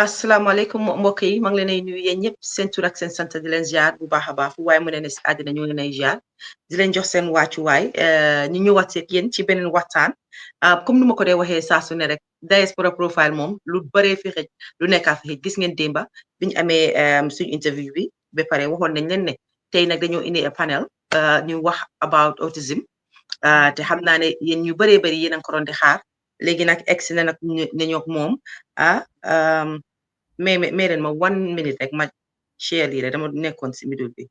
asalaamaaleykum mbokk yi maa ngi leen ay nuyu yéen ñëpp seen tur ak seen sant di leen ziar bu baax a baax fu waaye mu ne si àddina ñu ngi leen ay ziar di leen jox seen wàccuwaay ñu ñëwaat ak yéen ci beneen waxtaan comme nu ma ko dee waxee saa su ne rek diaspora profile moom lu bëree fi xëj lu nekkaa fi xëj gis ngeen démba biñu amee suñu interview bi ba pare waxoon nañ leen ne tey nag dañoo indi panel ñu wax about autism te xam naa ne yéen ñu bëree bëri yéen a ngi ko doon di xaar léegi nag egsi na nag ne ñoog moom mais ren ma 1 minute rek ma share lii rek dama nekkoon si middle bi.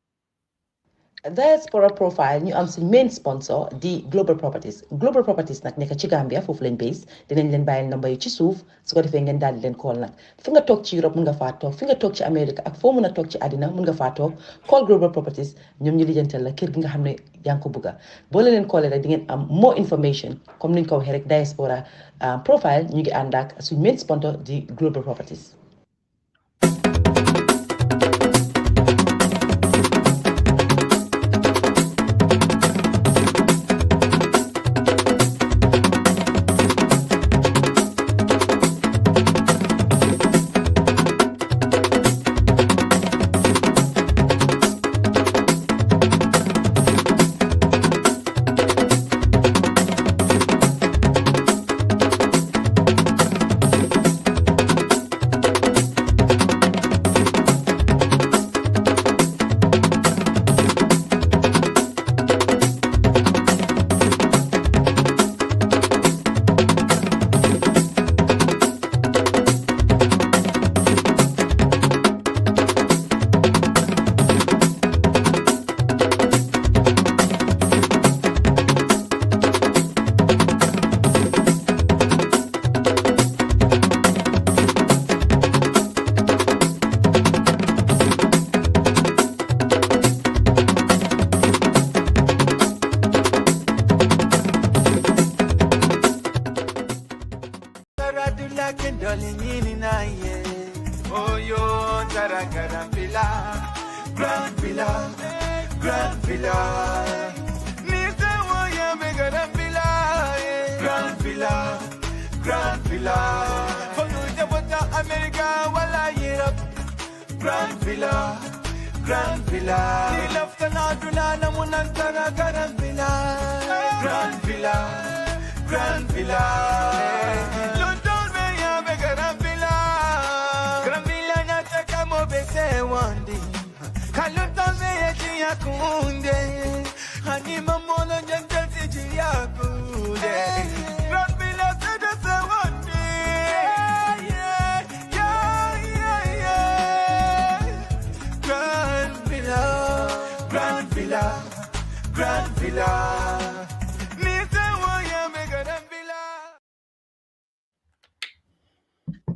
Diaspora profile ñu am suñ main sponsor di Global Properties nag nekk ci Gambia foofu lañ base dinañ leen bàyyil number yi ci suuf su ko defee ngeen daal di leen call nag fi nga toog ci Europe mun nga faa toog fi nga toog ci Amérique ak foo mun a toog ci àddina mun nga faa toog call Global Properties ñoom ñu lijjantal la kër gi nga xam ne yaa ngi ko bëgga boo leen callee rek di ngeen am more information comme niñ ko waxee rek Diaspora profile ñu ngi ànd ak suñ main sponsor di Global Properties.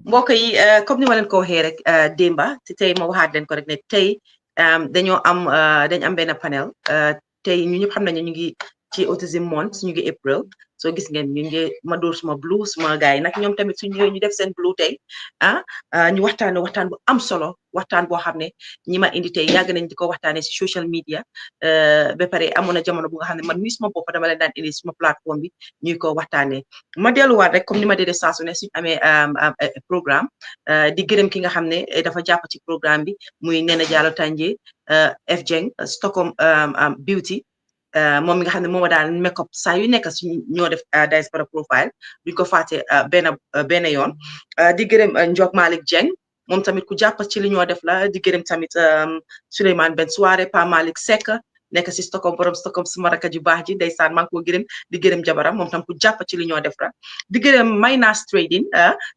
mbokk yi comme ni ma leen ko waxee rek démba te tey ma waxaat leen ko rek ne tey dañoo am dañ am benn panel tey ñu ñëpp xam nañu ñu ngi ci autism month ñu ngi April soo gis ngeen ñu ngi ma dóor suma blue suma gars yi nag ñoom tamit suñu ñëwee ñu def seen blue tey ñu waxtaane waxtaan bu am solo waxtaan boo xam ne ñi ma indi tey yàgg nañ di ko waxtaane si social media ba pare amoon na jamono bu nga xam ne man mii suma bopp dama leen daan indi suma plateforme bi ñuy ko waxtaane ma delluwaat rek comme ni ma dee def saa su ne suñu amee programme di gërëm ki nga xam ne dafa jàpp ci programme bi muy Nena Jallow Tanje F Jeng Stockholm Beauty moom mi nga xam ne mooma daal make up saa yu nekk suñu ñoo def diaspora profile duñ ko fàtte benn yoon di gërëm Ndiok Malick Jeng moom tamit ku jàpp ci li ñoo def la di gërëm tamit Souleymane Ben Soare Pa Malick Seck nekk si Stockholm borom Stockholm suma rakk ju baax ji ndeysaan maa ngi ko gërëm di gërëm jabaram moom tam ku jàpp ci li ñoo def la di gërëm Maynas Trading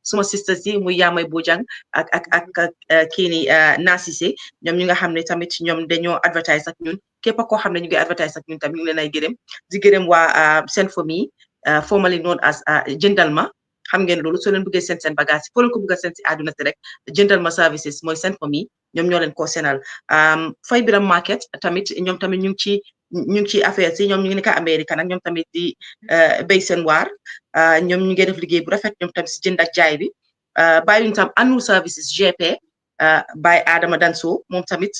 suma sisters yi muy Yaamay Bojang ak kii ni Nasise ñoom ñi nga xam ne tamit ñoom dañoo advertise ak ñun képp koo xam ne ñu ngi advertise ak ñun tam ñu ngi leen ay gërëm di gërëm waa seen famille formerly known as jëndal ma xam ngeen loolu soo leen bëggee seen bagage foo leen ko bëgg a seen si àdduna si rek jëndal ma services mooy seen famille ñoom ñoo leen ko senal Fay Biram market tamit ñoom tamit ñu ngi ci affaire si ñoom ñu ngi nekk Amérique nag ñoom tamit di béy seen waar ñoom ñu ngi def liggéey bu rafet ñoom tamit si jënd ak jaay bi bàyyiwuñu tam annual services GP by Adama Danso moom tamit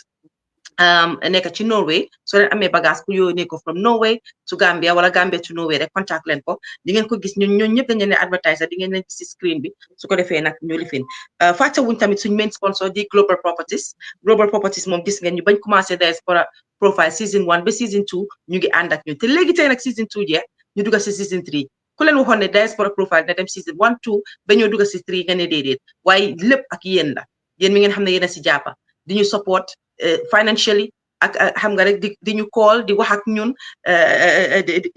nekk ci Norway soo leen amee bagage ku yónnee ko from Norway to Gambia wala Gambia to Norway rek contact leen ko di ngeen ko gis ñun ñëpp dañ leen advertiser di ngeen leen gis ci screen bi su ko defee nag ñu lifin fàtte wuñ tamit suñ main sponsor di Global Properties moom gis ngeen ñu bañ commencé Diaspora Profile season 1 ba season 2 ñu ngi ànd ak ñun te léegi tey nag season 2 jeex ñu dugga si season 3 ku leen waxoon ne Diaspora Profile na dem season 1 2 ba ñoo dugga si 3 nga ne déedéet waaye lépp ak yéen la yéen mi ngeen xam ne yéen a si jàppa di ñu support financially ak xam nga rek di ñu call di wax ak ñun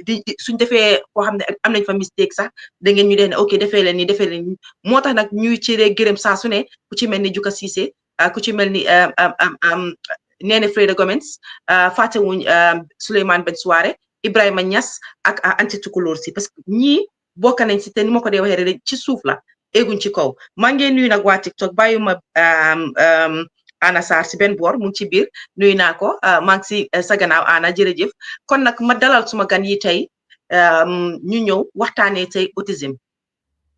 di suñ defee koo xam ne am nañ fa mistake sax da ngeen ñu dee ne ok defee leen ni moo tax nag ñuy ciree gërëm saa su ne ku ci mel ni Juka Cissé ku ci mel ni Nene Freda Gomez fàttewuñ Souleymane Ben Souare Ibrahima Niass ak Anti Tukulóor si parce que ñii bokk nañ si te ni ma ko dee waxee rek ci suuf la eguñ ci kaw maa ngi nuyu nag waa TikTok bàyyuma Ana Sarr si benn boor mu ngi ci biir nuyu naa ko maa ngi si sa gannaaw Ana jërëjëf kon nag ma dalal suma gan yi tey ñu ñëw waxtaanee tey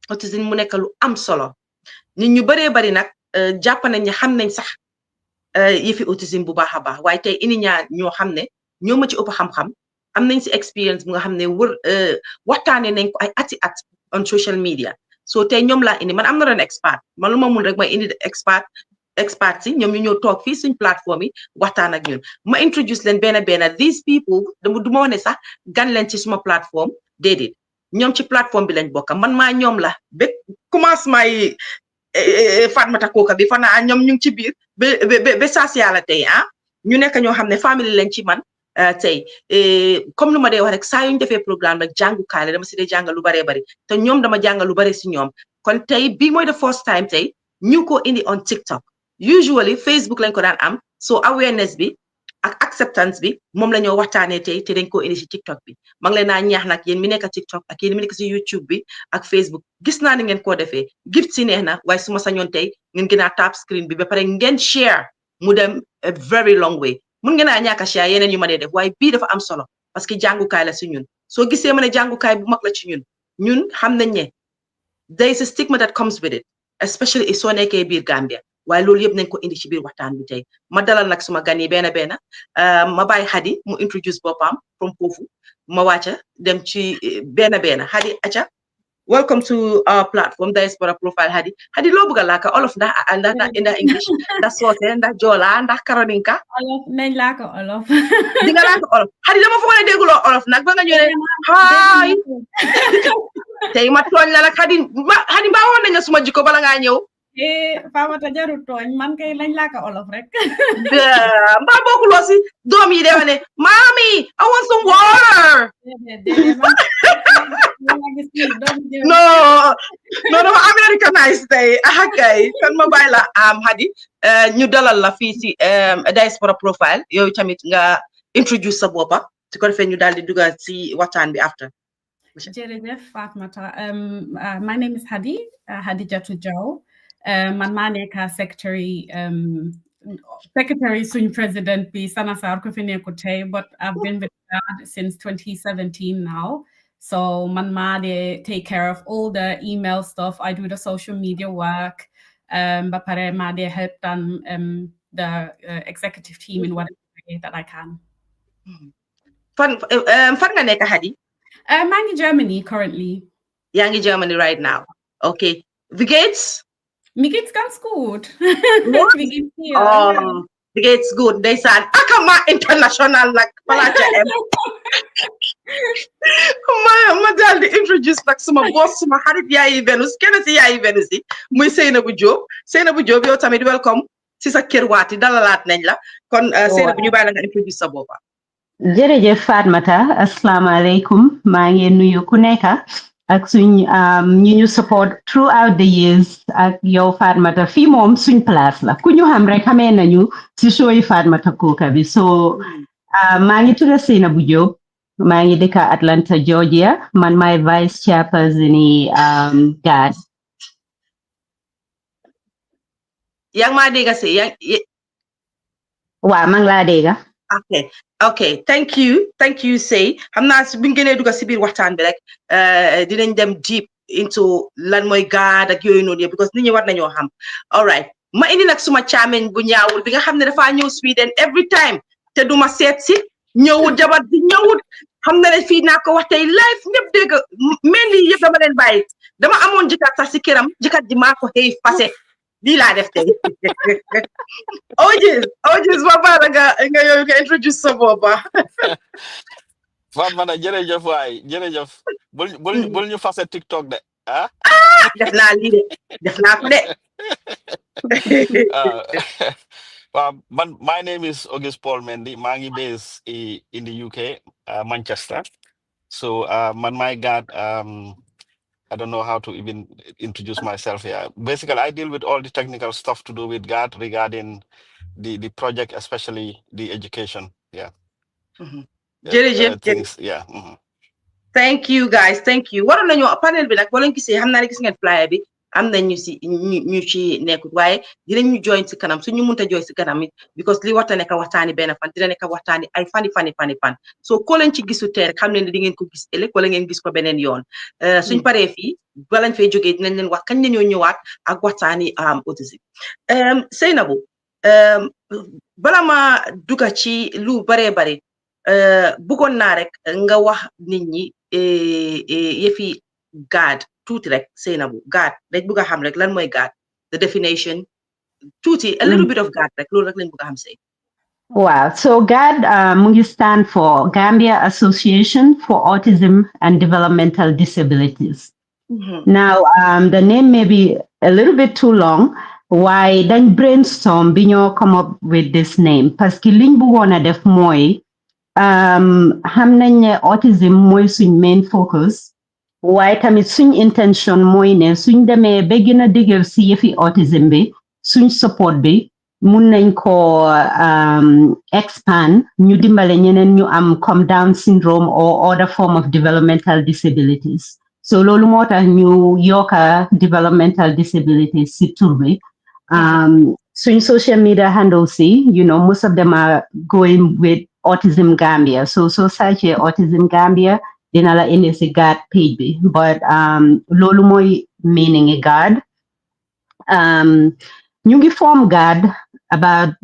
autisme mu nekk lu am solo nit ñu bëree bari nag jàpp nañ ne xam nañ sax yëfi autisme bu baax a baax waaye tey indi ñaar ñoo xam ne ñoo ma ci ëpp xam-xam am nañ si expérience bu nga xam ne waxtaanee nañ ko ay ati at on social media so tey ñoom laa indi man am na doon expert man lu ma mun rek mooy indi expert si ñoom ñu ñëw toog fii suñ plateforme yi waxtaan ak ñun ma introduce leen benn these people du ma wane sax gan leen ci suma plateforme déedéet ñoom ci plateforme bi lañ bokk man maa ñoom la ba commencement yi Fatoumata kooka bi fanaa ñoom ñu ngi ci biir ba saa si yàlla tey ñu nekk ñoo xam ne famille lañ ci man tey comme lu ma dee wax rek saa yuñ defee programme rek jàngukaay la dama si dee jàngal lu baree bari te ñoom dama jàngal lu bari si ñoom kon tey bii mooy the first time tey ñu ko indi on TikTok usually Facebook lañ ko daan am so awareness bi ak acceptance bi moom la ñoo waxtaanee tey te dañ koo indi si TikTok bi maa ngi leen naa ñaax nag yéen mi nekk TikTok ak yéen mi nekk si YouTube bi ak Facebook gis naa ni ngeen koo defee gift si neex na waaye su ma sañoon tey ngeen gën a tap screen bi ba pare ngeen share mu dem a very long way mun ngeen a ñàkk a share yeneen yu ma dee def waaye bii dafa am solo parce que jàngukaay la si ñun soo gisee ma ne jàngukaay bu mag la ci ñun xam nañ ne there is a stigma that comes with it especially soo nekkee biir Gambia waaye loolu yëpp nañ ko indi ci biir waxtaan bi tey ma dalal nag suma gan yi benn ma bàyyi Hadi mu introduce boppam from foofu ma wàcca dem ci benn Hadi aca welcome to our platform Diaspora Profile Hadi loo bëgg a laaka olof ndax English ndax soose ndax joola ndax karoninka olof nañ laaka olof di nga laaka olof Hadi dama foog ne dégguloo olof nag ba nga ñëwee haay tey ma tooñ la nag Hadi mbaa woon nañ la suma jikko bala ngaa ñëw Fatoumata jarul tooñ man kay lañ laaka olof rek mbaa bokkuloo si doom yi de ne mami I want some water no dama Americanized tey kay kon ma bàyyi la Hadi ñu dalal la fii si Diaspora Profile yow tamit nga introduce sa boppa su ko defee ñu daal di dugal si waxtaan bi after jërëjëf Fatoumata my name is Hadi Jatu Jaw man maa nekk secretary suñ president bi Sana Sarr ko fi nekku tey but I've been with God since 2017 now so man maa de take care of all the email stuff I do the social media work ba pare maa de help them the executive team in whatever way that I can fan nga nekk Hadi maa ngi Germany currently yaa ngi Germany right now okay wie geht's Mir geht's ganz gut. Wie geht's dir? Oh, wie geht's gut. Ndeysaan akama international nag palaca em ma daal di introduce nag suma boss suma xarit yaayi Venus kenn si yaayi Venus yi muy Seynabou Diop yow tamit welcome si sa kër waati dalalaat nañ la kon Seynabou ñu bàyyi la nga introduce sa boppa jërëjëf Fatoumata asalaamaaleykum maa ngi nuyu ku nekk ak suñ ñu support throughout the years ak yow Fatoumata fii moom suñ place la ku ñu xam rek xamee nañu si show yi Fatoumata Kooka bi so maa ngi tudd Seynabou Diop maa ngi dëkk Atlanta Georgia man maay vice chairperson ni GAD yaa ngi maa dégg si waaw maa ngi laa dégg okay thank you Sey xam naa bi ngeen dugg si biir waxtaan bi rek dinañ dem deep into lan mooy GAD ak yooyu noonu yëpp because nit ñi war nañoo xam all right ma indi nag suma caameñ bu ñaawul bi nga xam ne dafa ñëw Sweden every time te duma seet si ñëwut jabar bi ñëwut xam na ne fii naa ko wax tey live ñëpp dégg mel ni yëpp dama leen bàyyi dama amoon jëkkat sax si këram jëkkat ji maa ko xëy fase lii laa def tey Autis ba baax nga yow nga introduce sa boppa Fatoumata jërëjëf waay jërëjëf bul ñu fase TikTok de ah def naa lii de def naa ko de my name is August Paul Mendy maa ngi based in the UK Manchester so my God I don't know how to even introduce myself here. Basically, I deal with all the technical stuff to do with GAD regarding the project, especially the education. Yeah. Things. Yeah. Thank you guys. Thank you. Waroon nañu panel bi nag boo leen gisee xam naa ne gis ngeen flyer bi am na ñu ci nekkut waaye dinañ ñu join si kanam suñu mënta join si kanam because li warta nekk waxtaani benn fan dina nekk waxtaani ay fan so ko leen ci gisu tey rek xam ne di ngeen ko gis ëllëg wala ngeen gis ko beneen yoon suñ paree fii balañ fay jógee dinañ leen wax kañ la ñoo ñëwaat ak waxtaani autisme Seynabou bala ma duga ci lu baree bare bëggoon naa rek nga wax nit ñi yëfi GAD tuuti rek Seynabou GAD dañ bëgg a xam rek lan mooy GAD the definition tuuti a little bit of GAD rek loolu rek lañ bëgg a xam Sey Wow, so GAD mu ngi stand for Gambia Association for Autism and Developmental Disabilities. Now, the name may be a little bit too long. Why then brainstorm bi ñoo come up with this name parce que liñ bëggoon a def mooy xam nañ ne autism mooy suñ main focus waaye tamit suñ intention mooy ne suñ demee ba gën a dëgër si yëfi autism bi suñ support bi mun nañ ko expand ñu dimbale ñeneen ñu am comme Down syndrome or other form of developmental disabilities so loolu moo tax ñu yokka developmental disabilities si tur bi suñ social media handles si most of them are going with Autism Gambia. So search Autism Gambia, dina la indi si GAD page bi. But lolu moy meaning a GAD. Ñu ngi form GAD about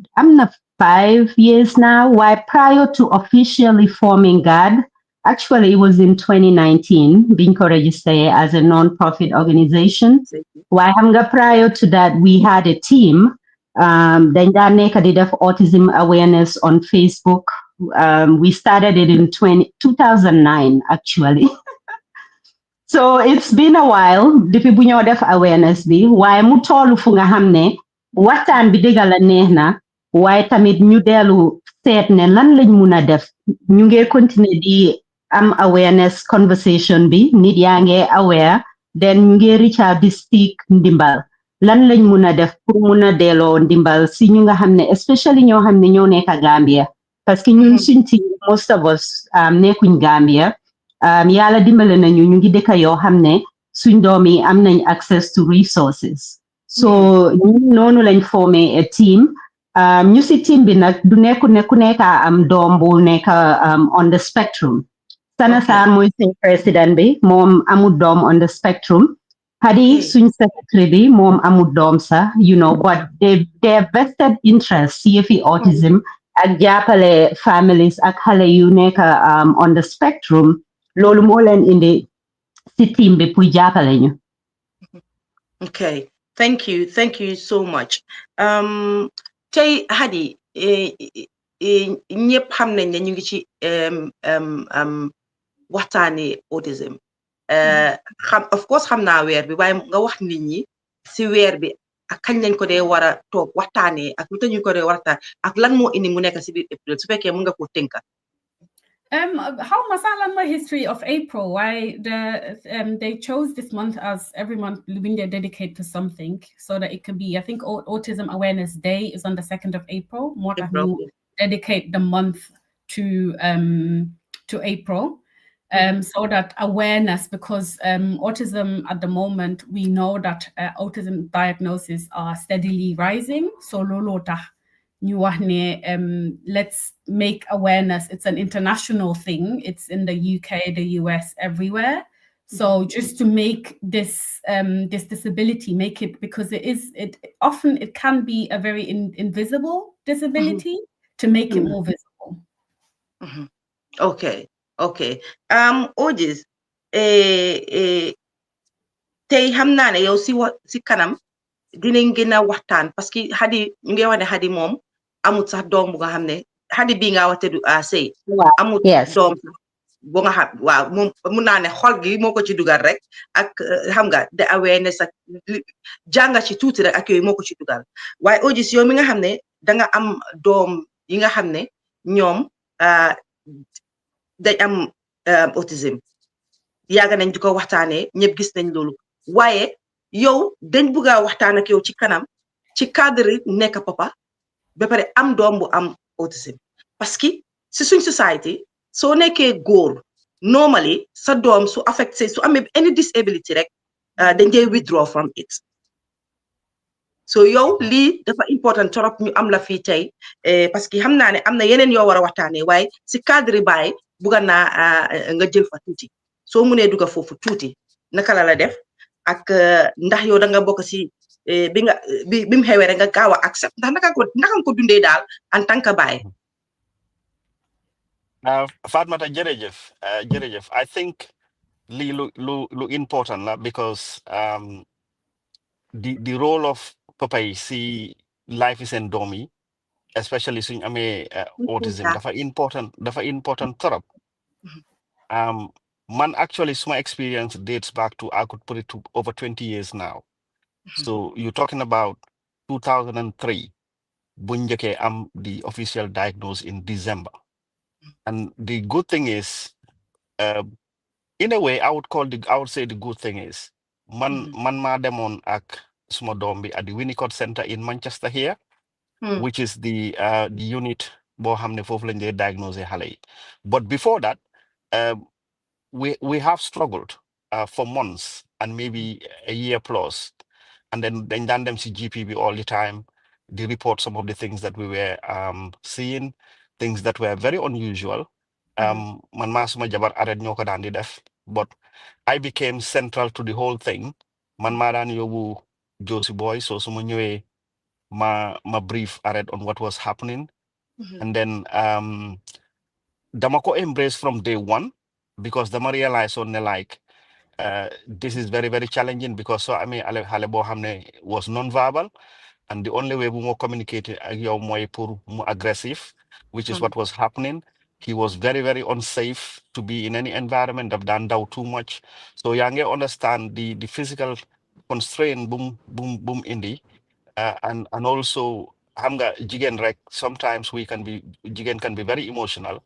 5 years now. Why prior to officially forming GAD, actually it was in 2019, being registered as a non-profit organization. Why prior to that we had a team. Then that did have autism awareness on Facebook. We started it in 2009, actually. So it's been a while. Depuis bu ñoo def awareness bi, waaye mu tollu fu nga xam ne waxtaan bi dëgg la neex na, waaye tamit ñu dellu seet ne lan lañ mun a def. Ñu ngi continuer di am awareness conversation bi, nit yaa ngi aware, then ñu ngi reach out di seek ndimbal. Lan lañ mun a def pour mun a delloo ndimbal si ñu nga xam ne especially ñoo xam ne ñoo nekk Gambia parce que ñun suñ ci most of us nekkuñ Gambia yàlla dimbale nañu ñu ngi dëkk yoo xam ne suñ doom yi am nañ access to resources so ñun noonu lañ formé a team ñu si team bi nag du nekku nekk am doom bu nekk on the spectrum Sana Sarr mooy seen président bi moom amul doom on the spectrum Hadi suñ secretary bi mom amul doom sa but their vested interest si fi autism ak jàppale families ak xale yu nekk on the spectrum loolu moo leen indi si team bi pour jàppale ñu. Okay, thank you so much. Tey Hadi ñëpp xam nañ ne ñu ngi ci waxtaani autism. Of course xam naa weer bi waaye nga wax nit ñi si weer bi ak kañ lañ ko dee war a toog waxtaanee ak lu tax ñu ko dee waxtaan ak lan moo indi mu nekk si biir April su fekkee mun nga ko tënka. How masalan my history of April? Why they chose this month as every month when they dedicate to something so that it could be. I think Autism Awareness Day is on the 2nd of April. More than you dedicate the month to April. So that awareness, because autism at the moment, we know that autism diagnoses are steadily rising. So lolota let's make awareness. It's an international thing. It's in the UK, the US, everywhere. So just to make this this disability, make it, because it often can be a very invisible disability, to make it more visible. Okay, okay. August, tey xam naa ne yow si kanam dinañ gën a waxtaan parce que Hadi ñu ngi wax ne Hadi moom amut sax doom bu nga xam ne Hadi bii nga wax te du sëy amut doom sax bu nga xam waaw moom mun naa ne xol gi moo ko ci dugal rek ak xam nga de awareness ak jànga ci tuuti rek ak yooyu moo ko ci dugal waaye August yow mi nga xam ne danga am doom yi nga xam ne ñoom dañ am autisme yàgg nañ di ko waxtaanee ñëpp gis nañ loolu waaye yow dañ bugg a waxtaan ak yow ci kanam ci cadre nekk papa ba pare am doom bu am autisme parce que si suñ society soo nekkee góor normally sa doom su affecté su amee any disability rek dañ dee withdraw from it so yow lii dafa important trop ñu am la fii tey parce que xam naa ne am na yeneen yoo war a waxtaanee waaye si cadre baay bugga naa nga jël fa tuuti soo mënee dugga foofu tuuti naka la def ak ndax yow da nga bokk si bi mu xewee rek nga gaaw a accept ndax naka nga ko dundee daal en tant que baay. Fatoumata jërëjëf jërëjëf I think lii lu important la because the role of papa yi si life yi seen doom yi especially suñ amee autism dafa important trop. Man, actually, my experience dates back to, I could put it to over 20 years now. So you're talking about 2003, Bunjake, I'm the official diagnosis in December. And the good thing is, in a way, I would say the good thing is, man ma demon ak smodombi at the Winnicott Center in Manchester here, which is the unit bo hamne fofu lañ dé diagnose xalé yi. But before that, we have struggled for months and maybe a year plus, and then done them see GPB all the time. They report some of the things that we were seeing, things that were very unusual. Man masuma jabar ared ñoko daan di def, but I became central to the whole thing. Man ma daan yobu Josie boy, so suma ñëwé ma brief ared on what was happening, and then dama ko embrace from day one, because dama realize on like this is very, very challenging, because so I mean xale boo xam ne was non-verbal, and the only way we were communicating ak yow mooy pour mu aggressive, which is what was happening. He was very, very unsafe to be in any environment that daan daw too much. So yaa ngi understand the physical constraint boom indi, and also xam nga jigéen rek, sometimes jigéen can be very emotional.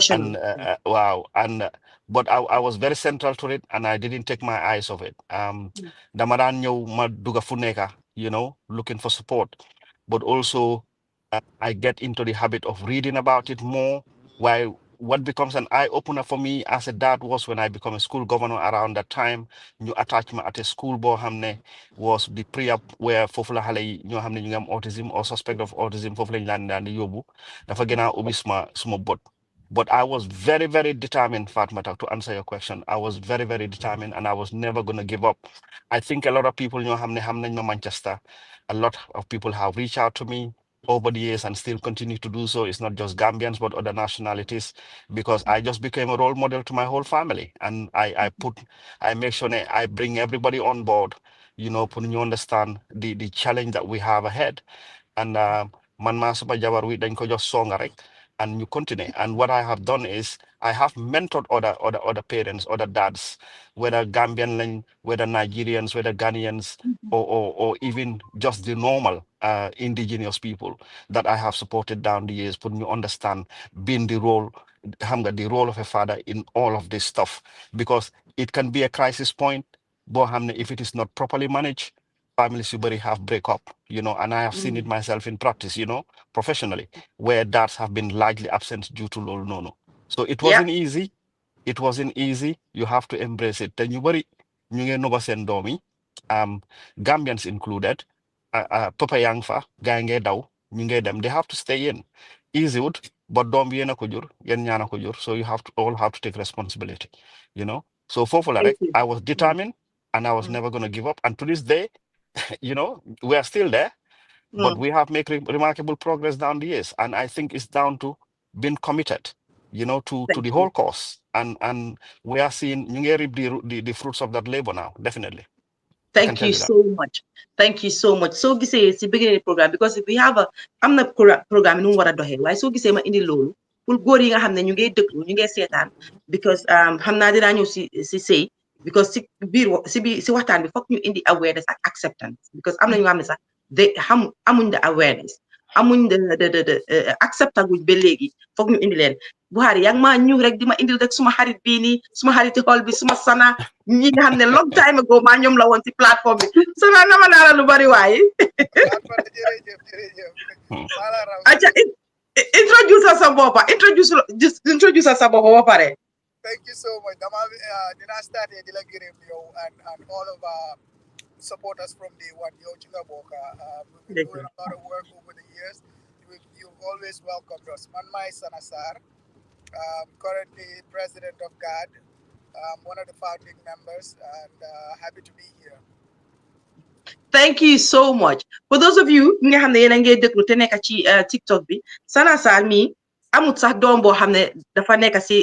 And wow, and but I was very central to it, and I didn't take my eyes off it. Dama daan ñëw ma dugga fu nekka, looking for support, but also I get into the habit of reading about it more. While what becomes an eye opener for me as a dad was when I become a school governor around that time. New attachment at a school boo hamne was the pre-up where foofu la xale yi ñoo xam ne ñu ngi am autism or suspect of autism, foofu lañ laan daan di yóbbu, dafa gën a ubbi suma bot. But I was very, very determined, Fatmata, to answer your question. I was very, very determined, and I was never going to give up. I think a lot of people, hamne Manchester, a lot of people have reached out to me over the years and still continue to do so. It's not just Gambians, but other nationalities, because I just became a role model to my whole family. And I make sure that I bring everybody on board, putting you understand the challenge that we have ahead. And man ma suma jabar wi dañ ko just songa rek, and you continue. And what I have done is I have mentored other parents, other dads, whether Gambian, whether Nigerians, whether Ghanaians, or even just the normal indigenous people that I have supported down the years, putting you understand being the role of a father in all of this stuff, because it can be a crisis point, but if it is not properly managed, families usually have break up, and I have seen it myself in practice, professionally, where dads have been largely absent due to low no. So it wasn't easy. It wasn't easy. You have to embrace it. Then you worry, ñu ngi noba seen doom yi, Gambians included, Papa yang fa, gaa ngee daw, ñu ngee dem. They have to stay in. Easy wood, but doom bi yéen a ko jur, yéen ñaana ko jur. So you all have to take responsibility, So foofu la Thank rek, you. I was determined and I was never going to give up. And to this day, you know, we are still there, but we have made remarkable progress down the years. And I think it's down to being committed, you know, to Thank the you. whole cause. And we are seeing ñu ngi reap the fruits of that labor now, definitely. I can Thank tell you you that. so much. Thank you so much. So gisee si beginning program because if we have a am na programme nu mu war a doxee waaye soo gisee ma indi loolu pour góor yi nga xam ne ñu ngi déglu ñu ngi seetaan because xam naa dinaa ñëw si sëy because si biir si waxtaan bi foog ñu indi awareness ak acceptance because am na ñu nga xam ne sax de amuñ the awareness amuñ the acceptance ba léegi foog ñu indi leen Buhari yaa ngi maa ñëw rek di ma indil rek suma xarit bii nii suma xariti xool bi suma sana ñi nga xam ne long time ago maa ñoom la woon si plateforme bi sana nama naa la lu bari waaye aca introduce sa boppa introduce sa boppa ba pare. Thank you so much. Dina start here dila gërëm yow and all of our supporters from day one. Yow ci nga bokk. We've been doing a lot of work over the years. You've always welcomed us. Man maay Sana Sarr, currently president of GAD, one of the founding members, and happy to be here. Thank you so much. For those of you nga xam ne yéen a ngi déglu te nekk ci TikTok bi Sana Sarr mi amut sax doom boo xam ne dafa nekk si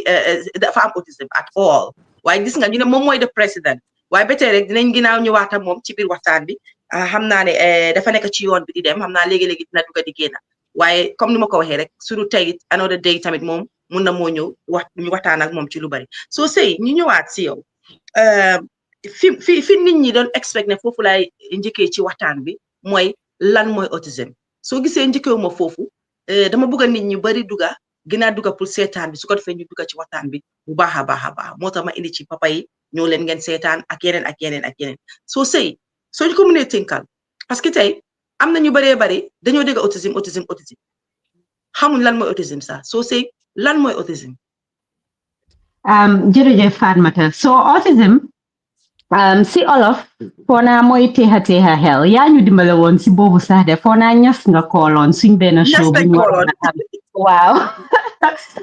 dafa am autism at all waaye gis nga ñu ne moom mooy the president waaye ba tey rek dinañ ginnaaw ñëwaat ak moom ci biir waxtaan bi xam naa ne dafa nekk ci yoon bi di dem xam naa léegi-léegi dina dugg di génn waaye comme ni ma ko waxee rek suru tey another day tamit moom mun na moo ñëw ñu waxtaan ak moom ci lu bari soo sëy ñu ñëwaat si yow fi nit ñi doon expect ne foofu laay njëkkee ci waxtaan bi mooy lan mooy autism soo gisee njëkkeewu ma foofu dama bëgg a nit ñu bari duga gënaa duga pour seetaan bi su ko defee ñu duga ci waxtaan bi bu baax a baax a baax moo tax ma indi ci papa yi ñoo leen ngeen seetaan ak yeneen ak yeneen ak yeneen soo sëy soo ñu ko mënee tënkal parce que tey am na ñu baree bari dañoo dégg autisme xamuñ lan mooy autisme sax soo sëy lan mooy autisme. jërëjëf Fatoumata so autism si olof foo naa mooy teexa xel yaa ñu dimbale woon si boobu sax de foo naa ñas nga kooloon suñ benn show bu ñu waroon a am waaw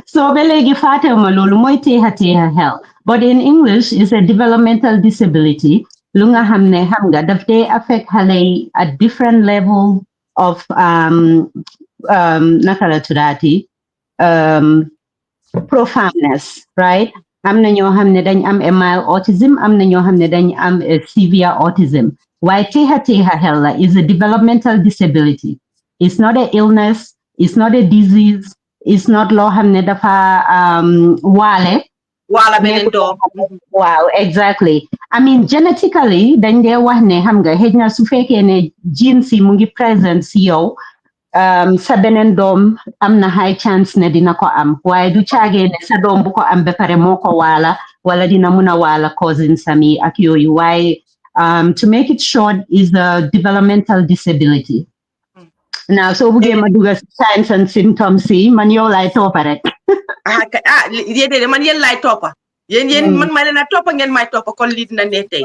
so ba léegi fàttewuma loolu mooy teexa xel but in English is a developmental disability lu nga xam ne xam nga daf dee affect xale yi at different level of naka la tuddaati profoundness right am na ñoo xam ne dañ am a mild autism am na ñoo xam ne dañ am a severe autism waaye teexa xel la is a developmental disability it's not a illness it's not a disease it's not loo xam ne dafa waale beneen doom waaw exactly I mean genetically dañ dee wax ne xam nga xëj na su fekkee ne gene si mu ngi présent si yow sa beneen doom am na high chance ne dina ko am waaye du caagee ne sa doom bu ko am ba pare moo ko waala wala dina mun a waala cousin sami ak yooyu waaye to make it short is a developmental disability now soo buggee ma duga signs and symptoms yi man yow laay toppa rek yéen man yéen laay toppa yéen man ma leen a toppa ngeen may toppa kon lii dina ne tey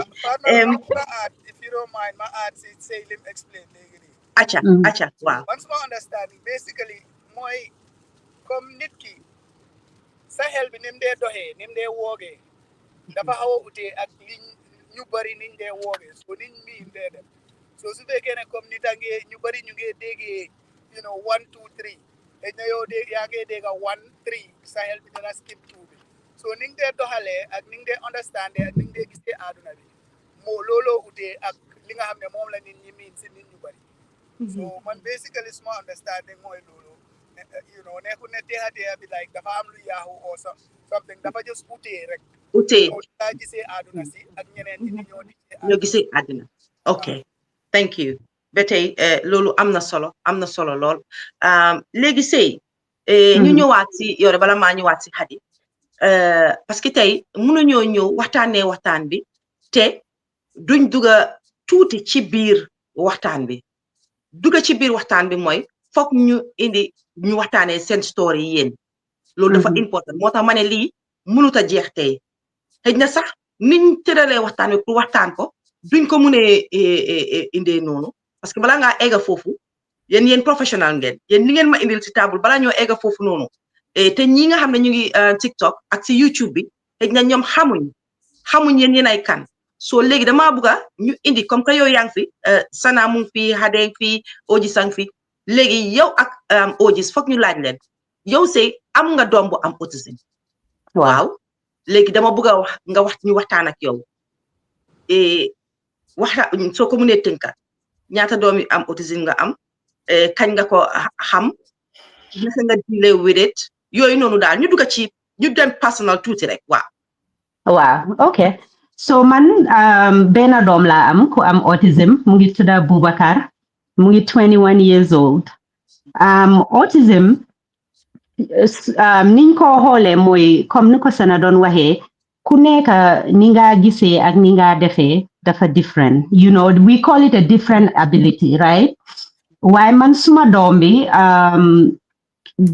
if you don't mind ma add say lim explain acca waaw once more understanding basically mooy comme nit ki sa xel bi ni mu dee doxee ni mu dee woogee dafa xaw a utee ak liñ ñu bari niñ dee woogee so niñ miin dee dem so su fekkee ne comme nit a ngee ñu bari ñu ngee déggee 1 2 3 dañ na yow dégg yaa ngee dégga 1 3 sa xel bi dana skip 2 bi so niñ dee doxalee ak niñ dee understandee ak niñ dee gisee àdduna bi moo looloo utee ak li nga xam ne moom la nit ñi miin si nit ñu bari so man basically small understanding mooy loolu nekku ne teexa bi like dafa am lu yaaxu or something dafa just utee rek daa gisee àdduna si ak ñeneen ñi ñoo gisee àdduna ok thank you ba tey loolu am na solo lool léegi sëy ñu ñëwaat si yore bala maa ñëwaat si Xadi parce que tey mënuñoo ñëw waxtaan bi te duñ duga tuuti ci biir waxtaan bi mooy foog ñu indi ñu waxtaanee seen story yi yéen loolu dafa important moo tax ma ne lii mënut a jeex tey xëj na sax niñ tëralee waxtaan bi pour waxtaan ko duñ ko mënee indee noonu parce que balaa ngaa egga foofu yéen professionnel ngeen yéen li ngeen ma indil ci table balaa ñoo egga foofu noonu te ñi nga xam ne ñu ngi TikTok ak si YouTube bi xëj na ñoom xamuñ yéen ay kan so léegi damaa bëgg a ñu indi comme que yow yaa ngi fi Sana mu ngi fi Hadeng fi Ojis sang fi léegi yow ak Ojis foog ñu laaj leen yow sey am nga doom bu am autisme waaw léegi dama bëgg a wax nga wax ñu waxtaan ak yow soo ko mënee tënka ñaata doom yi am autisme nga am kañ nga ko xam naka nga deal with it yooyu noonu daal ñu dugg ci ñu dem personal tuuti rek waaw ok so man benn doom laa am ku am autism mu ngi tudda Boubacar mu ngi 21 years old autism niñ ko xoolee mooy comme ni ko Sana doon waxee ku nekk ni nga gisee ak ni nga defee dafa different you know we call it a different ability right waaye man suma doom bi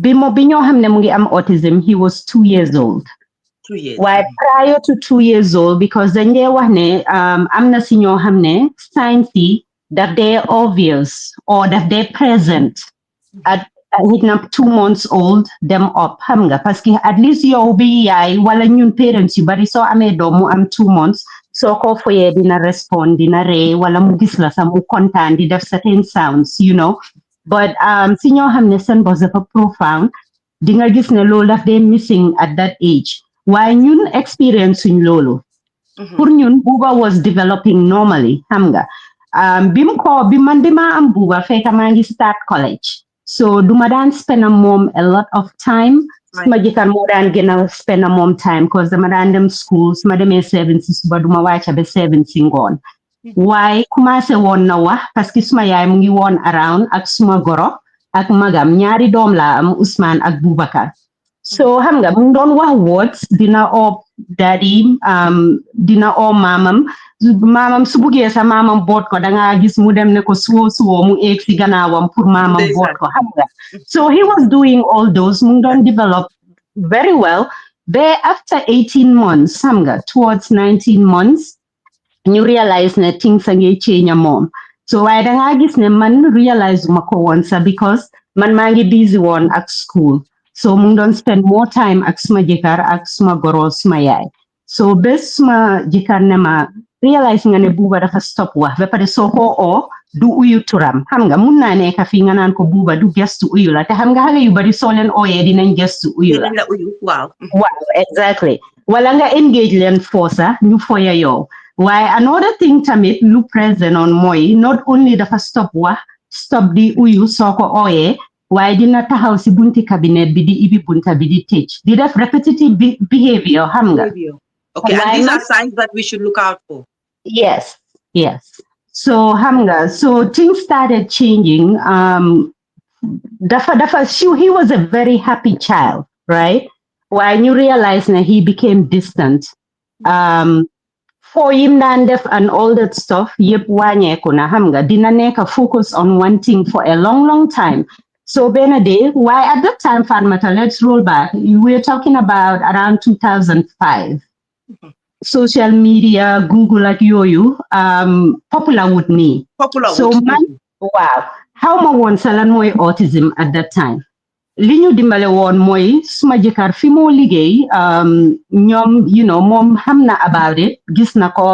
bi ñoo xam ne mu ngi am autism he was 2 years old waaye prior to 2 years old because dañ dee wax ne am na si ñoo xam ne signs yi daf dee obvious or daf dee present at hit na 2 months old dem up xam nga parce que at least yow bi yaay wala ñun parents yu bari soo amee doom mu am 2 months soo ko foyee dina respond dina ree wala mu gis la sax mu kontaan di def certain sounds you know but si ñoo xam ne seen bos dafa profound di nga gis ne loolu daf dee missing at that age waaye ñun experience suñ loolu pour ñun Buuba was developing normally xam nga bi ma am Buuba fekk maa ngi start college so duma daan spend a moom a lot of time suma jëkkër moo daan gën a spend a moom time cause dama daan dem school suma demee 7 si suba duma wàcca ba 7 si ngoon waaye commencé woon na wax parce que suma yaay mu ngi woon around ak suma goro ak magam ñaari doom laa am Ousmane ak Boubacar so xam nga mu ngi doon wax words dina oo daddy dina oo maamam su buggee sa maamam boot ko danga gis mu dem ne ko suwo mu eeg si gannaawam pour maamam boot ko xam nga so he was doing all those mu ngi doon develop very well but after 18 months xam nga towards 19 months ñu realize ne things a ngi change moom so waaye danga gis ne man realize ma ko woon sa because man maa ngi busy woon ak school so mu ngi doon spend more time ak suma jëkkër ak suma goro suma yaay so bés suma jëkkër ne ma realize nga ne Buuba dafa stop wax ba pare soo ko oo du uyu turam xam nga mun naa nekk fii nga naan ko Buuba du gestu uyu la te xam nga xale yu bari soo leen ooyee dinañ gestu uyu la waaw exactly wala nga engage leen foosa ñu foya yow waaye another thing tamit lu present on mooy not only dafa stop wax stop di uyu soo ko ooyee waaye dina taxaw si bunti cabinet bi di ibi bunta bi di tëj di def repetitive behavior xam nga okay and these are signs that we should look out for yes so xam nga so things started changing he was a very happy child right while you realize that he became distant for him daan def and all that stuff yep wàññeeku na xam nga dina nekk focus on one thing for a long time so benn day why at that time Fatoumata let's roll back we're talking about around 2005 social media Google ak yooyu popular with me so man waaw how ma woon sa lan mooy autism at that time li ñu dimbale woon mooy suma jëkkër fi moo liggéey ñoom moom xam na about it gis na ko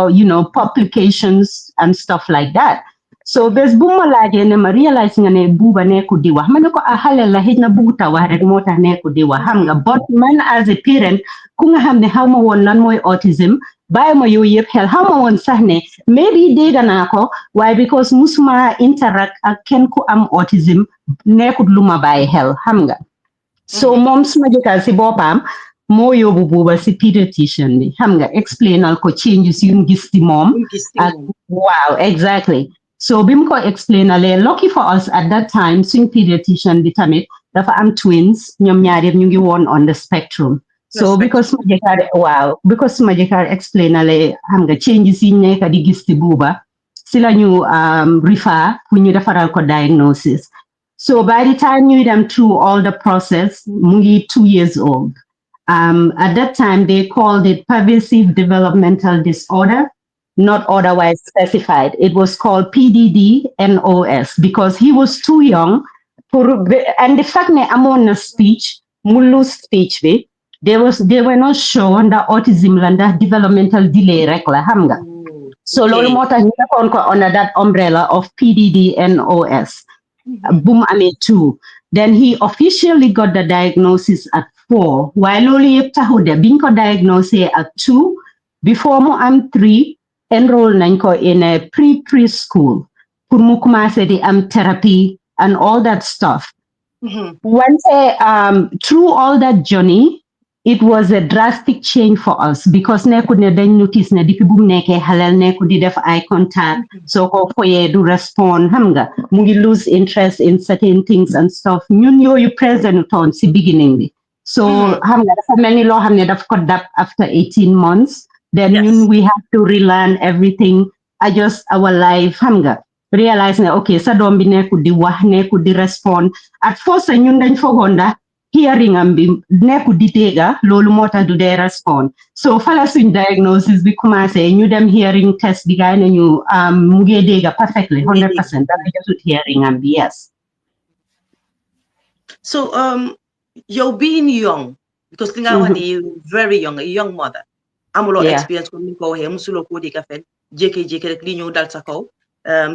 publications and stuff like that so bés bu ma laajee ne ma realize nga ne Buuba nekku di wax ma ne ko xale la xëj na buguta wax rek moo tax nekku di wax xam nga but man as a parent ku nga xam ne xaw ma woon lan mooy autism bàyyi ma yooyu yëpp xel xaw ma woon sax ne maybe dégg naa ko waaye because musuma interact ak kenn ku am autism nekkut lu ma bàyyi xel xam nga so moom suma jëkkër si boppam moo yóbbu Buuba si pediatrician bi xam nga explainal ko changes yu mu gis ci moom ak waaw exactly so bi mu ko explainalee lucky for us at that time suñ pediatrician bi tamit dafa am twins ñoom ñaar yëpp ñu ngi woon on the spectrum so because suma jëkkër explainalee xam nga changes yi nekk di gis ci Buuba si la ñu refer fu ñu defaral ko diagnosis so by the time ñuy dem through all the process mu ngi 2 years old at that time they called it pervasive developmental disorder not otherwise specified. It was called PDD-NOS because he was too young. And the fact that I'm on a speech, mu lose speech, they were not sure that autism and developmental delay rek la xam nga. So lolu motax ñu defoon ko under that umbrella of PDD-NOS. Boom ame 2. Then he officially got the diagnosis at 4. While lolu yep taxude biñ ko diagnosed at 2, before mu am 3, enroll nañ ko in a preschool pour mu commencer di am therapy and all that stuff. Once through all that journey, it was a drastic change for us because nekkul ne dañ notice ne depuis bu mu nekkee xaleel nekkul di def eye contact, soo ko foyee du respond xam nga mu ngi lose interest in certain things and stuff. Ñun yooyu present toon si beginning bi. So xam nga dafa mel ni loo xam ne daf ko dab after 18 months. Then ñun we have to relearn everything, adjust our life xam nga. Realize ne okay sa doom bi nekkul di wax nekkul di respond. At first ñun dañ foogoon da hearing am bi nekkul di dégga loolu moo tax du dee respond. So fala suñ diagnosis bi commencé ñu dem hearing test bi gaay nañu mu ngi dégga perfectly 100% dafa jotut hearing am bi. Yes. So you're being young because li nga wax ni very young, a young mother. Amuloo experience comme ni ko waxee musuloo koo dégga fen jékki-jékki rek li ñëw dal sa kaw.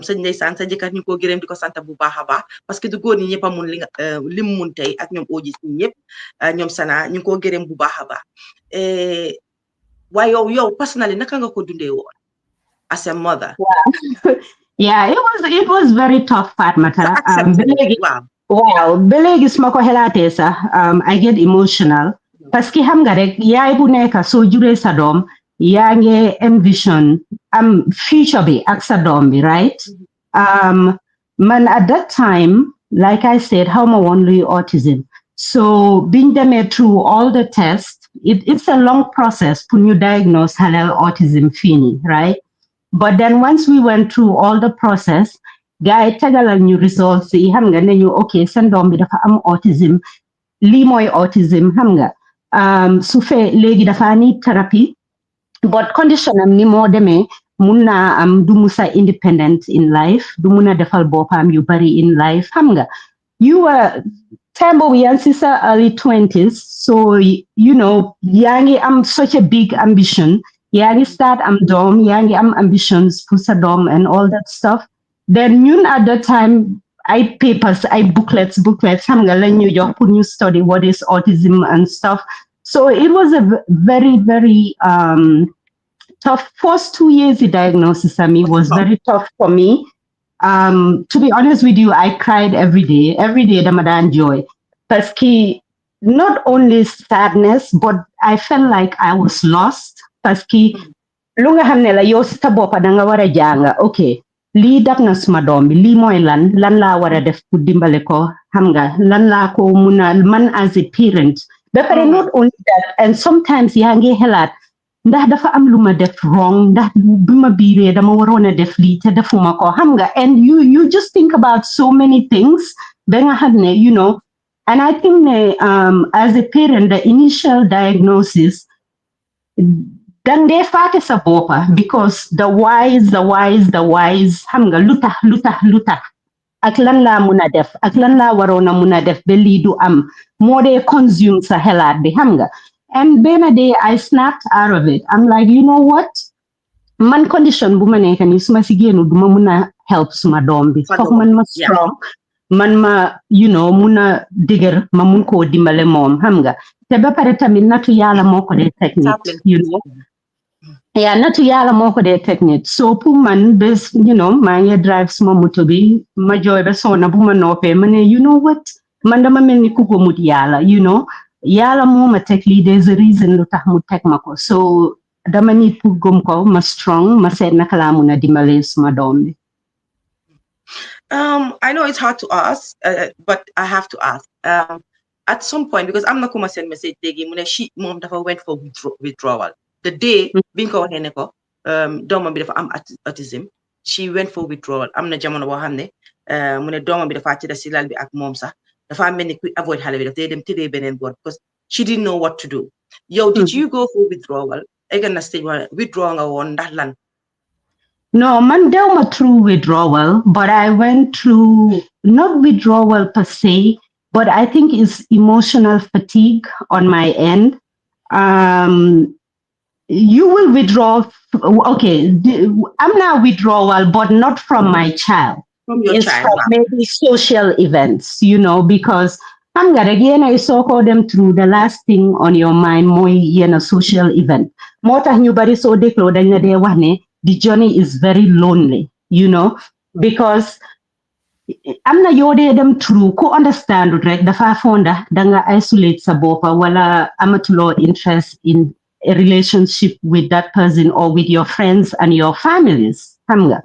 Sëñ ndeysaan sa jëkkat ñu ko gërëm di ko sant bu baax a baax parce que du góor ñi ñëpp a mun li nga lim mun tey ak ñoom Augis ñi ñëpp ñoom Sana ñu ko gërëm bu baax a baax waaye yow personally naka nga ko dundee woon as a mother? Yeah, it was very tough, Fatoumata. Wow, ba léegi su ma ko xelaatee sax I get emotional parce que xam nga rek yaay bu nekk soo juree sa doom yaa ngi envision future bi ak sa doom bi, right? Man at that time, like I said, how ma woon luy autism. So biñ demee through all the tests, it's a long process pour ñu diagnose halal autism fii nii, right? But then once we went through all the process, gars yi tegalal ñu results yi xam nga ne ñu okay seen doom bi dafa am autism, lii mooy autism xam nga su fee léegi dafa need therapy. But condition am ni moo demee mun naa am du musa independent in life du mun a defal boppam yu bari in life xam nga you were tembo yaa ngi si sa early 20s so you know yaa ngi am such a big ambition yaa ngi start am doom yaa ngi am ambitions pour sa doom and all that stuff. Then ñun at that time ay papers ay booklets xam nga lañ ñu jox pour ñu study what is autism and stuff. So it was a very, very tough. First 2 years, the diagnosis of me was very tough for me. To be honest with you, I cried every day, Ramadan joy. Parce not only sadness, but I felt like I was lost. Parce que lu nga xam ne la yow si sa boppa da nga war a jàng okay lii dab na suma doom bi lii mooy lan laa war a def pour dimbale ko xam nga lan laa ko mun a man as a parent. But not only that, and sometimes yaa ngi xelaat ndax dafa am lu ma def wrong ndax bi ma biiree dama waroon a def lii te defuma ko xam nga and you just think about so many things ba nga xam ne you know and I think ne as a parent the initial diagnosis dang dee faate sa boppa because the whys xam nga lu tax ak lan laa mun a def ak lan laa waroon a mun a def ba lii du am moo dee consume sa xelaat bi xam nga and benn day I snapped out of it. I'm like, you know what man condition bu ma nekk nii suma si génnu du ma mun a help suma doom bi foog man ma strong man ma you know mun a dëgër ma mun koo dimbale moom xam nga te ba pare tamit natu yàlla moo ko dee technique you know natu yàlla moo ko dee technique so pour man bés you know maa ngi drive suma moto bi ma jooy ba soona bu ma noppee ma ne you know what man dama mel ni ku gëmut yàlla you know yàlla moo ma teg lii there's a reason lu tax mu teg ma ko so dama nit pour gëm ko ma strong ma seet naka laa mun a dimbale suma doom bi. I know it's hard to ask, but I have to ask. At some point, because I'm not going to send message, she mom dafa went for withdrawal. The day biñ ko waxee ne ko doomam bi dafa am autism, she went for withdrawal. Am na jamono boo xam ne mu ne doomam bi dafa tëdd si lal bi ak moom sax dafa mel ni ku avoid xale bi daf day dem tëddee beneen boor because she didn't know what to do. Yow did you go for withdrawal? Egg na stage withdraw nga woon ndax lan? No, man dealt through withdrawal, but I went through not withdrawal per se, but I think it's emotional fatigue on my end. you will withdraw. Okay, I'm now withdrawal, but not from my child. From your It's child. from maybe social events, you know, because I'm gonna again I saw call them through the last thing on your mind, more social event. More than you body so the journey is very lonely, you know, because am na yode them true ko understand rek dafa fonda danga isolate sa bopa wala amatulo interest in a relationship with that person or with your friends and your families xam nga.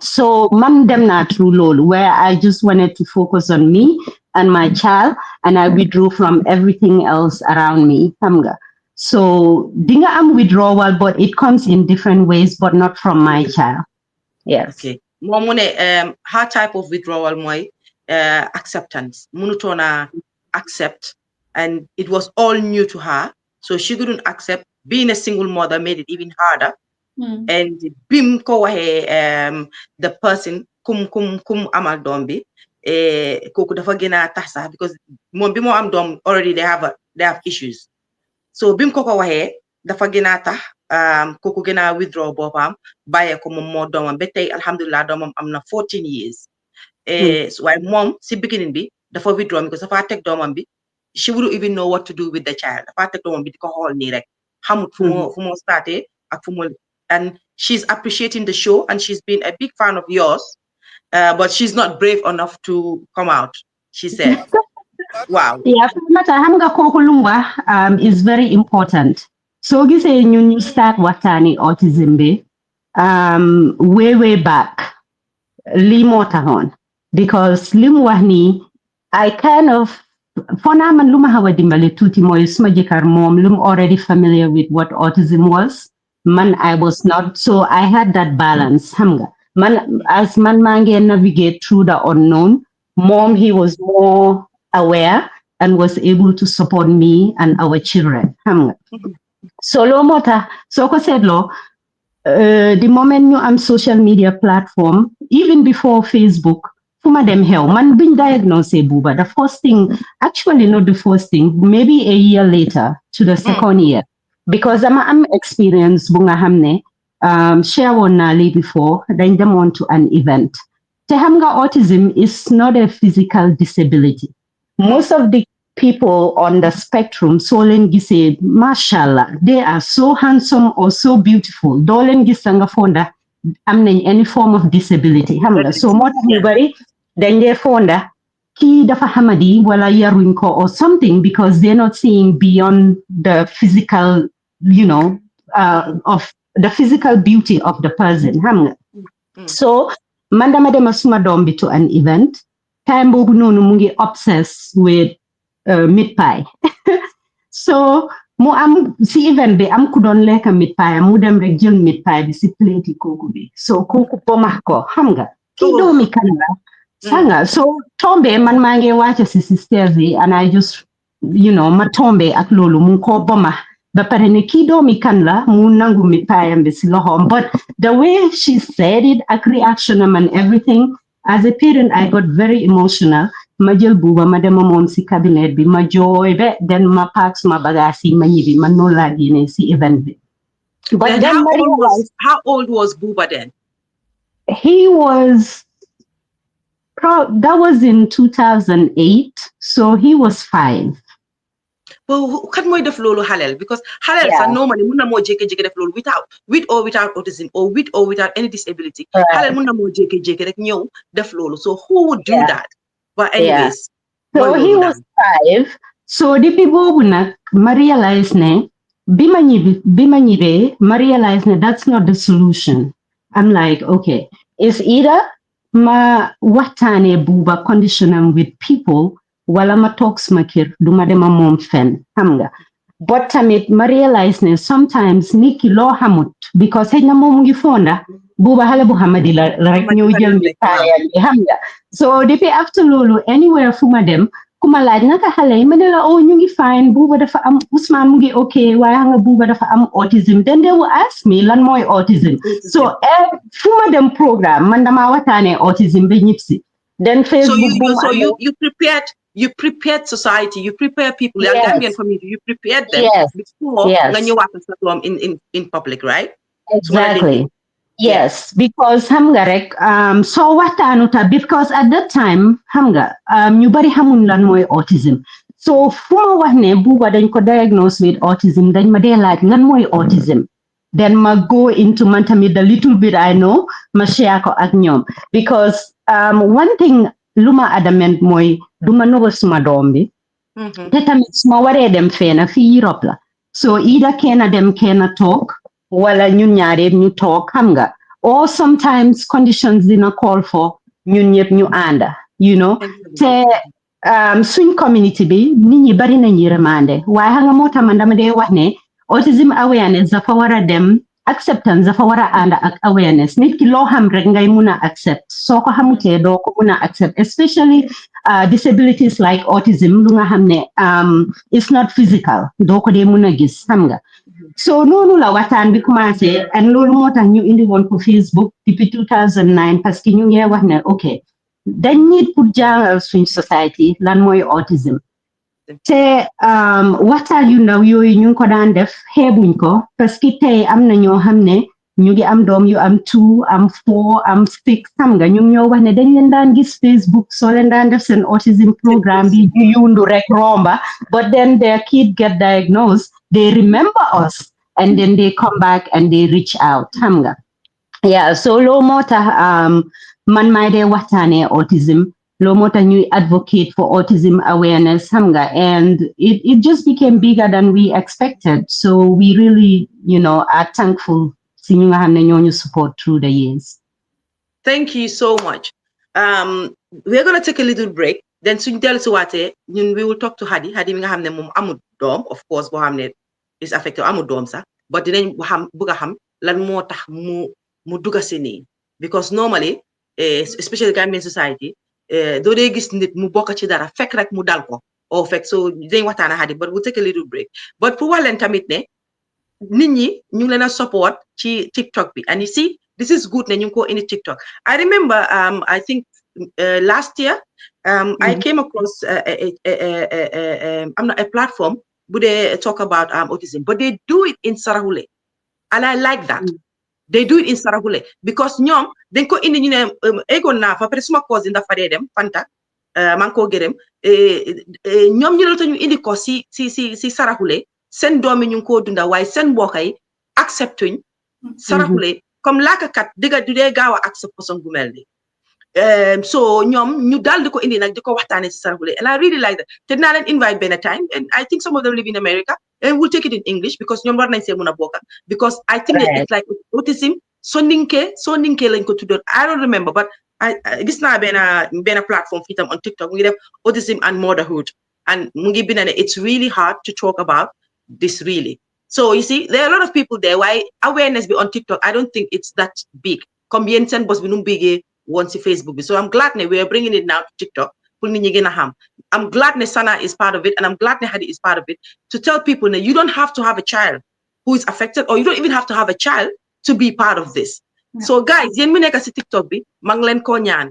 So man dem na through lol where I just wanted to focus on me and my child and I withdrew from everything else around me xam nga. So dinga am withdrawal but it comes in different ways but not from my child. Yes. Okay. Her type of withdrawal moy acceptance. Munutona accept, and it was all new to her, so she couldn't accept. Being a single mother made it even harder. And bim ko wahe the person kum amal dombi koku dafa gëna tax sax because mom bi mo am dom already they have issues. So bim ko wahe dafa gëna tax koku gëna withdraw bopam baye ko mom mo domam ba tay alhamdulillah domam am na 14 years. So why mom si beginning bi dafa withdraw because dafa tek domam bi she wouldn't even know what to do with the child. Dafa tek domam bi diko xol ni rek xamut fu mo starté ak fu mo. And she's appreciating the show and she's been a big fan of yours, but she's not brave enough to come out, she said. Wow. Yeah, Fatoumata, hamga kokulungwa is very important. So you say you start watani autism be way back limotahon because limwahni I kind of fonaman luma hawa dimbale tuti mo ismajikar mom lum already familiar with what autism was. Man, I was not. So I had that balance. Hamga. Man, as man mange navigate through the unknown, mom, he was more aware and was able to support me and our children. Hamga. So lo mota, so ko said lo, the moment you am social media platform, even before Facebook, fuma dem hell, man been diagnosed buba. The first thing, actually not the first thing, maybe a year later to the second year. Because I'm experienced bunga hamne share one nali before then them on to an event. Tehamga autism is not a physical disability. Most of the people on the spectrum, Solen Gise, mashallah, they are so handsome or so beautiful. Dolen Gisanga Fonda, any form of disability. Hamga. So more than then they fonda ki dafa hamadi wala yarunko or something because they're not seeing beyond the physical, of the physical beauty of the person. So manda madama suma dombi to an event. Time bobu nonu mungi obsessed with meat pie. So mo am si event be am kudon leka meat pie mu dem rek jël meat pie bi si plate koku bi. So koku pomah ko hamga. Ki domi kanala. Sanga. So tombe man mange wacha si sisterzi and I just ma tombe ak lolu mu ko boma ba pare ne ki domi kan la mu nangu mi payam be si lohom. But the way she said it ak reaction and everything, as a parent I got very emotional. Ma jël buba ma dem mom si cabinet bi ma joy be then ma packs ma bagasi ma ñibi man non la gene si event bi. But then how old was Buba then? He was that was in 2008, so he was 5. Well, kan moy def lolu halal because halal sa normally muna mo jeke def lolu with or without autism or without any disability. Halal muna mo jeke rek ñew def lolu. So who would do that? But anyways, so he was 5. So the people nak ma realize ne bima ñibe ma realize ne that's not the solution. I'm like, okay, it's either ma waxtane buba conditionam with people wala ma talks ma kir duma dema mom fen xam nga. But tamit ma realize ne sometimes niki lo hamut because hejna mom ngi fonda buba hale bu hamadi la rek ñew jël mi taayal xam nga. So depuis after lolu anywhere fuma dem kuma laaj naka xale yi ma ne la ñu ngi fine buba dafa am Ousmane mu ngi okay waaye xam nga buba dafa am autism. Then they will ask me lan mooy autism. So fuma dem programme man dama waxtaane autism ba ñipsi. Then Facebook so you you prepared society, you prepare people, your Yes. Gambian community, you prepared them Yes. before Yes. nga ñëwaat sa doom in public, right? Exactly. Yes, because xam nga rek so waxtaanuta because at that time xam nga ñu bari xamuñ lan mooy autism. So fu ma wax ne buuba dañ ko diagnose with autism dañ ma dee laaj lan mooy autism. Then ma go into man tamit the little bit I know ma share ko ak ñoom because one thing lu ma adamant mooy du ma nëbba suma doom bi. Te tamit su ma waree dem feena fii Europe la. So either kenn dem kenn toog wala ñun ñaareeb ñu toog xam nga or sometimes conditions dina call for ñun ñëpp ñu ànda you know te suñ community bi nit ñi bari nañ yërmande waaye xam nga moo tax man dama dee wax ne autism awareness dafa war a dem acceptance dafa war a ànd ak awareness nit ki loo xam rek ngay mun a accept soo ko xamutee doo ko mun a accept especially disabilities like autism lu nga xam ne it's not physical doo ko dee mun a gis xam nga so noonu la waxtaan bi commencé and loolu moo tax ñu indi woon ko Facebook depuis 2009 parce que ñu ngi wax ne ok dañ nit pour jàngal suñ society lan mooy autism te waxtaan yu ndaw yooyu ñu ngi ko daan def xeebuñ ko parce que tey am na ñoo xam ne ñu ngi am doom yu am 2 am 4 am 6 xam nga ñu ngi ñoo wax ne dañ leen daan gis Facebook soo leen daan def seen autism programme bi ñu yundu rek romba but then their kid get diagnosed they remember us and then they come back and they reach out xam nga yeah so loo moo tax man maay dee waxtaanee autism loo moo tax ñuy advocate for autism awareness xam nga and it just became bigger than we expected so we really are thankful si ñu nga xam ne ñoo ñu support through the years. Thank you so much. We're going to take a little break. Then suñ dellu si waatee ñun we will talk to Hadi mi nga xam ne moom amul doom of course boo xam ne is affected amul doom sax but dinañ bëgg a xam lan moo tax mu dugga si nii because normally especially Gambian society doo dee gis nit mu bokk ci dara fekk rek mu dal ko o fekk so dinañ waxtaan Hadi but we'll take a little break but pour wax leen tamit ne nit ñi ñu ngi leen a support ci TikTok bi and you see this is good ne ñu ngi ko indi TikTok I remember I think last year I came across a platform bu dee talk about autism but they do it in Sarahule and I like that they do it in Sarahule because ñoom dañ ko indi ñu ne egoon naa fa peut-être suma cousin dafa dee dem Fanta maa ngi koo gërëm ñoom ñu ne ñu indi ko si Sarahule seen doom yi ñu ngi koo dunda waaye seen mbokk yi acceptuñ Sarahule comme laakakat digga du dee gaaw a accept façon gu mel ni so ñoom ñu daal di ko indi nag di ko waxtaanee si Sarahule and I really like that te dinaa leen invite benn time and I think some of them live in America and we'll take it in English because ñoom war nañ see mun a bokka because I think it's like autism soninke lañ ko tuddoon I don't remember but I gis naa benn platform fii tam on TikTok mu ngi def autism and motherhood and mu ngi bind ne it's really hard to talk about this really so you see there are a lot of people there why awareness be on TikTok I don't think it's that big comme yéen seen bos bi nu mu bigee woon si Facebook bi so I'm glad ne we are bringing it now to TikTok pour nit ñi gën a xam I'm glad ne Sana is part of it and I'm glad ne Hadi is part of it to tell people that you don't have to have a child who is affected or you don't even have to have a child to be part of this. So guys, yéen mi nekk si TikTok bi maa ngi leen ko ñaan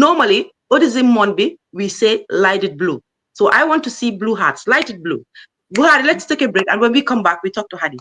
normally autism month bi we say light it blue so I want to see blue hearts light it blue. Buhari, let's take a break and when we come back we talk to Hadi.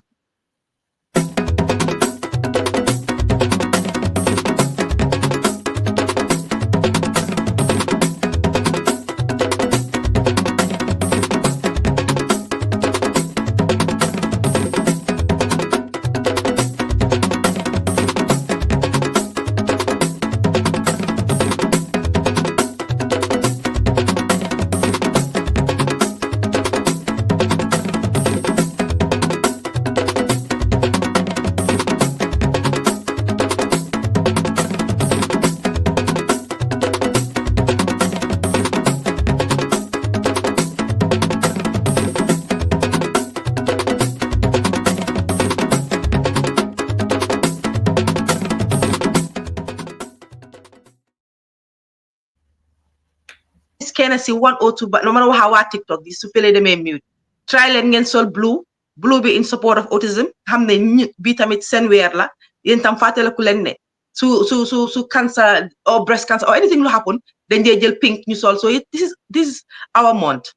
Kenna si 102 but no matter how our TikTok di su fele demee mute try leen ngeen sol blue bi in support of autism xam ne bi tamit seen weer la yéen tam fàttaliku leen ne su cancer or breast cancer or anything lu happen dañ dee jël pink ñu sol so this is our month.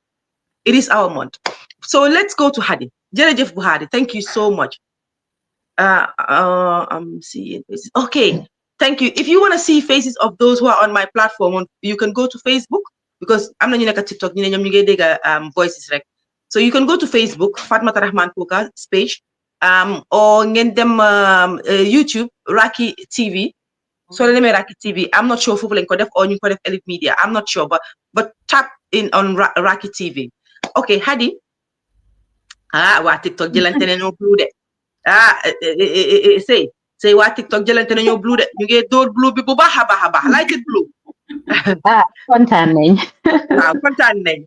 It is our month. So let's go to Hadi. Jërëjëf bu Hadi, thank you so much. I'm seeing faces. Okay, thank you. If you want to see faces of those who are on my platform, you can go to Facebook because I'm not a TikTok. You know, you get voices right. So you can go to Facebook, Fatoumata Rahman Koka's page, or get them YouTube, Raaki TV. So let me Raaki TV. I'm not sure if people can or you can Elite Media. I'm not sure, but tap in on Raaki TV. Okay, Hadi. Wa TikTok jelantene no blue de. Say waa TikTok jëlante nañoo blue de ñu ngi door blue bi bu baax a baax like it blue. kontaan nañ. waaw kontaan nañ.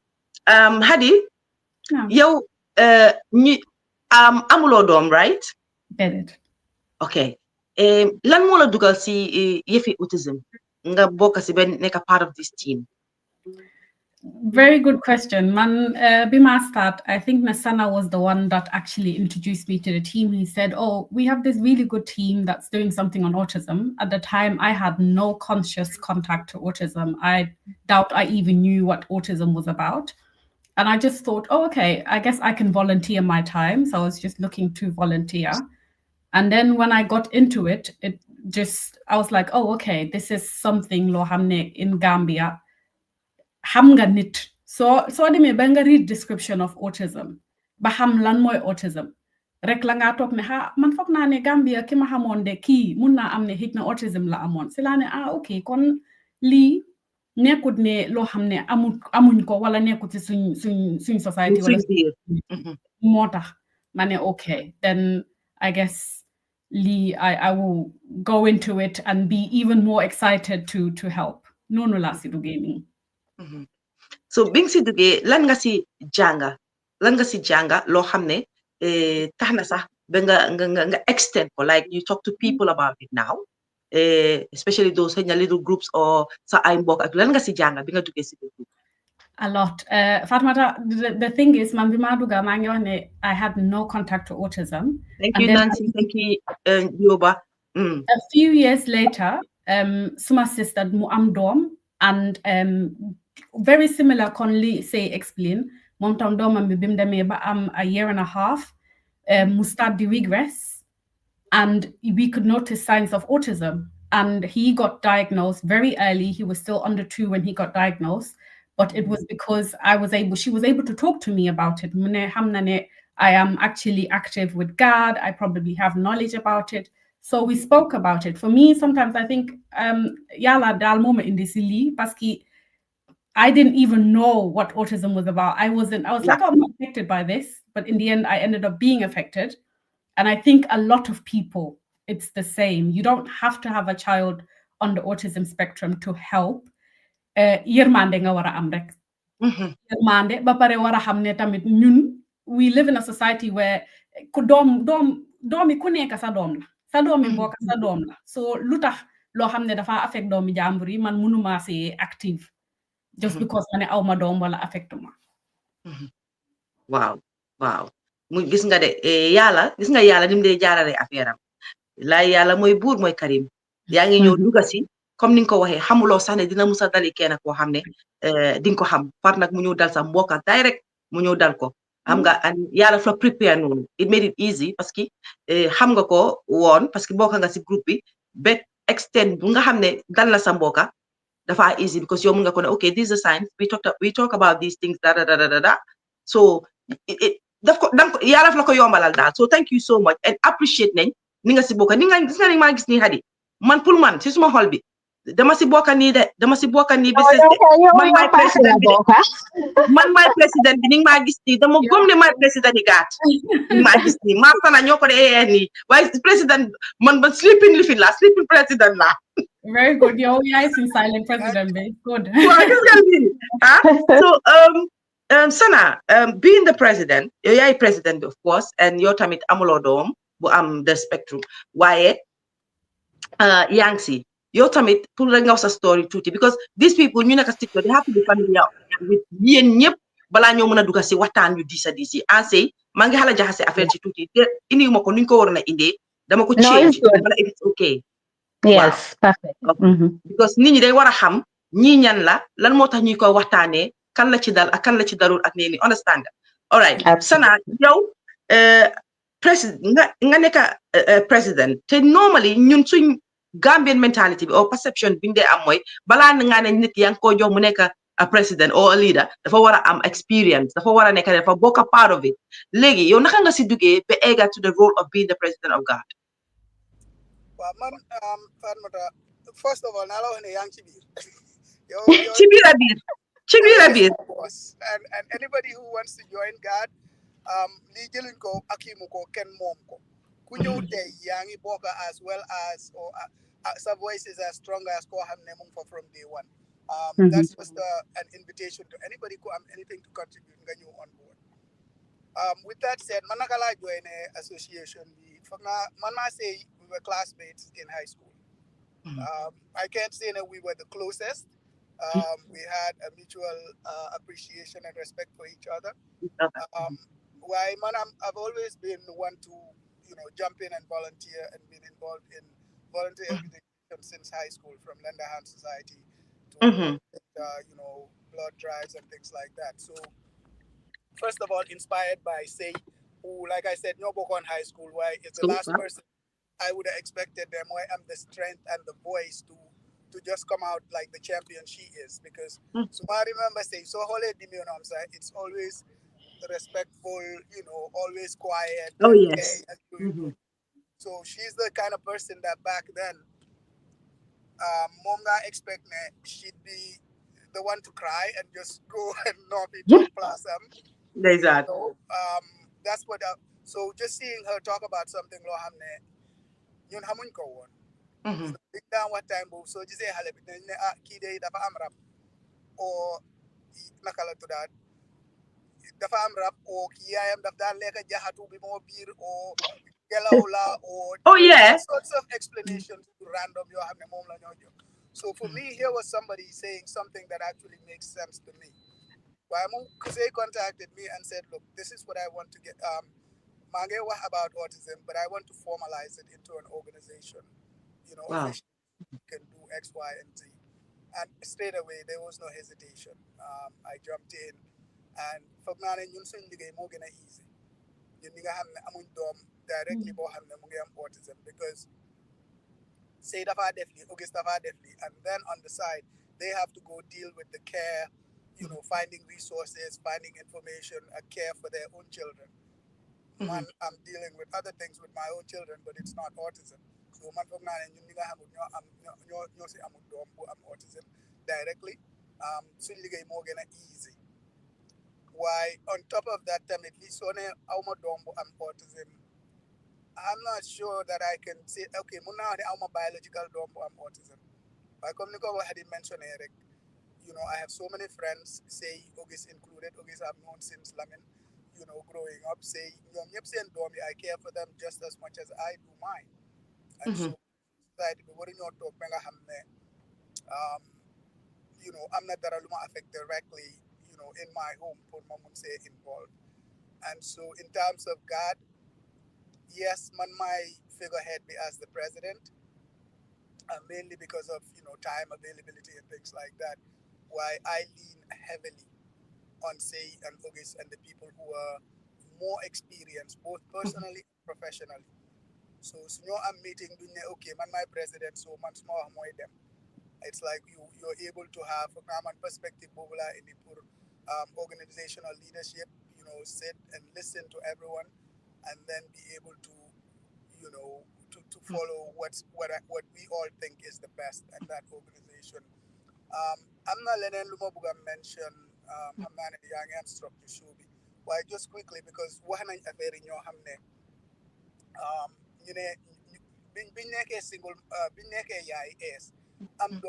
Hadi yow ñi amuloo doom right? Déedéet. Okay. Lan moo la dugal si yëfi autism nga bokk si benn nekk part of this team? Very good question. Man, Bima start, I think Nasana was the one that actually introduced me to the team. He said, oh, we have this really good team that's doing something on autism. At the time, I had no conscious contact to autism. I doubt I even knew what autism was about. And I just thought, oh, okay, I guess I can volunteer my time. So I was just looking to volunteer. And then when I got into it, I was like, oh, okay, this is something lo hamne in Gambia. Xam nga nit soo demee ba nga read description of autism ba xam lan mooy autism rek la ngaa toog ne man foog naa ne Gambia ki ma xamoon de kii mun naa am ne xëj na autism la amoon si laa ne ok kon lii nekkut ne loo xam ne amuñ ko wala nekkut si suñ society wala moo tax ma ne ok then I guess lii I will go into it and be even more excited to help noonu laa si duggee nii. So bi nga si duggee lan nga si jànga loo xam ne tax na sax ba nga extend ko like you talk to people about it now especially those little groups or sa ay mbokk ak lan nga si jànga bi nga duggee si group. A lot. Fatoumata, the thing is, man, bima duga maa ngi wax ne I had no contact to autism. Thank you, Nancy. Thank you, Yoba. A few years later, suma sister mu am doom and very similar Conley say explain mom tam domam bi bim demé ba am a year and a half mu start the regress and we could notice signs of autism and he got diagnosed very early. He was still under 2 when he got diagnosed, but it was because she was able to talk to me about it. I am actually active with God. I probably have knowledge about it. So we spoke about it. For me, sometimes I think yala dal moment in this paski I didn't even know what autism was about. I was like, oh, I'm not affected by this. But in the end, I ended up being affected. And I think a lot of people, it's the same. You don't have to have a child on the autism spectrum to help. Yermande nga wara am rek. Yermande ba pare wara xamne tamit ñun we live in a society where ku doomi ku nekk sa doom la. Sa doomi mbokk sa doom la. So lutax loo xam ne dafa affect doomi jàmbur yi man mënuma see active. Just because man aw ma doom wala affect ma. Wow. Mu gis nga de yàlla nim dee jaarale affaire am laay yàlla mooy buur mooy Karim yaa ngi ñëw dugga si comme ni nga ko waxee xamuloo sax ne dina musa dali kenn koo xam ne di nga ko xam far nag mu ñëw dal sa mbokka direct mu ñëw dal ko xam nga yàlla fa prepare noonu it made it easy parce que xam nga ko woon parce que bokka nga si groupe bi ba extend bu nga xam ne dal na sa mbokka dafa easy because yow mun nga ko ne okay this is a sign we talk about these things da so yàlla daf la ko yombalal daal so thank you so much and appreciate nañ ni nga si bokka ni nga gis nga ni maa gis nii Hadi man pour man si suma xol bi dama si bokka nii business de man maay président bi man maay président bi ni nga maa gis nii dama gëm ne maay président yi gaat ni maa gis nii maa sana ñoo ko de nii waaye président man ba sleeping président la Very good. Yo, yeah, it's in silent president, babe. Good. So, Sana, being the president, you're president, of course, and your time it amulodom, the spectrum. Why? Yangsi, your time it pulling out a story too, because these people, you know, they have to be familiar with yep, balanyo muna duga si watan you disa disi. I say, mangi hala jahase affaire tuti. Ini mo ko ninko warna inde, dama ko change. It's okay. Yes, wow. Perfect. Because nini they wara ham ñii ñan la lan moo tax ñuy ko waxtaanee kan la ci dal ak kan la ci dalul ak nee ni understand nga all right Sana yow président nga nekk président te normally ñun suñ Gambian mentality bi or perception bi ñu dee am mooy balaa nga ne nit yaa ngi ko jox mu nekk a president or a leader dafa war a am experience dafa war a nekk dafa bokk a part of it léegi yow naka nga si duggee ba egga to the role of being the president of God. waaw man Fatoumata first of all naa la wax ne yaa ngi ci biir ci biir a biir ci biir a biir and anybody who wants to join God lii jëluñ ko akimu ko kenn moom ko ku ñëw tey yaa ngi bokk as well as or sa voice is as strong as koo xam ne mu ngi fa from day one. That's just an invitation to anybody who have anything to contribute nga ñëw on board. With that said, man naka laa join association bi foog naa man maa say we were classmates in high school. I can't say that we were the closest. We had a mutual appreciation and respect for each other. Why, man, I've always been one to, jump in and volunteer and been involved in volunteer organization since high school, from Lender Hand Society to, blood drives and things like that. So, first of all, inspired by Say, who, like I said, Nyobokon High School, why is the last person I would have expected them, why I'm the strength and the voice to just come out like the champion she is. Because so I remember saying, so holy it's always respectful, always quiet. Oh, yes. So she's the kind of person that back then, Monga expect me, she'd be the one to cry and just go and knock it to Plasam. That's what, so just seeing her talk about something, Lohamne, yun hamun ko won. Big down what time, so just say, Halep, Kide, Dafa Amrap, or Nakala to that. Dafa Amrap, or Kiam, Dafda Leka Jahatu, be more beer, or Gelaula, or all sorts of explanations to random you have a. So for me, here was somebody saying something that actually makes sense to me. They contacted me and said, look, this is what I want to get. Mangewa about autism, but I want to formalize it into an organization. Officially can do X, Y, and Z. And straight away, there was no hesitation. I jumped in, and for me, easy. Directly autism because say definitely, and then on the side, they have to go deal with the care, finding resources, finding information, care for their own children. Man, I'm dealing with other things with my own children, but it's not autism. So man, I'm autism directly. So easy. Why on top of that, at least on I'm autism. I'm not sure that I can say okay, I'm a biological I'm autism. I had mentioned Eric. I have so many friends, say August included, August I've known since Lamin. Growing up, say, I care for them just as much as I do mine. And so, I'm not that Aluma affect directly, in my home, for mom say involved. And so, in terms of God, yes, man, my figurehead be as the president, mainly because of, time availability and things like that. Why I lean heavily on Say and August and the people who are more experienced, both personally and professionally. So, I'm meeting, okay, man, my president, so man, small them. It's like you're able to have a common perspective in the organizational leadership, sit and listen to everyone and then be able to, to follow what we all think is the best in that organization. I'm not letting Lumabuga mention I'm not a young instructor Shubi. Why just quickly because what I affair in your hamne bineke single bineke is I'm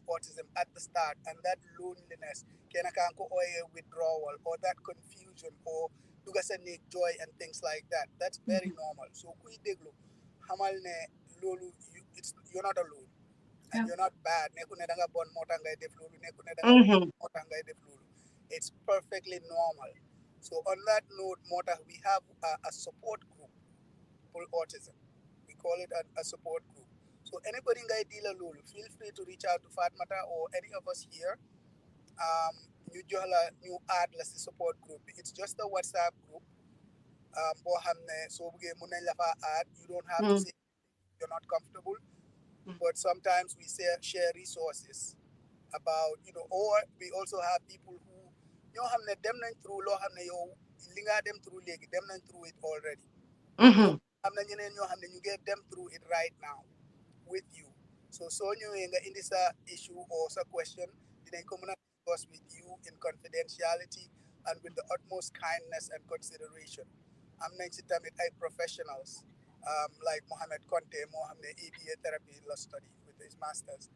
autism at the start and that loneliness can go withdrawal or that confusion or dugasanic joy and things like that. That's very normal. So kui deglu hamalne lolu you're not alone. And you're not bad. It's perfectly normal. So on that note, Mota, we have a support group for autism. We call it a support group. So anybody ngay deal lolu, feel free to reach out to Fatoumata or any of us here. You jox la ñu add la si support group. It's just a WhatsApp group. Boo xam ne soo buggee mun nañ la fa add. You don't have to say you're not comfortable, but sometimes we share resources about, or we also have people who ñoo xam ne dem nañ through loo xam ne yow li nga dem through léegi dem nañ through it already. Am na ñeneen ñoo xam ne ñu ngi dem through it right now with you. So ñëwee nga indi sa issue or sa question, dinañ ko mën a discuss with you in confidentiality and with the utmost kindness and consideration. Am nañ si tamit ay professionals like Mohamed Conte moo xam ne ABA therapy la study with his masters.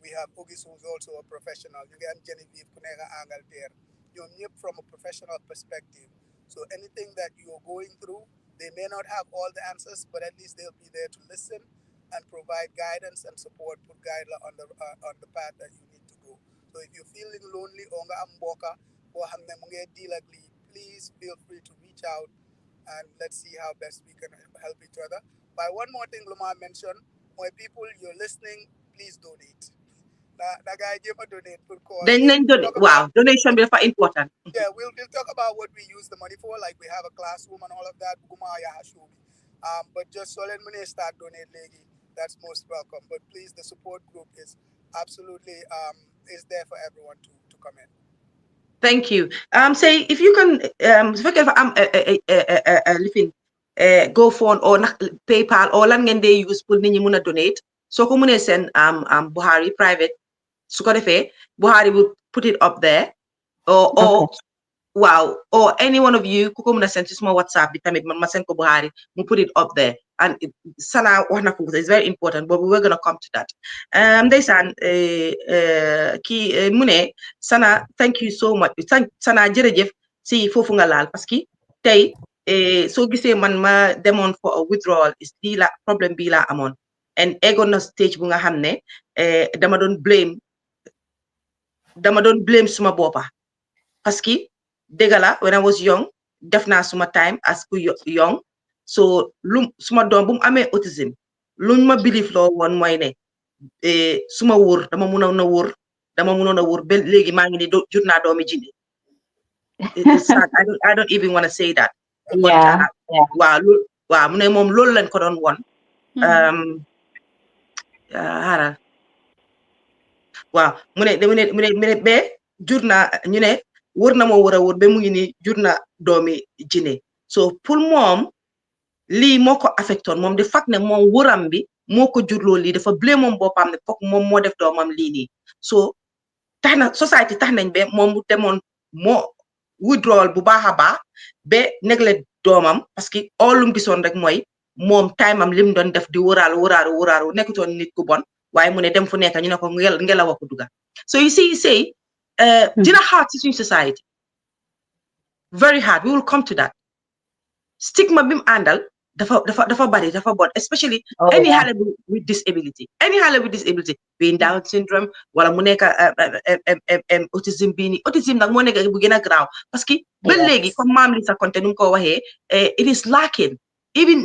We have Ogis, who's also a professional. You get Genevieve ku nekk Angleterre. Ñoom ñëpp from a professional perspective. So anything that you're going through, they may not have all the answers, but at least they'll be there to listen and provide guidance and support, put guide on the path that you need to go. So if you're feeling lonely or nga am mboka or hamne mu ngi deal ak lii, please feel free to reach out and let's see how best we can help each other. But one more thing Luma mentioned, when people you're listening, please donate. That guy gave a donate for cause. Then donate. Wow, donation be very important. Yeah, we'll talk about what we use the money for, like we have a classroom and all of that. But just so let me start donate legi, that's most welcome. But please, the support group is absolutely is there for everyone to come in. Thank you. Say if you can lifin go phone or PayPal or lan ngeen dey use pour nit ñi mëna donate. So ko mëne sen Buhari private su ko defee Buhari will put it up there or wow, or any one of you ku ko mëna send ci suma WhatsApp bi tamit man ma send ko Buhari mu put it up there. And Sana wax na ko it's very important, but we're going to come to that. Ndeysaan ki mu ne Sana, thank you so much. Sana jërëjëf si foofu nga laal parce que tey soo gisee man ma demoon for a withdrawal is lii la problème bii laa amoon and eggoon na stage bu nga xam ne dama doon blame suma boppa parce que dëgg la when I was young def naa suma time as ku young so suma doom bu mu amee autism luñ ma believe loo woon mooy ne suma wóor dama mënoon a wóor ba léegi maa ngi ne jur naa doomi jinne it's sad. I don't even want to say that. Waaw mu ne moom loolu lañ ko doon won xaaral waaw mu ne ba jur naa ñu ne wóor na moo war a wóor ba mu ngi ni jur na doomi jinne so pour moom lii moo ko affectoon moom de fact ne moom wóoram bi moo ko jurloo lii dafa blame moom boppam ne foog moom moo def doomam lii nii so tax na society tax nañ ba moom mu demoon moo withdrawal bu baax a baax ba neglect doomam parce que all lu gisoon rek mooy moom time am lim doon def di wóoraaru nekkutoon nit ku bon waaye mu ne dem fu nekk ñu ne ko ngelaw ko duga so you see dina hard ci suñu society very hard we will come to that stigma bi mu àndal dafa bari dafa bon especially any xale with disability being Down syndrome wala mu nekk autism bii nii autism nag moo nekk bu gën a graaw parce que ba léegi comme maam li sa konte nu mu ko waxee it is lacking even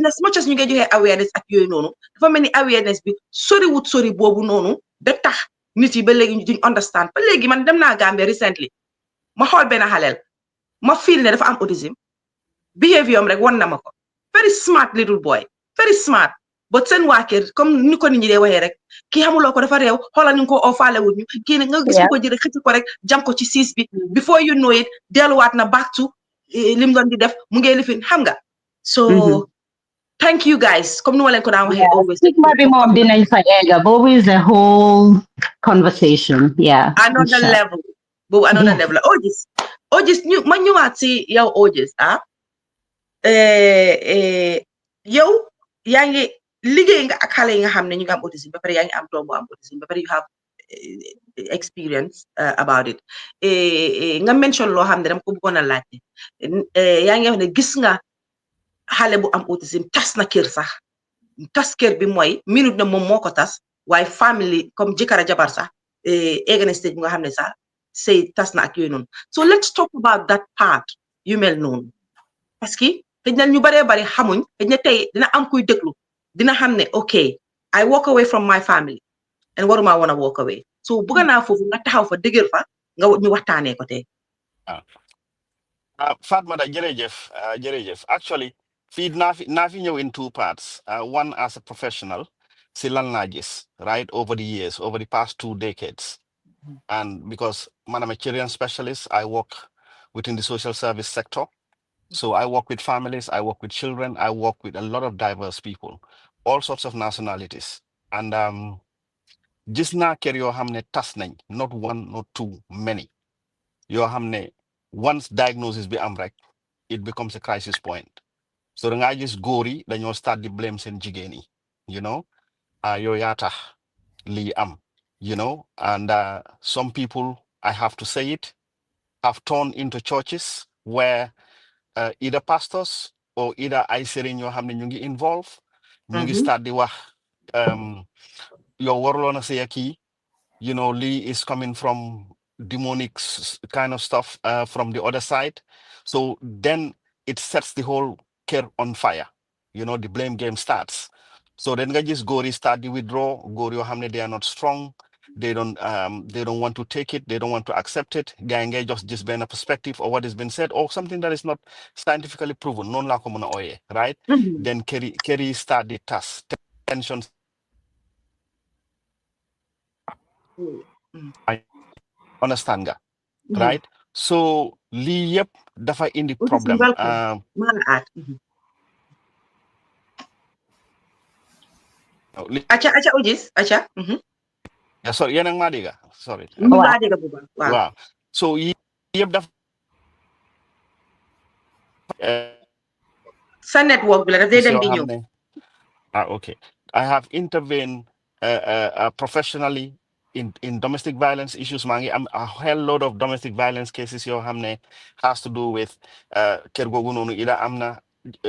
as much as ñu ngi joxe awareness ak yooyu noonu dafa mel ni awareness bi sori boobu noonu ba tax nit yi ba léegi duñ understand ba léegi man dem naa Gambia recently ma xool benn xaleel ma feel ne dafa am autism behavior am rek won na ma ko very smart little boy very smart but seen waa kër comme ni ko nit ñi dee waxee rek kii xamuloo ko dafa réew xoolal ñu ko faale wuñu kii nga gis ko jëre xëcc ko rek jam ko ci siis bi before you know it delluwaat na back to lim doon di def mu ngi lifin xam nga so thank you guys comme nu ma leen ko daan waxee always stigma bi moom dinañ fa egga boobu is a whole conversation another level boobu another level la Ogis ñu ma ñëwaat si yow Ogis yow yaa ngi liggéey nga ak xale yi nga xam ne ñu ngi am autisme ba pare yaa ngi am doom bu am autisme ba pare you have experience about it nga mention loo xam ne dama ko bëggoon a laajte yaa ngi wax ne gis nga xale bu am autisme tas na kër sax tas kër bi mooy minute na moom moo ko tas waaye family comme jëkkër a jabar sax egg na stage bi nga xam ne sax say tas na ak yooyu noonu so let's talk about that part yu mel noonu parce que xëy na ñu baree bari xamuñ xëy na tey dina am kuy déglu dina xam ne ok I walk away from my family and waruma want to walk away so bëgg naa foofu nga taxaw fa dëgër fa nga ñu waxtaanee ko tey. Fatmata jërëjëf actually feed naa fi ñëw in two parts. One as a professional si lan laa gis right over the years, over the past 2 decades, and because man, I'm a children specialist, I work within the social service sector. So I work with families, I work with children, I work with a lot of diverse people, all sorts of nationalities. And gis naa kër yoo xam ne tas nañ, not one, not two, many. Yoo xam ne once diagnosis bi am rek, it becomes a crisis point. So da ngaa gis góor yi dañoo start di blame seen jigéen yi, you know, yow yaa tax lii am, you know, and some people, I have to say it, have turned into churches where either pastors or either ay sëriñ yoo xam ne ñu ngi involve, ñu ngi start di wax yow waruloon a sëy ak kii, you know, Lee is coming from demonic kind of stuff from the other side. So then it sets the whole care on fire. You know, the blame game starts. So then nga just Gori start the withdraw. Gori hamne they are not strong. They don't want to take it. They don't want to accept it. Gange just being a perspective or what has been said or something that is not scientifically proven. Non la komuna oye, right? Then carry start the task. Tensions. I understand nga, right? So lii yëpp dafa indi problem. Acha Ujis, acha. Yeah, sorry, yan ang madiga. Sorry. Wow. So yii yëpp dafa sa network bi la daf dee dem di ñëw. Okay. I have intervened professionally in domestic violence issues. Mangi am a hell load of domestic violence cases yoo xam ne has to do with kër googu noonu ila am na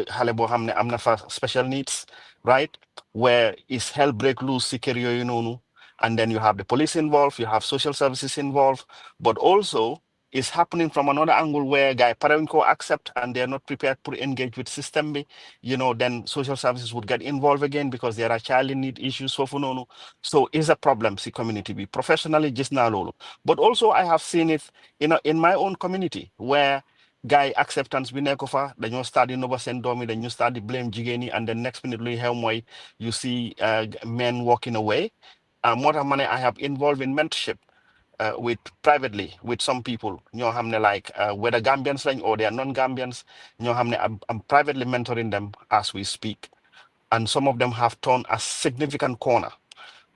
xale boo xam ne am na fa special needs, right? Where is hell break loose si kër yooyu noonu, and then you have the police involved, you have social services involved, but also is happening from another angle where guy parent ko accept and they're not prepared to engage with system bi, you know, then social services would get involved again because there are child in need issues. So it's a problem see community be professionally just na lolo. But also I have seen it in my own community where guy acceptance bi nekk fa dañoo start di noba seen doom yi dañu start di blame jigéen yi, and then next minute luy xew mooy you see men walking away. Moo tax ma ne I have involved in mentorship with privately with some people ñoo xam ne like whether Gambians lañ or they are non-Gambians, ñoo xam ne I'm privately mentoring them as we speak, and some of them have turned a significant corner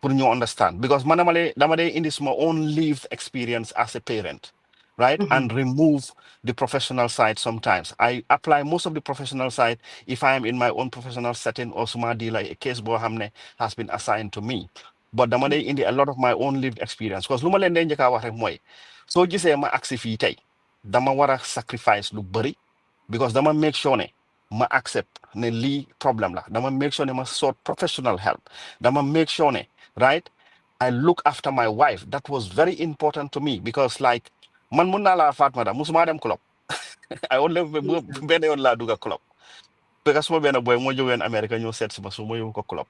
pour ñu understand, because man dama dee indi my own lived experience as a parent, right? And remove the professional side. Sometimes I apply most of the professional side if I am in my own professional setting or suma di like a case boo xam ne has been assigned to me. But dama dee indi a lot of my own lived experience, because lu ma leen dee njëkk a wax rek mooy soo gisee ma agsi fii tey dama war a sacrifice lu bëri, because dama make sure ne ma accept ne lii problem la, dama make sure ne ma sought professional help, dama make sure ne right I look after my wife. That was very important to me, because like man mun naa laa Fatoumata musuma dem club. I only benn yoon laa dugga club, because suma benn boy moo jógeen America ñëw seet si ma su ma yóbbu ko club.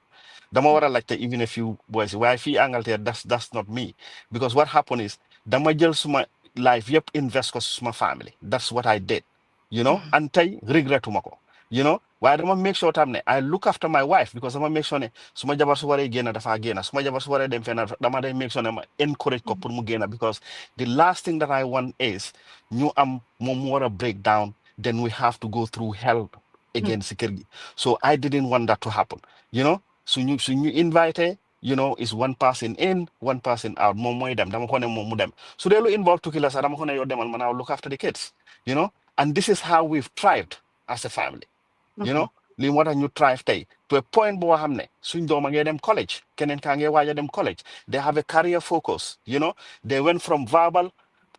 Dama war a laajte even a few boys waaye fii Angleterre that's not me, because what happened is dama jël suma life yëpp invest ko suma family. That's what I did, you know, and tey regretuma ko, you know. Waaye dama make sure tam ne I look after my wife, because dama make sure ne suma jabar su waree génn dafa génn, suma jabar su waree dem fenn dama day make sure ne ma encourage ko pour mu génn, because the last thing that I want is ñu am moom mu war a break down, then we have to go through hell again si kër gi. So I didn't want that to happen, you know. Suñu invité, you know, is one person in, one person out. Moom mooy dem dama ko ne moom mu dem su dee lu involve tukki la sax dama ko ne yow demal man I'll look after the kids, you know. And this is how we've thrived as a family, you know. Lii moo tax ñu thrive tey to a point boo xam ne suñ doom a ngee dem college, keneen kaa ngee waaj a dem college, they have a career focus, you know. They went from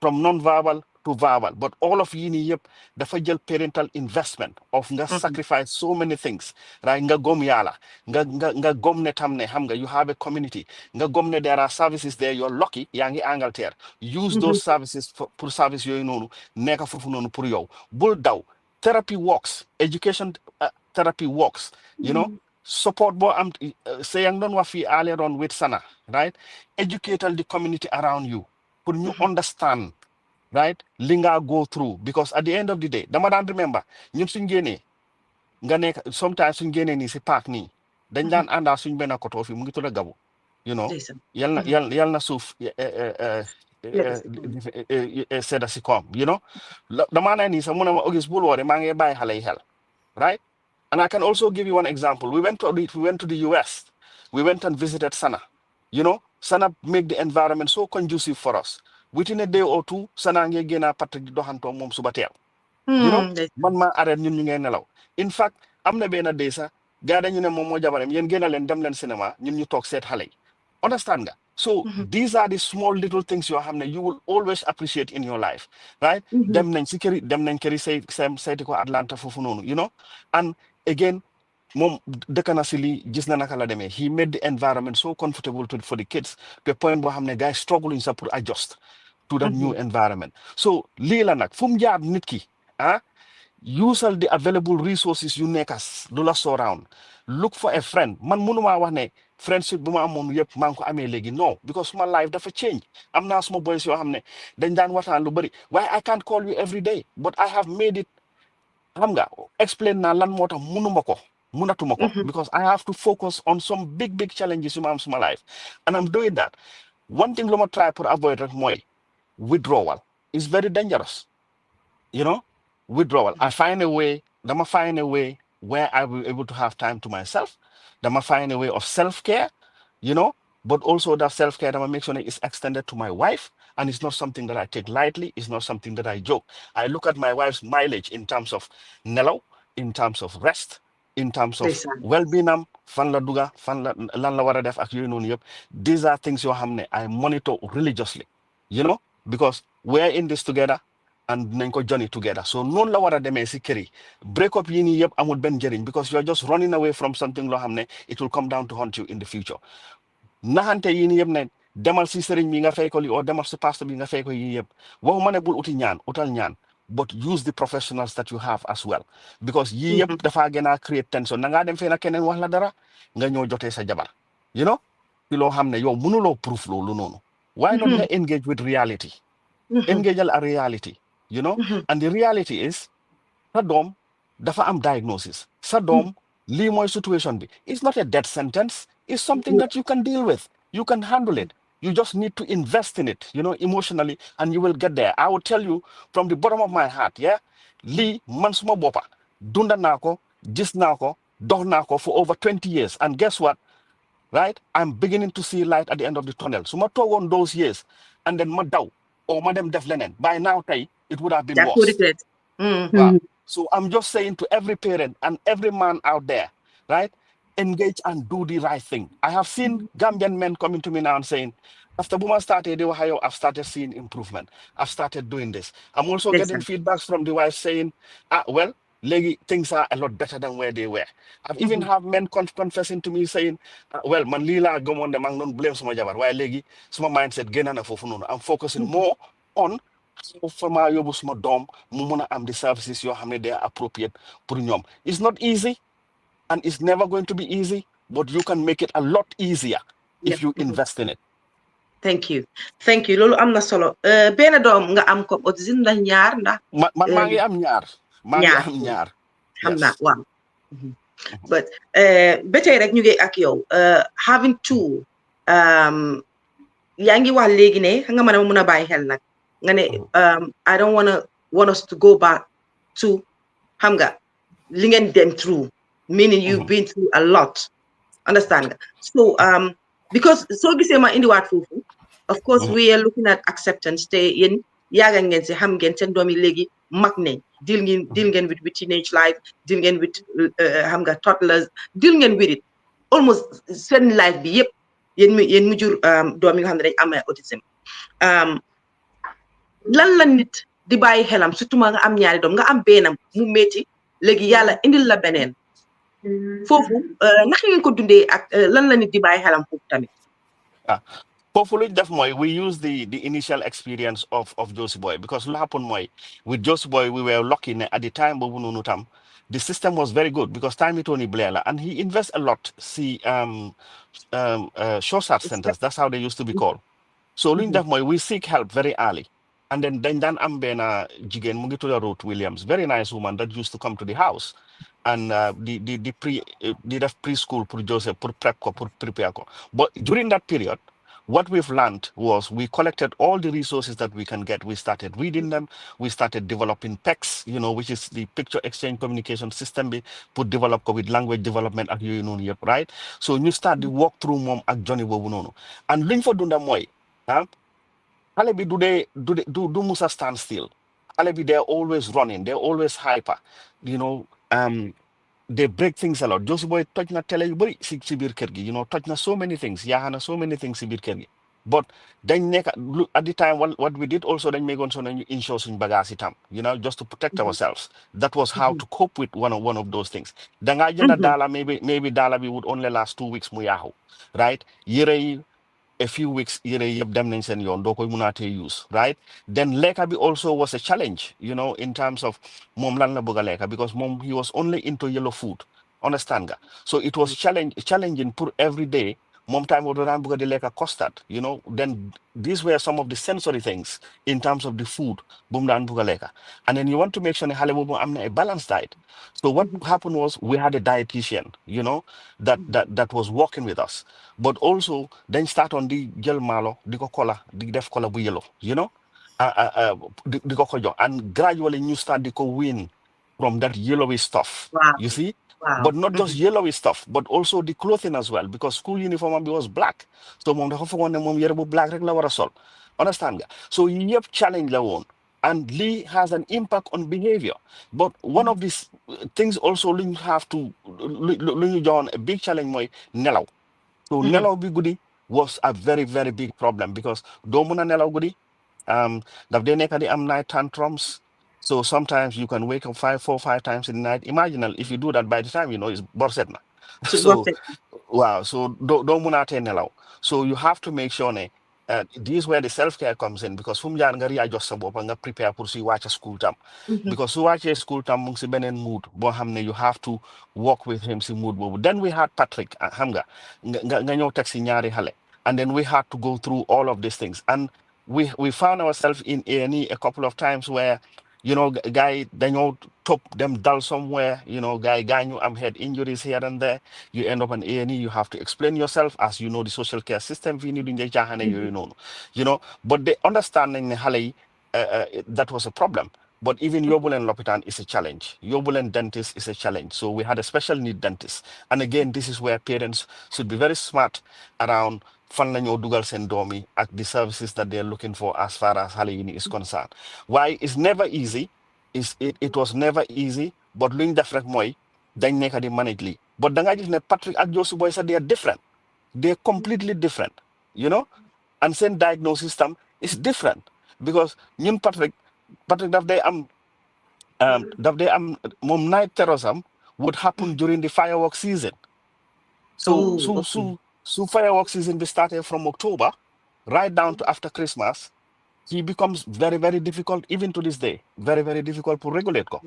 non-verbal to verbal, but all of yii nii yëpp dafa jël parental investment of nga sacrifice so many things, right? Nga gom yàlla, nga gom ne tam ne xam nga you have a community, nga gom ne there are services there, you're lucky yaa ngi Angleterre, use those services pour service yooyu noonu nekk foofu noonu pour yow bul daw. Therapy works, education therapy works, you know. support bo am sayang don wa fi earlier on with Sana, right? Educate the community around you pour you understand, right? Linga go through, because at the end of the day dama dan remember ñun suñ génnee nga nekk sometimes suñ génnee nii si park nii dañ daan àndaa suñ benn koto fi mu ngi tudd Gabu, you know, yal na suuf sedda si koom, you know, damaa ne nii sax mu ne ma Auguste bul woore maa ngi bàyyi xale yi xel, right? And I can also give you one example. We went to the US. We went and visited Sana. You know, Sana make the environment so conducive for us. Within a day or two, Sana nge gena Patrick dohanto mom subatel. You know, man ma arret ñun ñu ngeen nelaw. In fact, am na benn day sax gaada ñu ne moom moo jabaram yéen génna leen dem leen cinéma ñun ñu toog seet xale yi. Understand nga? So these are the small little things yoo xam ne you will always appreciate in your life, right? Dem nañ si këri seeti ko Atlanta foofu noonu, you know, and again moom dëkk na si lii gis na naka la demee. He made the environment so comfortable for the kids to a point boo xam ne guys struggling sa pour adjust to that new environment. So lii la nag fu mu jaar nit ki usal the available resources you nekas du la surround. Look for a friend. Man munuma wax ne friendship bu ma amoon yëpp maa ngi ko amee léegi, no, because my life dafa change. Am naa suma boys yoo xam ne dañ daan waxtaan lu bëri. Why I can't call you every day, but I have made it, xam nga, explain naa lan moo tax munatuma ko because I have to focus on some big challenges yu ma am suma life, and I'm doing that. One thing lu ma try pour avoid rek mooy withdrawal is very dangerous, you know. Withdrawal. I find a way, Dama find a way where I will be able to have time to myself. Dama find a way of self-care, you know, but also that self-care Dama make sure that it's extended to my wife, and it's not something that I take lightly, it's not something that I joke. I look at my wife's mileage in terms of nelaw, in terms of rest, in terms of well-being, fan la duga, fan la lan la wara def ak yoy nonu yep. These are things I monitor religiously, you know, because we're in this together and nañ ko journey together. So non la wara demee si kër yi. Break up yi nii yëpp amul benn njëriñ because you're just running away from something loo xam ne it will come down to haunt you in the future. Naxante yi nii yëpp ne demal si sëriñ bi nga fay ko li o demal si pastor bi nga fay ko yi yëpp waxuma ne bul uti ñaan utal ñaan, but use the professionals that you have as well, because yii yëpp dafa gën a create tension. Na ngaa dem fee na keneen wax la dara nga ñëw jotee sa jabar, you know, ci loo xam ne yow mënuloo proof loolu noonu. Why not nga engage with reality? Engage a reality, you know, and the reality is sa doom dafa am diagnosis. Sa doom lii mooy situation bi. It's not a death sentence. It's something that you can deal with. You can handle it. You just need to invest in it, you know, emotionally, and you will get there. I will tell you from the bottom of my heart, yeah, lii man suma boppa dunda naa ko, gis naa ko, dox naa ko for over 20 years. And guess what? Right? I'm beginning to see light at the end of the tunnel. So ma toogoon those years and then ma daw or ma dem def leneen. By now tey it would have been worse. Wow. So I'm just saying to every parent and every man out there, right? Engage and do the right thing. I have seen Gambian men coming to me now and saying, after Buma started, I've started seeing improvement. I've started doing this. I'm also getting feedbacks from the wife saying, well, lately things are a lot better than where they were. I've even have men confessing to me saying, well, man lila gomon de mang non blame suma jabar. Why legi suma mindset gena na fofu noonu. I'm focusing more on for my yobus mo dom mumuna am the services you have they are appropriate pour ñom. It's not easy and it's never going to be easy, but you can make it a lot easier if you invest in it. Thank you. Lolu am na solo. Benn doom nga am ko autism ndax ñaar ndax man maa ngi am ñaar. Xam naa waaw. But ba tey rek ñu ngi ak yow having two yaa ngi wax léegi ne nga mën a mun a bàyyi xel nag nga ne I don't want us to go back to xam nga li ngeen dem through, meaning you've been through a lot, understand nga. So because soo gisee ma indiwaat foofu, of course we are looking at acceptance te yéen yaaga ngeen si xam ngeen seen doom yi léegi mag nañ, deal ngeen with teenage life, deal ngeen with xam nga toddlers, deal ngeen with it almost seen life bi yëpp yéen mu jur doom yi nga xam ne dañ am autism. Lan la nit di bàyyi xelam surtout ma nga am ñaari doom nga am benn mu métti léegi yàlla indil la beneen foofu naka ngeen ko dundee ak lan la nit di bàyyi xelam foofu tamit. Foofu lu def mooy we use the initial experience of Josie Boy, because lu happen mooy with Josie Boy we were lucky ne at the time boobu noonu tam the system was very good because time it only Blair and he invests a lot. See, Shosat centers, that's how they used to be called. So luñ def mooy we seek help very early. And then dañ daan am benn jigéen mu ngi tudda Ruth Williams, very nice woman that used to come to the house. And di def preschool pour Joseph, pour prep ko, pour prepare ko. But during that period, what we've learned was we collected all the resources that we can get. We started reading them. We started developing PECS, which is the picture exchange communication system, put develop ko with language development ak yooyu noonu yëpp, right? So ñu start di walk through moom ak Johnny boobu noonu. And luñ fa dunda mooy, xale bi du musa stand still. Xale bi they're always running, they're always hyper, they break things a lot. Josie boy toj na tele yu bari si biir kër gi, toj na so many things, yaaxa na so many things si biir kër gi. But dañ nekk at the time what we did also dañ megoon so nañu insure suñ bagage itam, just to protect ourselves. That was how to cope with one of those things. Danga jënda daala maybe daala bi would only last 2 weeks mu yaaxu, right? Yére yi a few weeks yére yëpp dem nañ seen yoon doo koy mënaatee use, right? Then lekka bi also was a challenge, in terms of moom lan la bëgg a lekka, because moom he was only into yellow food, understand nga? So it was challenging pour every day moom time boobu daan bëgg di lekka custard, then these were some of the sensory things in terms of the food bu mu daan bëgg a lekka. And then you want to make sure ne xale boobu am na a balanced diet. So what happened was we had a dietitian, that was working with us. But also then start on the gel malo, the cola, the def cola bu yellow, the cocoa, and gradually you start the win from that yellowy stuff. Wow. You see? Wow. But not just yellowy stuff, but also the clothing as well, because school uniform was black. So mom dafa fogon ne mom yere bu black rek la wara sol. Understand nga? So yep challenge la won. And Lee has an impact on behavior. But one of these things also you have to John a big challenge moy nelaw. So nelaw bi guddi was a very, very big problem because doo mun a nelaw guddi. Daf dee nekk di am night tantrums. So sometimes you can wake up 4 or 5 times in the night. Imagine if you do that by the time it's borset na. So wow, so doo mun a tee nelaw. So you have to make sure ne this is where the self-care comes in, because fu mu jaar nga readjust sa bopp nga prepare pour si wàcca school tam. Because su wàccee school tam mu ngi si beneen mood boo xam ne you have to work with him si mood boobu. Then we had Patrick, xam nga ñëw teg si ñaari xale. And then we had to go through all of these things. And we found ourselves in A&E a couple of times where, guy dañoo top them dull somewhere, guy gaañu am head injuries here and there. You end up in A&E, you have to explain yourself, as you know the social care system fii nii duñ dee caaxaane yooyu noonu, but they understand nañ ne xale yi that was a problem. But even Yobulen Lopitan is a challenge. Yobulen dentist is a challenge. So we had a special need dentist. And again, this is where parents should be very smart around fan lañoo dugal seen doom yi ak the services that they're looking for as far as xale yi is concerned. Why it's never easy. It was never easy. But luñ def rek mooy dañ nekk di manage lii. But da nga gis ne Patrick ak Josu Boy sax they are different. They're completely different. And seen diagnosis system is different. Because ñun Patrick daf day am moom night terrorism would happen during the fireworks season. So fireworks season be started from October right down to after Christmas. He becomes very, very difficult even to this day. Very, very difficult to regulate ko.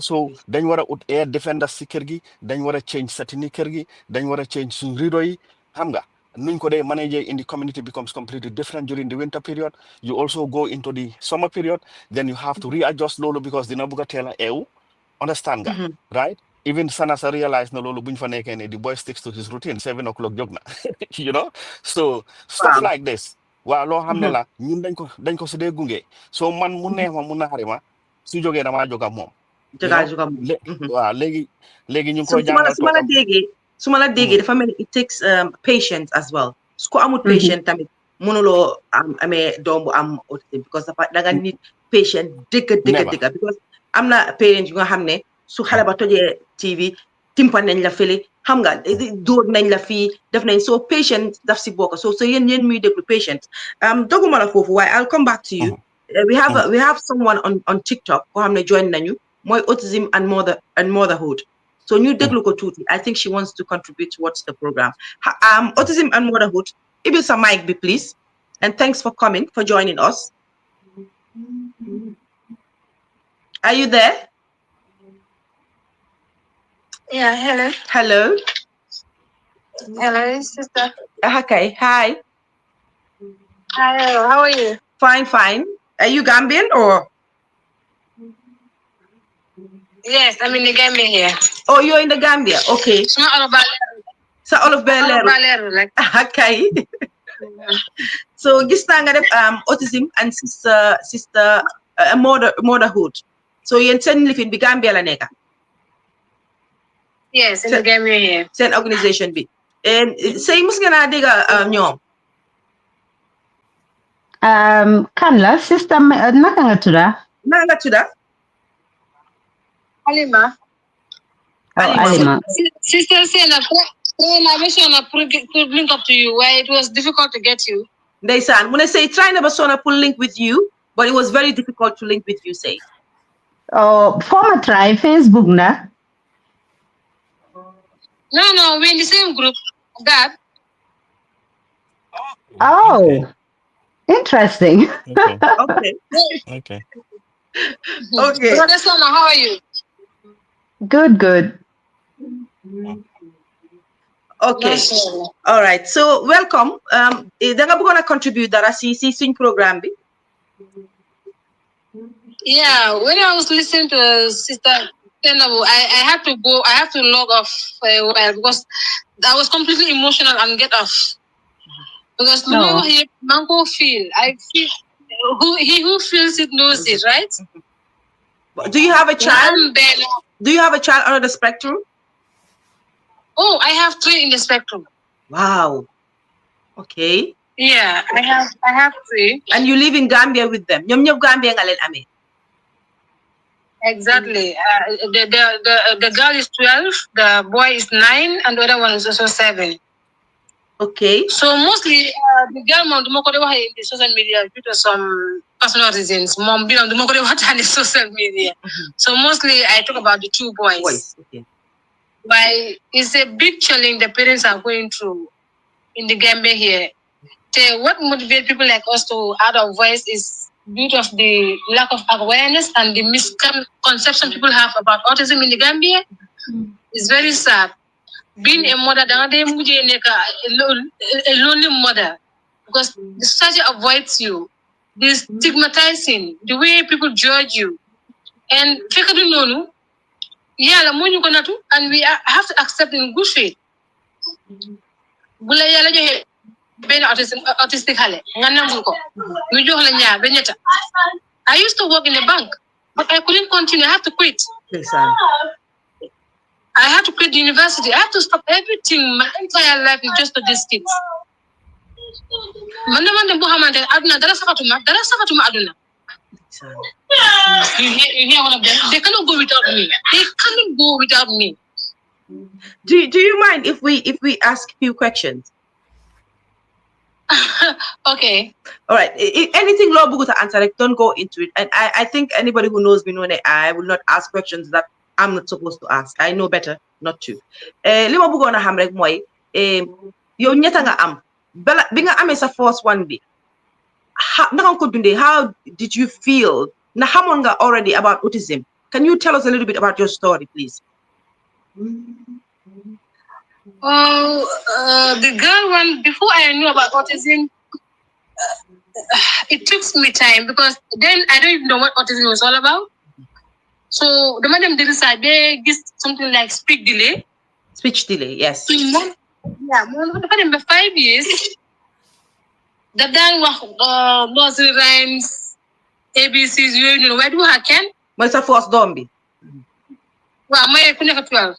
So dañ war a ut air defenders si kër gi, dañ war a change setini kër gi, dañ war a change suñ rido yi, xam nga. Nuñ ko dee manager in the community becomes completely different during the winter period. You also go into the summer period, then you have to readjust lolo because dina buga tela ew. Understand nga, right? Even Sanasa realized no lolo buñ fa nekkee ne the boy sticks to his routine, 7 o'clock jog na. So stuff like this. Waaw loo xam ne la ñun dañ ko si dee gunge. So man mu neex ma mu naxari ma su jógee damaa jóg ak moom. Waaw léegi ñu ngi koy jàngal su ma la déggee dafa mel ni it takes patience as well. Su ko amul patient tamit mënuloo amee doom bu am autism, because da nga nit patient dëgg because am na parents yu nga xam ne su xale ba tojee TV timpan nañ la fële, xam nga dóor nañ la fii def nañ, so patient daf si bokk. So yéen muy déglu patient doguma la foofu waaye I'll come back to you. We have someone on TikTok koo xam ne join nañu mooy autism and motherhood. So ñu déglu ko tuuti. I think she wants to contribute towards the program. Autism and motherhood. Ibil sa mic bi please. And thanks for coming, for joining us. Are you there? Yeah, hello. Hello. Hello, sister. Okay, hi. Hi, how are you? Fine, fine. Are you Gambian or? Yes, I'm in the Gambia here. Oh, you're in the Gambia. Okay. It's not all about So all of Bel like. Okay. So gis naa nga def autism and sister motherhood. So yéen seen lifin bi Gambia la nekka. Yes, in the Gambia here. Seen organisation bi. And say mus ngeen a dégga ñoom. Kan la sister naka nga tudda? Naka nga tudda? Halima. Oh, Alima. Sister said I mentioned to link up to you where it was difficult to get you. Ndeysaan mu ne say try na ba sona pour link with you but it was very difficult to link with you say. Oh, former try Facebook na? No, we're in the same group. That. Oh, interesting. Okay. Okay. Okay. Okay. Brother Sona, how are you? Good. Okay. All right. So welcome. Da nga bëggoon a contribute dara si suñ programme bi. Yeah, when I was listening to Sister Tenabu, I had to go. I have to log off for a while because I was completely emotional and get off. Because No. Mango I feel who feels it knows it, right? Do you have a child? Do you have a child under the spectrum? Oh, I have 3 in the spectrum. Wow. Okay. Yeah, I have 3. And you live in Gambia with them. Ñoom ñëpp Gambia nga leen amee. Exactly. The girl is 12, the boy is 9, and the other one is also 7. Okay. So mostly the girl mom do moko in the social media due to some personal reasons. Mom be on the moko on the social media. So mostly I talk about the 2 boys. Okay. But it's a big challenge the parents are going through in the Gambia here. What motivates people like us to add our voice is due to the lack of awareness and the misconception people have about autism in the Gambia. It's very sad. Being a mother, a lonely mother, because the society avoids you. They stigmatizing, the way people judge you. And and we have to accept in good faith. Autistic I used to work in a bank, but I couldn't continue. I had to quit. Listen. I had to quit the university. I had to stop everything. My entire life is just to these kids. You hear one of them? They cannot go without me. They cannot go without me. Do you mind if we ask few questions? Okay. All right. Anything law bugu to answer, like, don't go into it. And I think anybody who knows me know that I will not ask questions that I'm not supposed to ask. I know better not to. Lima bugu na ham rek moy yow ñeta nga am bala bi nga amé sa first one bi how did you feel na xamone nga already about autism? Can you tell us a little bit about your story, please? The girl one, before I knew about autism, it took me time because then I don't even know what autism was all about. So the madam did decide they give something like speech delay. Speech delay, yes. Yeah, more than 5 years. The dan wax nursery rhymes, ABCs, you know, where do I can? What's the first dombi? Well, my 12.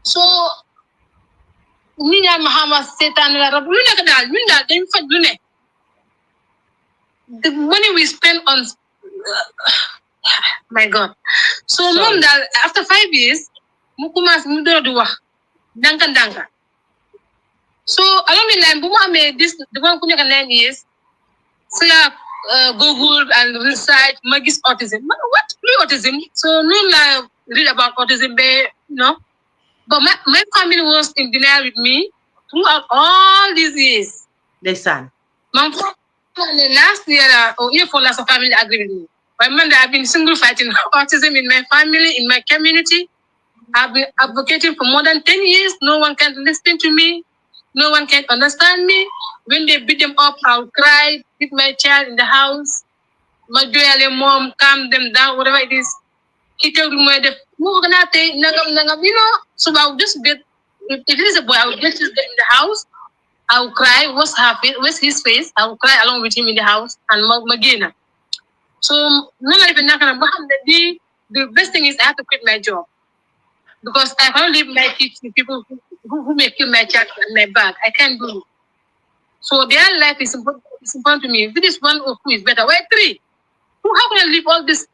So Nina Mahama Satan the money we spend on my God. So mom that after 5 years, Mukumas Mudoduwa, Danka. So along the line, Buma made this the 9 years. So Google and research Maggie's autism. What autism? So no read about autism there, no. But my family was in denial with me throughout all these years. Listen. Last year, or year for last family agreed with me. I remember I've been single fighting autism in my family, in my community. I've been advocating for more than 10 years. No one can listen to me. No one can understand me. When they beat them up, I'll cry, beat my child in the house. My mom, calm them down, whatever it is. He told me, so I'll just get, if it is a boy, I'll just get in the house. I'll cry, what's his face? I'll cry along with him in the house and Magina. So, the best thing is I have to quit my job. Because I can't leave my kids to people who may kill my child and my bag. I can't do it. So their life is important to me. If it is one or two is better. Why three? How can I leave all these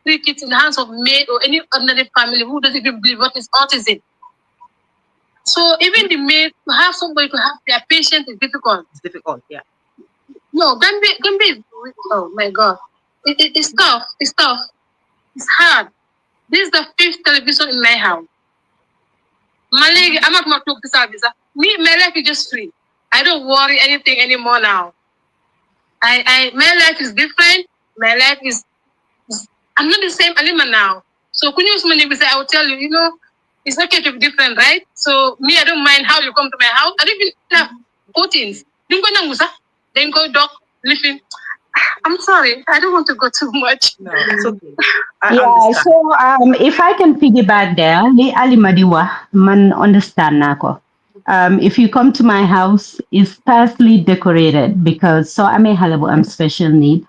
3 kids in the hands of maid or any ordinary family who doesn't even believe what is autism? So even the maid, to have somebody to have their patience is difficult. It's difficult, yeah. No, Gambi, oh my God. It's tough. It's tough. It's hard. This is the 5th television in my house. I'm not going to talk to service. Me, my life is just free. I don't worry anything anymore now. My life is different. My life is, I'm not the same anymore now. So when you say, I will tell you, it's okay to be different, right? So me, I don't mind how you come to my house. I don't even have proteins. Then go dog, living. I'm sorry. I don't want to go too much. No, it's okay. So if I can piggyback there, li alimadiwa man understand nako. If you come to my house, it's sparsely decorated because I'm special need.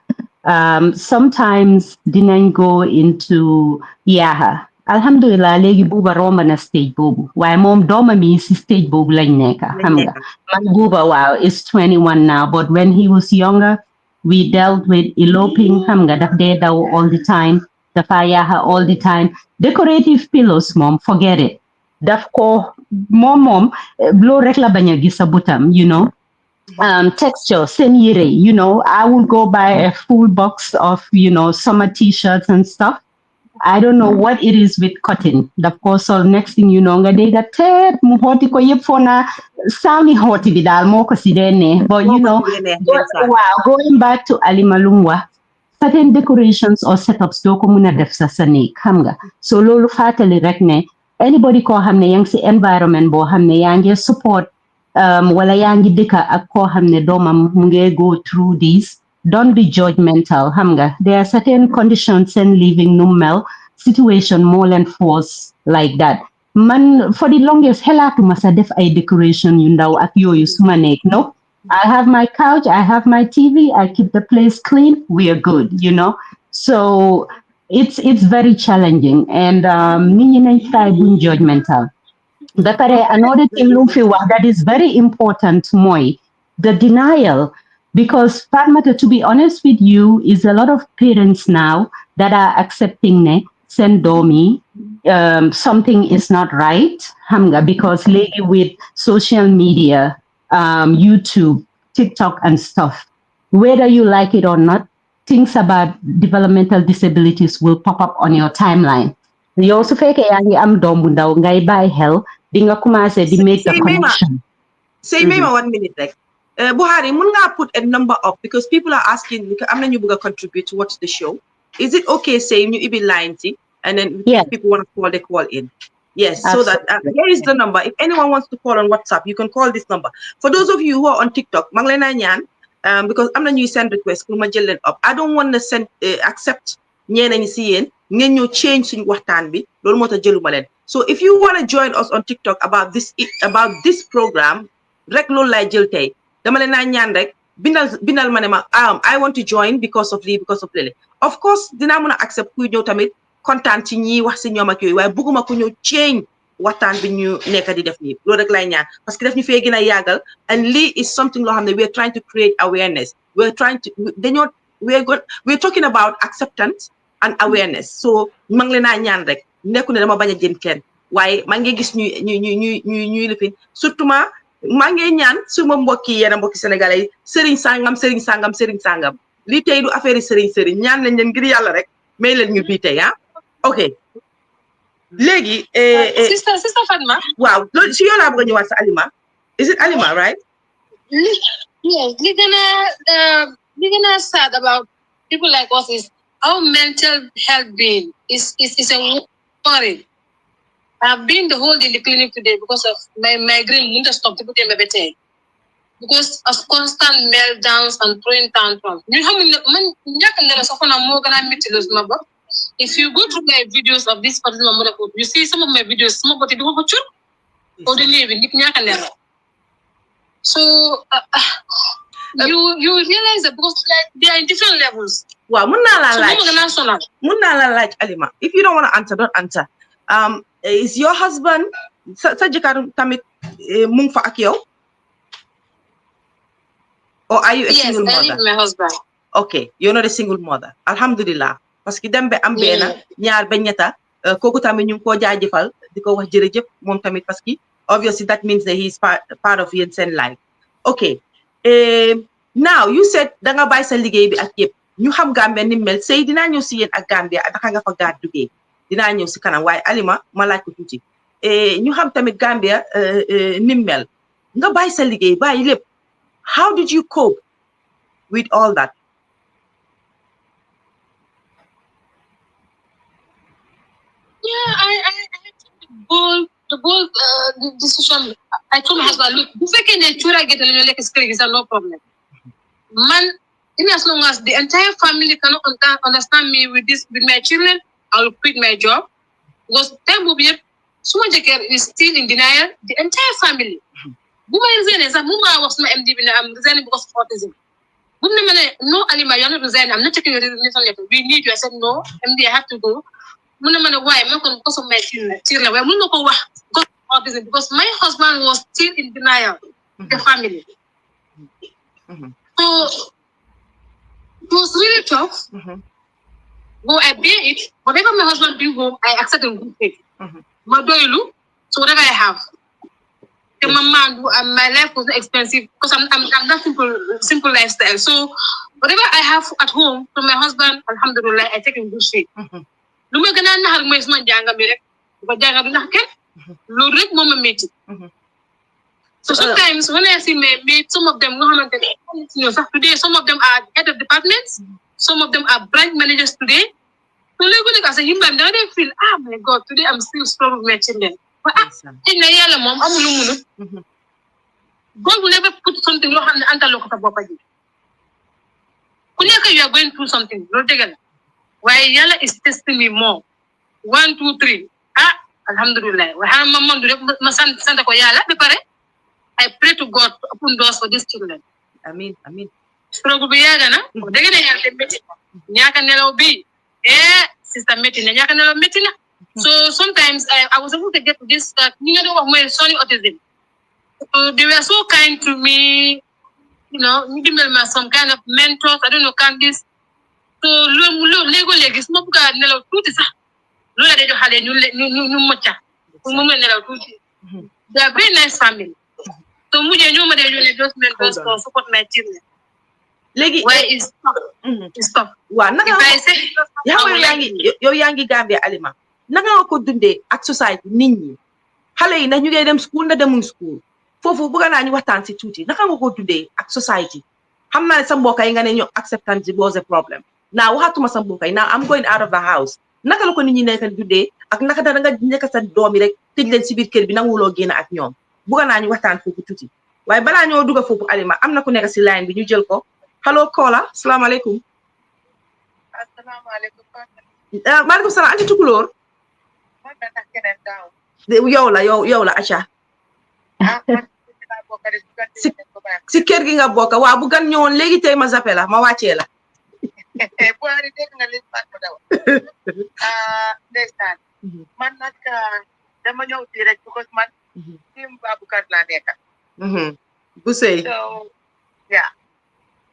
Sometimes didn't go into yaha. Alhamdulillah, legi buba Roma na stage bubu. Why mom doma mi si stage bubu lañ neka. Hamga. Man buba wow is 21 now, but when he was younger, we dealt with eloping hamga daf day daw all the time. Dafayaha all the time. Decorative pillows, mom, forget it. Daf ko mom blow rek la baña gis sa butam, texture, senire, I will go buy a full box of, summer t-shirts and stuff. I don't know what it is with cotton. Of course, so next thing you know, nga dega tep mu hoti ko yep fona sami hoti bidal moko sidene. But going back to Alimalungwa, certain decorations or setups do ko muna def sa sanik, hamga. So lolu fatali rek ne anybody ko hamne yang si environment bo hamne yang support wala yangi dika ak ko hamne domam munge go through this. Don't be judgmental, hamga. There are certain conditions and living numel situation more than force like that. Man, for the longest, helatu masa def ay decoration yundaw at yoyu sumanek, no? I have my couch, I have my TV, I keep the place clean, we are good, So it's very challenging and judgmental. Another thing that is very important, Moi, the denial. Because Fatoumata, to be honest with you, is a lot of parents now that are accepting sendomi, something is not right, hamga, because lately with social media, YouTube, TikTok and stuff, whether you like it or not, things about developmental disabilities will pop up on your timeline. You also fake am dombu ndaw ngay bay hell di nga commencé di make the connection. Say maybe 1 minute like Buhari, mun nga put a number up because people are asking, I'm not going to contribute to watch the show. Is it okay saying you even line and then if people want to call, they call in? Yes, absolutely. So that here is the number. If anyone wants to call on WhatsApp, you can call this number. For those of you who are on TikTok, Manglena Nyan, because I'm not new send request, up. I don't want to send accept change in Watanbi. So if you want to join us on TikTok about this program, regular like Jilte. Bindal manema I want to join because of Lily. Of course, dina mëna accept ku ñew tamit content ci ñi wax ci ñom ak yoy waye bëgguma ku ñew change waxtaan bi ñu nekk di def ni lo rek lay ñaan parce que def ñu fay gëna yagal and Lee is something lo xamne we are trying to create awareness. We're talking about acceptance and awareness. So ma ngi leena ñaan rek nekku ne dama baña jëm kenn waye ma ngi gis ñuy lifin surtout maa ngi ñaan suma mbokki sénégalais sëriñ sangam li tay du affaire sëriñ ñaan lañ leen ngir yalla rek may leen ñu bi tay ok légui sister Fatma waaw ci yow la bëgg ñu wax sa Alima, is it Alima, right? Yes, li gëna sad about people like us is our mental health being is a worry. I've been the whole day in the clinic today because of my migraine. Won't stop to put in my bed because of constant meltdowns and throwing tantrums. You have if you go through my videos of this particular motherhood, you see some of my videos, some of what you do, or the name. So you realize that because like they are in different levels. Wow, like Alima. If you don't want to answer, don't answer. Is your husband sa jëkkër tamit mung fa ak yow? Or are you a single mother? Yes, I live with my husband. Okay, you're not a single mother. Alhamdulillah. Parce que dem be am bena ñaar ba ñetta koku tamit ñu ko jaajëfal diko wax jërëjëf mom tamit parce que obviously that means that he's part of your life. Okay. Now you said da nga bay sa liggéey bi ak yépp ñu xam Gambia ni mel sey dina ñëw si yeen ak Gambia ak nga fa gaar duggé dina ñëw si kanam waaye Alima ma laaj ko tuuti ñu xam tamit Gambia ni mel nga bay sa liggéey bay lépp. How did you cope with all that? Yeah, I the bold decision. I told my husband, look, if I can get a no problem. Man, as long as the entire family cannot understand me with my children, I will quit my job. Because time will be so much is still in denial. The entire family. Muma was my MD, I'm resigning because of autism. No, Alima, you're not resigning. I'm not taking your resignation letter. We need you. I said, no, MD, I have to go. Why? Because of my children. Because my husband was still in denial. The family. So it was really tough. Well, I bear it. Whatever my husband bring home, I accept in good faith. So whatever I have. My life was expensive because I'm not simple lifestyle. So whatever I have at home from my husband, alhamdulillah, I take in good faith. So sometimes when I see my mates, some of them today, some of them are head of departments, some of them are branch managers today. So I say, they feel, my God, today I'm still struggling with my children. But God will never put something under you are going through something. Why Yalla is testing me more. 1, 2, 3. Alhamdulillah. I pray to God to open doors for these children. Amen. Struggle be yaga na. Sister Metina. So sometimes I was able to get to this Sony autism. So they were so kind to me, some kind of mentors. I don't know, Candice. So Lego legis mobuga nelo tuti sa. Lola de hale ñu mocha. They are very nice family. So muje ñu ma de just mentors for support my children. Legi why is stop. Wa naka yow yangi Gambia Alima. Naka nga ko dundé ak society nit ñi. Xalé yi ndax ñu ngay dem school ndax demuñ school. Fofu bëgg naa ñu waxtaan ci tuuti. Naka nga ko dundé ak society. Xam naa ne sa mbokk yi nga ne ñu acceptance was a problem. Now waxatuma sa mbokk yi. Now I'm going out of the house. Naka la ko nit ñi nekk dundé ak naka da nga nekk sa doom yi rek tëj leen ci biir kër bi nanguloo génn ak ñoom. Bëgg naa ñu waxtaan foofu tuuti. Waaye balaa ñoo dugg foofu Alima am na ku nekk ci line bi ñu jël ko. Hello caller, asalaamaaleykum. Asalaamaaleykum. Maaleykum salaam anti tukulóor. yow la Acha. si kër gi nga bokk waa bu gan ñëwoon léegi tey ma zappé la ma wàccee la. Ndeysaan man nag dama ñëw fii rek because man team Baboucarr laa nekk. bu sey.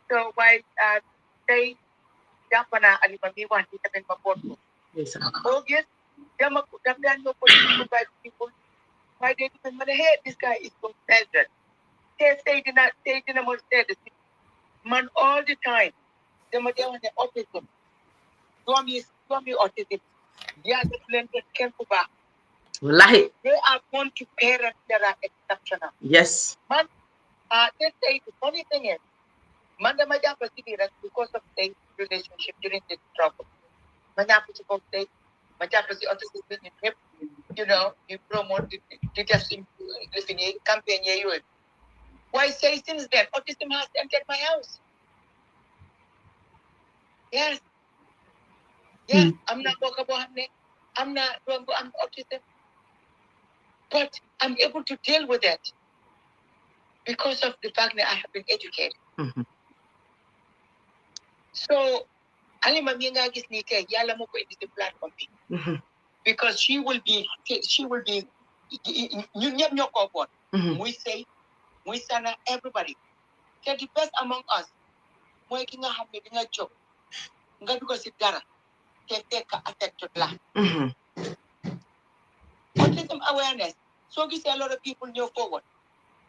So waaye tey jàpp naa Alima mi wax ci tamit ma boot ko. Oh yes, dama daan ñëw politique by people. Why they didn't say, hey, this guy is so desperate. Say dina mo say this man all the time. Dama dewan ne autism. Doom yi autism. Yeah, the plenty can go back. Wallahi. They are born to parents that are exceptional. Yes. Man, they say the funny thing is, man, the majority because of the relationship during this trouble. Majority of the majority autism in hip. you know, you promote the testing campaign. Why say since then autism has entered my house? Yes. Yeah, I'm not I'm not I'm autism. But I'm able to deal with it because of the fact that I have been educated. So Alima Minga is Nike, Yala Moko is the platform. Because she will be we say, we sana everybody. They're the best among us. Working a happy a job. Nga because it dara. Take affect your life. Autism awareness. So you see a lot of people know forward.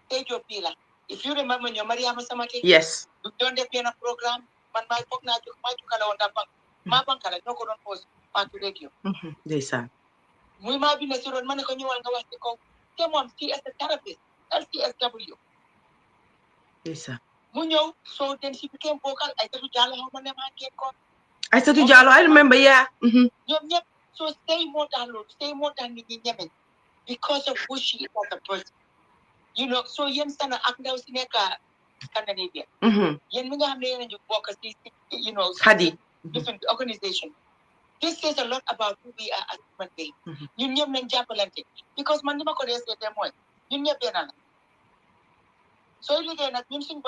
Take your pillar. If you remember your Maria Masamaki, yes. You don't have a program, but my book now to my color on that bank. My bank color, no good on post on radio. Yes, sir. We might be natural money on you and go to go. Come on, see as a therapist, LCSW. Yes, sir. Munyo, so then she became vocal. I said to Jalo, how many man get caught? I said to Jalo, I remember, yeah. So stay more than Yemen because of who she is as a person. You know, so Yen Sana Akdao Sineka Scandinavia. Yen Minga Hamlin and you walk you know, different organization. This says a lot about who we are as human beings. You never Japalante. Because Mandima Korea said them one. You never been. So you get not mentioning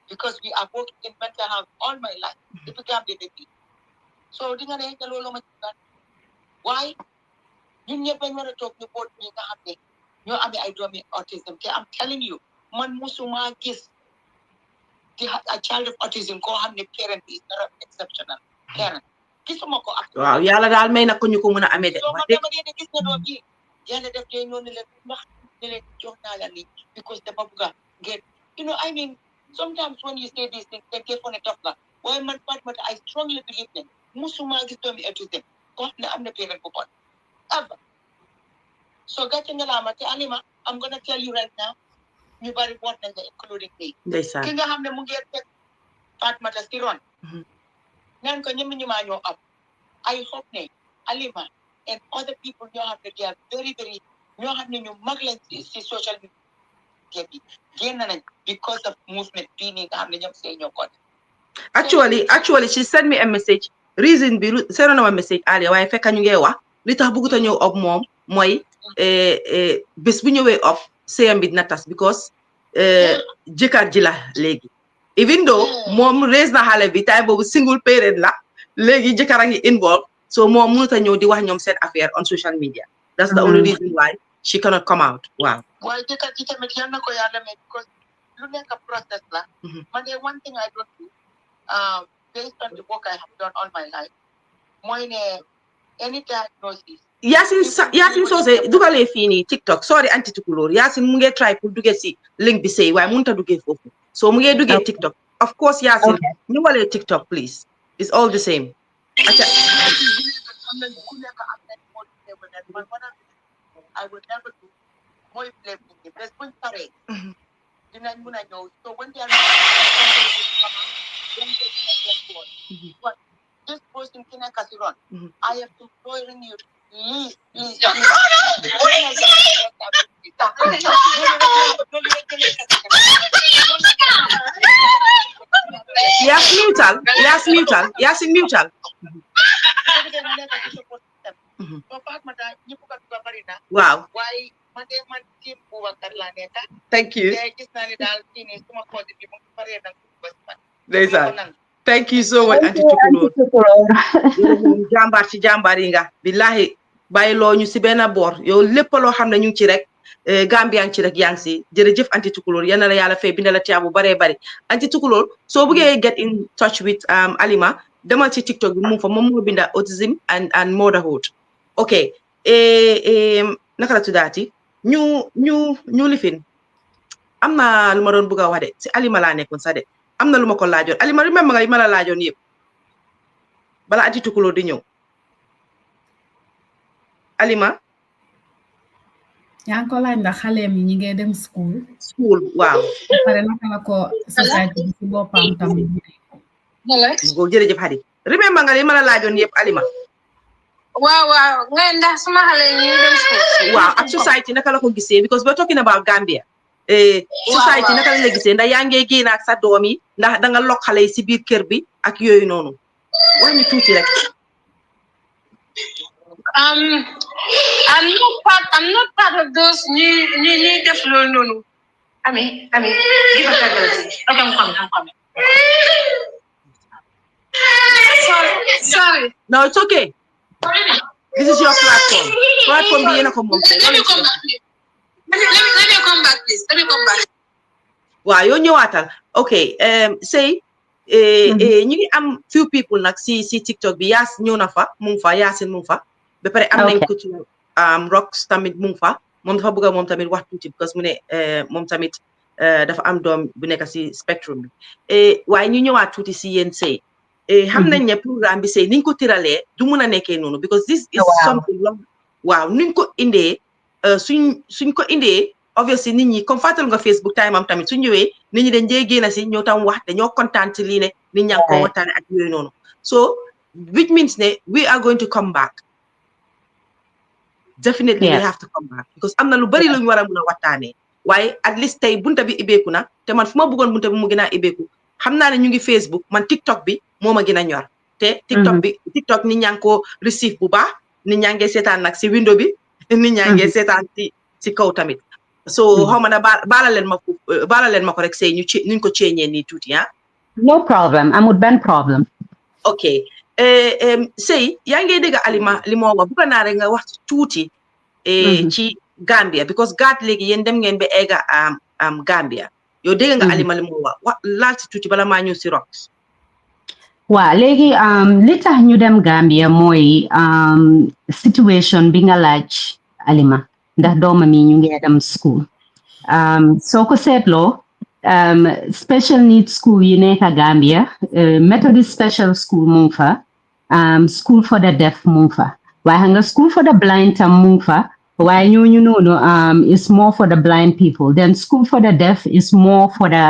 because we are working in mental health all my life. It became the baby. So why? You never want to talk about me. I do autism. I'm telling you, man musuma gis a child of autism ko hamne parent is not exceptional. Parent. Wow, yalla dal may na ko ñu ko mëna amé dé. So man dama dé gis na do bi. Yalla def lay non leen wax ne leen jox na la li because dama bëgga get. You know, I mean, sometimes when you say these things, they get on a top line. Why man Fatoumata, I strongly believe that musuma gis do mi autism. Ko na am na parent ko bon. Ever. So Alima, I'm gonna tell you right now, nobody want them, including me. Kinga hamne mu ngi tek Fatoumata Siron. Nan ko ñimi ñuma ñoo am. I hope ne Alima and other people know how they are very, very know how to mag leen ci social media bi. Génn nañ because of movement being nga xamne ñom sey ñoo ko. Actually, she sent me a message. Reason bi send na ma message ali waaye fekk ñu ngi wax li tax bëggu ta ñëw op moom mooy bés bu ñëwee op seyam bi dina tas because jëkkër ji la léegi. Even though moom raise na xale bi tay boobu single parent la léegi jëkkër a ngi involved so moom mënut a ñëw di wax ñoom seen affaire on social media. That's the only reason why she cannot come out. Wow. Why jëkkër ji tamit yal na ko yàlla may because lu nekk process la. Man de one thing I don't do based on the work I have done all my life. Mooy ne any diagnosis. Yasin Sose dugalee fii nii TikTok sorry anti tukulóor Yasin mu ngi try pour duggee si link bi sey waaye mënut a duggee foofu so mu ngi duggee TikTok of course Yasin ñu walee TikTok please it's all the same. I will never do more play with the best point parade. Dinañ mëna ñëw so when they are but this person can run. I have to join you. Please. Yes, mutual. Wow. Why? Thank you. Thank you so much, Auntie Tukulor. Jàmbaar ci jàmbaar yi nga billahi bàyyi loo ñu si benn boor yow lépp loo xam ne ñu ngi ci rek Gambian ci rek yaa ngi si jërëjëf Auntie Tukulor yal na la yàlla fay binda la tiyaabu baree bari Auntie Tukulor soo bëggee get in touch with Alima demal ci TikTok bi mu fa moom moo binda autism and motherhood ok naka la tuddaati ñu lifin am na lu ma doon bëgg a wax de si Alima laa nekkoon sax de am na lu ma ko laajoon Alima remember nga yi ma la laajoon yëpp bala Auntie Tukulor di ñëw Alima yaa ngi ko laaj ndax xale mi ñi ngi dem school waaw pare naka la ko society bi si boppam tamit go jërëjëf Hadi remember nga yi ma la laajoon yëpp Alima Wow, ngenda suma xale ñi dem school. Wow, ak society naka la ko gisee because we're talking about Gambia. Society naka la gisee ndax yaa ngi génn ak sa doom yi ndax da nga lokk xale yi si biir kër bi ak yooyu noonu wax ñu tuuti rek. I'm not part of those new def loolu noonu. Ami, give us a okay, I'm coming. Sorry. No, it's okay. This is your platform. Platform bi yéen a ko moom. Let me come back, please. Let me come back, please. Let me come back. Waaw yow ñëwaatal. Okay, say ñu ngi am few people nag si TikTok bi Yaas ñëw na fa mu ngi fa Yaasin mu ngi fa ba pare am nañ ko ci Rox tamit mu ngi fa moom dafa bëgg moom tamit wax tuuti because mu ne moom tamit dafa am doom bu nekk si spectrum bi waaye ñu ñëwaat tuuti si yéen say xam nañ ne programme bi say niñ ko tiralee du mun a nekkee noonu because this is something long waaw nuñ ko indee suñ ko indee obviously nit ñi comme fàttal nga Facebook time am tamit su ñëwee nit ñi dañ dee génn si ñëw tam wax dañoo kontaan ci lii ne nit ñaa ngi ko waxtaane ak yooyu noonu so which means ne we are going to come back definitely we have to come back because am na lu bari luñ war a mun a waxtaanee waaye at least tey bunta bi ibeeku na te man fu ma bëggoon bunta bi mu gën a ibeeku xam naa ne ñu ngi Facebook man TikTok bi moo ma gën a ñor te TikTok nit ñaa ngi ko receive bu baax nit ñaa ngi seetaan nag si window bi nit ñaa ngi seetaan si kaw tamit so xaw ma na baala leen ma ko rek say ñu ko ceeñee nii tuuti no problem amul benn problème ok say yaa ngi dégg Alima li moo wax bëgg naa rek nga wax tuuti ci Gambia because gaat léegi yéen dem ngeen ba egga am Gambia yow dégg nga Alima li moo wax laal si tuuti bala maa ñëw si Rox waaw léegi li tax ñu dem Gambia mooy situation bi nga laaj Alima ndax doomam yi ñu ngi dem school soo ko seetloo special needs school yi nekk Gambia Methodist special school mu ngi fa school for the deaf mu ngi fa waaye xam nga school for the blind tam mu ngi fa waaye ñooñu noonu is more for the blind people then school for the deaf is more for the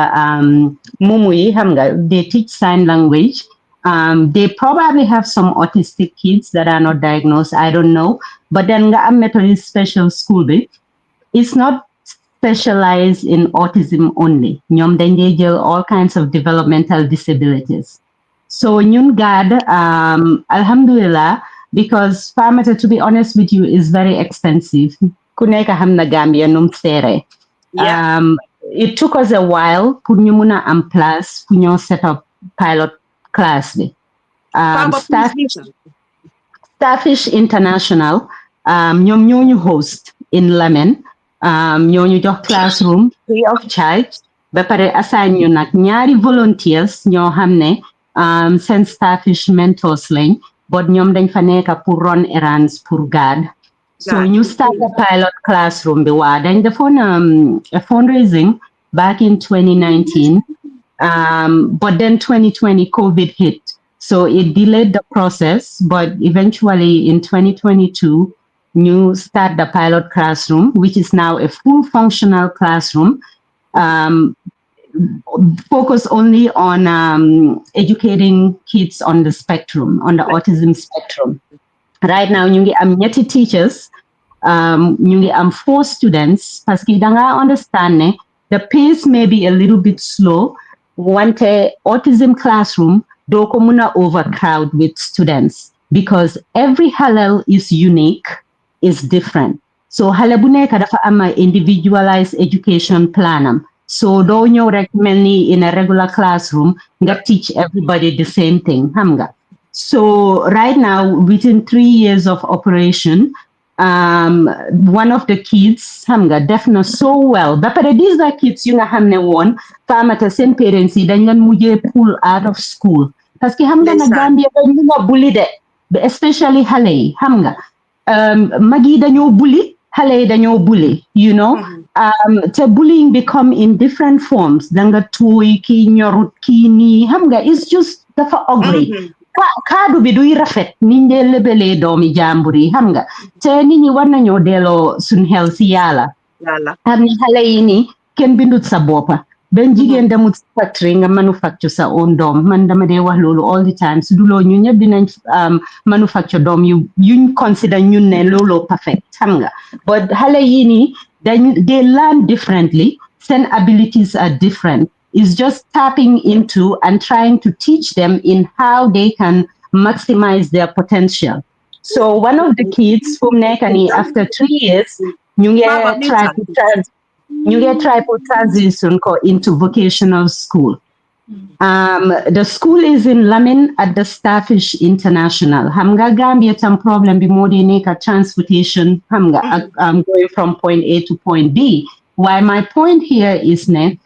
mumu yi xam nga they teach sign language they probably have some autistic kids that are not diagnosed I don't know but then nga am Methodist special school bi it's not specialized in autism only ñoom dañ dee jël all kinds of developmental disabilities so ñun GAD alhamdulillah because Fatoumata to be honest with you is very expensive ku nekk xam na Gambia num seere it took us a while pour ñu mun a am place pour ñoo set up pilot class bi Starfish International ñoom ñooñu host in Lamen ñooñu jox classroom free of charge ba pare assign ñu nag ñaari volunteers ñoo xam ne seen Starfish mentors lañ but ñoom dañ fa nekk pour run errands pour GAD so ñu start the pilot classroom bi waa dañ defoon a fundraising back in 2019 but then 2020 COVID hit so it delayed the process but eventually in 2022 you start the pilot classroom, which is now a full functional classroom, focus only on educating kids on the spectrum, on the autism spectrum. Right now, ñu ngi am ñetti teachers, ñu ngi am 4 students, parce que danga understand ne the pace may be a little bit slow, wante autism classroom doo ko muna overcrowd with students because every halal is unique, is different. So xale bu nekk dafa am individualized education planam. So doo ñëw rek mel ni in a regular classroom nga teach everybody the same thing, xam nga. So right now, within 3 years of operation, one of the kids, xam nga, def na so well. Ba pare these are kids yu nga xam ne woon Fatoumata seen parents yi dañ leen mujjee pull out of school. Parce que xam nga na Gambia dañ nga bully de, especially xale yi, xam nga. Mag yi dañoo bully, xale yi dañoo bully, you know. Te bullying become in different forms. Danga tuuy kii ñorut kii nii, xam nga, it's just dafa ugly. Kaadu bi duy rafet niñ dee lebelee doomi jàmbur yi xam nga te nit ñi war nañoo delloo suñ xel si yàlla xam ni xale yi nii kenn bindut sa boppa ben jigéen demut factory nga manufacture sa own doom man dama dee wax loolu all the time su duloo ñu ñëpp dinañ manufacture doom yuñ consider ñun ne looloo perfect xam nga but xale yii nii they learn differently seen abilities are different it's just tapping into and trying to teach them in how they can maximize their potential so one of the kids fu mu nekk nii after 3 years ñu ngi try to transition into vocational school. The school is in Lamin at the Starfish International. Hamga Gambia some problem bi modi neka transportation hamga going from point A to point B. Why my point here is ne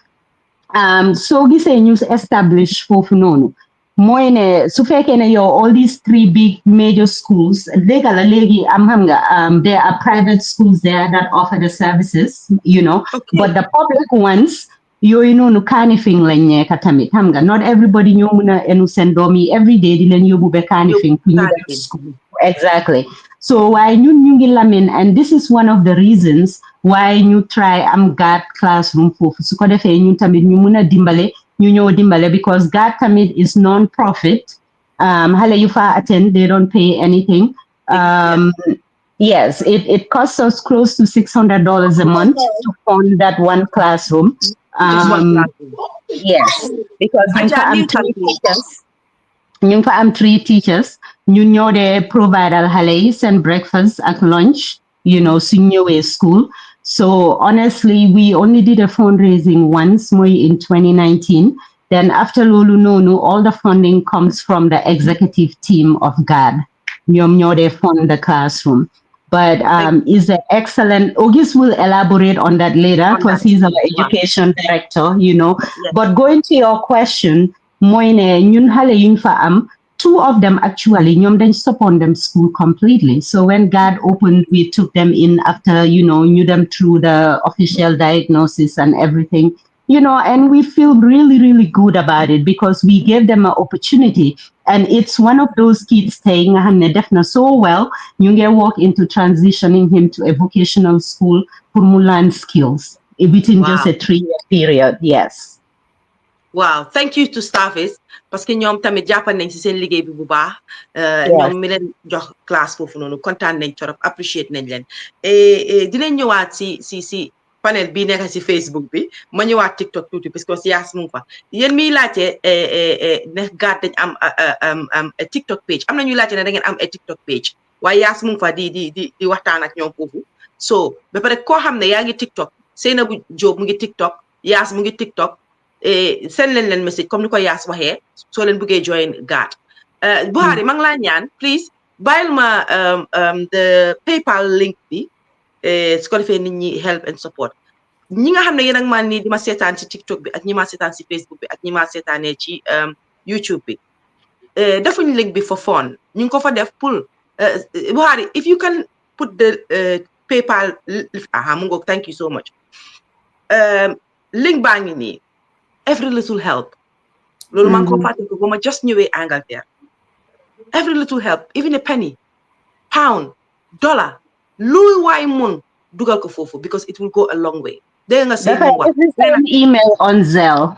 so gise news established fofu nonu. Moy ne su fekkee ne yow all these 3 big major schools léegi la léegi there are private schools there that offer the services you know but the public ones yooyu noonu Kanifing lañ nekk tamit xam nga not everybody ñoo mën a enu seen doom yi every day di leen yóbbu ba Kanifing pour ñu dem school exactly so waaye ñun ñu ngi Lamin and this is one of the reasons why ñu try am GAD classroom foofu su ko defee ñun tamit ñu mën a dimbale ñu ñëw dimbale because GAD tamit is non-profit xale yu fa attend they don't pay anything yes it costs us close to $600 a month to fund that one classroom yes because ñu fa am 3 teachers ñun ñoo dee providal xale yi seen breakfast ak lunch you know su ñëwee school so honestly we only did a fundraising once mooy in 2019 then after loolu noonu all the funding comes from the executive team of GAD ñoom ñoo dee fund the classroom but is an excellent August will elaborate on that later because he's our education director you know but going to your question mooy ne ñun xale yuñ fa am 2 of them actually ñoom dañ stop on them school completely so when GAD opened we took them in after you know knew them through the official diagnosis and everything you know and we feel really good about it because we gave them an opportunity and it's one of those kids staying nga xam ne def na so well ñu ngi walk into transitioning him to a vocational school pour mu learn skills within just a 3-year period yes wow thank you to Starfish parce que ñoom tamit jàppal nañ ci seen liggéey bi bu baax ñoom mi leen jox classe foofu noonu kontaan nañ torop appreciate nañ leen dinañ ñëwaat si panel bi nekk ci Facebook bi ma ñëwaat TikTok tuuti parce que si yaas mu ngi fa yéen miy laajte ne GAD dañ am TikTok page am na ñuy laajte ne da ngeen am TikTok page waaye yaas mu ngi fa di waxtaan ak ñoom foofu so ba pare koo xam ne yaa ngi TikTok Seynabou Diop mu ngi TikTok yaas mu ngi TikTok send leen message comme ni ko yaas waxee soo leen bëggee join GAD Buhari ma ngi laa ñaan please bàyyil ma the PayPal link bi su ko defee nit ñi help and support ñi nga xam ne yéen ak man nii di ma seetaan ci TikTok bi ak ñi ma seetaan ci Facebook bi ak ñi ma seetaanee ci YouTube bi defuñ link bi for fun ñu ngi ko fa def pour Buhari if you can put the PayPal mu ngoog thank you so much link baa ngi nii every little help loolu maa ngi ko fàtte ko ba ma just ñëwee Angleterre every little help even a penny pound dollar lu waay mun dugal ko foofu because it will go a long way dégg nga seen wax it's the same email on Zelle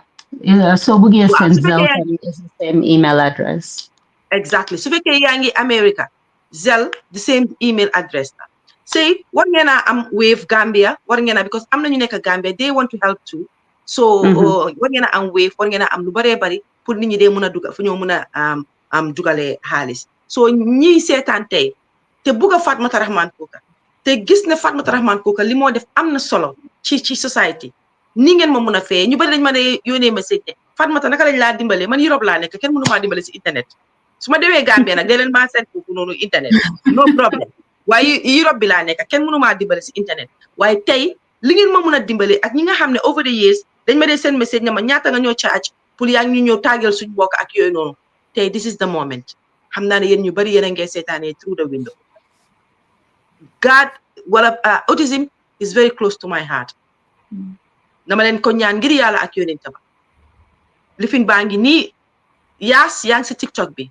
so bëggee send Zelle is the same email address exactly su fekkee yaa ngi America Zelle the same email address la say war ngeen a am Wave Gambia war ngeen a because am na ñu nekk Gambia they want to help too so war ngeen a am Wave war ngeen a am lu baree bari pour nit ñi dee mën a dugal fu ñoo mën a am dugalee xaalis so ñiy seetaan tey te bugg a Fatoumata Rahman Coker te gis ne Fatoumata Rahman Coker li moo def am na solo ci society ni ngeen ma mun a fee ñu bari dañ ma ne yónnee message ne Fatoumata naka lañ laa dimbalee man Europe laa nekk kenn mënu maa dimbale si internet su ma demee Gambia nag dee leen maa seet foofu noonu internet no problem waaye Europe bi laa nekk kenn mënu maa dimbale si internet waaye tey li ngeen ma mun a dimbale ak ñi nga xam ne over the years dañ ma dee seen message ne ma ñaata nga ñoo charge pour yaa ngi ñu ñëw tàggal suñu mbokk ak yooyu noonu tey this is the moment xam naa ne yéen ñu bari yéen a ngee seetaanee through the window GAD wala autism is very close to my heart dama leen ko ñaan ngir yàlla ak yonent ba lifin baa ngi nii yaas yaa ngi si TikTok bi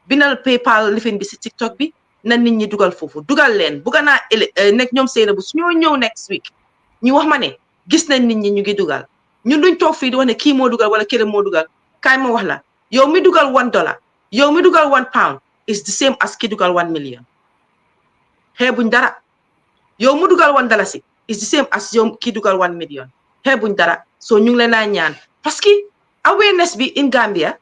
bindal PayPal lifin bi si TikTok bi na nit ñi dugal foofu dugal leen bugga naa nekk ñoom Seynabou su ñoo ñëw next week ñu wax ma ne gis nañ nit ñi ñu ngi dugal ñun duñ toog fii di wax ne kii moo dugal wala kële moo dugal kaay ma wax la yow mi dugal $1 yow mi dugal £1 is the same as ki dugal 1 million xeebuñ dara yow mu dugal $1 is the same as yow ki dugal 1 million xeebuñ dara so ñu ngi leen a ñaan parce que awareness bi in Gambia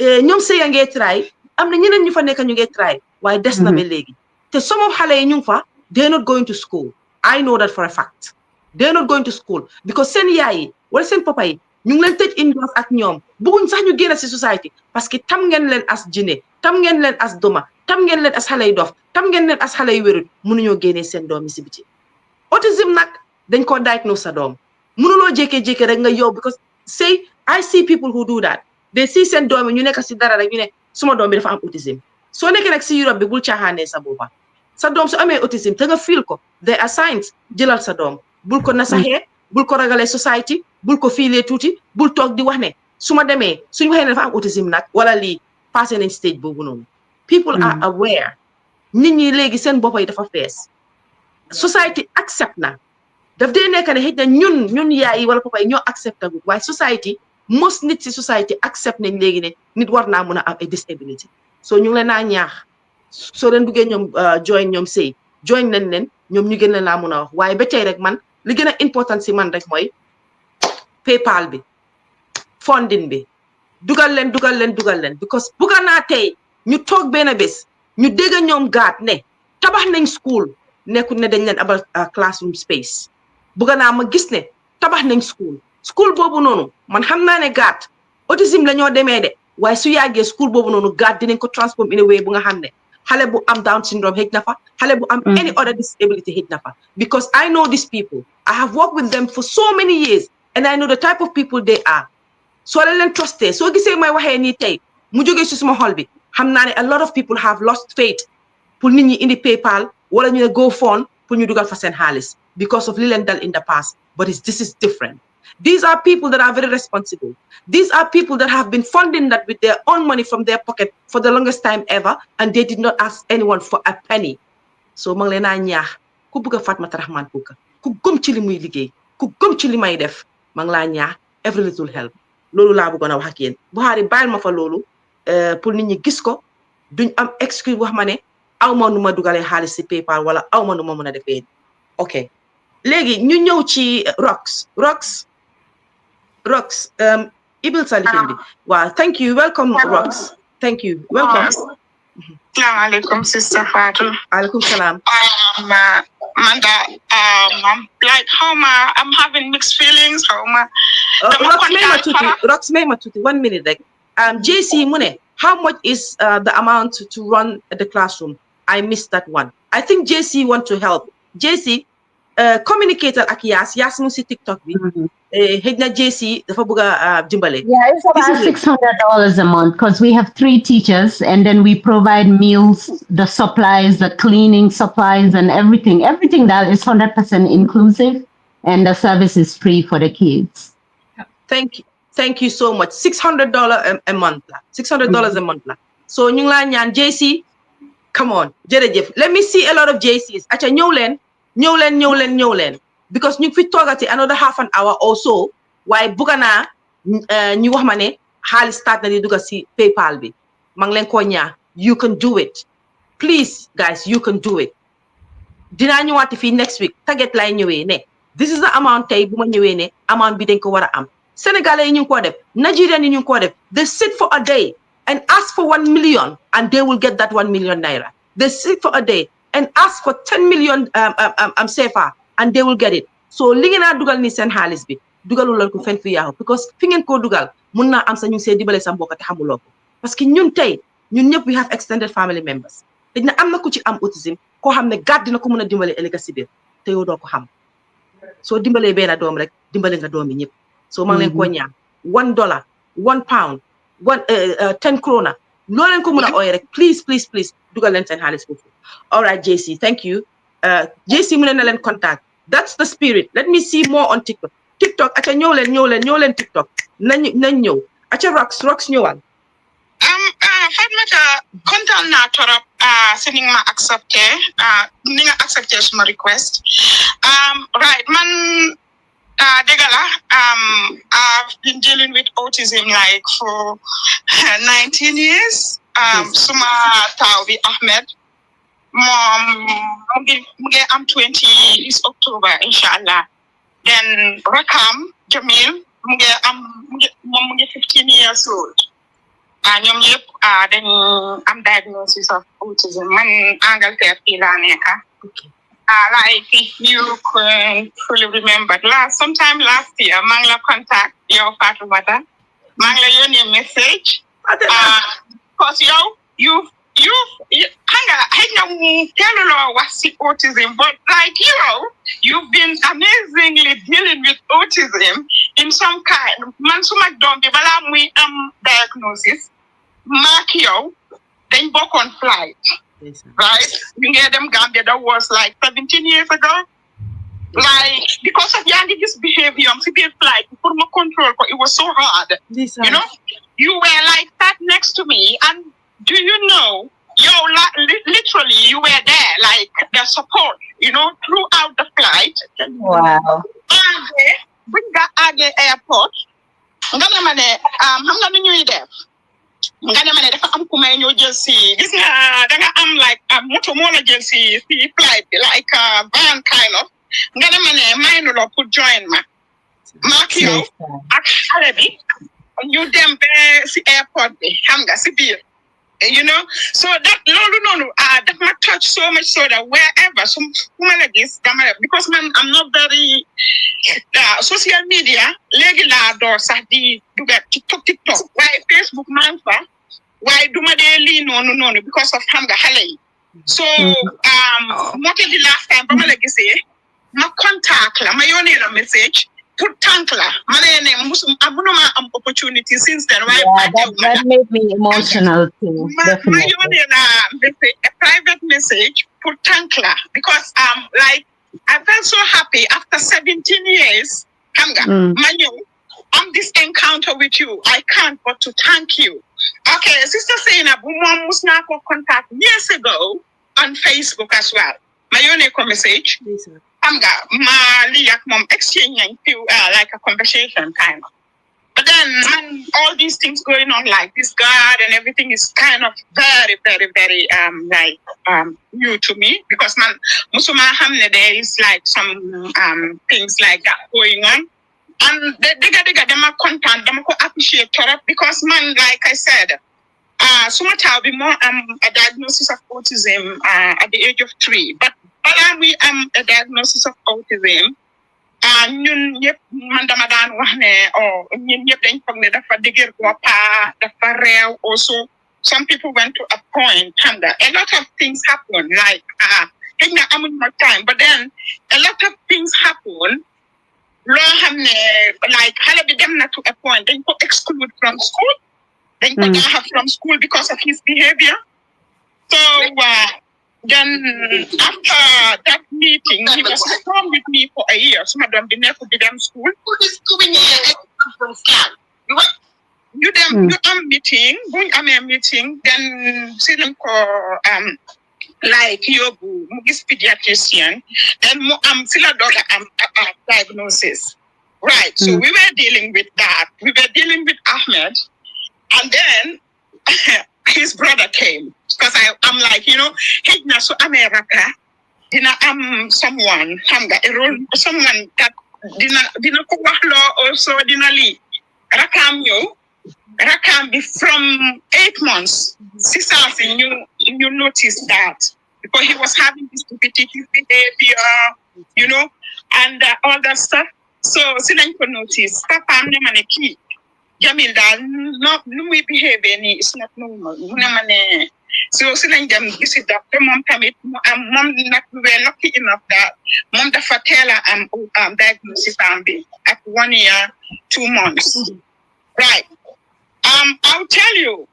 ñoom sëya ngee try am na ñeneen ñu fa nekk ñu ngee try waaye des na ba léegi te some xale yi ñu ngi fa they're not going to school I know that for a fact they're not going to school because seen yaay yi wala seen papa yi ñu ngi leen tëj indoors ak ñoom bëgguñ sax ñu génn si society parce que tam ngeen leen as jinne tam ngeen leen as doma tam ngeen leen as xale yu dof tam ngeen leen as xale yu wérut mënuñoo génnee seen doom yi si biti autism nag dañ ko diagnose sa doom mënuloo jékkee-jékkee rek nga yow because say I see people who do that they see seen doom yi ñu nekk si dara rek ñu ne suma doom bi dafa am autism soo nekkee rek si Europe bi bul caaxaanee sa boppa sa doom su amee autism te nga feel ko there are signs jëlal sa doom bul ko nasaxee bul ko ragalee society bul ko fiilee tuuti bul toog di wax ne su ma demee suñu waxee ne dafa am autism nag wala lii passé nañ stage boobu noonu people are aware nit ñi léegi seen boppa yi dafa fees society accept na daf dee nekk ne xëy na ñun yaay yi wala papa yi ñoo acceptable waaye society most nit si society accept nañ léegi ne nit war naa mun a am a disability so ñu ngi leen naa ñaax soo leen buggee ñoom join ñoom sëy join nañ leen ñoom ñu gën leen laa mun a wax waaye ba tey rek man li gën a important si man rek mooy PayPal bi funding bi dugal leen because bugga naa tey ñu toog benn bés ñu dégg ñoom gaat ne tabax nañ school nekkul ne dañ leen abal classroom space bugga naa ma gis ne tabax nañ school boobu noonu man xam naa ne gaat autisme la ñoo demee de waaye su yàggee school boobu noonu gaat dinañ ko transform in a way bu nga xam ne xale bu am Down syndrome xëj na fa xale bu am any other disability xëj na fa because I know these people I have worked with them for so many years and I know the type of people they are soo leen trusté soo gisee may waxee nii tey mu jógee si suma xol bi xam naa ne a lot of people have lost faith pour nit ñi indi PayPal wala ñu ne GoFund pour ñu dugal fa seen xaalis because of li leen dal in the past but this is different. These are people that are very responsible. These are people that have been funding that with their own money from their pocket for the longest time ever, and they did not ask anyone for a penny. So mang leen naa ñaax ku bëgg a Fatoumata Rahman ku gëm ci li muy liggéey ku gëm ci li may def mang laa ñaax every little help loolu laa bëggoon a wax ak yéen Buhari bàyyil ma fa loolu pour nit ñi gis ko duñ am excuse wax ma ne aw ma nu ma dugalee xaalis si PayPal wala aw ma nu ma mën a defee ok léegi ñu ñëw ci Rox ibil sa lifin bi waaw thank you welcome Rox thank you welcome Assalamualaikum Sister Fatou. Alaikum salam. Manda, like I'm having mixed feelings. Rox may matuti 1 minute like JC Mune, how much is the amount to run the classroom? I missed that one. I think JC want to help. JC communicator ak Yas mu si TikTok bi. Hejna JC dafa bëgg dimbale. Yeah, it's about $600 a month because we have 3 teachers and then we provide meals, the supplies, the cleaning supplies and everything. Everything that is 100% inclusive and the service is free for the kids. Thank you so much. $600 a month. $600 a month. So ñu ngi la ñaan JC, come on. Jërëjëf. Let me see a lot of JCs. Acha ñëw leen. Because ñu fi toogati another half an hour or so waaye bëgg naa ñu wax ma ne xaalis start na di dugg si PayPal bi maa ngi leen ko ñaa you can do it please guys you can do it dinaa ñëwaati fii next week target lay ñëwee ne this is the amount tey bu ma ñëwee ne amount bi dañ ko war a am Sénégalais yi ñu ngi ko def Nigerian yi ñu ngi ko def they sit for a day and ask for 1 million and they will get that 1 million naira they sit for a day and ask for 10 million CFA and they will get it. So li ngeen a dugal ni seen xaalis bi dugalul leen ko fen fi yaaxu because fi ngeen ko dugal mun naa am sa ñu see dibale sa mbokk te xamuloo ko parce que ñun tey ñun ñëpp we have extended family members te dina am na ku ci am autism koo xam ne gàtt dina ko mën a dimbale ëllëg si biir te yow doo ko xam soo dimbalee benn doom rek dimbale nga doom yi ñëpp soo maa ngi leen koo ñaan $1 £1 10 krona loo leen ko mën a ooyee rek please dugal leen seen xaalis foofu all right JC thank you JC mu ne na leen contact that's the spirit let me see more on TikTok aca ñëw leen TikTok nañ ñëw aca Rox ñëwal Fatoumata kontaan naa torop si ni nga ma accepté suma request right man dëgg la have been dealing with autism like for 19 years. Suma Tawi Ahmed. Mom, I'm 20 this October, inshallah. Then Rakam Jamil, I'm 15 years old. And then I'm diagnosed with autism. Man, angle therapy okay. Like if you can fully remember, sometime last year, Mangla contact your Fatoumata, Mangla your name message. Because you what's autism, but like you've been amazingly dealing with autism in some kind. Mansumak don't develop me diagnosis. Mark then book on flight. Yes, right? You get them Gambia, that was like 17 years ago. Like because of Yandi's behavior, I'm sitting flight for my control, but it was so hard. Yes, you know, you were like sat next to me, and do you know, literally you were there, like the support, you know, throughout the flight. Wow. And bring that Age airport. I'm gonna new there. I'm like a motor agency flight, like a van kind of. Mine put join ma. Markio, actually, you them airport, Hanga, Sibir. You know, so that no, that might touch so much so that wherever some woman like this, because man, I'm not very social media, regular door sadi do get TikTok, why Facebook man why do my daily no, because of Hanga Haley. So what the last time, like you say, my contact la, my own message. Put tankla, my opportunity since then. Yeah, that made me emotional too. Definitely. A private message, put tankla, because like I felt so happy after 17 years. I'm this encounter with you. I can't but to thank you. Okay, Sister Saying Mom was not contact years ago on Facebook as well. My own message. Mom exchanging like a conversation kind of. But then all these things going on like this God and everything is kind of very, very, very new to me, because Musuma Hamne there is like some things like that going on. And they got them content, them appreciate it, because like I said, Sumata will be more a diagnosis of autism at the age of 3. But we a diagnosis of autism. Ñun ñep man dama daan wax ne ñun ñep dañ fogg ne dafa digër boppa dafa rew. Also some people went to a point a lot of things happen, like amuñ ma time, but then a lot of things happen lo xamne like xale bi dem na to a point dañ ko exclude from school, dañ ko have from school because of his behavior. So then after that meeting, he was home with me for a year. So madam didn't go to them school. You meeting, going a meeting, then sitting for like yobu, mugis pediatrician, then still a dog diagnosis. Right. So we were dealing with that. We were dealing with Ahmed, and then his brother came. Because I'm like, you know, hey, na so America, I'm someone, someone that dina ko wax law also dina li. Rakam be from 8 months. Sister, you notice that because he was having this repetitive behavior, you know, and all that stuff. So silenko notice. Papa amne maneki. Jamil da no we behave any. It's not normal. So silang dem visit doctor mom tamit mom nak we were lucky enough that mom da fatela diagnosis at 1 year 2 months. Right. I'll tell you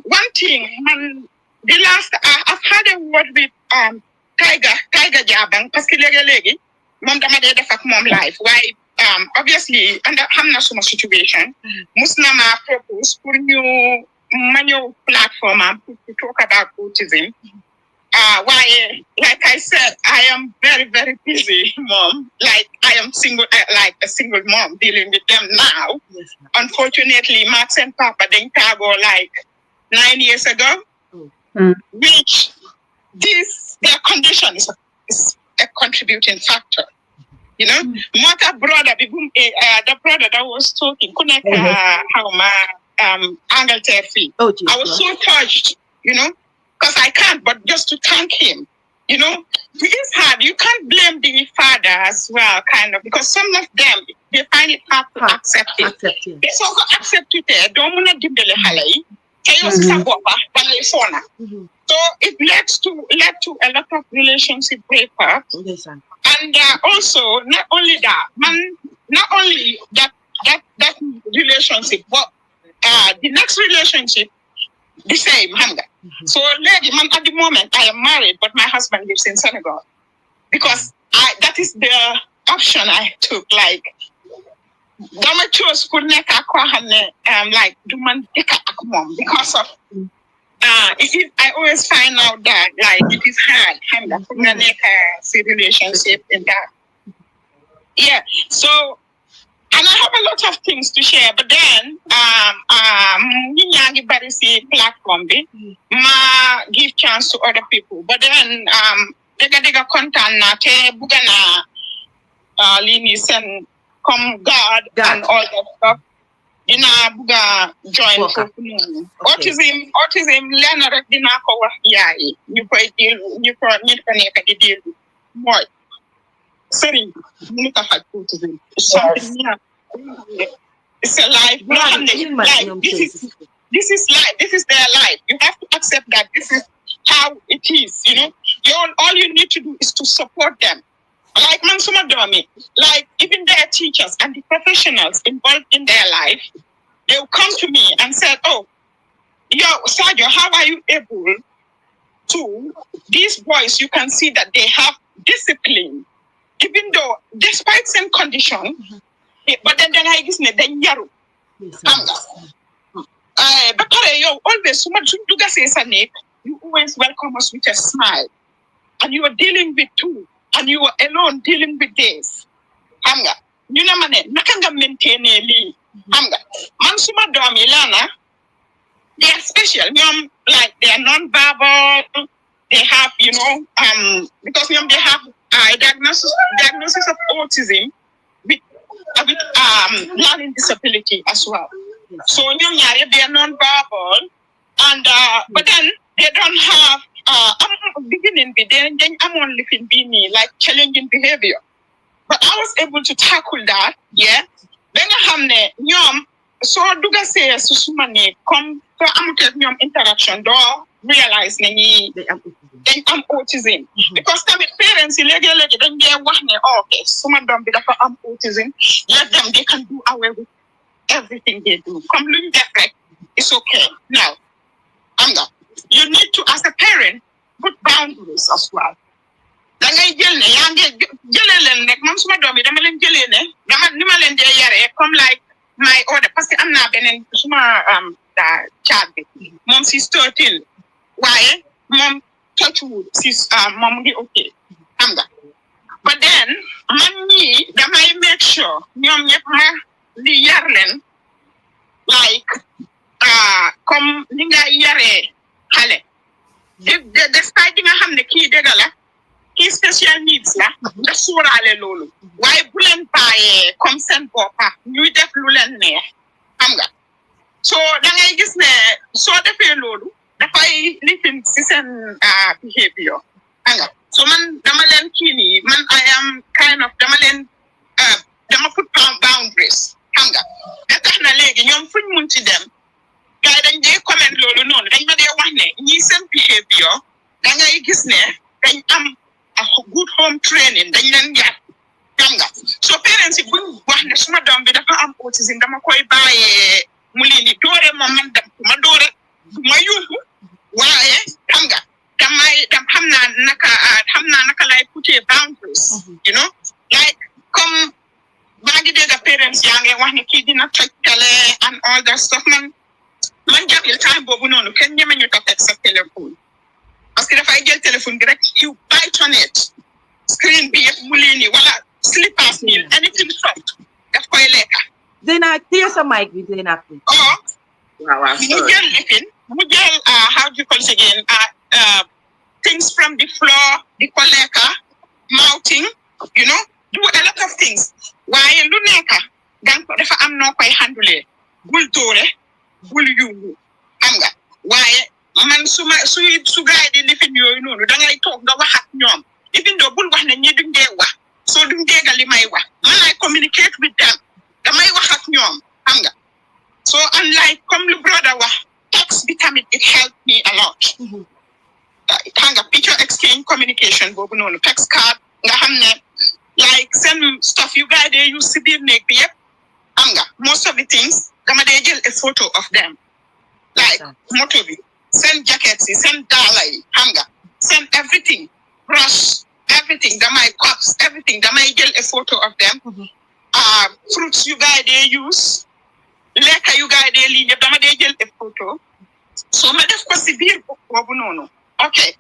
one thing, the last I've had a word with Tiger Jabang parce que legi mom dama dey def ak mom life. Why obviously under hamna suma situation musna ma propose pour ñu manual platform to talk about autism. why, like I said, I am very, very busy, mom. Like I am single, like a single mom dealing with them now. Yes, unfortunately, Max and Papa didn't go like 9 years ago, which their condition is a contributing factor. You know, Mata brother, the brother that was talking, Angleterre fee. I was so touched, you know, because I can't, but just to thank him, you know, it's hard. You can't blame the father as well, kind of, because some of them, they find it hard to accept it. It's also accept it. Don't want to give the halai. So it led to a lot of relationship breakup. And also, not only that relationship, but the next relationship, the same. So, lady, man, at the moment, I am married, but my husband lives in Senegal. Because that is the option I took. Like, I chose like, do man take a mom because of I always find out that like it is hard to make a relationship in that. Yeah. So and I have a lot of things to share, but then platform ma give chance to other people. But then dega content na te bugana lini send come God and all that stuff. Dina buga join autism learner rek dina ko wax yaay ñu koy deal ñu ko nekk di deal moy serigne ñu ko faj autism it's a life this is life, this is their life. You have to accept that this is how it is, you know. All you need to do is to support them. Like Mansuma Domi, like even their teachers and the professionals involved in their life, they will come to me and say, oh, Sergio, how are you able to, these boys, you can see that they have discipline, even though, despite same condition, but then I guess they yaru. But always, so much you always welcome us with a smile. And you are dealing with two. And you are alone dealing with this. You know, nakanga maintain li. Mansuma domi lana. They are special. Like they are non-verbal. They have, you know, because they have diagnosis of autism with learning disability as well. So they are non-verbal, and but then they don't have. Beginning with I'm only living being like challenging behavior, but I was able to tackle that. Yeah, then I have nyom so duga say susumane come to amutet nyom interaction do realize they am autism because time parents legi then they want okay some of them am autism, let them, they can do away with everything they do. Come look that it's okay now. You need to, as a parent, put boundaries as well. Come like my order, because I'm not been child. Mom, she's 13. Why? Mom, touch wood. She's mom, okay. But then, mommy, I make sure, the yarlen, like, come, yare. Hale. Despite the key degala, key special needs la, the surale lolo. Why bulen by consent bopa, you def lulen ne, so then I guess so the lolo, the pay living season behavior. So man, damalen kini, man, I am kind of damalen, dama put boundaries. That's na leg, you're free munti them. Then they comment lolo no, then they want ni same behavior. Then I guess then a good home training. Then so parents if we want the smart down with the autism, them koi buy mulini dore mamman them madore mayu why hamna naka like put boundaries, you know, like come bagi the parents young want kid in a and all that stuff man. Man jabil time bobu nonu ken ñeme ñu tok tek sa téléphone parce parce que dafay jël téléphone bi rek you bite on it screen bi yëpp mu lii nii wala slippers nii anything soft daf koy lekka. Zeyna téye sa mic bi Zeyna. Oh. Wow. Mu jël lifin mu jël how do you call it again things from the floor di ko lekka mouthing you know do a lot of things waaye lu nekka danga ko dafa am noo koy handle bul dóore bul yuuxu xam nga waaye man su gaay di lifin yooyu noonu dangay toog nga wax ak ñoom even though bul wax ne ñi duñ dee wax soo duñ déggal li may wax man I communicate with them damay wax ak ñoom xam nga so unlike comme lu brother wax text bi tamit it helped me a lot xam nga picture exchange communication boobu noonu text card nga xam ne like send stuff you guys they use si biir néeg bi yëpp xam nga most of the things dama dee jël a photo of them like moto bi send jackets yi send daala yi xam nga send everything brush everything damay cups everything damay jël a photo of them fruits you guys they use lekka you guys they lii yëpp dama dee jël a photo so ma def ko si biir boobu noonu okay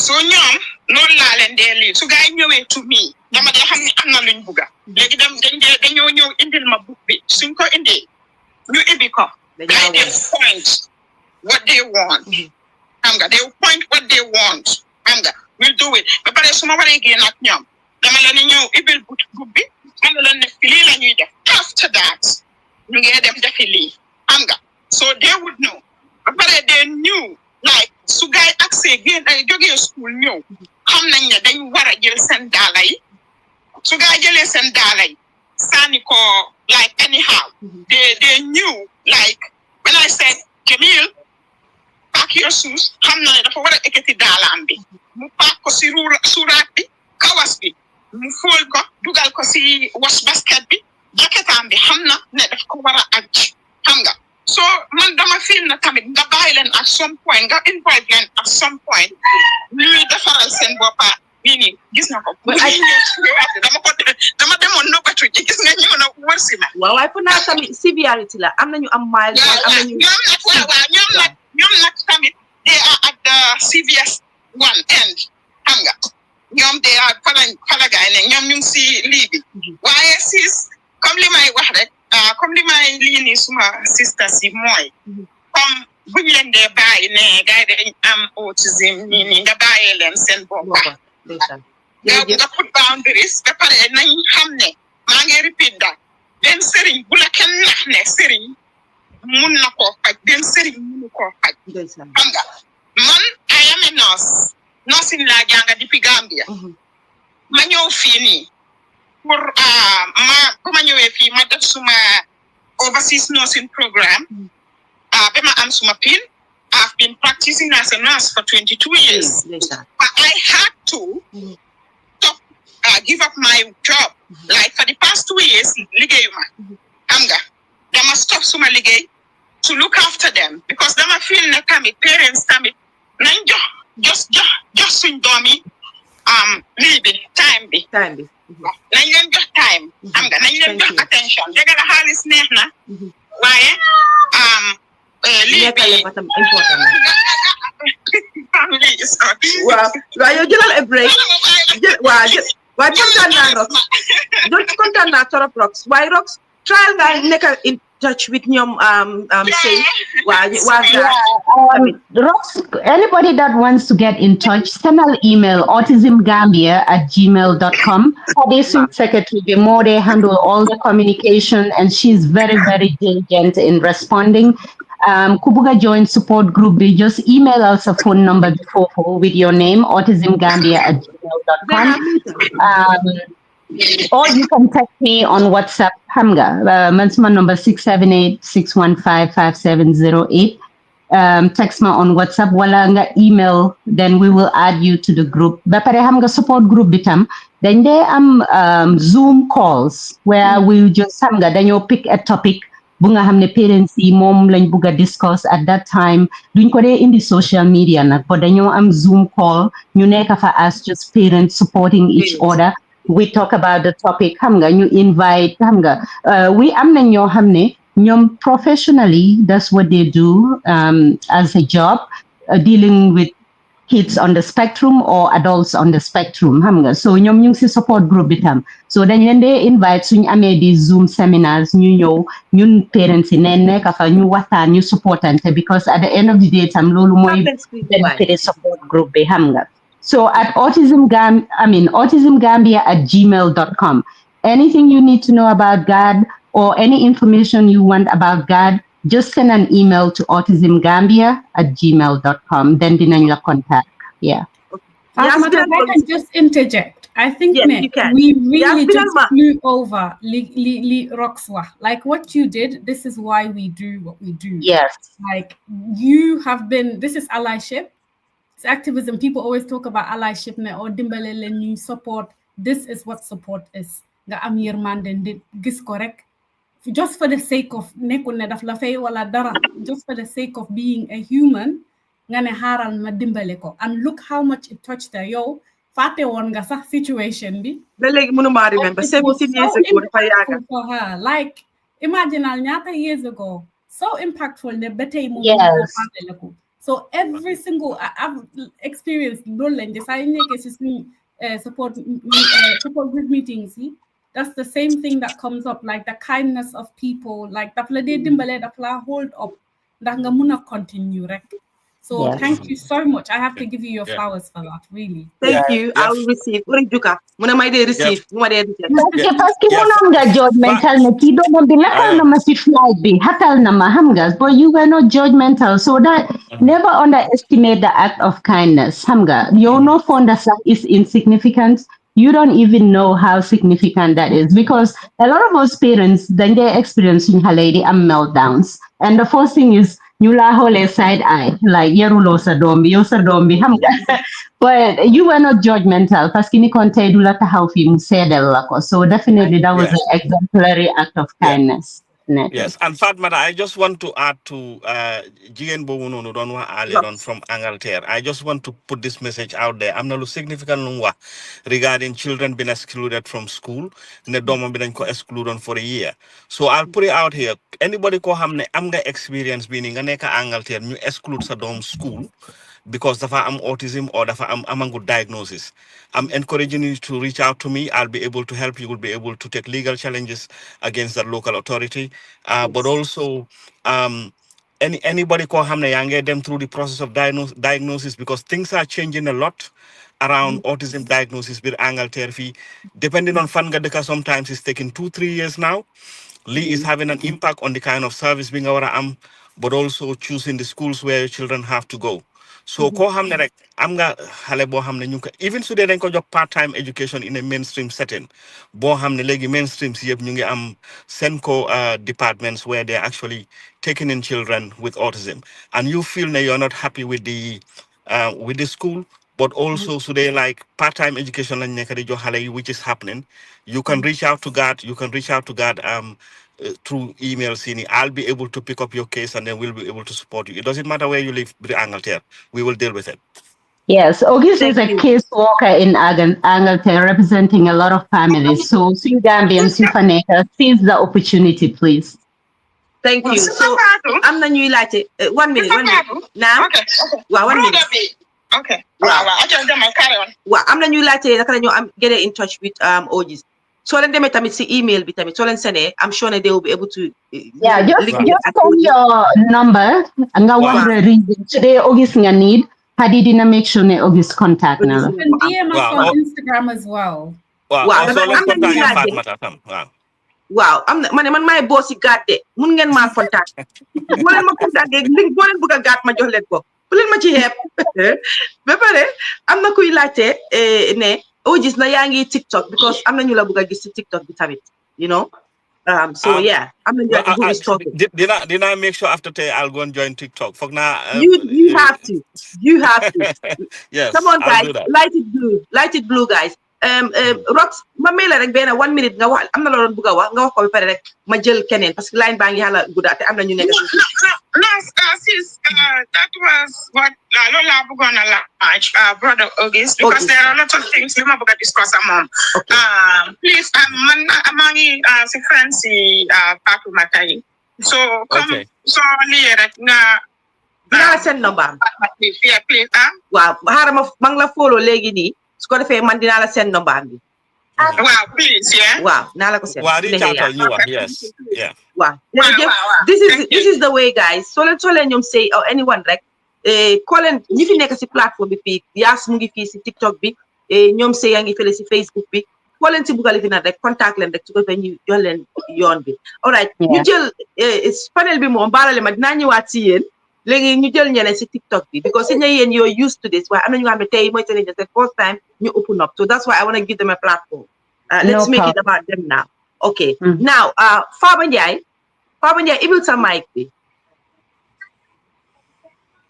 so ñoom noonu laa leen dee lii su gaay ñëwee to me dama dee xam ne am na luñ bugga léegi dañoo ñëw indil ma book bi suñ ko indee ñu ibbi ko gaay they point what they want xam nga they point what they want xam nga we'll do it ba pare su ma waree génn ak ñoom dama leen ñëw ibbil book bi xam nga leen ne fi lii la ñuy def after that ñu ngee dem defi lii xam nga so they would know ba pare they knew like su gaay accès génn ay jógee school ñëw xam nañ ne dañ war a jël seen daala yi su gaay jëlee seen daala yi sànni ko like anyhow they knew like when I said Jamil pack your shoes xam na ne dafa war a ekkati daalaam bi mu pack ko si suuraat bi kawas bi mu fóol ko dugal ko si wash basket bi jacketaam bi xam na ne daf ko war a aj xam nga so man dama feel na tamit nga bàyyi leen at some point nga involve leen at some point ñuy defaral seen boppa bii nii gis na ko dama demoon noppatu ji gis nga ñëw na wër si ma waaye pour naa tamit severity la am nañu am mild am nañu ñoom nag tamit they are at the serious one end xam nga ñoom they are fala gaay ne ñoom ñu ngi si lii bi waaye sis comme li may wax rek comme li may lii nii suma sister si mooy comme buñ leen dee bàyyi ne gaay dañ am autism nii nga bàyyee leen seen boppa nga put boundaries ba pare nañ xam ne maa ngi repeat that benn sëriñ bu la kenn nax ne sëriñ mun na koo faj benn sëriñ munu koo faj xam nga man I am a nurse nursing laa jànga depuis Gambia ma ñëw fii nii pour bu ma ñëwee fii ma def suma overseas nursing program ba ma am suma PIN I've been practicing as a nurse for 22 years but I had to stop give up my job like for the past 2 years liggéeyuma xam nga dama stop suma liggéey to look after them because dama feel ne tamit parents tamit nañ jox suñ doom yi lii bi time bi nañ leen jox time xam nga nañ leen jox attention dëgg la xaalis neex na waaye lii bi family is waaw yow jëlal a break waaw kontaan naa torop Rox waaye Rox trial nga nekk in touch with ñoom say Rox, anybody that wants to get in touch, send an email autismgambia@gmail.com. Our secretary Bimode handle all the communication and she's very, very diligent in responding. Kubuga join support group, we just email us a phone number before with your name, autismgambia@gmail.com. Or you can text me on WhatsApp, Hamga. My number 678-615-5708. Text me on WhatsApp, wala email, then we will add you to the group. Bapare Hamga support group bitam. Then there Zoom calls where we'll just Hamga, then you'll pick a topic. Bunga hamne parents yi mom lañ buga discuss at that time duñ ko dé in the social media nak but dañoo am Zoom call ñu nekk fa as just parents supporting each other. We talk about the topic, you invite, we am nañ ñoo xam ne ñoom professionally, that's what they do as a job, dealing with kids on the spectrum or adults on the spectrum xam nga so ñoom ñu ngi si support group bi tam so dañ leen dee invite suñu amee di Zoom seminars ñu ñëw ñun parents yi neen nekk fa ñu waxtaan ñu supportante because at the end of the day tam loolu mooy benefit support group bi xam nga so at autismgambia@gmail.com anything you need to know about GAD or any information you want about GAD just send an email to autismgambia@gmail.com. Then dinañ la contact. Yeah. Fatoumata, if I can just interject. I think we really just flew over li Roxwa. Like what you did, this is why we do what we do. Yes. Like you have been, this is allyship. It's activism. People always talk about allyship or dimbalele new support. This is what support is. Nga am yermande gis correct. Just for the sake of just for the sake of being a human, and look how much it touched her. Yo, fate won nga sax situation bi. Remember 17 years ago for her. Like imagine ñata years ago. So impactful the betay mo. So every single I've experienced support group meetings. That's the same thing that comes up, like the kindness of people, like the hold up, that continue. So thank you so much. I have to give you your flowers for that, really. Thank you. I will receive. Receive. Judgmental but you were not judgmental. So that never underestimate the act of kindness. Hamga, your no founder is insignificant. You don't even know how significant that is because a lot of us parents then they're experiencing haladi and meltdowns. And the first thing is you la hole side eye, like yerulo sa dombi, yo sa dombi hamga. But you were not judgmental. Paskini konte du la tahaw fi mu sedel lako. So definitely that was an exemplary act of kindness. Yes, and Fatmata, I just want to add to Jigen Bowuno Donwa Alidon from Angleterre. I just want to put this message out there. I'm not significant regarding children being excluded from school. Ne doma being excluded for a year. So I'll put it out here. Anybody ko hamne amga experience being in Angleterre, you exclude sa dom school because dafa am autism or dafa am a good diagnosis. I'm encouraging you to reach out to me. I'll be able to help you. Will be able to take legal challenges against the local authority. But also, anybody call hamne yange them through the process of diagnosis because things are changing a lot around autism diagnosis with angle therapy. Depending on Fangadeka, sometimes it's taking 2-3 years now. Lee is having an impact on the kind of service being our but also choosing the schools where your children have to go. So ko hamne rek am nga xale bo hamne ñu ko even su dee dañ ko jox part-time education in a mainstream setting bo hamne léegi mainstream si yëpp ñu ngi am senko departments where they're actually taking in children with autism and you feel that you're not happy with the school but also so they like part-time education lañ nekk di jox xale yi which is happening you can reach out to God through email, Sini, I'll be able to pick up your case and then we'll be able to support you. It doesn't matter where you live, Angleterre. We will deal with it. Yes, August is a case worker in Angleterre representing a lot of families. So, Gambian Sifaneka, seize the opportunity, please. Thank you. So, I'm the new light. 1 minute. Now? Okay. Wow, 1 minute. Okay. Wow. I just get my carry on. Wow, I'm the new light. I'm getting in touch with August. So then they may see email vitamin. So then send I'm sure they will be able to. Just send your number. And I want the reason today. August need. Hadi didn't make sure they August contact now. You can DM us on Instagram as well. Wow. Wow. I'm my boss. Got it. Mungen ma contact. Mungen ma contact. Link. Mungen buka gat ma joh let ko. Pulen ma ci heb. Bepare. Am na kuy laajte ne. Oh, just na yangi TikTok because I'm not new buga gis TikTok bitamit, you know. So yeah, I'm not who is talking. Did I make sure after today I'll go and join TikTok? For now, you have to. You have to. Yes. Come on, guys. Light it blue. Light it blue, guys. Rox, ma mail rek ben 1 minute nga wax am na la doon bëgg wax nga wax ko ba pare rek ma jël keneen parce que line baa ngi yàlla gudda te am na ñu nekk sis, that was what Lola Bugona launch, Brother August, because there are a lot of things we might discuss among. Please, among friends, Fatoumata. So, come, so, dinaa la seen number am. Please. waaw xaaral ma ngi la follow léegi nii su ko defee man dinaa la seen number am bi. Wow, please, yeah. Wow, naa la ko seen. Wow, reach out ñu wax, yes. Yeah. Wow. This is the way, guys. So leen ñoom say or anyone rek call leen ñi fi nekk si plateforme bi fii Yaas mu ngi fii si TikTok bi ñoom say yaa ngi fële si Facebook bi call leen si buggali fi nag rek contact leen rek su ko defee ñu jox leen yoon bi. All right, ñu jël panel bi moom baalale ma dinaa ñëwaat si yéen léegi ñu jël ñeneen si TikTok bi because si yéen you're used to this waaye am na ñu nga xam ne tey mooy seen first time ñu open up so that's why I want to give them a platform. Let's make it about them now. Okay. Now, Faba Njie, ibil sa mic bi.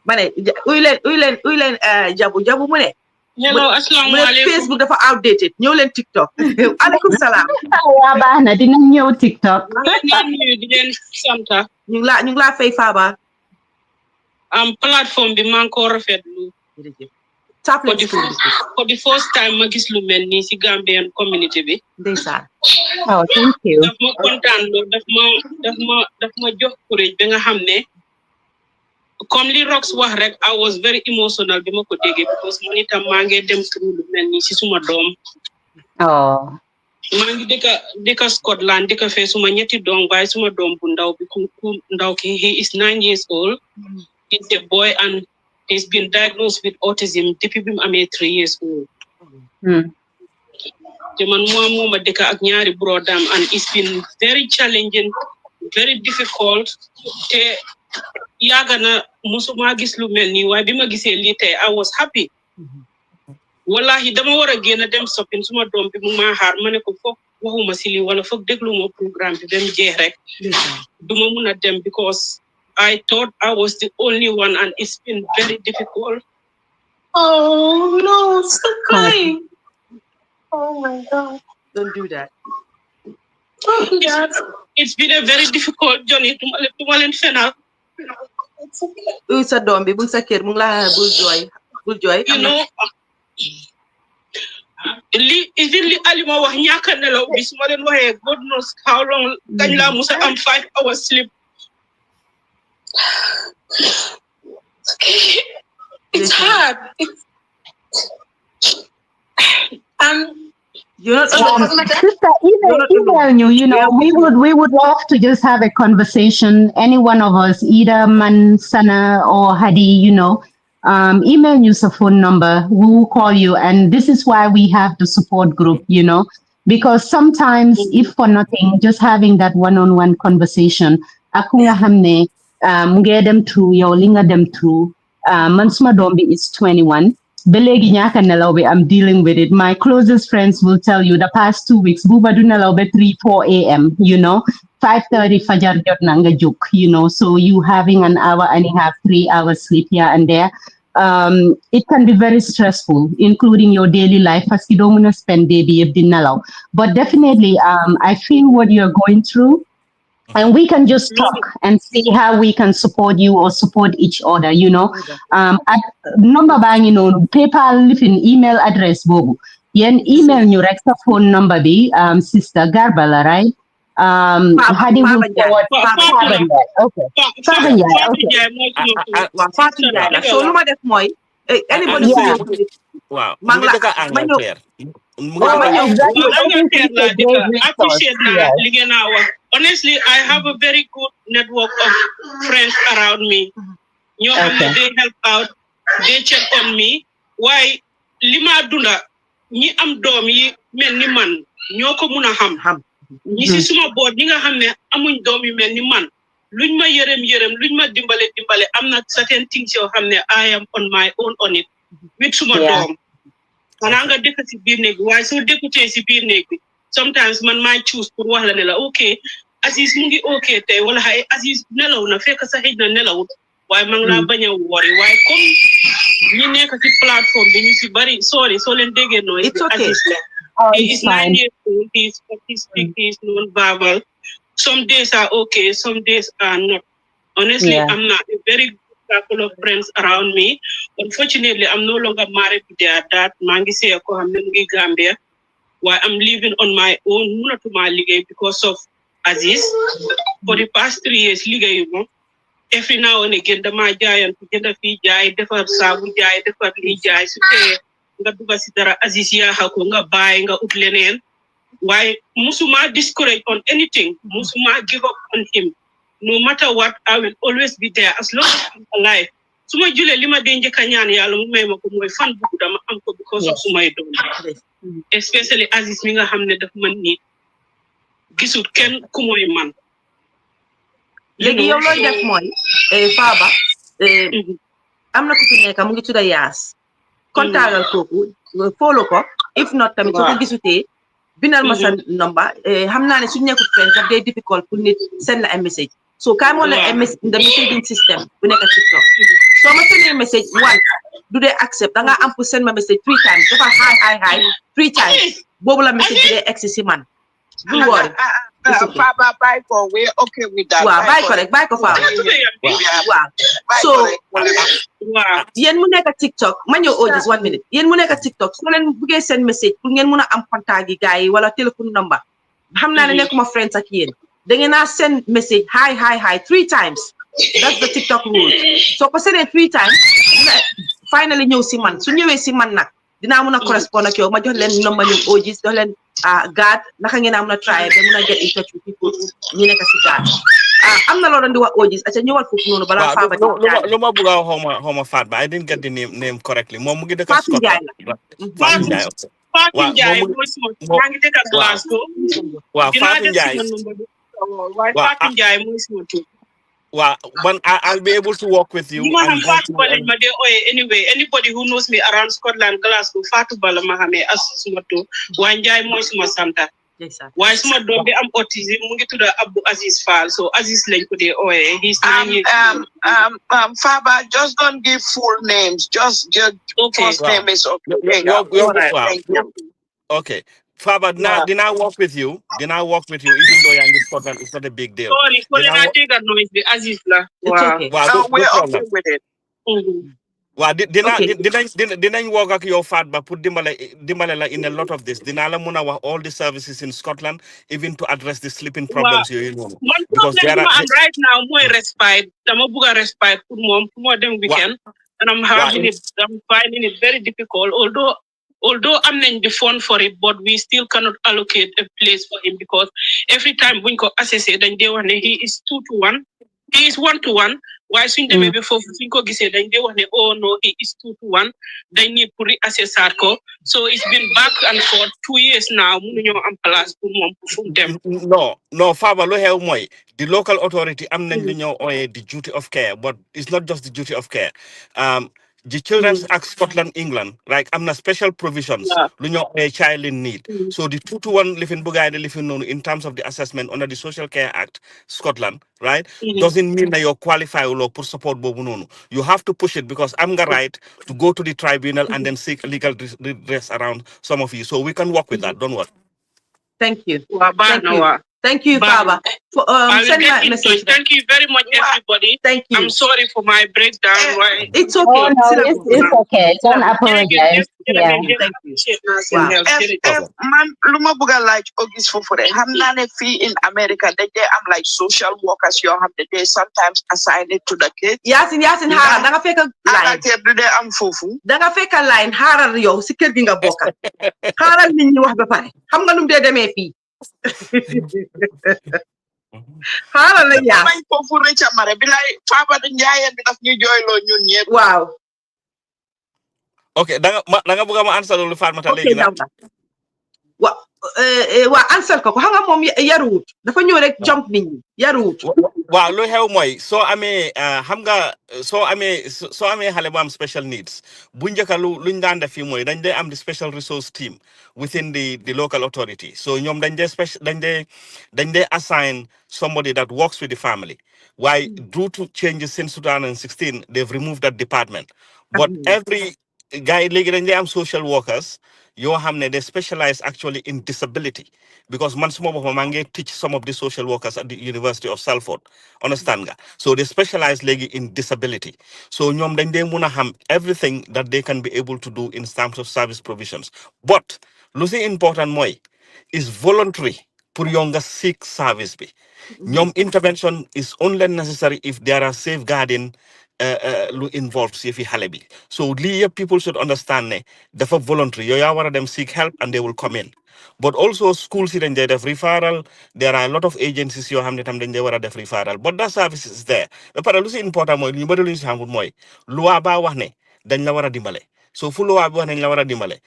Mane, uy len jabu mu ne. Hello, assalamu alaikum. Facebook dafa outdated. Ñëw leen TikTok. Alaikum salam. Wa baax na dinañ ñëw TikTok. Di leen santa. Ñu ngi la fay Faba. Platform bi man ko rafetlu. For the first time ma gis lu mel nii si Gambian community bi. Ndeysaan. Oh, thank you. Daf ma kontaan lool daf ma jox courage ba nga xam ne comme li Rox wax rek I was very emotional bi ma ko déggee because man itam maa ngi dem through lu mel nii si suma doom. Oh. maa ngi dëkka Scotland dëkka fee suma ñetti doom waaye suma doom bu ndaw bi ku ndaw ki he is 9 years old. He's a boy and he's been diagnosed with autism depuis bi mu amee 3 years old. Te man mooma dëkk ak ñaari brodam and it's been very challenging, very difficult. Te yaaga na musuma gis lu mel nii waaye bi ma gisee lii tey I was happy. Wallahi dama war a génn dem shopping suma doom bi mu ma xaar ma ne ko foog waxuma si lii wala foog déglu ma programme bi ba mu jeex rek. Duma mun a dem because I thought I was the only one and it's been very difficult. Oh no, stop crying. Oh my God. Don't do that. Oh God. It's been a very difficult journey to leen fenal. Uy sa doom bi bu sa kër mu ngi la bul jooy. You know, li Alima wax ñàkk a nelaw bi su ma leen waxee God knows how long kañ laa musa am 5 hours sleep. It's hard. Sister, email you. You know, we would love to just have a conversation. Any one of us, either Man, Sana, or Hadi. You know, email you a phone number. We will call you, and this is why we have the support group. You know, because sometimes, if for nothing, just having that one-on-one conversation, akunga hamne. Get them through your linga them through. Mansma Dombi is 21. Belegi nyaka nalawe, I'm dealing with it. My closest friends will tell you the past 2 weeks, Buba do nalawe 3-4 a.m. You know, 5:30 fajar jot nanga juk. You know, so you having an hour and a half, 3 hours sleep here and there. It can be very stressful, including your daily life. As you don't want to spend baby if nalaw. But definitely, I feel what you're going through. And we can just talk and see how we can support you or support each other, you know. At number bang, you know, PayPal, living email address, bobu. Yen email new extra phone number be, Sister Garbala, right? How do we forward? Okay. So no matter what, anybody wow. Honestly, I have a very good network of friends around me. They help out, they check on me. Why lima dunda ni am doom yi mel ni man ñoko mëna xam ñi ci suma board ñi nga xamne amuñ doom yu mel ni man luñ ma yërem luñ ma dimbale amna certain things yo xamne I am on my own on it with suma doom xana nga dëkk ci biir néeg bi waaye soo dëkkutee ci biir néeg bi sometimes man may choose pour wax la ne la okay Aziz mu ngi okay tey wala hay Aziz nelaw na fekk sa xëj na nelawut waaye ma ngi laa bañ a wori waaye comme ñi nekk ci plateforme bi ñu ci bari sorry soo leen déggee nooy Aziz la he is 9 years old, he's autistic, he's non-verbal. Some days are okay, some days are not. Honestly, I'm not a very good circle of friends around me. Unfortunately, I'm no longer married to their dad. Mangi say ko hamne ngi Gambia. Why I'm living on my own, munatuma ligay because of Aziz. For the past 3 years, ligay mo. every now and again dama jaayan ku jënd fi jaay defar saabu jaay defar li jaay su te nga duga ci dara Aziz ya hako nga baay nga ut leneen waaye musuma discourage on anything musuma give up on him no matter what I will always be there as long as I'm alive suma jule lima de njëkk ñaan yàlla mu may ma ko mooy fan bu dama am ko because of sumay doom especially Aziz mi nga xam ne daf man ni gisul kenn ku mooy man léegi yow looy def mooy Faba am na ku fi nekk mu ngi tudda Yaas kontaagal kooku follow ko if not tamit soo ko gisutee bindal ma sa number xam naa ne suñu nekkul friend daf day difficult pour nit send la a message so kaay moo la a message the messaging system bu nekk TikTok soo ma sendee message one du dee accept da nga am pour send ma message 3 times dafa hi 3 times boobu la message bi dee egsi si man bul worry Faba bye for we okay with that. Wow, bye correct, bye ko Faba. Wow. So yéen mu nekk TikTok ma ñëw just 1 minute yéen mu nekk TikTok su leen bëggee send message pour ngeen mun a am contact yi gars yi wala téléphone number xam naa ne nekkuma friends ak yéen da ngeen a send message hi 3 times that's the TikTok rule soo ko sendee 3 times finally ñëw si man su ñëwee si man nag dinaa mun a correspond ak yow ma jox leen number ñu August jox leen God naka ngeen a mun a try ba mun a get in touch with people ñu nekk si God am na loo doon di wax August aca ñëwal foofu noonu balaa Faba lu ma bëgg a xawma Fat ba I didn't get the name correctly moom mu ngi dëkk Scotland Fatou Ndiaye Fatou Ndiaye mooy suma maa ngi dëkk Glasgow waaw Fatou Ndiaye Fatou Ndiaye mooy suma tur Well, I'll be able to work with you. Anyway, anybody who knows me around Scotland, Glasgow, Fatu Bala Mahame, as Sumato, Wanjai Moisma Santa. Why Suma don't be autism, Mungi to the Abu Aziz file, so Aziz Lake to the OA. He's Faba, just don't give full names, just first name is okay. Okay. Faba, did I work with you? Even though you're in Scotland, it's not a big deal. Sorry, I take that noise, Aziz. It's okay. We're okay with it. Well, didn't work at your fat, but put Dimbala in a lot of this. Dinala Munawa, all the services in Scotland, even to address the sleeping problems you know. One problem I'm right now, more respite, Tamabuga respite, more than weekend, and I'm having it. I'm finding it very difficult. Although I'm in the fund for it, but we still cannot allocate a place for him because every time we go assess it, then they want he is 2 to 1. He is 1 to 1. Why soon the baby for Finko Gise, then they want oh no, he is 2 to 1. They need to reassess Sarko. So it's been back and forth 2 years now. No, Faba, lo help moi. The local authority am the duty of care, but it's not just the duty of care. The Children's Act Scotland, England, like I'm special provisions, a child in need. So the 2 to 1 living in terms of the assessment under the Social Care Act, Scotland, right, doesn't mean that you're qualified or for support. You have to push it because I'm the right to go to the tribunal and then seek legal redress around some of you. So we can work with that. Don't worry. Thank you. Thank you, Faba. Send my message. Thank you very much, everybody. Thank you. I'm sorry for my breakdown. It's okay. Oh, no, it's okay. Don't apologize. Yeah. Thank you. Man, Luma Buga like August for Hamnane fee in America. They am like social workers. You have the day sometimes assign it to the kids. Yasin Hara. Danga feka line. I'm fufu. Danga feka line. Hara yo. Sikir ginga boka. Hara nini wax ba pare. Xam nga num de demé fi. Wow. Okay, danga buga ma answer lu Fatoumata legi na. Wa answer ko xam nga mom yaruut dafa ñëw rek jump nit ñi yaruut. Waaw lu xew mooy soo amee xam nga soo amee xale bu am special needs bu njëkk luñ daan def fii mooy dañ dee am the special resource team within the local authority. So ñoom dañ dee assign somebody that works with the family. Why due to changes since 2016 they've removed that department. But every guy léegi dañ dee am social workers yoo xam ne they specialize actually in disability because man suma boppam maa ngi teach some of the social workers at the University of Salford understand nga so they specialize léegi in disability so ñoom dañ dee mun a xam everything that they can be able to do in terms of service provisions but lu si important mooy is voluntary pour yow nga seek service bi ñoom intervention is only necessary if there are safeguarding lu involves yëfi xale bi so lii yëpp people should understand ne dafa voluntary yow yaa war a dem seek help and they will come in but also schools yi dañ dee def referral there are a lot of agencies yoo xam ne tam dañ dee war a def referral but that service is there ba pare lu si important mooy lu bëri lu ñu si xamul mooy loi baa wax ne dañ la war a dimbale so fu loi bi wax ne dañ la war a dimbale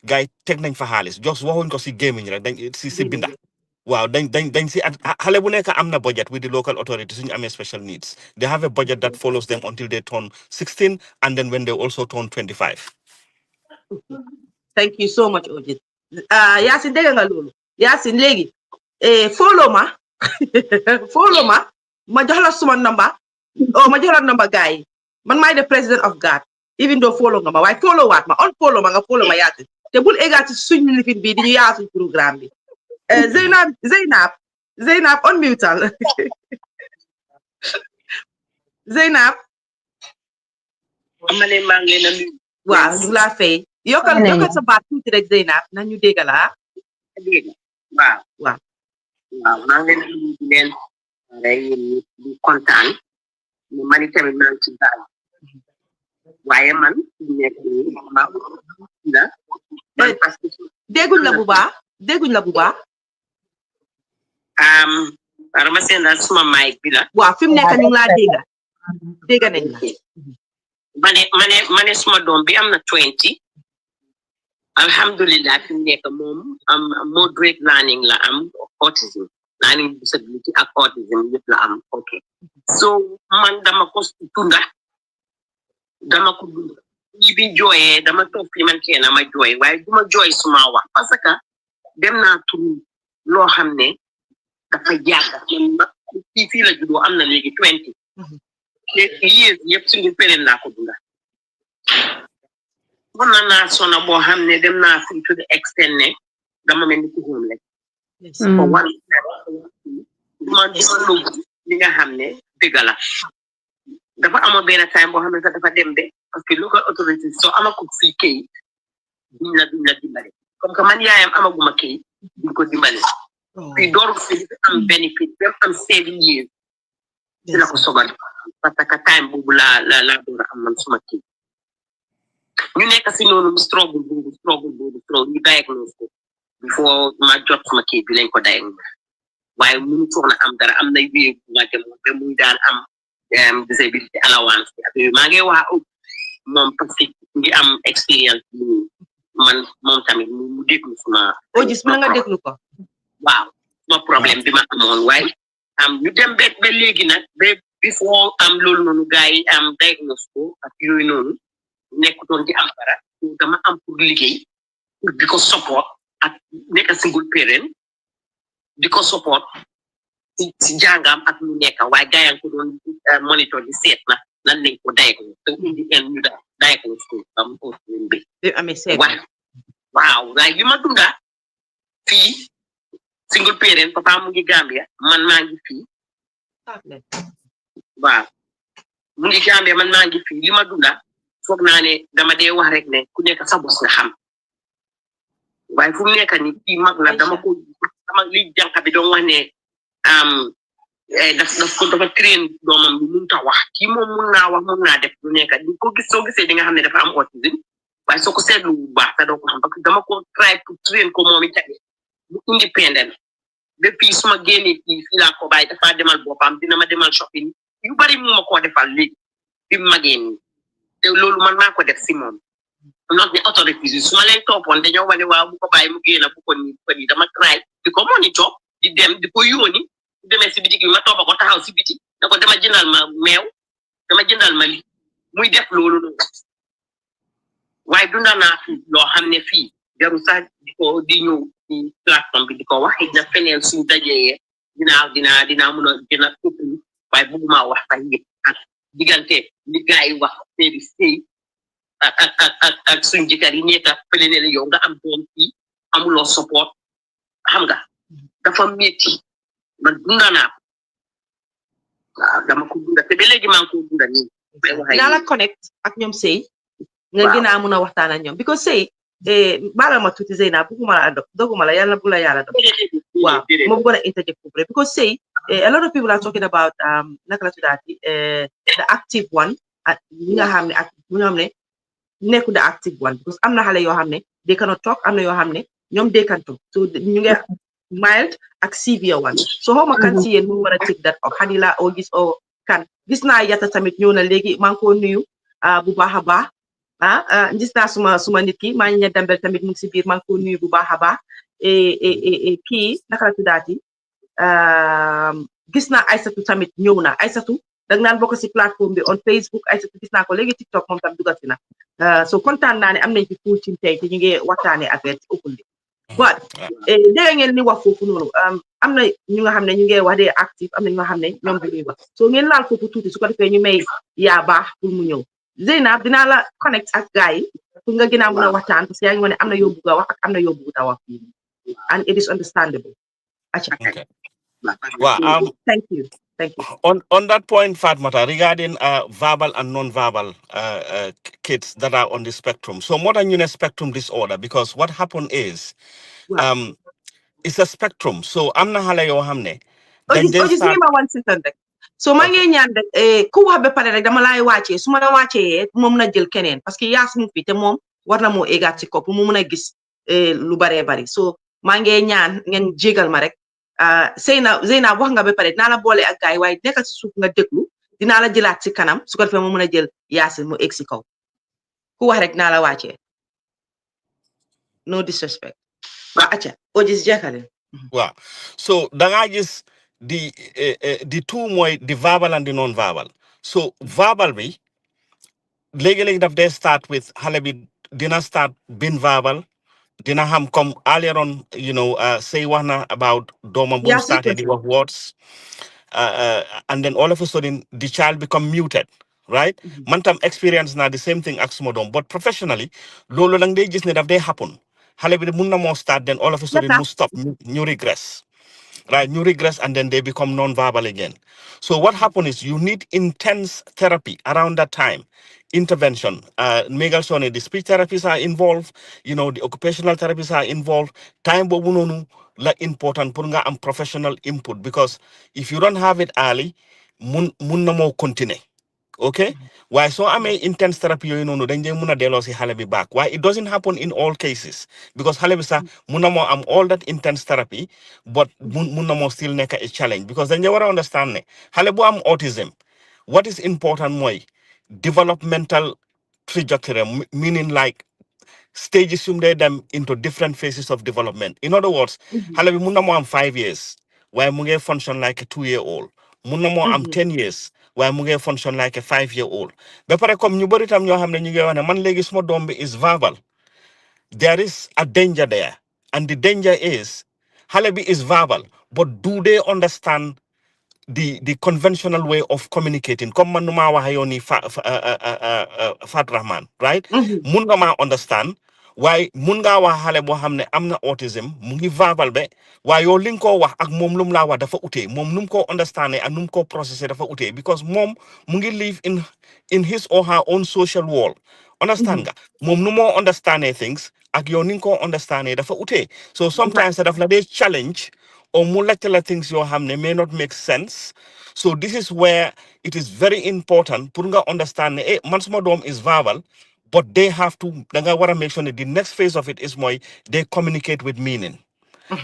gars yi teg nañ fa xaalis jos waxuñ ko si gémmiñ rek dañ si binda waaw dañ si at xale bu nekk am na budget with the local authorities suñu amee special needs they have a budget that follows them until they turn 16 and then when they also turn 25. Thank you so much Ojit Yacine dégg nga loolu Yacine léegi follow ma ma jox la suma number ma jox la number gars yi man maay the president of GAD even though follow nga ma waaye follow waat ma unfollow ma nga follow ma Yacine te bul eggaati suñu lifin bi di ñu yaatu programme bi Zeynab unmutal Zeynab amane maa ngi leen nuyu waaw ñu laa fay yokkal sa baat tuuti rek Zeynab na ñu dégg la waaw maa ngi leen nuyu di leen di kontaan ñu mani tamit maa ngi ci baal waaye man nekk ma la parce que dégguñ la bu baax ma seen daal suma mic bi la waaw fi mu nekk ñu ngi laa dégg nañ la mane suma doom bi am na 20 alhamdulillah fi mu nekk moom am moderate learning la am autism learning disability ak autism yëpp la am ok so man dama ko dunda ñi bi jooyee dama toog fi man kenn ma jooy waaye duma jooy suma wax parce que dem naa turu loo xam ne dafa jàgg man fii la juddoo am na léegi 20 years yëpp suñu pérén laa ko dunda mën naa sona boo xam ne dem naa fi to the extent ne dama mel ni ku xoom rek ko wan duma lóbbu li nga xam ne dëgg la dafa amoon benn time boo xam ne sax dafa dem de parce que local authorities soo amako fii kayit duñ la dimbale comme que man yaayam amaguma kayit duñ ko dimbale fii dooru fi am benefit même am 7 years ci la ko sogal parce que time boobu la door a am man suma kayit ñu nekk si noonu struggle boobu ñu diagnose ko before ma jot suma kayit bi lañ ko diagnose waaye mënu soxna am dara am na wéy bu ma dem ba muy daan am disability allowance maa ngi wax moom parce que ngi am expérience man moom tamit mu déglu suma gis mën nga déglu ko waaw suma problème bi ma amoon waaye ñu dem ba léegi nag ba before am loolu noonu gars yi am diagnose ko ak yooyu noonu nekkutoon di am dara dama am pour liggéey pour di ko support ak nekk single parent di ko support si jàngam ak lu nekk waaye gars yaa ngi ko doon monitor di seet na lan lañ ko diagnose te indi ñu diagnose ko am autisme bi waaw waaye li ma dunda fii single parent papa mu ngi Gambia man maa ngi fii waaw mu ngi Gambia man maa ngi fii li ma dunda foog naa ne dama dee wax rek ne ku nekk sa bos nga xam waaye fu mu nekk ni kii mag la dama li jànq bi doon wax ne dafa train doomam bi mun ta wax kii moom mun naa wax mun naa def lu nekk di ko gis soo gisee di nga xam ne dafa am autisme waaye soo ko seetlu bu baax te doo ko xam parce que dama ko try pour train ko moom itamit mu independent depuis suma génnee fii laa ko bàyyi dafa demal boppam dina ma demal shopping yu bari mu ma koo defal léegi bi mu magee nii te loolu man maa ko def si moom not ne autorités yi su ma leen toppoon dañoo wane waaw bu ko bàyyi mu génn bu ko nii dama try di ko monitor di dem di ko yóoni demee si bitik bi ma toppa ko taxaw si biti ne ko dama jëndal ma meew dama jëndal ma li muy def loolu noonu waaye dunda naa fi loo xam ne fii jaru sax di ñëw ci plateforme bi di ko wax na feneen suñ dajee dinaa mun a gën a ëpp waaye bëgguma wax sax yëpp ak diggante li gars yi wax seedi sëy ak suñ jëkkër yi nekk fële ne la yow nga am doom fii amuloo support xam nga dafa métti man dunda naa ko waaw dama ko dunda te ba léegi maa ngi ko dunda nii naa la connect ak ñoom sëy nga gën a mun a waxtaan ak ñoom because sëy balal ma tuuti Zeyna bëgguma la adopt doguma la yàlla bu la yàlla adopt waaw moom gën a interject foofu rek because say a lot of people are talking about naka la tuddaati the active one ak ñi nga xam ne ak ñi nga xam ne nekku the active one because am na xale yoo xam ne they cannot talk am na yoo xam ne ñoom they can talk so ñu ngi mild ak severe one so xawma kan si yéen mu war a take that up Hadila o gis o kan gis naa Yata tamit ñëw na léegi maa ngi ko nuyu bu baax a baax gis naa suma nit ki maa ngi ñe dambel tamit mu ngi si biir maa ngi ko nuyu bu baax a baax kii naka la tuddaati gis naa Aysatu tamit ñëw na Aysatu dag naan bokk si plateforme bi on Facebook Aysatu gis naa ko léegi TikTok moom tam dugal si na so kontaan naa ne am nañ ci full team tey te ñu ngi waxtaanee affaire ci open bi but dégg ngeen ni wax foofu noonu am na ñu nga xam ne ñu ngi wax dee active am na ñu nga xam ne ñoom du ñuy wax so ngeen laal foofu tuuti su ko defee ñu may yaa baax pour mu ñëw Zeynab dinaa la connect ak gars yi pour nga gën a mën a waxtaan parce que yaa ngi wane am na yoo bugg a wax ak am na yoo bugg a wax fii and it is understandable. Okay. Well, thank you. On that point, Fatoumata, regarding verbal and non-verbal kids that are on the spectrum. So more than a spectrum disorder, because what happened is, it's a spectrum. So I'm not halayo hamne. Then they start. One second. So ma ngi ñaan rek ku wax ba pare rek dama lay wàccee su ma la wàccee moom na jël keneen parce que yaas mu fi te moom war na moo égaat ci kopp mu mun a gis lu baree bari so maa ngi ñaan ngeen jégal ma rek Zeyna wax nga ba pare dinaa la boole ak gaay waaye nekk ci suuf nga déglu dinaa la jëlaat ci kanam su ko defee mu mun a jël yaasin mu egg si kaw ku wax rek dinaa la wàccee no disrespect waa acca Odis jeexale waaw so dangaa gis the two mooy the verbal and the non-verbal so verbal bi léegi-léegi daf dee start with xale bi dina start being verbal dina xam comme earlier on say wax na about doomam bu started di wax words and then all of a sudden the child become muted right man tam experience na the same thing ak suma doom but professionally loolu lang day gis ne daf dee happen xale bi mun na moo start then all of a sudden mu stop ñu regress right? You regress and then they become non-verbal again. So what happens is you need intense therapy around that time, intervention. Make sure the speech therapists are involved, the occupational therapists are involved. Time bobu la important punga and professional input because if you don't have it early, mun na mo continue. Okay, why so I may intense therapy then they muna delo si halabi back. Why it doesn't happen in all cases because halabi sa muna mo am all that intense therapy, but muna mo still neka a challenge because then you wanna understand ne halabu am autism. What is important moy developmental trajectory, meaning like stages them into different phases of development. In other words, halabi muna mo am 5 years, why munge function like a 2-year-old. Muna mo am 10 years. Why mu ngi function like a 5-year-old. Ba pare comme ñu bari tam ñoo xam ne ñu ngi wax ne man léegi suma doom bi is verbal. There is a danger there. And the danger is xale bi is verbal, but do they understand the conventional way of communicating? Comme man nu maa waxe yoon ni Fat Rahman, right? Mun nga maa understand. Waaye mun ngaa wax xale boo xam ne am na autism mu ngi verbal be waaye yow li nga koo wax ak moom lu mu laa wax dafa utee moom nu mu ko understand ak nu mu ko processé dafa utee because moom mu ngi live in his or her own social world. Understand nga moom nu moo understandee things ak yow ni nga ko understandee dafa utee so sometimes daf la dee challenge or mu laajte la things yoo xam ne may not make sense. So this is where it is very important pour nga understand ne man suma doom is verbal. But they have to, I want to make sure that the next phase of it is more, they communicate with meaning.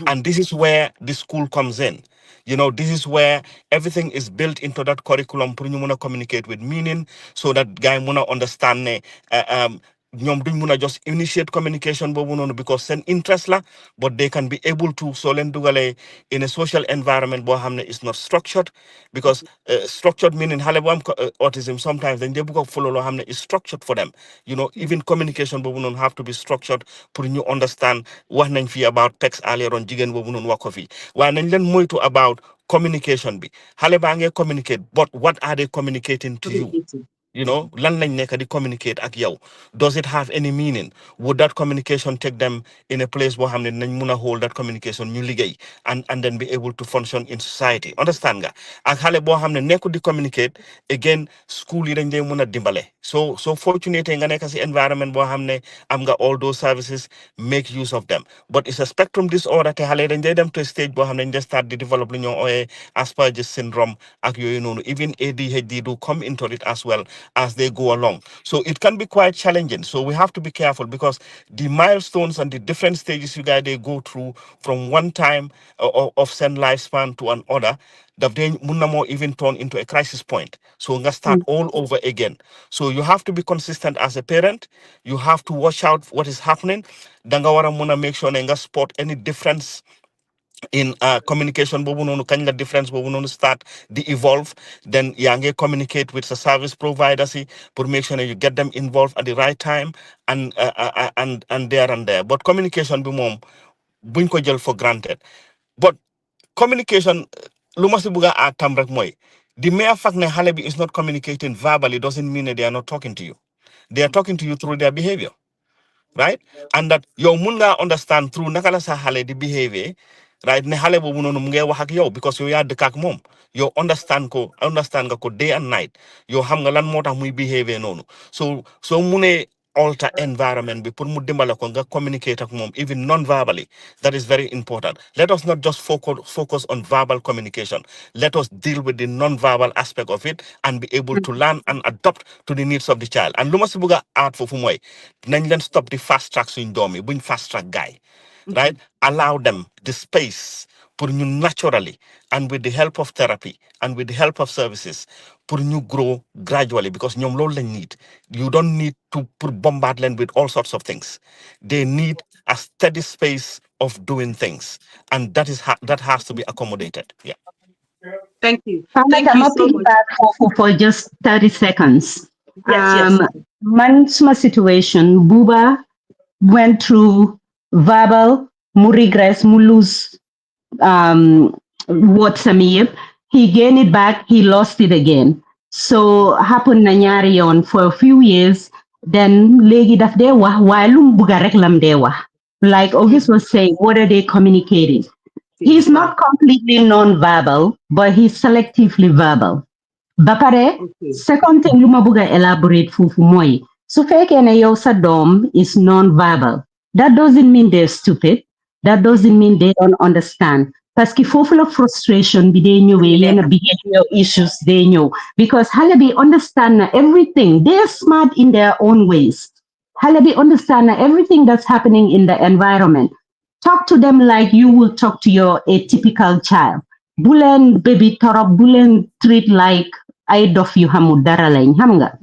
And this is where the school comes in. This is where everything is built into that curriculum. Pour ñu mëna communicate with meaning so that guy mëna understand ne ñom duñ mëna just initiate communication bobu nonu because sen interest la, but they can be able to so len dugale in a social environment bo xamne is not structured because structured meaning xale bu am autism sometimes they bëgg follow lo xamne is structured for them. Even communication bobu nonu have to be structured pour ñu understand wax nañ fi about text earlier on jigen bobu nonu wax ko fi wa nañ len moytu about communication bi xale ba ngay communicate but what are they communicating to you? you know, lan lañ nekk di communicate ak yow. Does it have any meaning? Would that communication take them in a place where nañ mun a hold that communication ñu liggéey and then be able to function in society? Understand nga? Ak xale boo xam ne nekkul di communicate, again, school yi dañ dee mun a dimbale. So fortunate nga nekk si environment boo xam ne am nga all those services, make use of them. But it's a spectrum disorder te xale dañ dee dem to a stage boo xam ne dañ dee start di develop lu ñoo ooyee Asperger's syndrome ak yooyu noonu. Even ADHD do come into it as well as they go along. So it can be quite challenging. So we have to be careful because the milestones and the different stages you guys they go through from one time of send lifespan to another, that then munamo even turn into a crisis point. So we start all over again. So you have to be consistent as a parent. You have to watch out what is happening. Danga wara muna make sure nga spot any difference in communication bobu nonu kagn la difference bobu nonu start the evolve, then yange communicate with the service providers pour make sure you get them involved at the right time and there and there. But communication bi mom buñ ko jël for granted. But communication lu ma si buga a tam rek moy the mere fact ne xale bi is not communicating verbally doesn't mean that they are not talking to you. They are talking to you through their behavior, right? And that yow mun nga understand through naka la sa xale di behavior, right? Ne xale bobu nonu mu ngay wax ak yow because yow yaa dëkk ak moom. Yow understand nga ko day and night. Yow xam nga lan moo tax muy behavior noonu. So mune alter environment bi pour mu dimbale ko nga communicate ak moom even non-verbally. That is very important. Let us not just focus on verbal communication. Let us deal with the non-verbal aspect of it and be able to learn and adapt to the needs of the child. And lu ma si bëgg a add foofu mooy nañ leen stop the fast track suñ doom yi buñ fast track guy, right? Allow them the space pour ñu naturally and with the help of therapy and with the help of services pour ñu grow gradually because ñoom loolu lañ need. You don't need to bombard them with all sorts of things. They need a steady space of doing things, and that has to be accommodated. Yeah. Thank you. Thank you so much. For just 30 seconds. Yes. My situation, Buba went through verbal, mu regress, mu lose what Samir. He gained it back, he lost it again. So happened na ñaari yoon for a few years. Then léegi daf dee wax waaye lu mu bugga rek lam dee wax. Like August was saying, what are they communicating? He's not completely non-verbal, but he's selectively verbal. Ba pare, second thing lu ma bugga elaborate foofu mooy su fekkee ne yow sa doom is non-verbal, that doesn't mean they're stupid. That doesn't mean they don't understand. Parce que foofu la frustration bi dee ñëwee yenn behavior issues dee ñëw because xale bi understand na everything. They're smart in their own ways. Xale bi understand na everything that's happening in the environment. Talk to them like you will talk to your atypical child. Bulen baby torop, bulen treat like ay dof yu xamul dara lañ xam nga.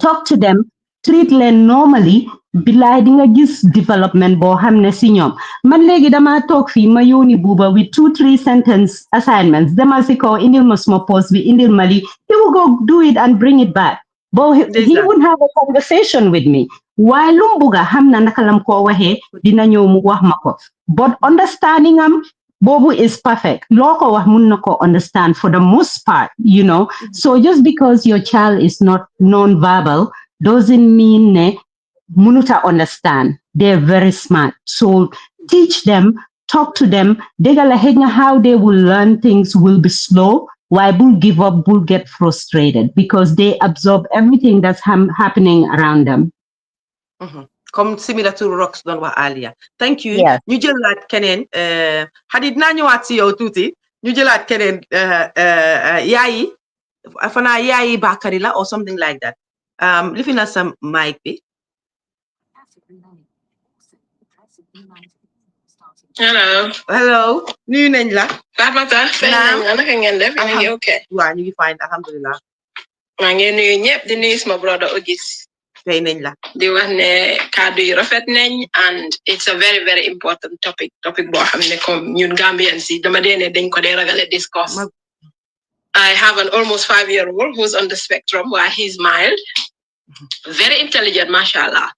Talk to them, treat them normally. Bilaay di nga gis development boo xam ne si ñoom man léegi dama toog fii ma yóoni Buuba with 2-3 sentence assignments demal si kaw indil ma suma post bi indil ma li he will go do it and bring it back but he would have a conversation with me waaye lu mu bugga xam na naka lam koo waxee dina ñëw mu wax ma ko but understanding am boobu is perfect loo ko wax mun na ko understand for the most part, you know. So just because your child is not non-verbal doesn't mean ne munuta understand. They're very smart. So teach them, talk to them. How they will learn things will be slow. Why will give up, will get frustrated because they absorb everything that's happening around them. Come similar to Rox don wax earlier. Thank you. Yes. Ñu jëlaat keneen xadit naa ñëwaat si yow tuuti ñu jëlaat keneen yaayi fanaa yaayi Bakary la or something like that. Lifi na sa mic bi. Hello. Nuyu nañ la. Fatoumata, naka ngeen def? Ñu ngi okay. Waaw ñu ngi fine, alhamdulillah. Maa ngi nuyu ñëpp di nuyu sama brother Auguste. Fay nañ la. Di wax ne kàddu yi rafet nañ and it's a very very important topic boo xam ne comme ñun Gambians yi dama dee ne dañ ko dee ragale discuss. I have an almost 5-year-old who's on the spectrum while he's mild. Very intelligent, mashallah.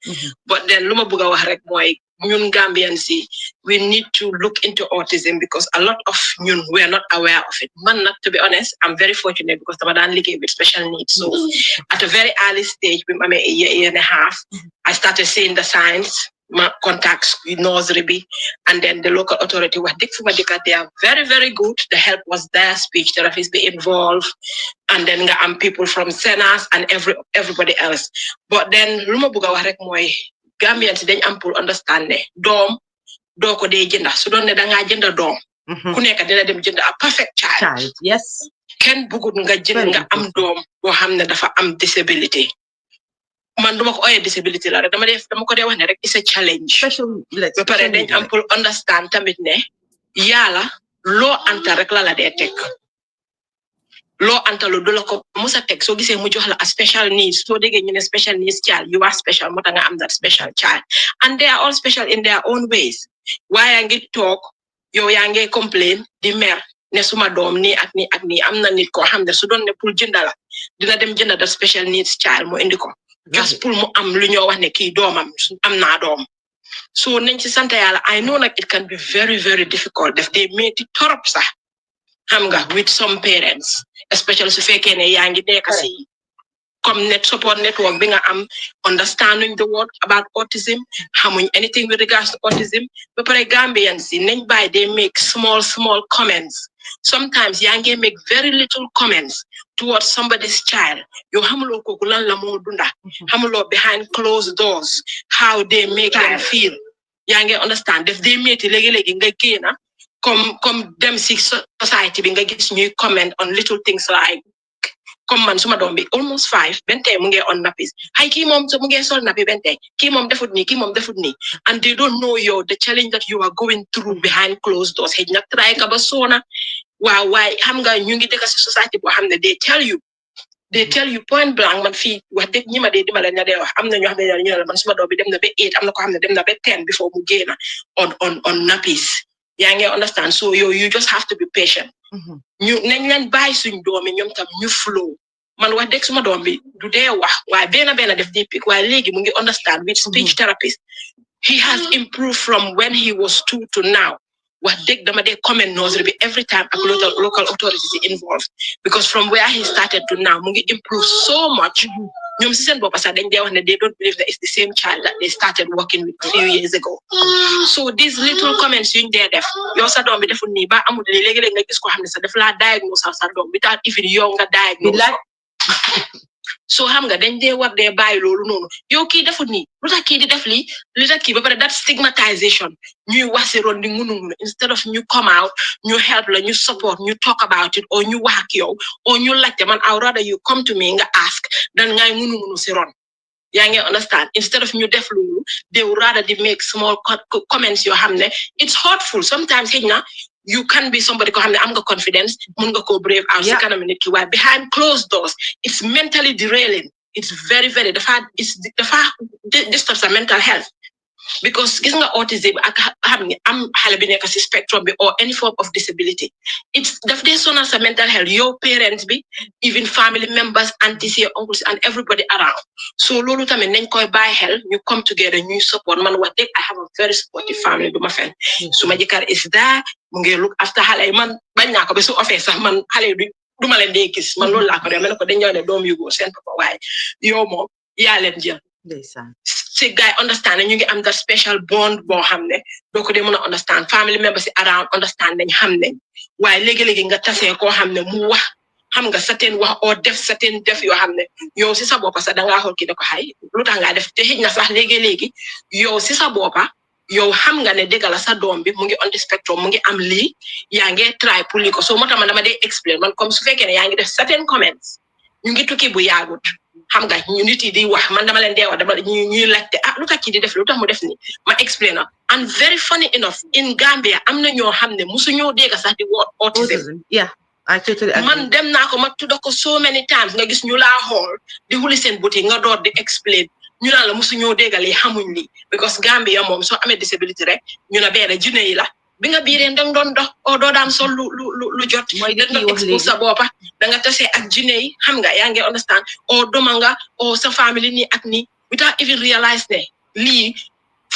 But then lu ma bëgg a wax rek mooy ñun Gambians we need to look into autism because a lot of ñun we're not aware of it. Man, not to be honest, I'm very fortunate because I'm done living with special needs. So at a very early stage, I'm a year and a half, I started seeing the signs. My contacts with nursery and then the local authority they are very, very good. The help was there, speech therapists be involved, and then people from Senas and everybody else. But then Rumabuga warek moy Gambians dañ am pour understand ne dom do ko de jënda su doon ne da nga jënda dom ku nekk dina dem jënda a perfect child. Yes, ken bugut nga jënd nga am dom bo xamne dafa am disability. Man duma ko oye disability la rek dama ko dee wax ne rek it's a challenge. Ba pare dañ am pour understand tamit ne yàlla loo anta rek la dee teg loo anta lu du la ko musa teg soo gisee mu jox la a special needs soo déggee ñu ne special needs child you are special moo tax nga am that special child and they are all special in their own ways. waaye ngi toog yow yaa ngi complain di mer ne suma doom nii ak nii ak nii am na nit koo xam ne su doon ne pour jënda la dina dem jënda that special needs child mu indi ko just pour mu am lu ñoo wax ne kii doomam am naa doom. So nañ ci sant yàlla I know like it can be very, very difficult def dee metti torop sax xam nga with some parents especially su fekkee ne yaa ngi nekk si comme net support network bi nga am understanding the word about autism xamuñ anything with regards to autism ba pare Gambians si nañ bàyyi they make small comments. Sometimes yaa ngi make very little comments towards somebody's child. You xamuloo kooku lan la moo dunda xamuloo behind closed doors how they make them feel. yaa ngi understand def they metti léegi-léegi nga génna comme dem si society bi nga gis ñuy comment on little things like comme man suma doom bi almost 5 bente mu ngi on nappies hay kii moom so mu ngi sol nappi bente kii moom defut nii and they don't know the challenge that you are going through behind closed doors xëy na try ka ba soona waaw waaye xam nga ñu ngi dëkk si society boo xam ne they tell you point blank man fii wax dëgg ñi ma dee dimbale ña dee wax am na ñoo xam ne ñu ne man suma doom bi dem na ba 8 am na ko xam ne dem na ba 10 before mu génna on nappies yaa ngi understand so you just have to be patient. ñu nañ leen bàyyi suñ doomi ñoom tam ñu flow man wax dëgg suma doom bi du dee wax waaye benn def di pic waaye léegi mu ngi understand with speech therapist he has improved from when he was 2 to now. Wax dëgg dama dee comment nursery bi every time ak local authorities involved because from where he started to now mu ngi improve so much. ñoom si seen bopp sax dañ dee wax ne they don't believe that it's the same child that they started working with 3 years ago. So these little comments yuñ dee def yow sa doom bi deful nii ba amul léegi-léegi nga gis ko xam ne sax daf laa diagnose sa doom bi tax even yow nga diagnose so xam nga dañ dee war dee bàyyi loolu noonu yow kii deful nii lu tax kii di def lii li tax kii ba pare that stigmatization ñuy wax si ron di ngunu instead of ñu come out ñu help la ñu support ñu talk about it or ñu wax ak yow or ñu laajte man I would rather you come to me nga ask dan ngay ngunu si ron yaa ngi understand instead of ñu def loolu they would rather they make small comments yoo xam ne it's hurtful sometimes xëy na you can be somebody ko xam ne am nga confidence mun nga ko brave out si kanam nit ki waaye behind closed doors it's mentally derailing. It's very, very disturbs our mental health because gis nga autism ak xam ne am xale bi nekk si spectrum bi or any form of disability it's daf dee sonal sa mental health your parents bi even family members aunties uncles and everybody around so loolu tamit nañ koy bàyyi xel ñu come together ñuy support man wax dëgg I have a very supportive family du ma fen suma jëkkër is there mu ngi look after xale yi man bañ naa ko ba su offee sax man xale yi duma leen dee gis man loolu laa ko dee ma ne ko dañ ñëw ne doom yu góor seen papa waaye yow moom yaa leen jël si guy understand ñu ngi am that special bond boo xam ne doo ko dee mën a understand family members around understand nañ xam nañ waaye léegi-léegi nga tasee koo xam ne mu wax xam nga certain wax oo def certain def yoo xam ne yow si sa boppa sax dangaa xool kii da ko xay lu tax ngaa def te xëj na sax léegi-léegi yow si sa boppa yow xam nga ne dëgg la sa doom bi mu ngi on the spectrum mu ngi am lii yaa ngi try pour lii ko soo moo tax man dama dee explain man comme su fekkee ne yaa ngi def certain comments ñu ngi tukki bu yaagut xam nga ñu nit yi di wax man dama leen dee wax dama ñuy laajte lu tax kii di def lu tax mu def ni ma explain and very funny enough in Gambia am na ñoo xam ne musu ñoo dégg sax di word autism I totally agree. Man dem naa ko ma tudda ko so many times nga gis ñu laa xool di xuli seen buti nga door di explain ñu naan la musu ñoo déggalee xamuñ li because Gambia moom soo amee disability rek ñu na benn junne yi la bi nga biiree dang doon dox o doo daan sol lu jot da nga expose sa boppa da nga tasee ak junne yi xam nga yaa ngi understand o doma nga o sa family nii ak nii without even realize ne lii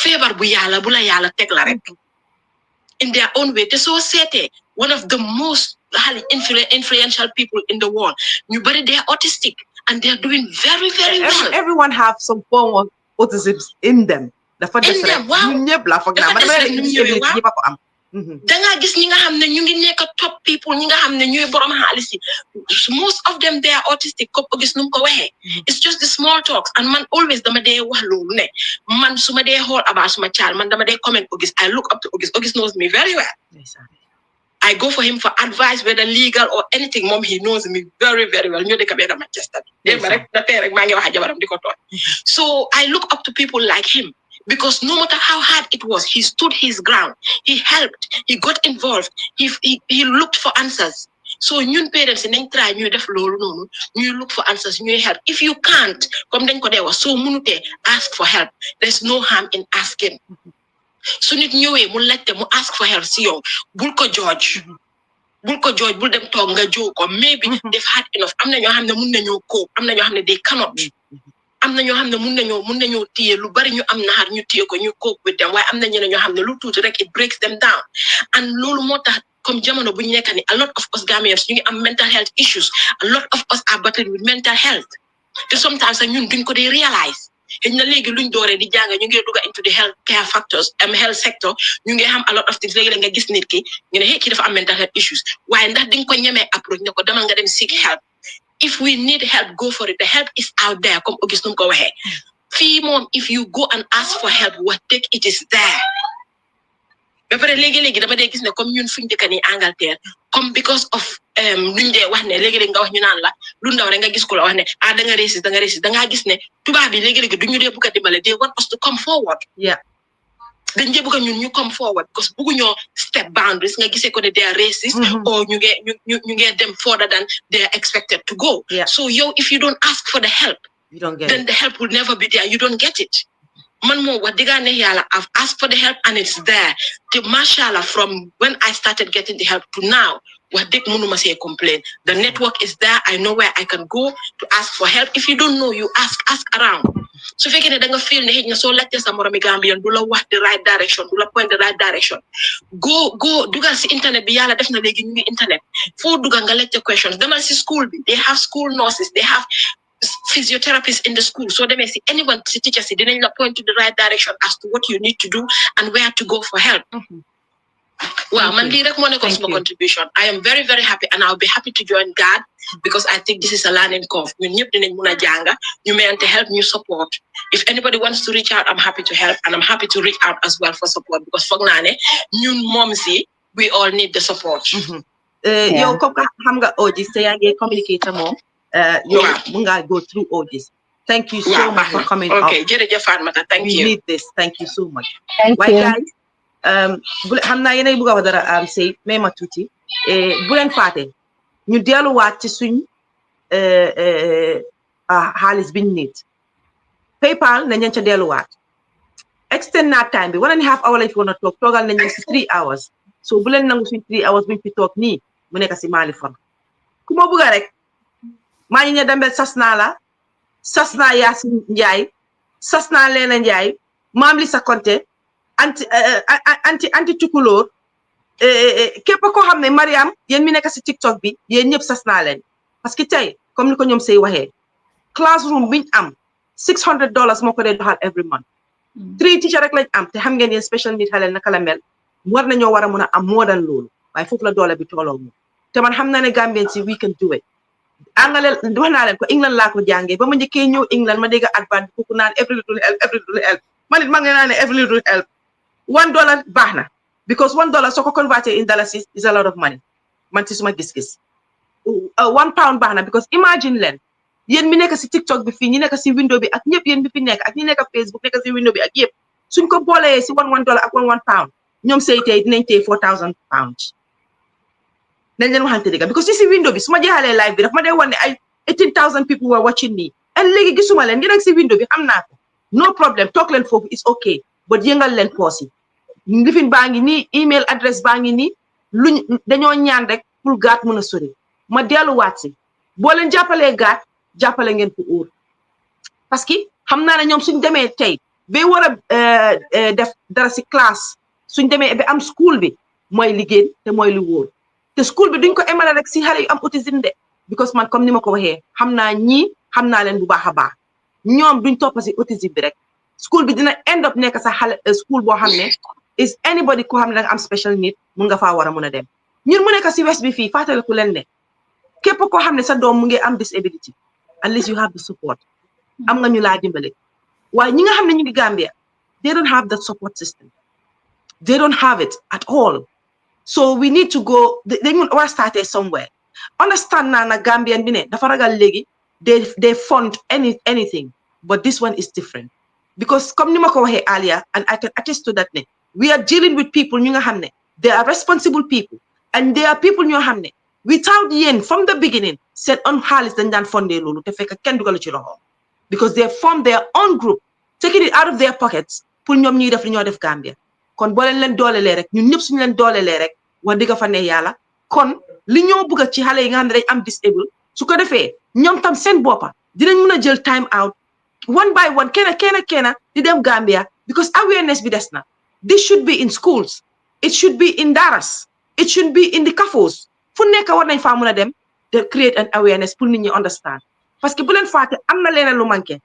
feebar bu yàlla bu la yàlla teg la rek in their own way te soo seetee one of the most influential people in the world ñu bari they are autistic and they are doing very very well. Everyone have some form of autism in them. Dafa des rek ñun ñëpp la foog naa man dama leen gis ñëpp a ko am. Danga gis ñi nga xam ne ñu ngi nekk top people ñi nga xam ne ñooy borom xaalis yi most of them they are autistic comme gis nu mu ko waxee. It's just the small talks and man always dama dee wax loolu ne man su ma dee xool about suma child man dama dee comment August I look up to August. August knows me very well. I go for him for advice whether legal or anything mom he knows me very very well. Ñoo dëkk benn Manchester. Démb rek da tey rek maa ngi wax ak jabaram di ko tooñ. So I look up to people like him. Because no matter how hard it was, he stood his ground. He helped. He got involved. He looked for answers. So ñun parents nañ try ñuy def loolu noonu ñuy look for answers ñuy help. If you can't, comme dañ ko dee wax soo mënutee ask for help. There's no harm in asking. Su nit ñëwee mu laajte mu ask for help si yow bul ko judge. Bul ko judge bul dem toog nga joo ko maybe they've had enough. Am na ñoo xam ne mun nañoo cope. Am na ñoo xam ne they cannot. Am na ñoo xam ne mun nañoo téye lu bari ñu am naxar ñu téye ko ñu cope with them waaye am na ñeneen ñoo xam ne lu tuuti rek it breaks them down and loolu moo tax comme jamono bu ñu nekk ni a lot of us Gambians ñu ngi am mental health issues a lot of us are battling with mental health te sometimes sax ñun duñ ko dee realize xëy na léegi luñ dooree di jàng ñu ngi dugg into the health care factors health sector ñu ngi xam a lot of things léegi nga gis nit ki ñu ne hey kii dafa am mental health issues waaye ndax di nga ko ñemee approach ne ko demal nga dem seek help. If we need help, go for it. The help is out there. Come August num ko waxe. Fi mom if you go and ask for help, what take it is there. Ba pare léegi dama dee gis ne comme ñun fuñ dëkk ni Angleterre comme because of luñ dee wax ne léegi nga wax ñu naan la lu ndaw rek nga gis ko la wax ne da nga raciste da nga gis ne tubaab bi léegi duñu dee bëgg a dimbale they want us to come forward. Yeah. Dañ dee bëgg ñun ñu come forward because bëgguñoo step boundaries nga gisee ko ne they are racist or ñu ngi dem further than they are expected to go. Yeah. So if you don't ask for the help, you don't get then the help will never be there. You don't get it. Man mo wax diga ne yàlla I've asked for the help and it's there. The mashallah from when I started getting the help to now wax dëgg mënuma see complain. The network is there. I know where I can go to ask for help. If you don't know, you ask around. So fekkee ne da nga feel ne xëy na soo laajte sa moromi Gambian du la wax the right direction du la point the right direction go dugal si internet bi yàlla def na léegi ñu ngi internet foo dugal nga laajte questions demal si school bi they have school nurses they have physiotherapists in the school so demee si anyone si teacher si dinañ la point to the right direction as to what you need to do and where to go for help. Wow, man lii rek moo nekkoon suma contribution. I am very very happy and I'll be happy to join GAD because I think this is a learning curve. Ñun ñëpp dinañ mun a jànga ñu mayante help ñu support. If anybody wants to reach out, I'm happy to help and I'm happy to reach out as well for support because foog naa ne ñun moms yi we all need the support. Yow comme xam nga August te yaa ngi communicator moom yow mun nga go through August. Thank you so much for coming up. Okay, jërëjëf Fatoumata, thank you. We need this. Thank you so much. Thank you. Guys, xam naa yéenay bëgg a wax dara say may ma tuuti bu leen faate ñu delluwaat ci suñ xaalis biñ nit PayPal nañ leen ca delluwaat extend na time bi 1.5 hours lañ fi woon a toog toogal nañ leen si 3 hours so bu leen nangu suñ 3 hours buñ fi toog nii mu nekk si Mali fon ku ma bëgg rek maa ngi ne dembe sas naa la sas naa Yaasin Njaay sas naa Leena Njaay maam li sa konte anti tukulóor képp koo xam ne Mariam yéen mi nekk si TikTok bi yéen ñëpp sas naa leen parce que tey comme ni ko ñoom say waxee classroom biñ am $600 moo ko dee doxal every month 3 teacher rek lañ am te xam ngeen yéen special need xaleel naka la mel war nañoo war a mun a am more than loolu waaye foofu la doole bi tooloo moom te man xam naa ne Gambien si we can do it angale wax naa leen ko England laa ko jàngee ba ma njëkkee ñëw England ma dégg advert kooku naan every little help man it ma nga naa ne every little help $1 baax na because $1 soo ko converted in dollars is a lot of money man ci suma gis-gis £1 baax na because imagine leen yéen mi nekk si TikTok bi fii ñi nekk si window bi ak ñëpp yéen bi fi nekk ak ñi nekk Facebook nekk si window bi ak yëpp suñ ko boolee si $1 ak £1 ñoom say tey dinañ tey £4,000 nañ leen waxante dëgg because si window bi su ma jeexalee live bi daf ma dee wane ay 18,000 people were watching me and léegi gisuma leen ngeen ak si window bi xam naa ko no problem toog leen foofu is okay but yëngal leen poos yi lifin baa ngi nii email adresse baa ngi nii luñ dañoo ñaan rek pour gaat mun a sori ma delluwaat si boo leen jàppalee gaat jàppale ngeen ko óor parce que xam naa ne ñoom suñ demee tey ba war a def dara si classe suñ demee ba am school bi mooy liggéey te mooy lu wóor te school bi duñ ko emale rek si xale yu am autisme de because man comme ni ma ko waxee xam naa ñii xam naa leen bu baax a baax ñoom duñ topp si autisme bi rek school bi dina end up nekk sa xale school boo xam ne is anybody ko xam ne da nga am special need mun nga faa war a mun a dem ñun mu nekk si west bi fii fàttaliku leen ne képp koo xam ne sa doom mu ngi am disability at least you have the support am nga ñu laa dimbale waaye ñi nga xam ne ñu ngi Gambia they don't have that support system they don't have it at all so we need to go dañu war a starter somewhere understand naa na Gambian bi ne dafa ragal léegi they fund anything but this one is different because comme ni ma ko waxee earlier and I can attest to that ne we are dealing with people ñu nga xam ne they are responsible people and they are people ñoo xam ne without yéen from the beginning seen on xaalis dañ daan fondé loolu te fekk kenn dugalu ci loxo because they form their own group taking it out of their pockets pour ñoom ñuy def li ñoo def Gambia kon boo leen doolelee rek ñun ñëpp suñu leen doolelee rek wax dëgg fa ne yàlla kon li ñoo bëgg ci xale yi nga xam ne dañ am disable su ko defee ñoom tam seen boppa dinañ mën a jël time out one by one kenn di dem Gambia because awareness bi des na this should be in schools it should be in daras it should be in the cafos fu nekk war nañ faa mën a dem de create an awareness pour nit ñi understand parce que bu leen fàtte am na leneen lu manqué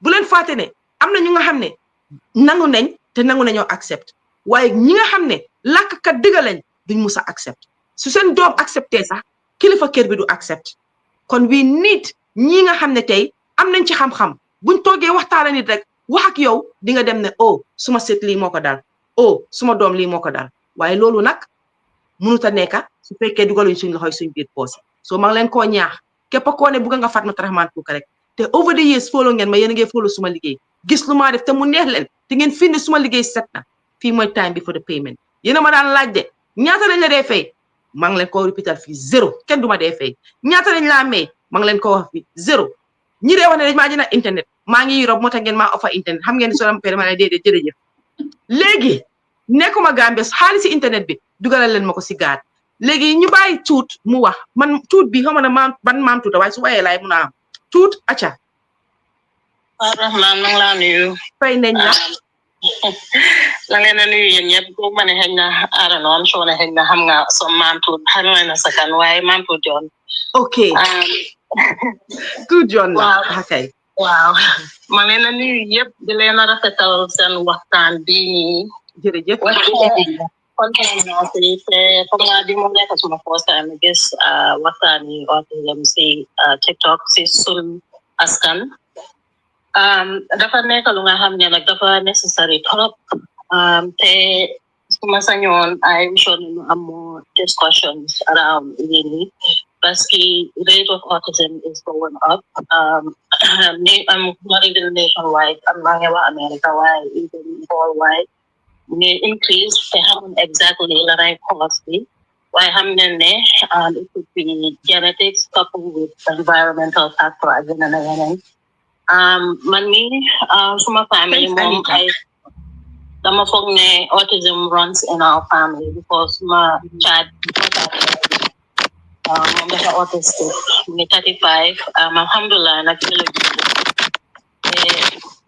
bu leen fàtte ne am na ñu nga xam ne nangu nañ te nangu nañoo accept waaye ñi nga xam ne làkkat dëgg lañ duñ mus a accept su seen doom accepté sax kilifa kër bi du accept kon we need ñi nga xam ne tey am nañ ci xam-xam buñ toogee waxtaana nit rek wax ak yow di nga dem ne oh suma set lii moo ko dal oh suma doom lii moo ko dal waaye loolu nag mënut a nekka su fekkee dugaluñ suñ loxoy suñ biir poos so maa ngi leen koo ñaax képp koo ne bugga nga Fatoumata Rahman Kuka rek te over the years follow ngeen ma yéen a ngi follow suma liggéey gis lu maa def te mu neex leen te ngeen fi ne suma liggéey set na fii mooy time bi for the payment yéen a ma daan laaj de ñaata lañ la dee fay maa ngi leen koo répétal fii zéro kenn du ma dee fay ñaata lañ laa may maa ngi leen ko wax fii zéro ñi dee wax ne dañ maa jënd internet maa ngi Europe moo tax ngeen maa offer internet xam ngeen ne soo leen pere ma ne déedéet jërëjëf léegi nekkuma Gambia xaalis si internet bi dugalal leen ma ko si gaat léegi ñu bàyyi tuut mu wax man tuut bi xam na maam ban maam tuuta waaye su waxee laay mun a am tuut acca Rahman ma ngi laa nuyu fay nañ la la leen a nuyu yéen ñëpp boo ma ne xëy na I don't know am sure ne xëy na xam nga so maam tuut xam nga na sakan waaye maam tuut John ok tuut John la akay waaw ma leen a nuyu yëpp di leen a rafetal seen waxtaan bii nii jërëjëf kontaan naa si te foog naa di mu nekk suma first time gis waxtaan yi autism si TikTok si sun askan dafa nekk lu nga xam ne nag dafa necessary trop te suma sañoon ay mission ñu am more discussions around really parce que rate of autism is going up I'm not even nationwide I'm not in America wide even worldwide may increase te xamun exactly la ray cause bi waaye xam ne ne it could be genetics coupled with environmental factor ak yeneen ak yeneen man mi suma family moom ay dama foog ne autism runs in our family because my child moom dafa autistic mi 35 alhamdulillah nag ci la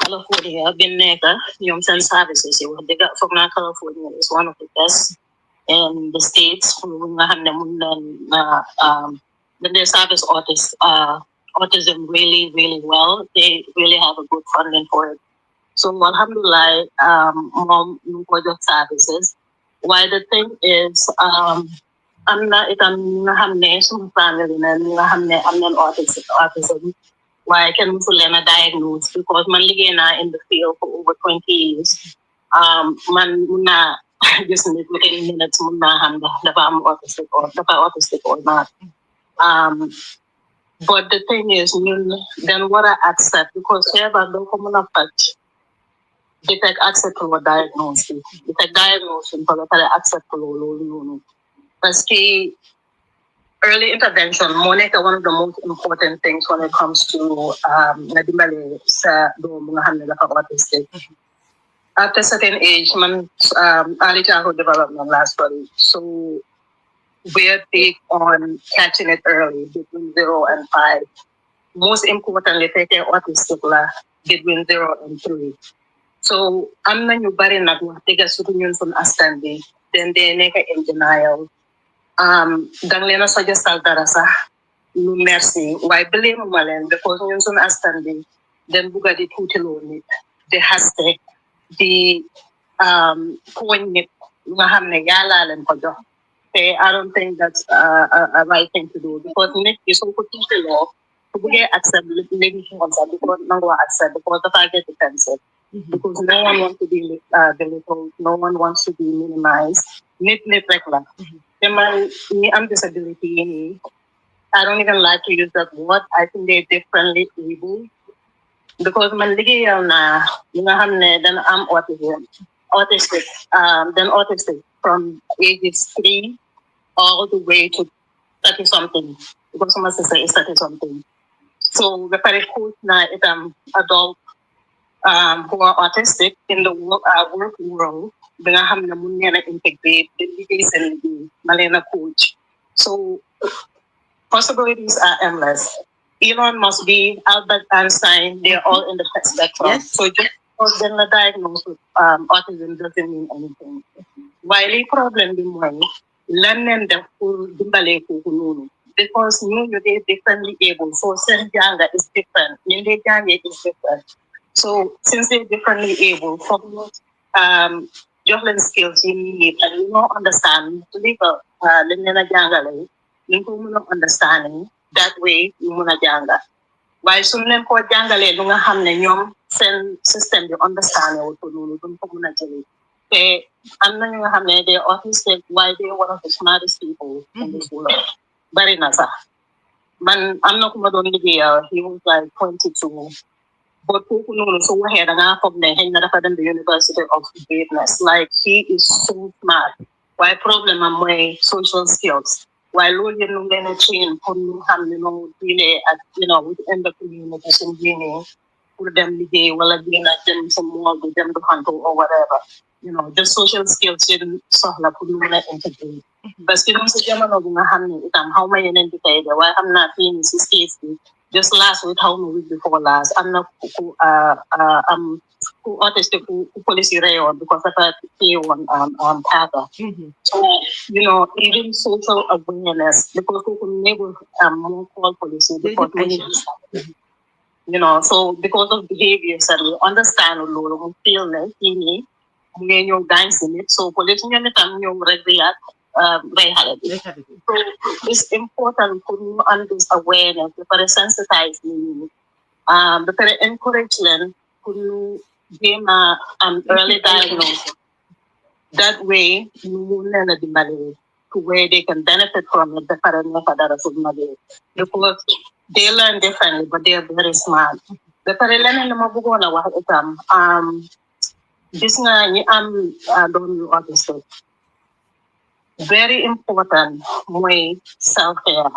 California been nekk ñoom seen services yi wax dëgg foog naa California is one of the best in the states nga xam ne mun leen they service autism really really well they really have a good funding for it so alhamdulillah moom ñu ko jox services why the thing is am na itam nga xam ne suma family na nga xam ne am nañ autism why can musu leen a diagnose because man liggéey naa in the field for over 20 years man mun naa just within minutes mun naa xam dafa am autistic or not but the thing is ñun then what I accept because feebar doo ko mun a faj di teg accept lo diagnose di teg diagnose ba nga pare accept loolu noonu parce que early intervention moo nekk one of the most important things when it comes to nga dimbale sa doom nga xam ne dafa autistic at a certain age man early childhood development last study so we're big on catching it early between 0 and 5 most importantly taking autistic la between 0 and 3 So am na ñu bari nag wax dëgg surtout ñun sun askan bi den dee nekk in denial. Dang leen a suggestal dara sax lu merci waaye blame ma leen because ñun sun askan bi den bugga di tuutiloo nit di haste di tooñ nit nga xam ne yàlla leen ko jox te I don't think that's a right thing to do because nit ki soo ko tuutiloo su buggee accept léegi ci sax because nangoo accept because dafa get defensive because no one wants to be belittled, no one wants to be minimized. Nit rek la. Te man ñi am disability I don't even like to use that word. I think they're differently able because man liggéeyal naa ñi nga xam ne dana am autistic then autistic from ages 3 all the way to 30 something because my sister is 30 something. So the very coach na adult who are autistic in the work world, ba nga xam ne mun ngeen a integrate the liggéey seen liggéey ma leen a coach. So possibilities are endless. Elon Musk, Albert Einstein, they're all in the spectrum. Yes. So just because they're not diagnosed with autism doesn't mean anything. While the problem is more, learning the full dimbale kukununu. Because they're differently able. So Senjanga is different. Nindejanga is different. So since they're differently able, for juggling skills you need and you don't understand legal understanding that way you muna janga. Why sun len ko jangale lu nga xamne ñom sen system bi understand wu to lolu dum ko muna jëlé té am na ñu nga xamne they autistic why they one of the smartest people in this world bari na sax man am na ku ma doon liggéeyal he was like 22 but kooku noonu so waxee da ngaa foog ne xëy na dafa dem the University of Greatness like he is so smart why problem am mooy social skills why loolu yëpp nu leen a train pour ñu xam ne noonu diine ak within the community suñ génnee pour dem liggéey wala génn ak dem sa mool bi dem doxantu or whatever just social skills yéen soxla pour ñu mën a integrate parce que ñun si jamono bi nga xam ne itam xaw ma yeneen di tey de waaye xam naa fii ni si states bi just last week, how many week before last, I'm not who autistic who policy rayon because of a P1 pattern. So, even social awareness because who can never call policy because so because of behaviors and we understand we feel like we know guys in it. So police react. So it's important to this awareness, to sensitize me, to encourage them to give early diagnosis. That way, you will learn to where they can benefit from it. Because they learn differently, but they are very smart. The this don't autistic. Very important way self-care.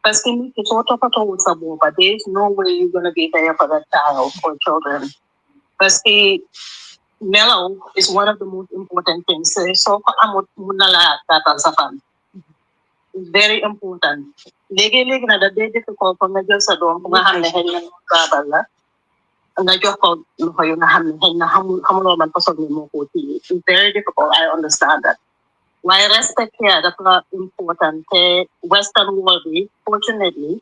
Because there is no way you're going to be there for that child or children. Because mellow is one of the most important things. So it's very important. It's very difficult for me just it's very difficult. I understand that. Why respect here, that's not important. Western world, fortunately,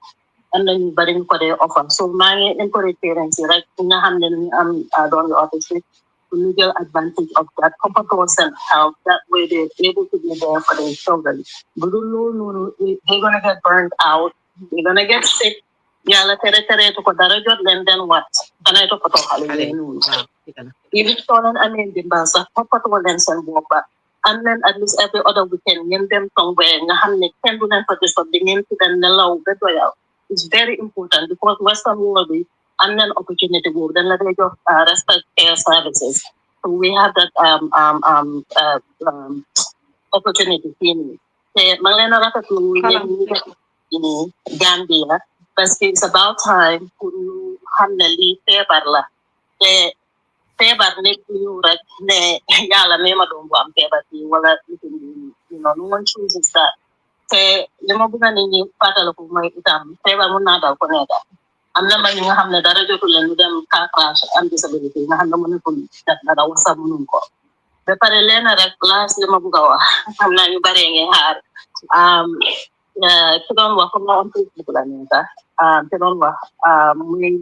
and then budding for their offer. So my encourage parents, right? Don't autistic to legal advantage of that competence and help. That way they're able to be there for their children. But no, they're gonna get burned out. They're gonna get sick. Yeah, let's then what? Can I talk about even stolen I mean the basa, and then at least every other weekend, name them somewhere, can do them for this of the name to them allow. It's very important because Western world and then opportunity work, then let me just respect care services. So we have that opportunity in Malena in Gambia, but it's about time to handle paperla. Febar nit ñu rek ne yàlla neema doom bu am febar bi wala no one chooses that te li ma bëgg nit ñi fàttaliku mooy itam febar mun naa dal ko nekka am na mag ñi nga xam ne dara jotul leen ñu dem car crash am disability nga xam ne mën ko def dara wasa mënuñ ko ba pare leen rek last li ma bëgg a wax xam naa ñu bare ngeen xaar ki doon wax comme na on Facebook la nii sax ki doon wax muy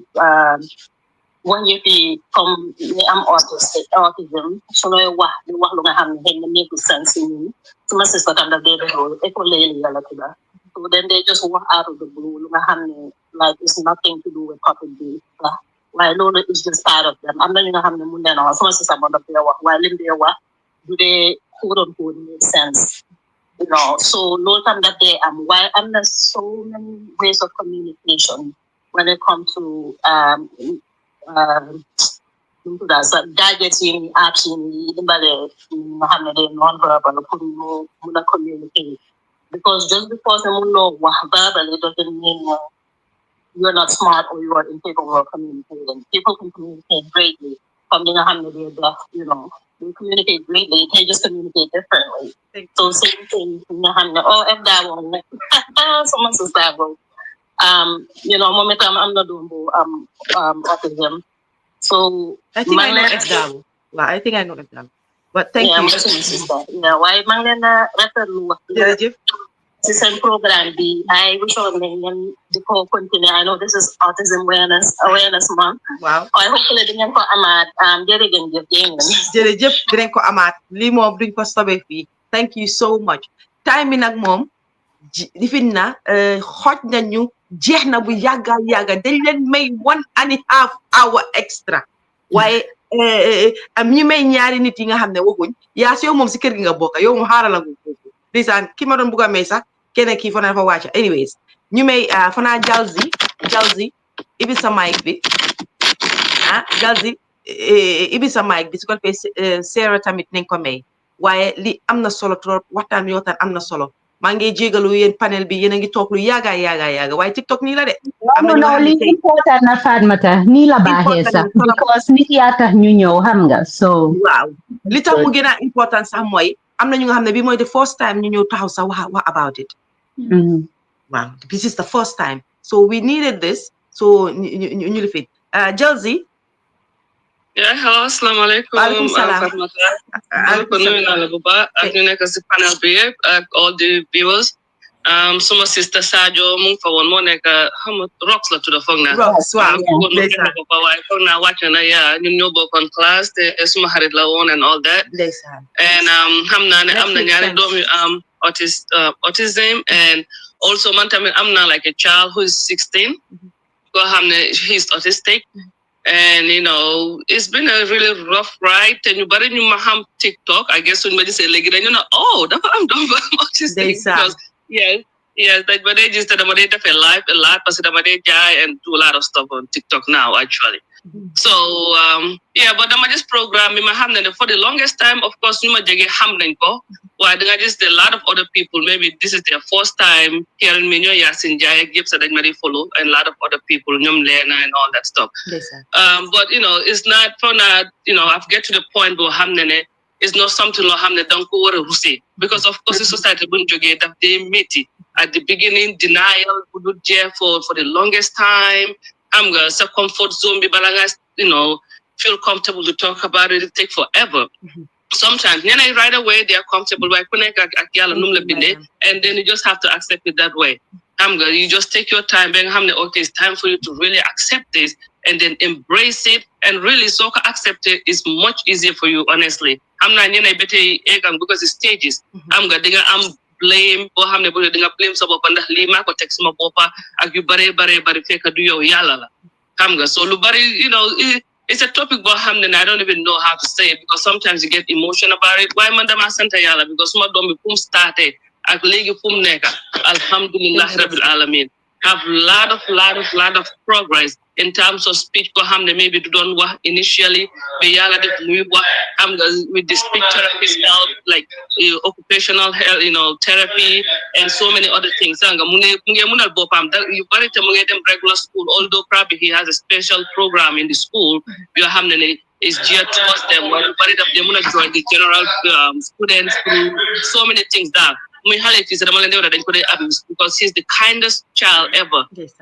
wax yëfi comme ni am autism su looy wax di wax lu nga xam ne xëy na nekkul sens si ñun suma sister tam daf dee def loolu école léegi yàlla tudda so then they just walk out of the blue lu nga xam ne like it's nothing to do with topic bi waaye loolu is just part of them am na ñu nga xam ne mun leen a wax suma sister moom daf dee wax waaye lim dee wax du dee quote unquote make sense you know so loolu tam daf dee am waaye am na so many ways of communication when it comes to gadgets yi apps yi dimbale nga xam ne de non-verbal pour ñu mun a communicate because just because mun loo wax verbally doesn't mean you're not smart or you are incapable of communicating. People can communicate greatly from the nga xam ne de deaf, you know, they communicate greatly, they just communicate differently. So same thing nga xam ne if that one someone says that one you know moom itam am na doom bu autism. So I think I know example. Well, I think I know example. But thank you. Yeah, why man leen rafetlu wax jërëjëf ci seen programme bi I wish on ngeen di ko continue. I know this is Autism Awareness Month. Wow. I hopefully di ngeen ko amaat jërëjëf jërëjëf dinañ ko amaat lii moom duñ ko sobee fii. Thank you so much. Time bi nag moom lifin na xooj nañu jeex na bu yàgga dañ leen may 1.5 hour extra waaye am ñu may ñaari nit yi nga xam ne waxuñ yaa si yow moom si kër gi nga bokk yow mu xaaral ak foofu ndeysaan ki ma doon bugg a may sax keneen kii fana dafa wàcc anyways ñu may fana Jalzi ibi sa mic bi Jalzi ibi sa mic bi su ko defee Sarah tamit nañ ko may waaye li am na solo trop waxtaan yoo tan am na solo maa ngi jégalu yéen panel bi yéen a ngi toog lu yaaga waaye TikTok nii la de. am na li important na Fatoumata nii la baaxee sax because nit yaa tax ñu ñëw xam nga so. waaw li tax mu gën a important sax mooy am na ñu nga xam ne bii mooy the first time ñu ñëw taxaw sax wax about it. waaw this is the first time so we needed this so ñu li fi Jalzi. Yeah, hello, assalamu alaikum. Alaikum salam. Panel bi ak all the viewers. Suma sister Sadio mu ngi fa woon moo nekk Rocks la tudda foog naa. Rocks waaw waaye foog naa wàcc na ñun ñoo bokkoon classe te suma xarit la woon and all that. And xam naa ne am na ñaari doom yu autism and also man tamit am na like a child who is 16 koo xam ne he's autistic. And you know, it's been a really rough ride. And you better you maham TikTok. I guess when you say like you know, that's what I'm doing autistic because yes, but they just a lot, but they and do a lot of stuff on TikTok now actually. So but I'm just programming my hand for the longest time. Of course, you might get hamden ko. Why I just a lot of other people maybe this is their first time hearing me. Yasin Jaya gives that they follow and a lot of other people, Lena and all that stuff. But you know, it's not for that. You know, I've get to the point where hamden is not something like hamden don't go over Rusi because of course the society wouldn't get that they meet it at the beginning denial would for the longest time. I'm going to comfort zone, you know, feel comfortable to talk about it. It take forever. Sometimes, right away, they are comfortable. And then you just have to accept it that way. You just take your time. Okay, it's time for you to really accept this and then embrace it. And really, so accept it is much easier for you, honestly. I'm not because it's stages. I'm blame or hamne bu dinga blame sa bop ndax li mako tek sama bopa ak yu bare fekk du yow yalla la xam nga so lu bari you know it's a topic bo hamne I don't even know how to say it because sometimes you get emotional about it why man dama sante yalla because suma dom bi fum starté ak legi fum neka alhamdulillah rabbil alamin have lot of progress in terms of speech ko hamne maybe du don wax initially be yalla def muy wax am nga with the speech therapist help like occupational health you know therapy and so many other things nga mu nge munal bopam you bari te mu nge dem regular school although probably he has a special program in the school you hamne is geared towards them where bari they munal join the general students through so many things that muy xale fii dama leen di wax dañ ko dee abuse because he's the kindest child ever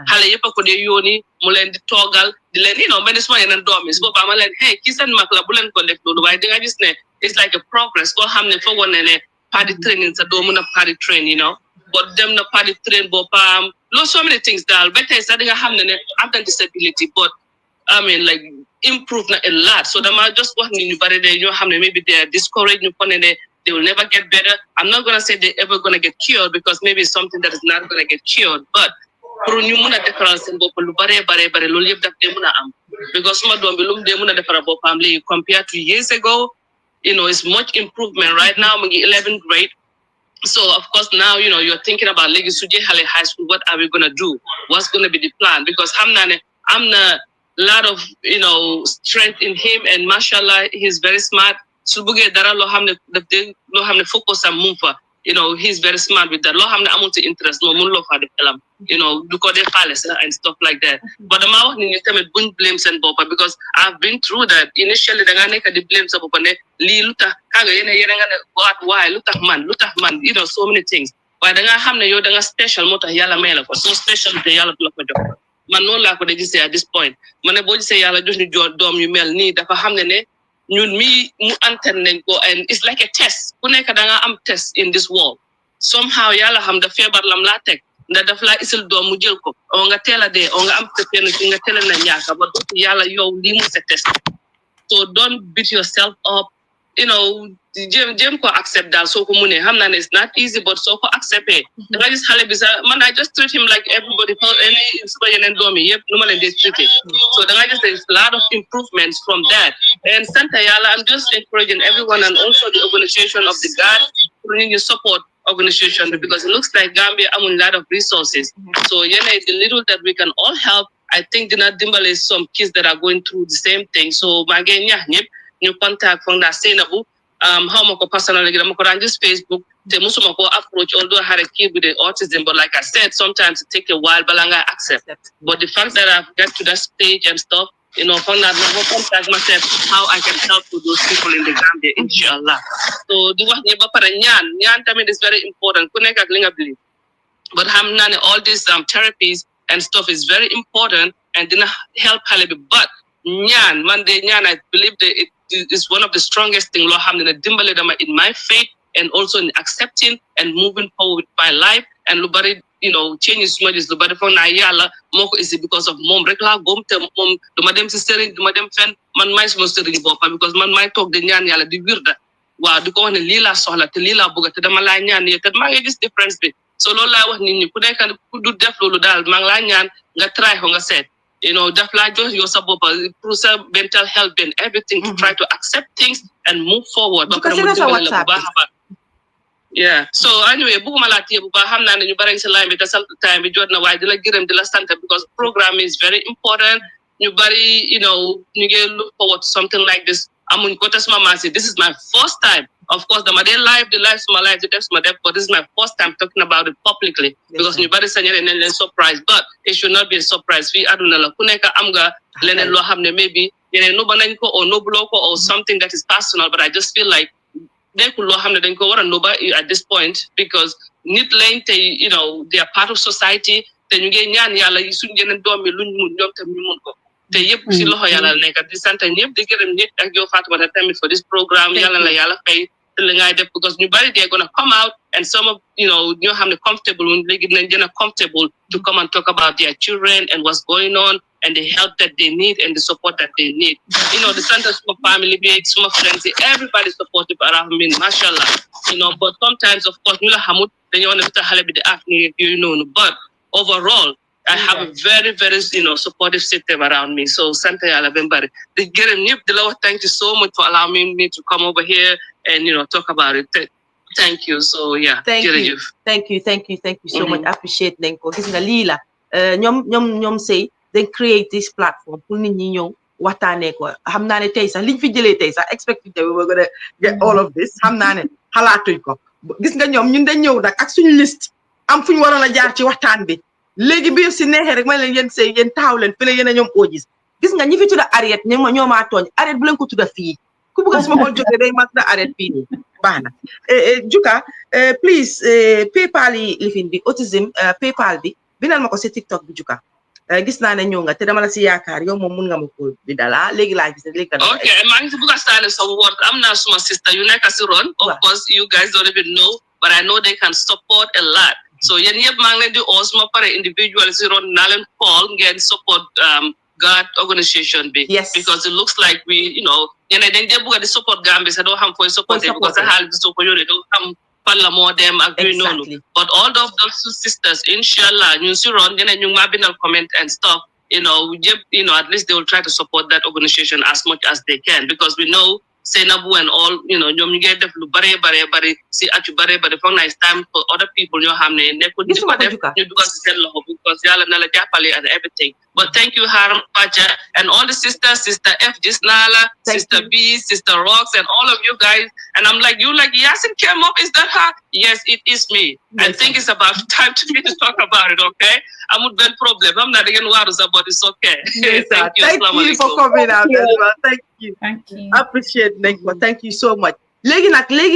xale yëpp a ko dee yóoni mu leen di toogal di leen mel ni suma yeneen doom yi su boobaa ma leen hey kii seen mag la bu leen ko def loolu waaye di nga gis ne it's like a progress koo xam ne foogoon ne party training sa doo mën a party train but dem na party train boppam so many things daal ba tey sax di nga xam ne am na disability but I mean like improve na a lot so dama just wax ni ñu bari de ñoo xam ne maybe they are discouraged ñu ko ne they will never get better. I'm not going to say they're ever going to get cured because maybe it's something that is not going to get cured. But pour ñu mëna défaral seen bopp lu bare loolu yëpp daf dee mëna am because suma doom bi lu mu dee mëna défaral boppam léegi compared to years ago it's much improvement right now mu ngi 11th grade. So of course now you're thinking about léegi su jeexalee high school what are we going to do? What's going to be the plan? Because xam naa ne am na lot of strength in him and mashallah he's very smart. Su bëggee dara loo xam ne focus am mu fa he's very smart with that loo xam ne amul ci interest moom mun loo faa def elam du ko dee faale sax and stuff like that but dama wax ni ñu tamit buñ blame seen boppa because I've been through that initially da nga nekk di blame sa boppa ne lii lu tax kanga yéen nga ne why lu tax man so many things waaye da nga xam ne yow da nga special moo tax yàlla may la ko so special te yàlla du la ko jox man noonu laa ko de gisee at this point ma ne boo gisee yàlla jox ñu doom yu mel nii dafa xam ne ñun mi mu antenne nañ ko and it's like a test ku nekk da nga am test in this world somehow yàlla xam da feebar lam laa teg ndax daf laa isil doom mu jël ko o nga teel a dee o nga am pepen ki nga teel na ñaaka ba dootu yàlla yow lii mu sa test so don't beat yourself up jéem ko accept daal soo ko munee xam naa ne it's not easy but soo ko accepté da nga gis xale bi sax man I just treat him like everybody suba yeneen doom yi yëpp nu ma leen dee traité so da nga gis there's a lot of improvements from that and sant yàlla I'm just encouraging everyone and also the organization of the GAD pour ñu support organization because it looks like Gambia amul lot of resources so the little that we can all help I think dina dimbale some kids that are going through the same thing so maa ngi ñaax ñëpp ñu contact foog naa Seynabou how ma ko personally dama ko daan gis Facebook te musuma ko approach although I had a kid with the autism but like I said sometimes it take a while but I accept but the fact that I've got to that stage and stuff foog naa dama contact myself how I can help with those people in the Gambia inshallah so di wax ni ba pare ñaan tamit is very important ku nekk ak li nga believe but xam naa ne all these therapies and stuff is very important and dina help xale bi but ñaan man de ñaan I believe that it is one of the strongest thing loo xam ne dimbale dama in my faith and also in accepting and moving forward with my life and lu bari changes suma gis lu bari foog naa yàlla moo ko isi because of moom rek laa góom te moom duma dem si sëriñ duma dem fenn man maay suma sëriñ boppa because man maay toog di ñaan yàlla di wirda waaw di ko wax ne lii laa soxla te lii laa bëgg te dama laa ñaan yi te maa ngi gis difference bi so loolu laa wax nit ñi ku nekk ku du def loolu daal maa ngi laa ñaan nga try ko nga seet daf laa jox yow sa boppa pour sa mental health and everything to try to accept things and move forward ba pare mu dimbale la bu baax a baax yeah so anyway bugguma laa téye bu baax xam naa ne ñu bari si line bi te sa time bi jot na waaye di la gërëm di la sant because program is very important ñu bari ñu ngi look forward to something like this amuñ ko te suma maasi this is my first time of course dama dee live suma live di def suma def but this is my first time talking about it publicly because ñu bari sañere nañ leen surprise but it should not be a surprise fii aduna la ku nekk am nga leneen loo xam ne maybe yeneen nuba nañ ko or nobuloo ko or something that is personal but I just feel like nekkul loo xam ne dañ ko war a nuba at this point because nit lañ te they are part of society te ñu ngi ñaan yàlla suñ yeneen doom yi luñ mun ñoom tam ñu mun ko te yëpp si loxo yàlla nekk di sant ñëpp di gërëm ñëpp ak yow Fatoumata tamit for this program yàlla la yàlla fay te li ngay def because ñu bari they're gonna come out and some of ñoo xam ne comfortable wuñ léegi dinañ gën a comfortable to come and talk about their children and what's going on and the help that they need and the support that they need the center suma family bi suma friends everybody supportive around me mashallah but sometimes of course ñu la xamut dañoo ne ta xale bi di ak ni yooyu noonu but overall I have a very, very, supportive system around me. So, Santa Yala Bembari. The Lord, thank you so much for allowing me to come over here and, talk about it. Thank you. So, yeah. Thank you so much. I appreciate it. Gis nga lii la ñoom say they create this platform pour nit ñi ñëw waxtaanee ko xam naa ne tey sax liñ fi jëlee tey sax expected we were gonna get all of this xam naa ne xalaatuñ ko gis nga ñoom ñun dañ ñëw nag ak suñu liste am fu ñu waroon a jaar ci waxtaan bi léegi bi si neexee rek may leen yéen say yéen taxaw leen fële yéen a ñoom Autism gis nga ñi fi tudda arrêt ñoo maa tooñ arrêt bu leen ko tudda fii ku bëgg suma xool jógee day mag na arrêt fii nii baax na Juka please PayPal yi lifin bi autism PayPal bi bindal ma ko si TikTok bi Juka gis naa ne ñëw nga te dama la si yaakaar yow moom mun nga ma ko bindala léegi laa gis ne léegi okay maa ngi si bugg a start some work am naa suma sister yu nekk si ron of course you guys don't even know but I know they can support a lot so yéen yëpp maa ngi leen di oo suma pare individual si ron naa leen call ngeen support God organization be because it looks like we, you know, they bugga di support Gambia, so don't have for support because I have so for you don't come pala more them agree no. But all of those two sisters, inshallah, you see run then you mabinal comment and stuff, you know, at least they will try to support that organization as much as they can because we know Senabu and all, you know, you get the bare see at you bare for nice time for other people you have they could do because y'all nala japale and everything. But thank you, Haram Pacha, and all the sisters, Sister F, Nala, Sister B, Sister Rox, and all of you guys. And I'm like, you like, Yasin came up, is that her? Yes, it is me. I think it's about time to me to talk about it, okay? I'm with that problem. I'm not again worried about it's okay. Thank you for coming out as well. Thank you. Thank you. I appreciate it. Thank you so much. Legi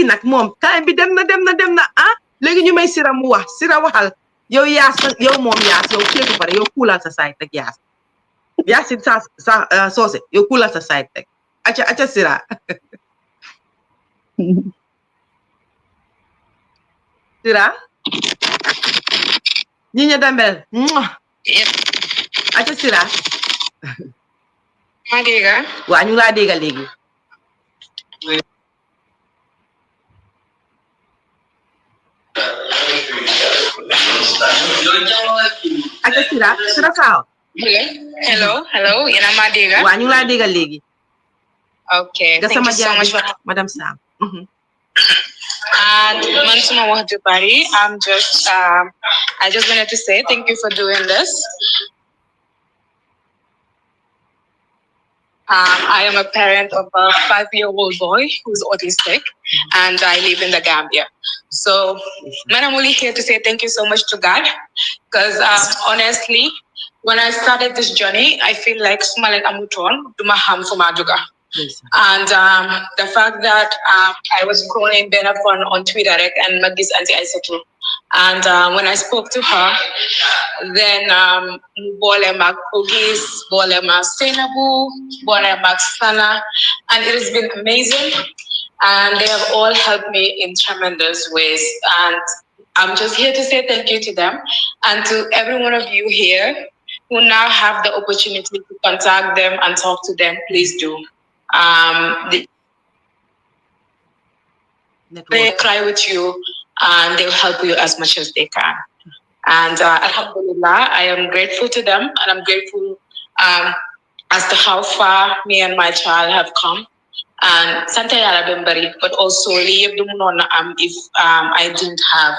nak mom time bi dem na ah legi ñu may sira mu wax sira waxal yow yaas yow mom yaas yow kéku bare yow kulal sa site tek yaas yaasin sa soose yow kulal sa site tek acha sira sira ñiña dambel acha sira ma dega wa ñu la dega legi Sira Sao. Hello. Yana Madiga. Wa ñu la dégal légui. Okay. Thank you so much for Madam Sam. And man suma wax ju bari, I just wanted to say thank you for doing this. I am a parent of a 5-year-old boy who's autistic, and I live in the Gambia. So, man, I'm only here to say thank you so much to God, because honestly, when I started this journey, I feel like Sumalet Amuton, Dumaham Fumaduga. And the fact that I was calling Benafon on Twitter and Magis Anti Isatu. And when I spoke to her, then Bolema Kugis, Bolema Senabu, Bolema Sana, and it has been amazing. And they have all helped me in tremendous ways. And I'm just here to say thank you to them and to every one of you here who now have the opportunity to contact them and talk to them. Please do. They cry with you and they'll help you as much as they can. And Alhamdulillah, I am grateful to them, and I'm grateful as to how far me and my child have come. And Santa Yarabembari, but also if I didn't have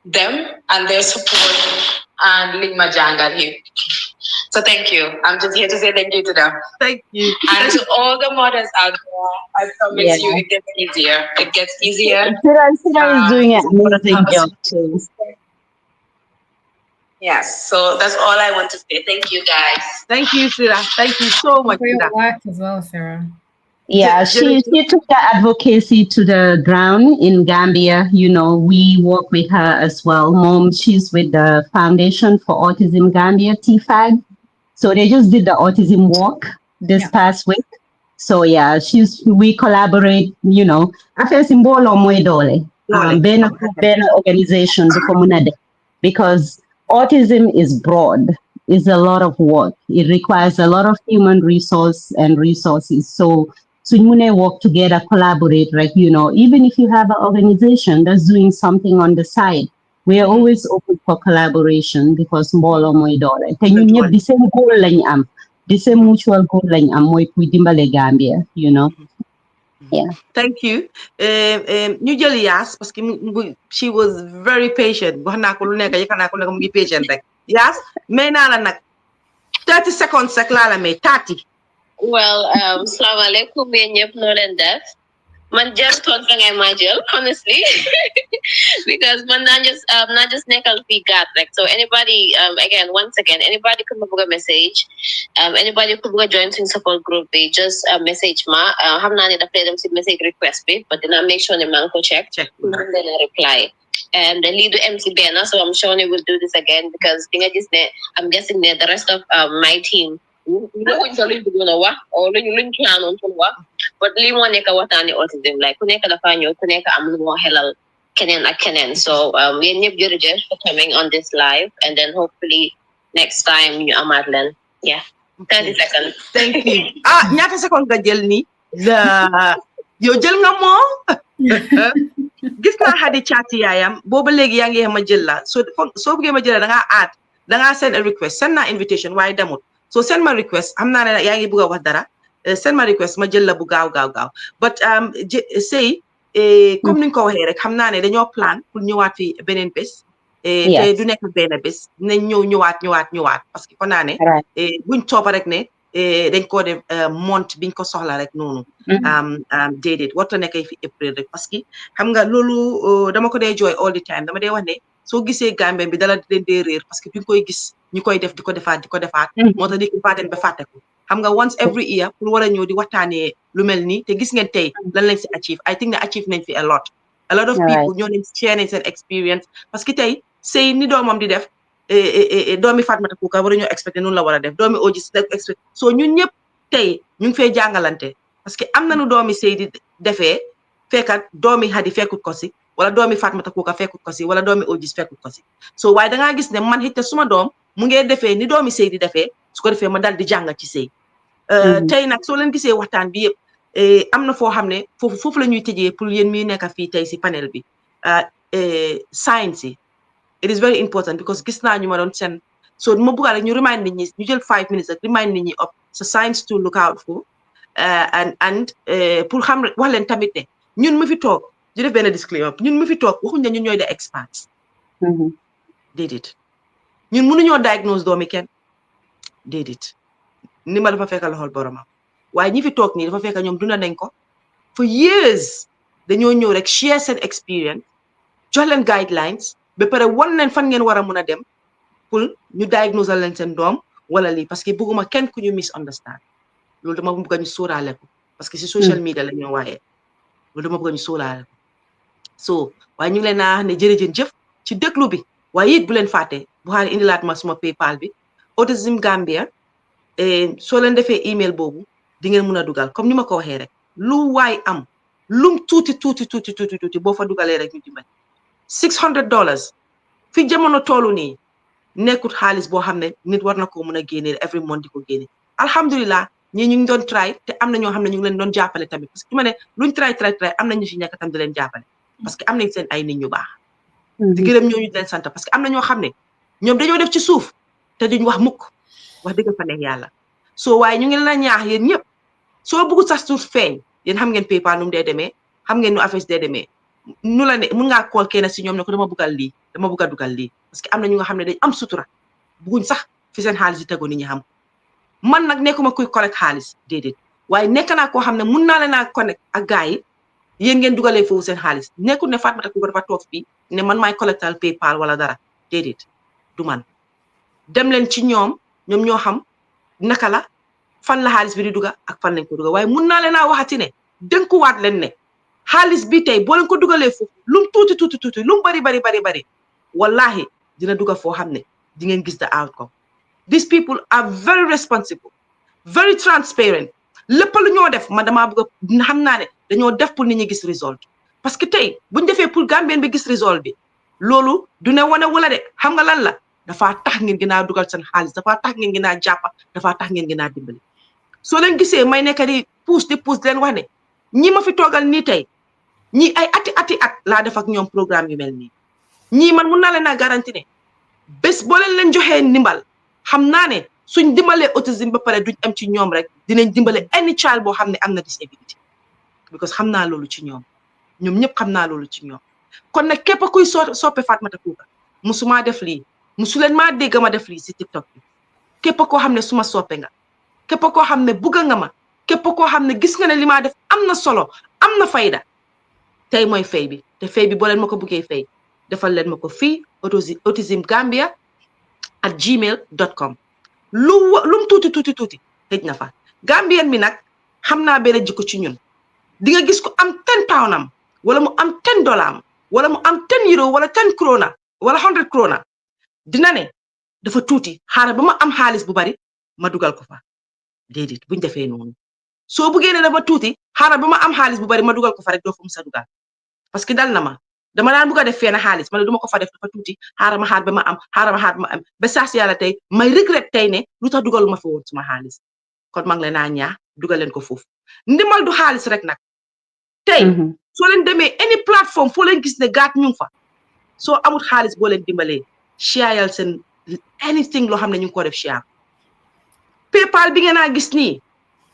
them and their support and Lima Jangal here. So thank you. I'm just here to say thank you to them. Thank you. And to all the mothers out there, I promise you it gets easier. It gets easier. Sira is doing an amazing job too. Yes, so that's all I want to say. Thank you, guys. Thank you, Sira. Thank you so much for your work as well, Sarah. Yeah, she took the advocacy to the ground in Gambia. You know, we work with her as well. Mom, she's with the Foundation for Autism Gambia, TFAG. So they just did the autism walk this past week. So yeah, we collaborate, you know. After Simbolo Moedole, Ben organization, because autism is broad. It's a lot of work. It requires a lot of human resources. So when they work together, collaborate, right? You know, even if you have an organization that's doing something on the side, we are always open for collaboration because mbolo moy dole. Te ñun ñep the same goal lañ am, the same mutual goal lañ am moy kuy dimbale Gambia, you know. Yeah. Thank you. Ñu jël Yaas parce que she was very patient. Wax naa ko lu nekk yëkka naa ko mu ngi patient rek. Yaas may naa la nag 30 seconds rek laa la may 30. Well, salaamaaleykum yéen ñëpp noo leen def. Man just thought I might jail, honestly, because man not just nekal fi gat like so anybody again once again anybody could book a message anybody could book a join in support group they just message ma have not the play them message request me but then I make sure the man go check and then I reply. And the lead MC Banner, so I'm sure they will do this again because I'm guessing that the rest of my team you know when you're going to or when you're on but li mo nekk waxtaane autism like ku nekk dafa ñëw ku nekk am lu moo xelal keneen ak keneen so yéen ñëpp jërëjëf for coming on this live and then hopefully next time ñu amaat leen 30 seconds thank you ñaata seconde nga jël ni yow jël nga moo gis naa xadi caati yaayam booba léegi yaa ngi ma jël la soo bëggee ma jël da ngaa send a request send naa invitation waaye demut so send ma request xam naa ne yaa ngi bëgg a wax dara send ma request ma jël la bu gaaw but say comme ni nga ko waxee rek xam naa ne dañoo plan pour ñëwaat fi beneen bés te du nekk benn bés dinañ ñëwaat parce que ko naa ne buñ toppa rek ne dañ koo def month biñ ko soxla rek noonu déedéet warta nekk fi April rek parce que xam nga loolu dama ko dee jooy all the time dama dee wax ne soo gisee Gambien bi dala leen dee réer parce que bi nga koy gis ñu koy def di ko defaat moo tax di ko faaten ba fàtte ko xam nga once every year pour war a ñëw di waxtaanee lu mel nii te gis ngeen tey lan lañ si achieve I think ne achieve nañ fi a lot of people ñoo leen share nañ seen experience parce que tey sëy ni doomam di def doomi Fatoumata Kuka war a ñoo expecté noonu la war a def doomi Ojis expecté so ñun ñëpp tey ñu ngi fay jàngalante parce que am nañu doomi sëy di defee fekkat doomi Hadi fekkut ko si wala doomi Fatoumata Kuka fekkut ko si wala doomi Ojis fekkut ko si so waaye dangaa gis ne man xitte suma doom mu ngee defee ni doomi sëy di defee su ko defee ma dal di jàng ci sëy tey nag soo leen gisee waxtaan bi yëpp am na foo xam ne foofu la ñuy tëjee pour yéen mi nekk fii tey si panel bi science yi it is very important because gis naa ñu ma doon seen so ma bëgg rek ñu remind nit ñi ñu jël 5 minutes rek remind nit ñi of sa science to look out for and pour xam wax leen tamit ne ñun mu fi toog di def benn disclaimer ñun mu fi toog waxuñ ne ñun ñooy de experts déedéet ñun mënuñoo diagnose doomi kenn déedéet ni ma dafa fekk loxol boromam waaye ñi fi toog nii dafa fekk ñoom dunda nañ ko for years dañoo ñëw rek share seen experience jox leen guidelines ba pare wan leen fan ngeen war a mun a dem pour ñu diagnose leen seen doom wala lii parce que bëgguma kenn ku ñu misunderstand loolu dama bëgg ñu sóoraale ko parce que si social media la ñoo waaye loolu dama bëgg ñu sóoraale ko so waaye ñu ngi leen naa ne jërëjëf ci déglu bi waaye it bu leen fàtte Buhari indilaat ma suma PayPal bi Autism Gambia soo leen defee email boobu di ngeen mun a dugal comme ni ma ko waxee rek lu waay am lum tuuti boo fa dugalee rek ñu dimbali $600 fi jamono toolu nii nekkut xaalis boo xam ne nit war na ko mun a génne every month di ko génne alhamdulilah ñii ñu ngi doon try te am na ñoo xam ne ñu ngi leen doon jàppale tamit parce que su ma ne luñ try am na ñu fi nekk tam di leen jàppale parce que am nañ seen ay nit ñu baax di gërëm ñooñu di leen sant parce que am na ñoo xam ne ñoom dañoo def ci suuf te duñ wax mukk wax dëgg fa nekk yàlla soo waaye ñu ngi leen a ñaax yéen ñëpp soo bëggu sax suuf feeñ yéen xam ngeen PayPal nu mu dee demee xam ngeen nu affaire dee demee nu la ne mun ngaa kool kenn si ñoom ne ko dama bëgg a dugal lii parce que am na ñu nga xam ne dañ am sutura bëgguñ sax fi seen xaalis yi tegu nit ñi xam man nag nekkuma kuy collecte xaalis déedéet waaye nekk naa koo xam ne mun naa leen a connect ak gars yi yéen ngeen dugalee foofu seen xaalis nekkul ne Fatoumata Kuka dafa toog fii ne man maay collectal PayPal wala dara déedéet du man dem leen ci ñoom ñoo xam naka la fan la xaalis bi di duga ak fan lañ ko duga waaye mun naa leen a waxati ne dénkuwaat leen ne xaalis bi tey boo leen ko dugalee foofu lum tuuti lum bari wallahi dina duga foo xam ne di ngeen gis the outcome these people are very responsible very transparent lépp lu ñoo def man damaa bëgg a xam naa ne dañoo def pour nit ñi gis result parce que tey buñ defee pour Gambien bi gis result bi loolu du ne wane wala de xam nga lan la dafa tax ngeen gën a dugal seen xaalis dafa tax ngeen gën a jàppa dafa tax ngeen gën a dimbali soo leen gisee may nekk di pousse leen wax ne ñi ma fi toogal nii tey ñi ay ati at laa def ak ñoom programme yu mel nii ñii man mun naa leen a garanti ne bés boo leen joxee ndimbal xam naa ne suñ dimbalee autisme ba pare duñ am ci ñoom rek dinañ dimbale any child boo xam ne am na disability because xam naa loolu ci ñoom ñëpp xam naa loolu ci ñoom kon nag képp kuy soppe Fatoumata Kuka musuma def lii musu leen maa dégg ma def lii si TikTok bi képp koo xam ne suma soppe nga képp koo xam ne bugga nga ma képp koo xam ne gis nga ne li maa def am na solo am na fayda tey mooy fay bi te fay bi boo leen ma ko buggee fay defal leen ma ko fii autismgambia@gmail.com lum tuuti tëj na fa Gambien bi nag xam naa benn jikko ci ñun di nga gis ko am 10 pound am wala mu am $10 wala mu am €10 wala 10 krona wala 100 krona dina ne dafa tuuti xaaral ba ma am xaalis bu bari ma dugal ko fa déedéet buñ defee noonu soo buggee ne dafa tuuti xaaral ba ma am xaalis bu bari ma dugal ko fa rek doo fa musa dugal parce que dal na ma dama daan bugg a def fenn xaalis ma ne duma ko fa def dafa tuuti xaaral ma xaar ba ma am xaaral ma xaar ba ma am ba saa si yàlla tey may regret tey ne lu tax dugal ma fa woon suma xaalis kon maa ngi leen a ñaax dugal leen ko foofu ndimbal du xaalis rek nag tey soo leen demee any plateforme foo leen gis ne gaat ñu fa soo amul xaalis boo leen dimbalee shareal seen anything loo xam ne ñu ngi ko def share PayPal bi ngeen a gis nii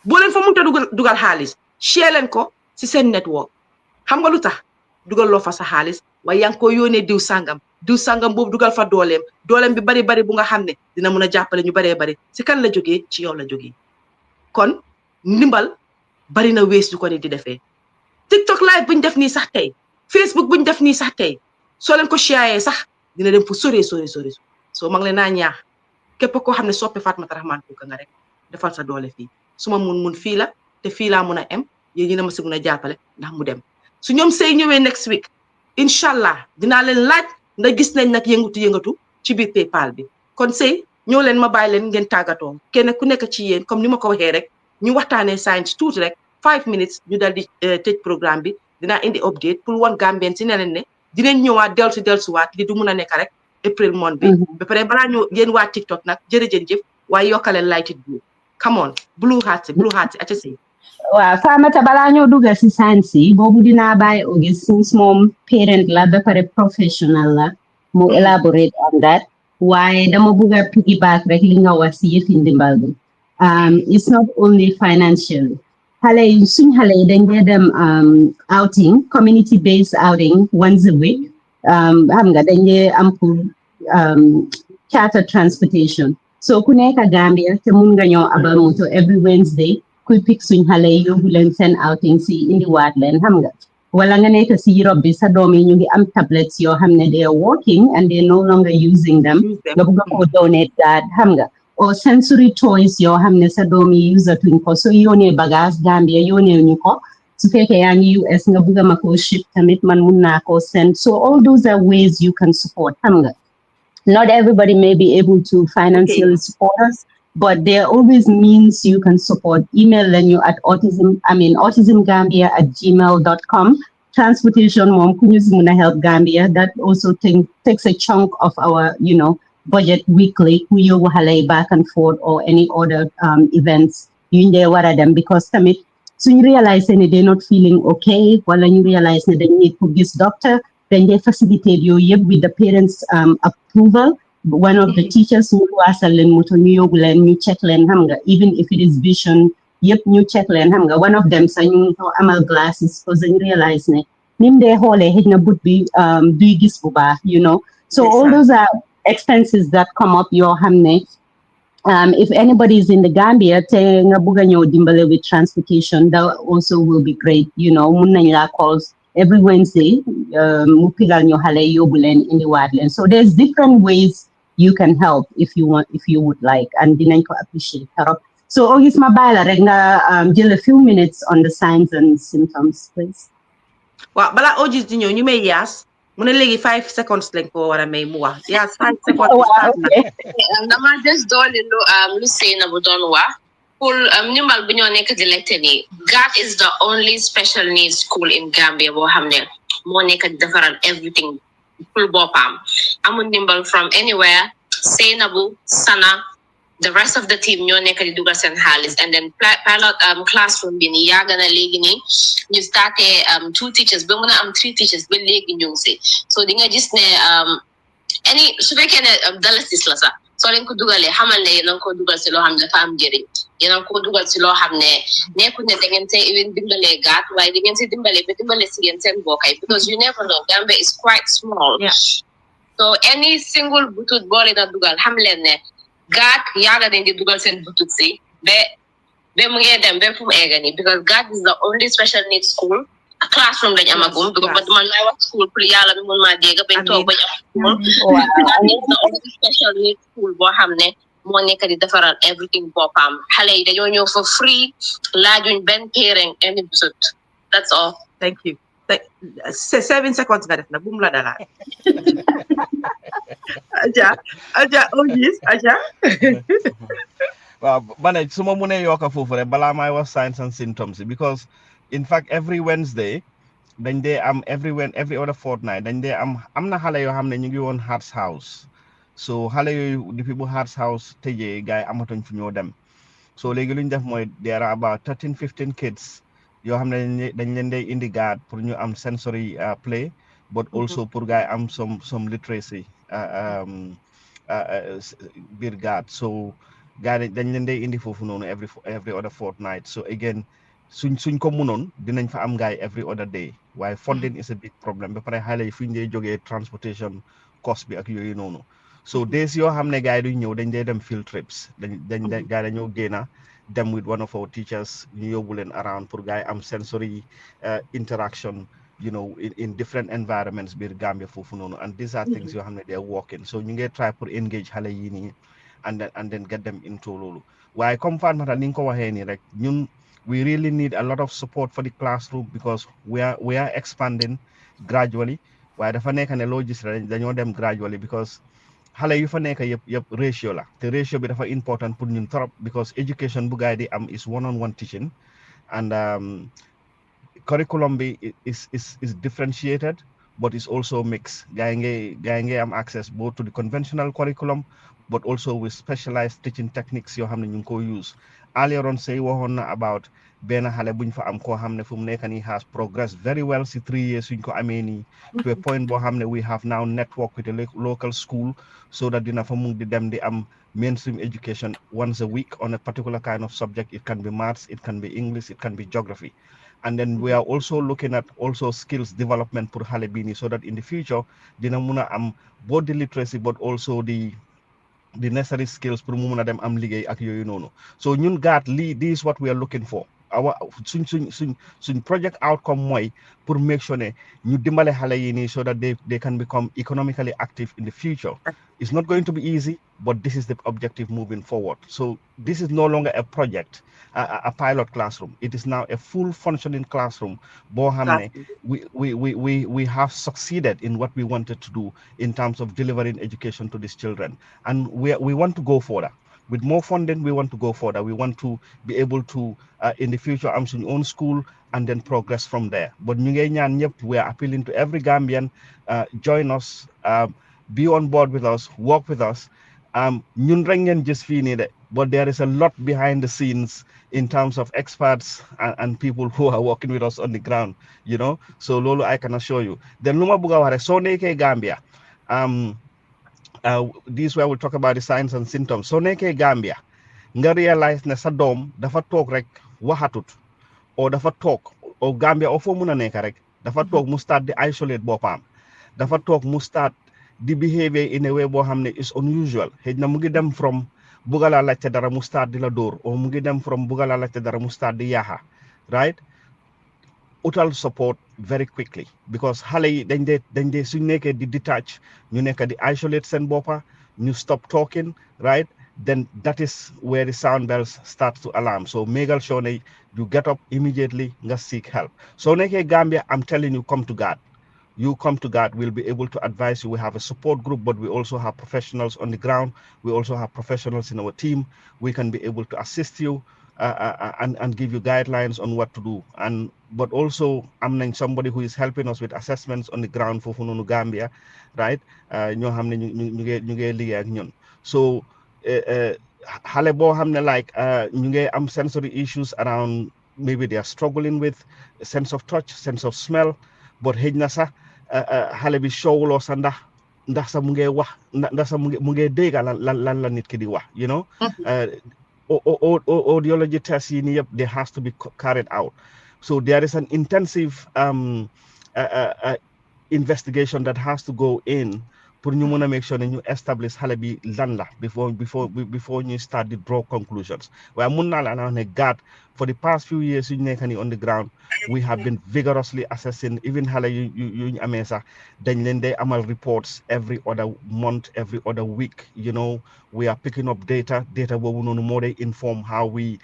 boo leen fa mënut a dugal xaalis share leen ko si seen network xam nga lu tax dugal loo fa sa xaalis waaye yaa ngi ko yónnee diw sangam boobu dugal fa dooleem bi bari bu nga xam ne dina mun a jàppale ñu bari si kan la jógee ci yow la jógee kon ndimbal bari na wees yu ko ni di defee TikTok live buñ def nii sax tey Facebook buñ def nii sax tey soo leen ko share sax dina dem fu sori soo mag leen naa ñaax képp koo xam ne soppe Fatoumata Rahman Kuka nga rek defal sa doole fii su ma mun fii la te fii laa mun a em yéen ñi na ma si mun a jàppale ndax mu dem su ñoom sey ñëwee next week incha allah dinaa leen laaj nga gis nañ nag yëngatu ci biir PayPal bi kon sey ñëw leen ma bàyyi leen ngeen tàggatoo kenn ku nekk ci yéen comme ni ma ko waxee rek ñu waxtaanee science tuuti rek 5 minutes ñu dal di tëj programme bi dinaa indi update pour wan Gambien si ne leen ne dinañ ñëwaat dellusiwaat li du mun a nekk rek April month bi ba pare balaa ñu yéen waa TikTok nag jërëjëf waaye yokkaleen light it blue come on blue heart si aca si waaw Fatoumata balaa ñoo dugga si science yi boobu dinaa bàyyi Auguste since moom parent la ba pare professional la mu elaborate on that waaye dama bugg a piggyback rek li nga wax si yëfi ndimbal bi it's not only financial suñ xale yi dañ dee dem outing community based outing once a week xam nga dañ dee am pour charter transportation so ku nekk Gambia te mun nga ñëw abal moto every Wednesday kuy pick suñ xale yi yóbbu leen seen outing si indiwaat leen xam nga wala nga nekk si Europe bi sa doom yi ñu ngi am tablets yoo xam ne they are working and they no longer using them nga bugg ko donate that xam nga or sensory toys yoo xam ne sa doom yi usatuñ ko so yónnee bagage Gambia yónnee ñu ko su fekkee yaa ngi US nga bugg ma ko ship tamit man mun naa ko send so all those are ways you can support xam nga not everybody may be able to financially support us but there are always means you can support. Email you at autismgambia@gmail.com. Transportation mom kunyuzimuna help Gambia. That also takes a chunk of our, budget weekly. Kuyo wahalay back and forth or any other events. Yunde waradam because tamit so you realize that they're not feeling okay. While you realize that they need to this doctor, then they facilitate you with the parents' approval. One of the teachers who was a new check hamga, even if it is vision, new check hamga. One of them saying amal glasses because they realize nimde hole hidna would be So all those are expenses that come up your hamne. If anybody is in the Gambia, dimbale with transportation, that also will be great. Munna calls every Wednesday, mupigal nyo hale yobulen in the wildland. So there's different ways you can help if you would like, and dinañ ko appreciate tarop. So August Mabala regna just a few minutes on the signs and symptoms, please. Well, bala August di ñëw ñu may yaas mu ne léegi 5 seconds lañ ko war a may mu wax yaas 5 seconds. Dama just doole lu seyna bu doon wax pour ñumal bu ñoo nekk di lecte ni GAT is the only special needs school in Gambia boo xam ne moo nekk di defaral everything full boppam amul ndimbal from anywhere Seynabou Sana the rest of the team ñoo nekk di dugal seen xaalis and then pilot classroom bi ni yàgg na léegi ni ñu starté 2 teachers ba mën a am 3 teachers ba léegi ñu ngi si so di nga gis ne su fekkee ne dalasis la sax soo leen ko dugalee xamal ne yéen a ko dugal si loo xam ne dafa am njëriñ yéen a ko dugal si loo xam ne nekkul ne da ngeen see even dimbalee gaat waaye da ngeen si dimbalee ba dimbale si yéen seen bokkay because you never know Gambia is quite small so any single butut boo leen a dugal xam leen ne gaat yàgga dañ di dugal seen butut si ba mu ngee dem ba fu mu egga nii because GAT is the only special needs school classroom dañ amagum because man may wax school pour yàlla mi mun maa dégg bañ toog bañ am school the only special needs school boo xam ne moo nekk di defaral everything boppam xale yi dañoo ñëw for free laajuñ benn parent any visit. That's all. Thank you. 7 seconds nga def na bu mu la dalaat. Aja Ogis Aja. Well, Bane, suma mune yoka fofu rek bala may wax signs and symptoms because in fact every Wednesday dañ dee am every other fortnight dañ dee am na xale yoo xam ne ñu ngi woon Hearts House so xale yooyu depuis bu Hearts House tëjee gars yi amatuñ fu ñoo dem so léegi lu ñu def mooy there are about 13-15 kids yoo xam ne dañ leen dee indi guard pour ñu am sensory play but also pour gars yi am some literacy biir guard so gars yi dañ leen dee indi foofu noonu every other fortnight so again suñ ko munoon dinañ fa am gaay every other day waaye funding is a big problem ba pare xale yi fu ñu dee jógee transportation cost bi ak yooyu noonu so days yoo xam ne gaay duñ ñëw dañ dee dem field trips dañ gaay dañoo génna dem with one of our teachers ñu yóbbu leen around pour gaay am sensory interaction you know in different environments biir Gambia foofu noonu and these are things yoo xam ne they're working so ñu ngi try pour engage xale yi nii and then get them into loolu waaye comme Fatoumata ni nga ko waxee nii rek ñun we really need a lot of support for the classroom because we are expanding gradually waaye dafa nekk ne loo gis rek dañoo dem gradually because xale yu fa nekk yëpp ratio la te ratio bi dafa important pour ñun trop because education bu gaay di am is one-on-one teaching and curriculum bi is differentiated but it's also mixed gaay ngay am access both to the conventional curriculum but also with specialized teaching techniques yoo xam ne ñu ngi ko use earlier on say waxoon na about benn xale buñ fa am koo xam ne fu mu nekk nii has progressed very well si 3 years suñ ko amee nii to a point boo xam ne we have now network with a local school so that dina fa mu di dem di am mainstream education once a week on a particular kind of subject. It can be maths, it can be English, it can be geography. And then we are also looking at also skills development for xale bii nii so that in the future dina mun a am both the literacy but also the necessary skills pour mu mun a dem am liggéey ak yooyu noonu so ñun gaat lii this is what we are looking for our suñ project outcome mooy pour make sure ne ñu dimbale xale yi nii so that they can become economically active in the future. It's not going to be easy, but this is the objective moving forward. So this is no longer a project, a pilot classroom. It is now a full functioning classroom. We have succeeded in what we wanted to do in terms of delivering education to these children. And we want to go further. With more funding, we want to go further. We want to be able to, in the future, am suñ own school and then progress from there. But ñu ngay ñaan ñëpp, we are appealing to every Gambian, join us, be on board with us, work with us. Ñun rek ngeen just fii nii de, but there is a lot behind the scenes in terms of experts and people who are working with us on the ground, you know. So loolu I can assure you. Then lu ma bëgg a wax rek soo nekkee Gambia, this where we'll talk about the signs and symptoms. So nekkee Gambia nga realize ne sa doom dafa toog rek waxatut o dafa toog o Gambia o foo mun a nekk rek dafa toog mu start di isolate boppam dafa toog mu start di behavior in a way boo xam ne is unusual xëy na mu ngi dem from bugala laajte dara mu start di la dóor o mu ngi dem from bugala laajte dara mu start di yaaxa right utal support very quickly because xale yi dañ dee suñ nekkee di detach ñu nekk di isolate seen boppa ñu stop talking right then that is where the sound bells start to alarm. So make sure that you get up immediately and seek help. So nekkee Gambia, I'm telling you, come to God. You come to God, we'll be able to advise you. We have a support group, but we also have professionals on the ground. We also have professionals in our team. We can be able to assist you and give you guidelines on what to do. But also, I'm somebody who is helping us with assessments on the ground for Fununu Gambia, right? So, xale boo xam ne like ñu ngi am sensory issues around maybe they are struggling with a sense of touch, sense of smell, but xëj na sax xale bi showloo sa ndax sa mu ngi wax ndax sa mu ngi dégg lan la nit ki di wax, you know. Audiology tests yi nii yëpp they has to be carried out. So there is an intensive investigation that has to go in pour ñu mën a make sure ne ñu establish xale bi lan la before ñu start the draw conclusions waaye mun naa la wax ne GAD for the past few years yu ñu nekk nii on the ground we have been vigorously assessing even xale yu ñu amee sax dañ leen day amal reports every other month every other week you know we are picking up data boobu noonu moo day inform how we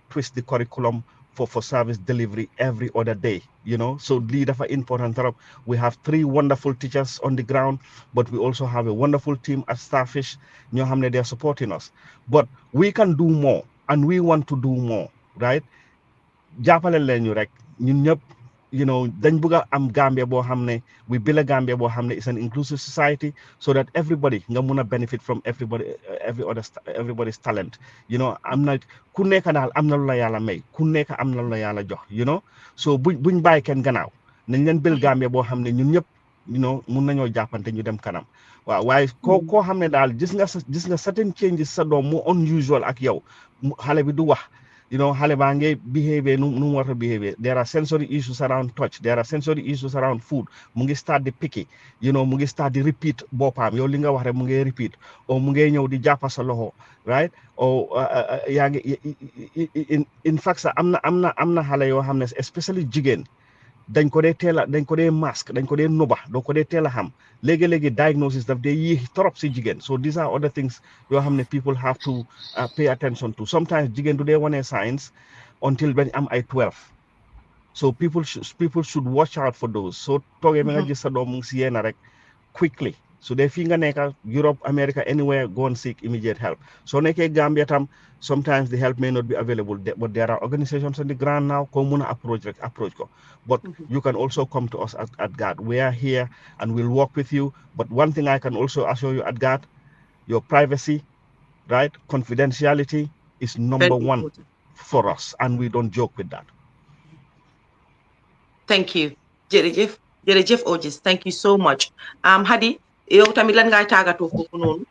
twist the curriculum for service delivery every other day, you know. So lii dafa important trop. We have 3 wonderful teachers on the ground, but we also have a wonderful team at Starfish. ñoo xam ne they are supporting us. But we can do more and we want to do more, right? jàppale leen ñu rek ñun ñëpp you know dañ bëgg a am Gambia boo xam ne we build a Gambia boo xam ne is an inclusive society so that everybody nga mun a benefit from everybody's talent you know am na ku nekk daal am na lu la yàlla may ku nekk am na lu la yàlla jox you know so buñ bàyyi kenn gannaaw nañ leen build Gambia boo xam ne ñun ñëpp you know mun nañoo jàppante ñu dem kanam waaw waaye koo xam ne daal gis nga certain changes sa doom mu unusual ak yow xale bi du wax you know, halebange behavior no water behavior. There are sensory issues around touch. There are sensory issues around food. Mungi start the picky. You know, mungi start the repeat bopam. Yo linga wahre mungi repeat. Or mungi ñew di japa sa loho, right? Or in fact amna hale yo xamne especially jigen dañ ko dee mask dañ ko dee noba doo ko dee teel a xam léegi diagnosis daf dee yéex trop si jigéen so these are other things yoo xam ne people have to pay attention to sometimes jigéen du dee wane signs until bañ am ay 12 so people should watch out for those so toogee ba nga gis sa doom mu ngi si yéena rek quickly so dee fii nga nekka Europe America anywhere go and seek immediate help soo nekkee Gambia tam sometimes the help may not be available but there are organizations on the ground now ko mun a approach ko but you can also come to us at GAD we are here and we'll work with you but one thing I can also assure you at GAD your privacy right confidentiality is number one for us and we don't joke with that. Thank you jërëjëf Ogis thank you so much Hadi yow tamit lan ngay tàggatoo foofu noonu.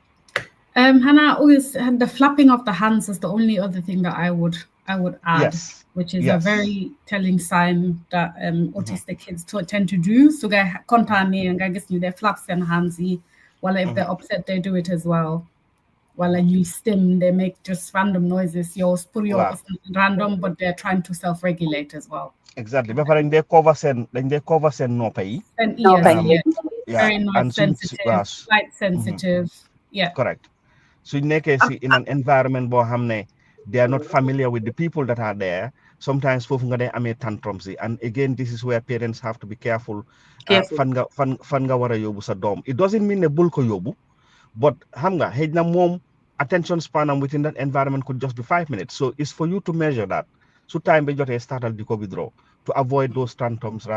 Hannah, always the flapping of the hands is the only other thing that I would add, yes. which is a very telling sign that autistic kids tend to do. So they contact me and I guess they flaps their hands. While if they're upset, they do it as well. While you stim, they make just random noises. Yours random, but they're trying to self-regulate as well. Exactly. But when they cover sen no pay. And ears, very noise sensitive, yes. light sensitive. Yeah. Correct. So in an environment where they are not familiar with the people that are there, sometimes fofu nga day amé tantrums and again this is where parents have to be careful. Fan nga wara yobu sa dom. It doesn't mean ne bul ko yobu, but xam nga xej na mom attention span within that environment could just be 5 minutes. So it's for you to measure that. So time be jotté startal di ko withdraw to avoid those tantrums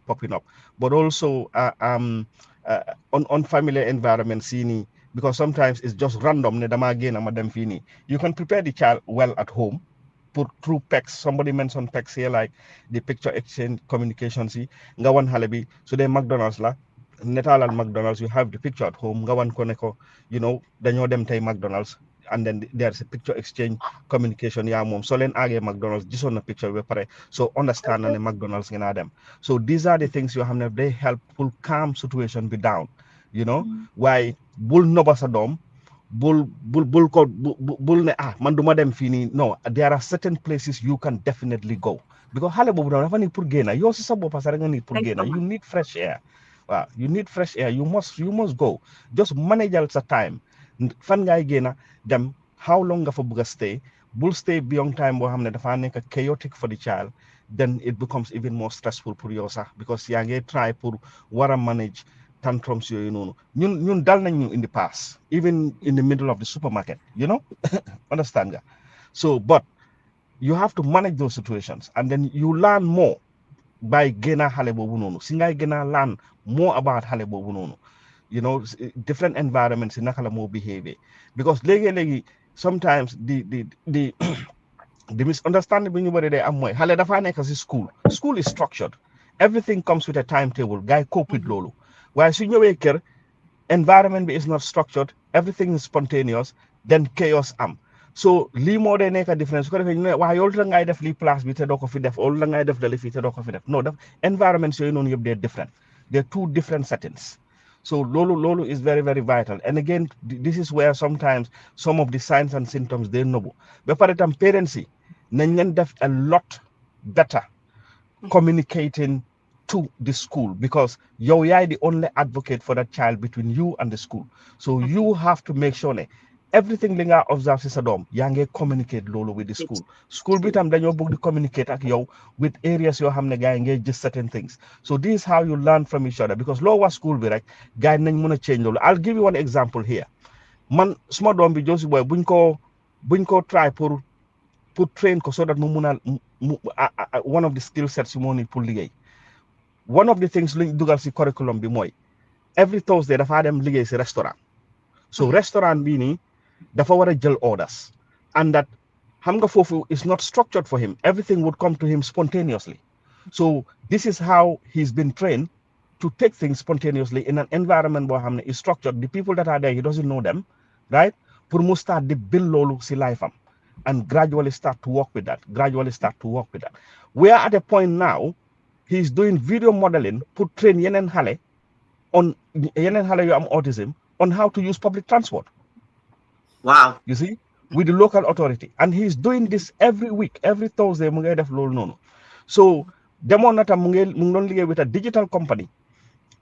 popping up. But also on familiar environments because sometimes it's just random. You can prepare the child well at home, put through PECs. Somebody mentioned PECs here, like the picture exchange communication. Ngawan halebi. So they McDonald's la. Netal and McDonald's, you have the picture at home. Ngawan koneko, you know, then you them tay McDonald's, and then there's a picture exchange communication. Yeah, mom. So then age McDonald's. This on the picture we pare. So understand and the McDonald's in them. So these are the things you have. They help pull calm situation be down. You know why bul noba sa dom bul ne man duma dem fini no there are certain places you can definitely go because xale bobu dafa need pour gena yow ci sa bop sa nga need pour gena you need fresh air you need fresh air you must go just manage sa time fan ngay gena dem how long nga fa bëgg stay bul stay beyond time bo xamne dafa nek chaotic for the child then it becomes even more stressful pour yow sax because ya ngay try pour wara manage tantrums ñun dal nañ in the past even in the middle of the supermarket you know understand nga so but you have to manage those situations and then you learn more by gëna xale bobu nonu si ngay gëna learn more about xale bobu nonu you know different environments in naka la mo behavior because legi sometimes the misunderstanding bi ñu bari day am moy xale dafa nekk ci school is structured everything comes with a timetable guy cope with lolu while su ñëwé kër environment is not structured everything is spontaneous then chaos so li mo day nekk difference ko defé ñu wa yow la ngay def li place bi té doko fi def la ngay def dali fi té doko fi def no environments yoy non yeb they different they're two different settings So lolu is very, very vital. And again, this is where sometimes some of the signs and symptoms they know. But for tam parents nañ leen def a lot better communicating to the school, because yow yaay the only advocate for that child between you and the school. So you have to make sure everything li nga observe ci sa doom yaa ngi communicate loolu with the school bi tam dañoo bëgg di communicate ak yow with areas yoo xam ne gars yi ngay gis certain things. So this is how you learn from each other, because loo wax school bi rek gars yi nañ mën a change loolu. I'll give you one example here. Man suma doom bi Josie Boy buñ ko try pour train ko so that mu mun a one of the skill sets yu moo need pour liggéey. One of the things luñ dugal ci curriculum bi mooy every Thursday dafa dem liggéey ci restaurant. So restaurant bii nii dafa war a jël orders, and that xam nga foofu is not structured for him. Everything would come to him spontaneously. So this is how he's been trained to take things spontaneously in an environment boo xam ne is structured. The people that are there, he doesn't know them, right? Pour mu start di build loolu ci life am and gradually start to work with that. We are at a point now, he's doing video modeling, put train yeneen xale yu am autism on how to use public transport. Wow. You see, with the local authority. And he's doing this every week, every Thursday, mu ngay def loolu noonu. So demoon na tam mu ngi doon liggéey with a digital company,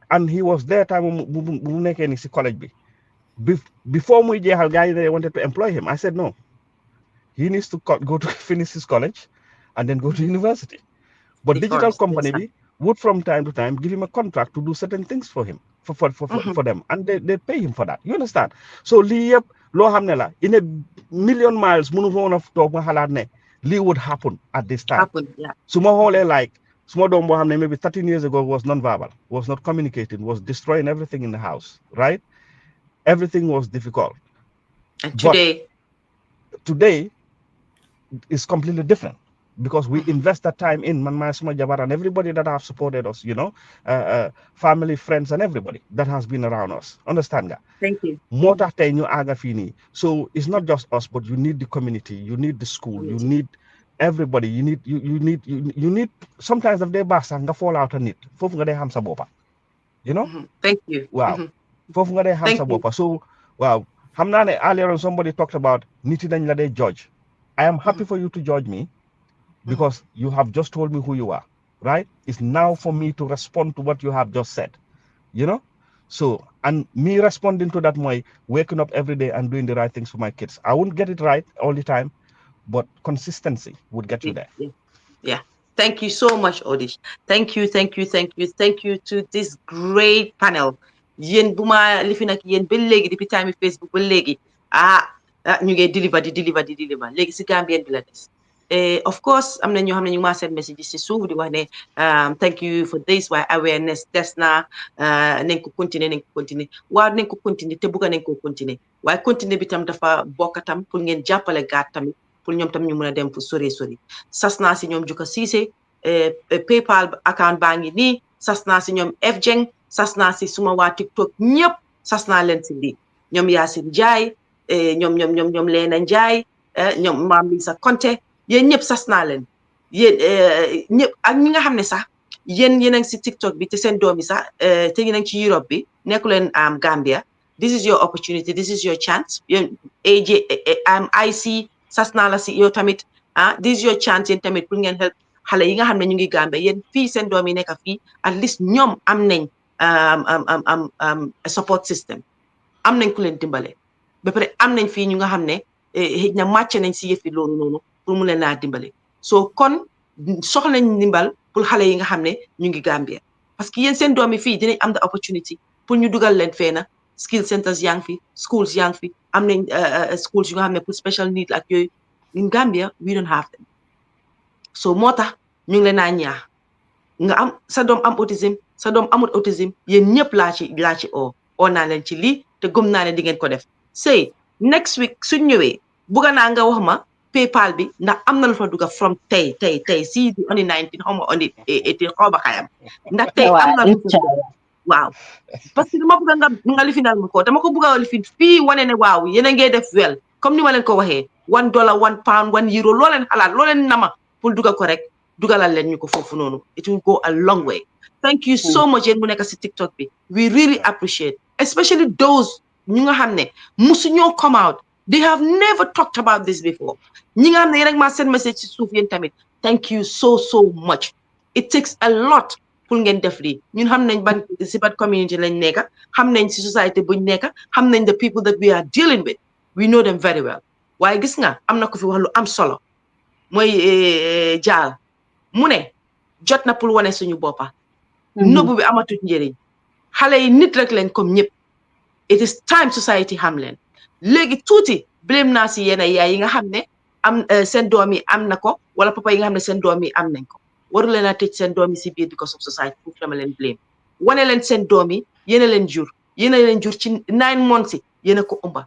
and he was there time mu nekkee ni si college bi. Before muy jeexal gars yi they wanted to employ him. I said no. He needs to go to finish his college and then go to university. But digital company would from time to time give him a contract to do certain things for him, for them, and they pay him for that. You understand? So lii yëpp loo xam ne la in a million miles mënu woon a toog nga xalaat ne lii would happen at this time. Su ma xoolee like suma doom boo xam ne maybe 13 years ago was non-verbal, was not communicating, was destroying everything in the house, right? Everything was difficult. And today is completely different, because we invest that time in man suma jabar and everybody that have supported us, family, friends, and everybody that has been around us. Understand nga? Thank you. Moo tax tey ñu àgga fii nii. So it's not just us, but you need the community, you need the school, you need everybody, you need sometimes daf dee baax sax nga fall out a nit foofu nga dee xam sa boppa. Thank you. Waaw foofu nga dee xam sa boppa. So waaw xam naa ne earlier on somebody talked about nit yi dañ la dee judge. I am happy for you to judge me, because you have just told me who you are, right? It's now for me to respond to what you have just said, So, and me responding to that, waking up every day and doing the right things for my kids. I won't get it right all the time, but consistency would get you there. Yeah. Thank you so much, Odish. Thank you to this great panel. Yen buma lifin ak yen ba léegi depuis time Facebook ba léegi ñu ngi deliver léegi si Gambien bi la des. Of course am na ñoo xam ne ñu ma seen messages si suuf di wax ne thank you for this, waaye awareness des na nañ ko continuer waaw nañ ko continuer te bugga nañ ko continuer waaye continuer bi tam dafa bokk tam pour ngeen jàppale gaat tamit pour ñoom tam ñu mën a dem fu sori sas naa si ñoom Juka Cissé PayPal account baa ngi nii, sas naa si ñoom F Jeng, sas naa si suma waa TikTok ñëpp sas naa leen si lii ñoom Yacine Ndiaye ñoom Leena Ndiaye ñoom Maam Lisa Konte yéen ñëpp sas naa leen yéen ñëpp ak ñi nga xam ne sax yéen a ngi si TikTok bi te seen doom yi sax te yéen a ngi ci Europe bi nekku leen Gambia. This is your opportunity, this is your chance. IC sas naa la si yow tamit this is your chance yéen tamit pour ngeen help xale yi nga xam ne ñu ngi Gambia yéen fii seen doom yi nekk fii at least ñoom am nañ support system, am nañ ku leen dimbale ba pare am nañ fii ñu nga xam ne xëy na màcc nañ si yëfi loolu noonu pour mu leen naa dimbale. So kon soxla nañ dimbal pour xale yi nga xam ne ñu ngi Gambia, parce que yéen seen doom yi fii dinañ am the opportunity pour ñu dugal leen fee na skill centers yaa ngi fi, schools yaa ngi fi, am nañ schools yu nga xam ne pour special need ak yooyu. In Gambia we don't have them. So moo tax ñu ngi leen naa ñaax nga am sa doom am autism, sa doom amul autism, yéen ñëpp laa ci oo naa leen ci lii te gëm naa ne di ngeen ko def. Say next week suñ ñëwee bugga naa nga wax ma PayPal bi ndax am na lu fa dugga from tey si di on the 19 xaw ma on the 18 xaw ba xayam ndax tey am na lu fa waaw parce que dama bugga nga lifinal ma ko dama ko bugga lifin fii wane ne waaw yéen a ngee def wel comme ni ma leen ko waxee $1 £1 €1 loo leen xalaat loo leen nama pour dugga ko rek dugalal leen ñu ko foofu noonu it will go a long way. Thank you so much yéen mu nekk si TikTok bi we really appreciate especially those ñu nga xam ne musu ñoo come out they have never talked about this before ñi nga xam ne yéen rek maa seen message si suuf yéen tamit thank you so much it takes a lot pour ngeen def lii ñun xam nañ ban si ban community lañ nekk xam nañ si society buñ nekk xam nañ the people that we are dealing with we know them very well waaye gis nga am na ko fi wax lu am solo mooy jaal mu ne jot na pour wane suñu boppa nëbbu bi amatut njëriñ xale yi nit rek leen comme ñëpp it is time society xam leen léegi tuuti blame naa si yenn yaay yi nga xam ne am seen doom yi am na ko wala papa yi nga xam ne seen doom yi am nañ ko waru leen a tëj seen doom yi si biir because of society foofu dama leen blame wane leen seen doom yi yéen a leen jur ci 9 months yi yéen a ko ëmba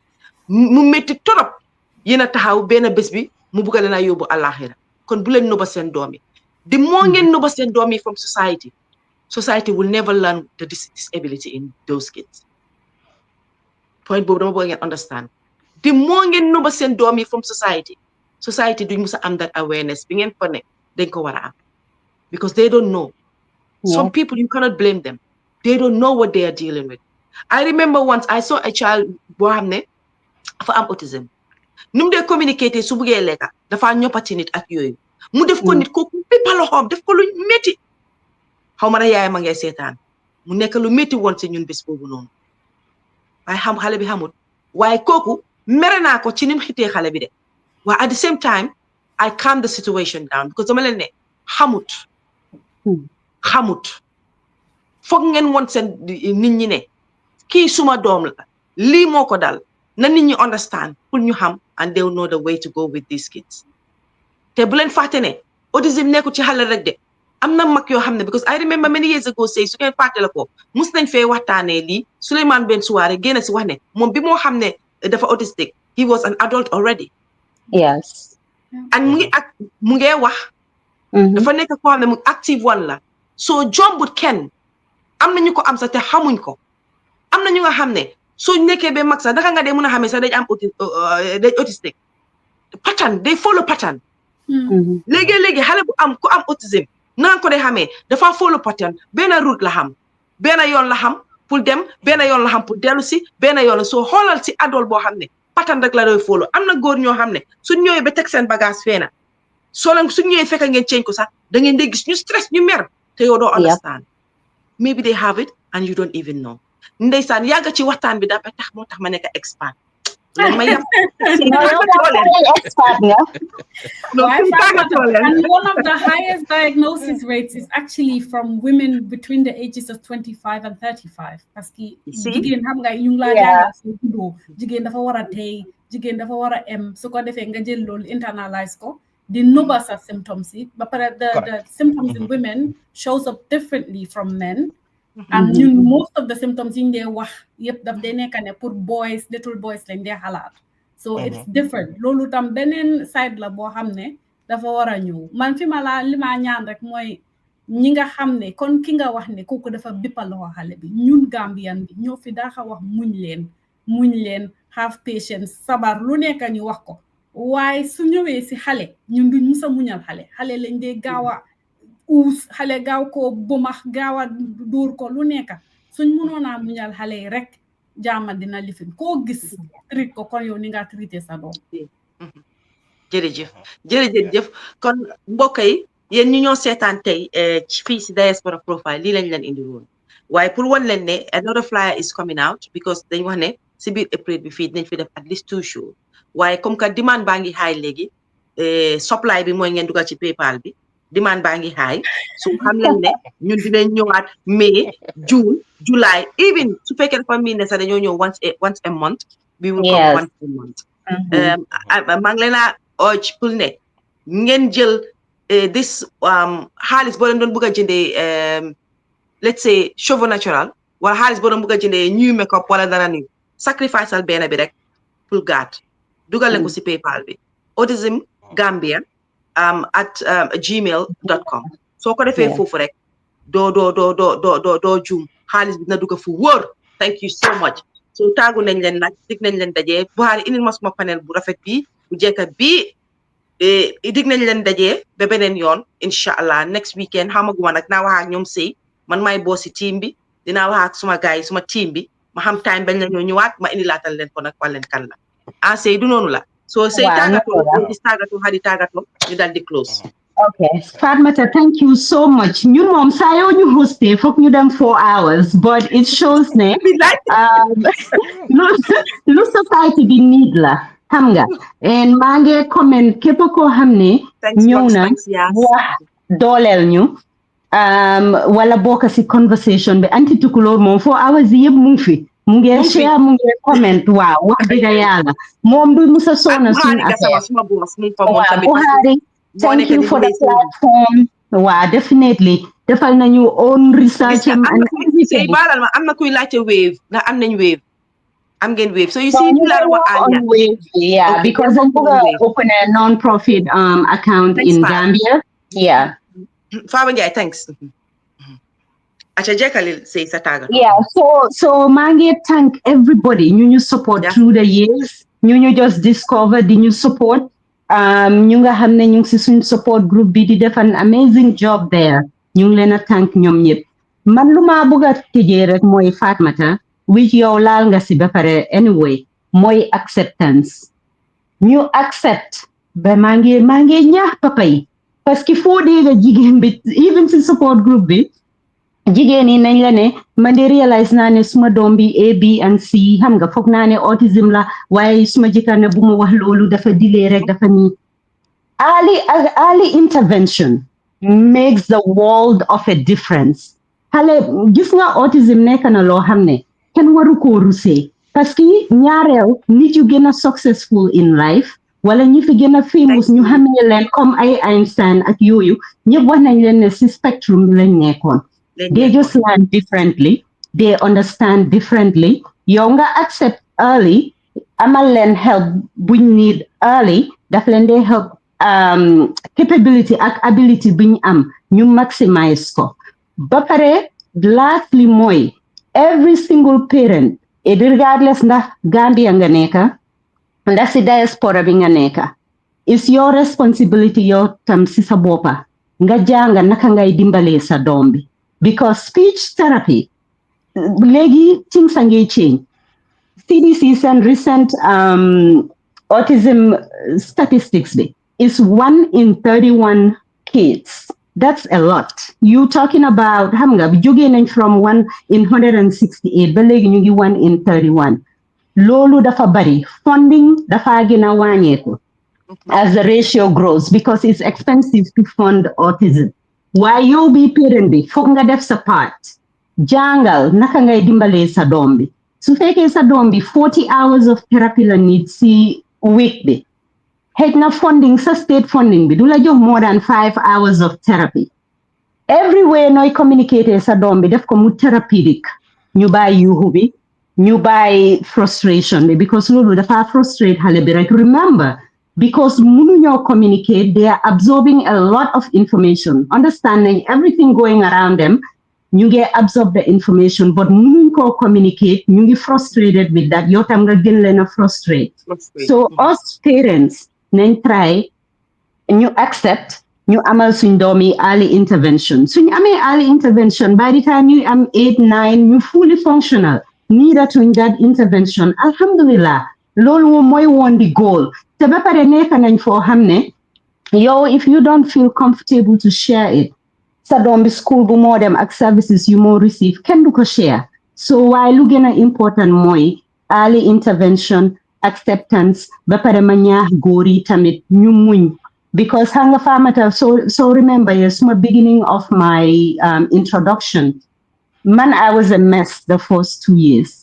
mu métti torop yéen a taxaw benn bés bi mu bugg leen a yóbbu àllaaxira kon bu leen nëba seen doom yi di moo ngeen nëba seen doom yi from society will never learn the disability in those kids point boobu dama bëgg ngeen understand di moo ngeen nëba seen doom yi from society duñ musa am that awareness bi ngeen fa ne dañ ko war a am because they don't know some people you cannot blame them they don't know what they are dealing with. I remember once I saw a child boo xam ne dafa am autism nu mu dee communiquer su buggee lekka dafa ñoppati nit ak yooyu mu def ko nit kooku pippa loxoom def ko lu métti xaw ma na yaayam a ngay seetaan mu nekk lu métti woon si ñun bés boobu noonu waaye xale bi xamut waaye kooku mere naa ko ci ni mu xitee xale bi de waaye at the same time I calm the situation down because dama leen ne xamut foog ngeen won seen nit ñi ne kii suma doom la lii moo ko dal na nit ñi understand pour ñu xam and they will know the way to go with these kids te bu leen fàtte ne autism nekkul ci xale rek de am na mag yoo xam ne because I remember many years ago say su ngeen fàtte la ko mus nañ fee waxtaanee lii Souleymane Ben Souare génn si wax ne moom bi moo xam ne dafa autistic he was an adult already. Yes. and mu ngee wax dafa nekk koo xam ne mu active one la so jombut kenn am na ñu ko am sax te xamuñ ko am na ñu nga xam ne soo nekkee ba mag sax naka nga dee mën a xamee sax dañ am autistique pattern day follow pattern léegi xale bu am ku am autisme nanga ko dee xamee dafa follow pattern benn route la xam benn yoon la xam pour dem benn yoon la xam pour dellu si benn yoon la soo xoolal si adol boo xam ne pattern rek la doy follow am na góor ñoo xam ne suñ ñëwee ba teg seen bagage feena soo leen suñ ñëwee fekk ngeen change ko sax da ngeen dee gis ñu stress ñu mer te yow doo understand maybe they have it and you don't even know ndeysaan yàgg ci waxtaan bi dafa tax moo tax ma nekk expert ma yam and one of the highest diagnosis rates is actually from women between the ages of 25 and 35 parce que jigéen xam nga ñu ngi laa jàngal soo juddoo jigéen dafa war a tey jigéen dafa war a em su ko defee nga jël loolu internalize ko di nuba sa symptoms yi ba pare the symptoms in women shows up differently from men and most of the symptoms in their wax yep daf dee nekk ne pour boys little boys lañ dee xalaat so it's different loolu tam beneen side la boo xam ne dafa war a ñëw man fi ma li ma ñaan rek mooy ñi nga xam ne kon ki nga wax ne kooku dafa bippaloo xale bi ñun Gambian bi ñoo fi daaxa wax muñ leen have patience sabar lu nekk ñu wax ko waaye su ñëwee si xale ñun duñ musa muñal xale lañ dee gaaw a uus xale gaaw ko bumax gaaw a dóor ko lu nekk suñ mënoon a muñal xale yi rek jaama dina lifin koo gis traité ko kon yow ni nga traité sa doom jërëjëf kon mbokk yi yéen ñu ñoo seetaan tey fii si Diaspora Profile lii lañ leen indi woon waaye pour wan leen ne another flyer is coming out because dañ wax ne si biir April bi fii dinañ fi def at least 2 shows waaye comme que demande baa ngi high léegi supply bi mooy ngeen dugal ci PayPal bi demande baa ngi high so xam leen ne ñun dinañ ñëwaat May June July even su fekkee dafa miin ne sax dañoo ñëw once a month we will come once a month maa ngi leen a urge pour ne ngeen jël this xaalis boo leen doon bëgg a jëndee let's say cheveux natural wala xaalis boo doon bëgg a jëndee new makeup wala dara ni sacrifice al benn bi rek pour gàtt dugal leen ko si PayPal bi Autism Gambia at gmail.com soo ko defee foofu rek doo juum xaalis bi dina dugg fu wóor thank you so much so taagu nañ leen nag dig nañ leen dajee Buhari indil ma suma panel bu rafet bi bu jekka bi dig nañ leen dajee ba beneen yoon incha allah next weekend xamaguma nag naa wax ak ñoom sëy man maay boosi team bi dinaa wax ak suma gars yi suma team bi ma xam time bañ la ñoo ñëwaat ma indi laatal leen ko nag wax leen kan la sëy du noonu la so sëy tàggatoo gis tàggatoo xadi tàggatoo ñu daal di close. Okay, Fatoumata, thank you so much. You mom sayo you hosted for you them 4 hours, but it shows ne lu society di need la xam nga and maa ngi comment képp koo xam ne ñëw na wax dooleel ñu wala bokk si conversation bi anti tukulóor moom 4 hours yëpp mu ngi fi mu ngi share mu ngi comment waaw wax dëgg yàlla moom du musa soona suñu affaire thank you for the platform. Wow, definitely. Defal nañu own research and everything. Say balal ma amna kuy laajte wave na am nañ wave. Am ngeen wave. So you see on wave, yeah, okay, because I'm gonna open a non-profit account in Gambia. Yeah. Fawa Njie, thanks. Acha jekalil say sataga. Yeah, so mangi thank everybody ñu support through the years. Ñu just discover the new support. Ñu nga xam ne ñu ngi si suñ support group bi di def an amazing job there ñu ngi leen a tànk ñoom ñëpp man lu ma bëgg a tëjee rek mooy Fatoumata which yow laal nga si ba pare anyway mooy acceptance ñu accept ba maa ngi ñaax papa yi parce que foo dégga jigéen bi even si support group bi jigéen yi nañ la ne man de réalise naa ne suma doom bi A B and C xam nga foog naa ne autism la waaye suma jëkkër ne bu mu wax loolu dafa dilee rek dafa nii early intervention makes the world of a difference xale gis nga autism nekk na loo xam ne kenn waru koo rusee parce que ñaareel nit yu gën a successful in life wala ñi fi gën a famous ñu xamee leen comme ay Einstein ak yooyu ñëpp wax nañ leen ne si spectrum bi lañ nekkoon. They just learn differently. They understand differently. Yow nga accept early, amal leen help buñ need early, daf leen dee help capability ak ability buñ am ñu maximize ko. Ba pare lastly mooy every single parent, regardless ndax Gambia nga nekka ndax si diaspora bi nga nekka, it's your responsibility yow tam si sa boppa nga jànga naka ngay dimbalee sa doom bi. Because speech therapy, legi things are change. CDC's and recent autism statistics is 1 in 31 kids. That's a lot. You talking about hamga jogging from 1 in 168, but legi ñu ngi 1 in 31. Lolu dafa bari. Funding dafa gina wàññeeku as the ratio grows because it's expensive to fund autism. Why you be parent bi foog nga def sa part jàngal naka ngay dimbalee sa doom bi su fekkee sa doom bi 40 hours of therapy la need si week bi xëj na funding sa state funding bi du la jox more than 5 hours of therapy everywhere nooy communicater sa doom bi def ko mu therapeutic ñu bàyyi yuuxu bi ñu bàyyi frustration bi because loolu dafa frustrate xale bi rek remember because mënuñoo communicate, they are absorbing a lot of information, understanding everything going around them. You get absorb the information, but mënuñ ko communicate, ñu ngi frustrated with that. Yow tam nga gën leen a frustrate. So us parents nañ try ñu accept ñu amal suñ doom yi early intervention. Suñ amee early intervention, by the time you am 8, 9, you fully functional. Needatuñ that intervention. Alhamdulillah, loolu mooy woon the goal. Te ba pare nekk nañ foo xam ne yow if you don't feel comfortable to share it sa doom bi school bu moo dem ak services you moo receive kenn du ko share so waaye lu gën a important mooy early intervention acceptance ba pare ma ñaax góor yi tamit ñu muñ because xam nga Fatoumata so remember yes my beginning of my introduction man I was a mess the first 2 years.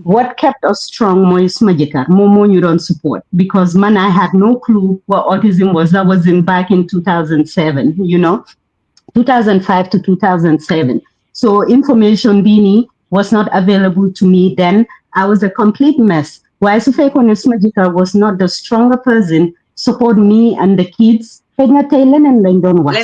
What kept us strong mooy suma jëkkër moom moo ñu doon support because man I had no clue what autism was. That was back in 2007, 2005 to 2007. So information bii was not available to me then. I was a complete mess. Waaye su fekkoon ne suma jëkkër was not the stronger person support me and the kids xëy na tey leneen lañ doon wax.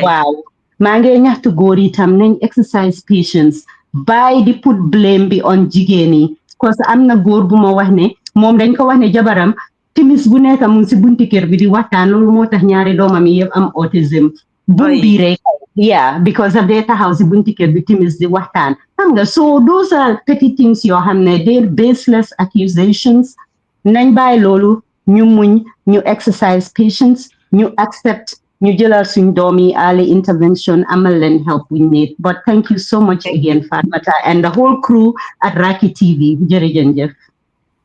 Waaw maa ngi ñaxtu góor yi tam nañ exercise patience. By the put blame be on jigéen yi parce que am na góor bu ma wax ne moom dañ ko wax ne jabaram timis bu nekk mu ngi si bunti kër bi di waxtaan loolu moo tax ñaari doomam yi yëpp am autism bum bii rek yeah because of dee taxaw si bunti kër bi timis di waxtaan xam nga so those are petty things yoo xam ne they're baseless accusations nañ bàyyi loolu ñu muñ ñu exercise patience ñu accept ñu jëlal suñ doom yi early intervention amal leen help we need but thank you so much again Fatoumata and the whole crew at Raaki TV jërëjëf.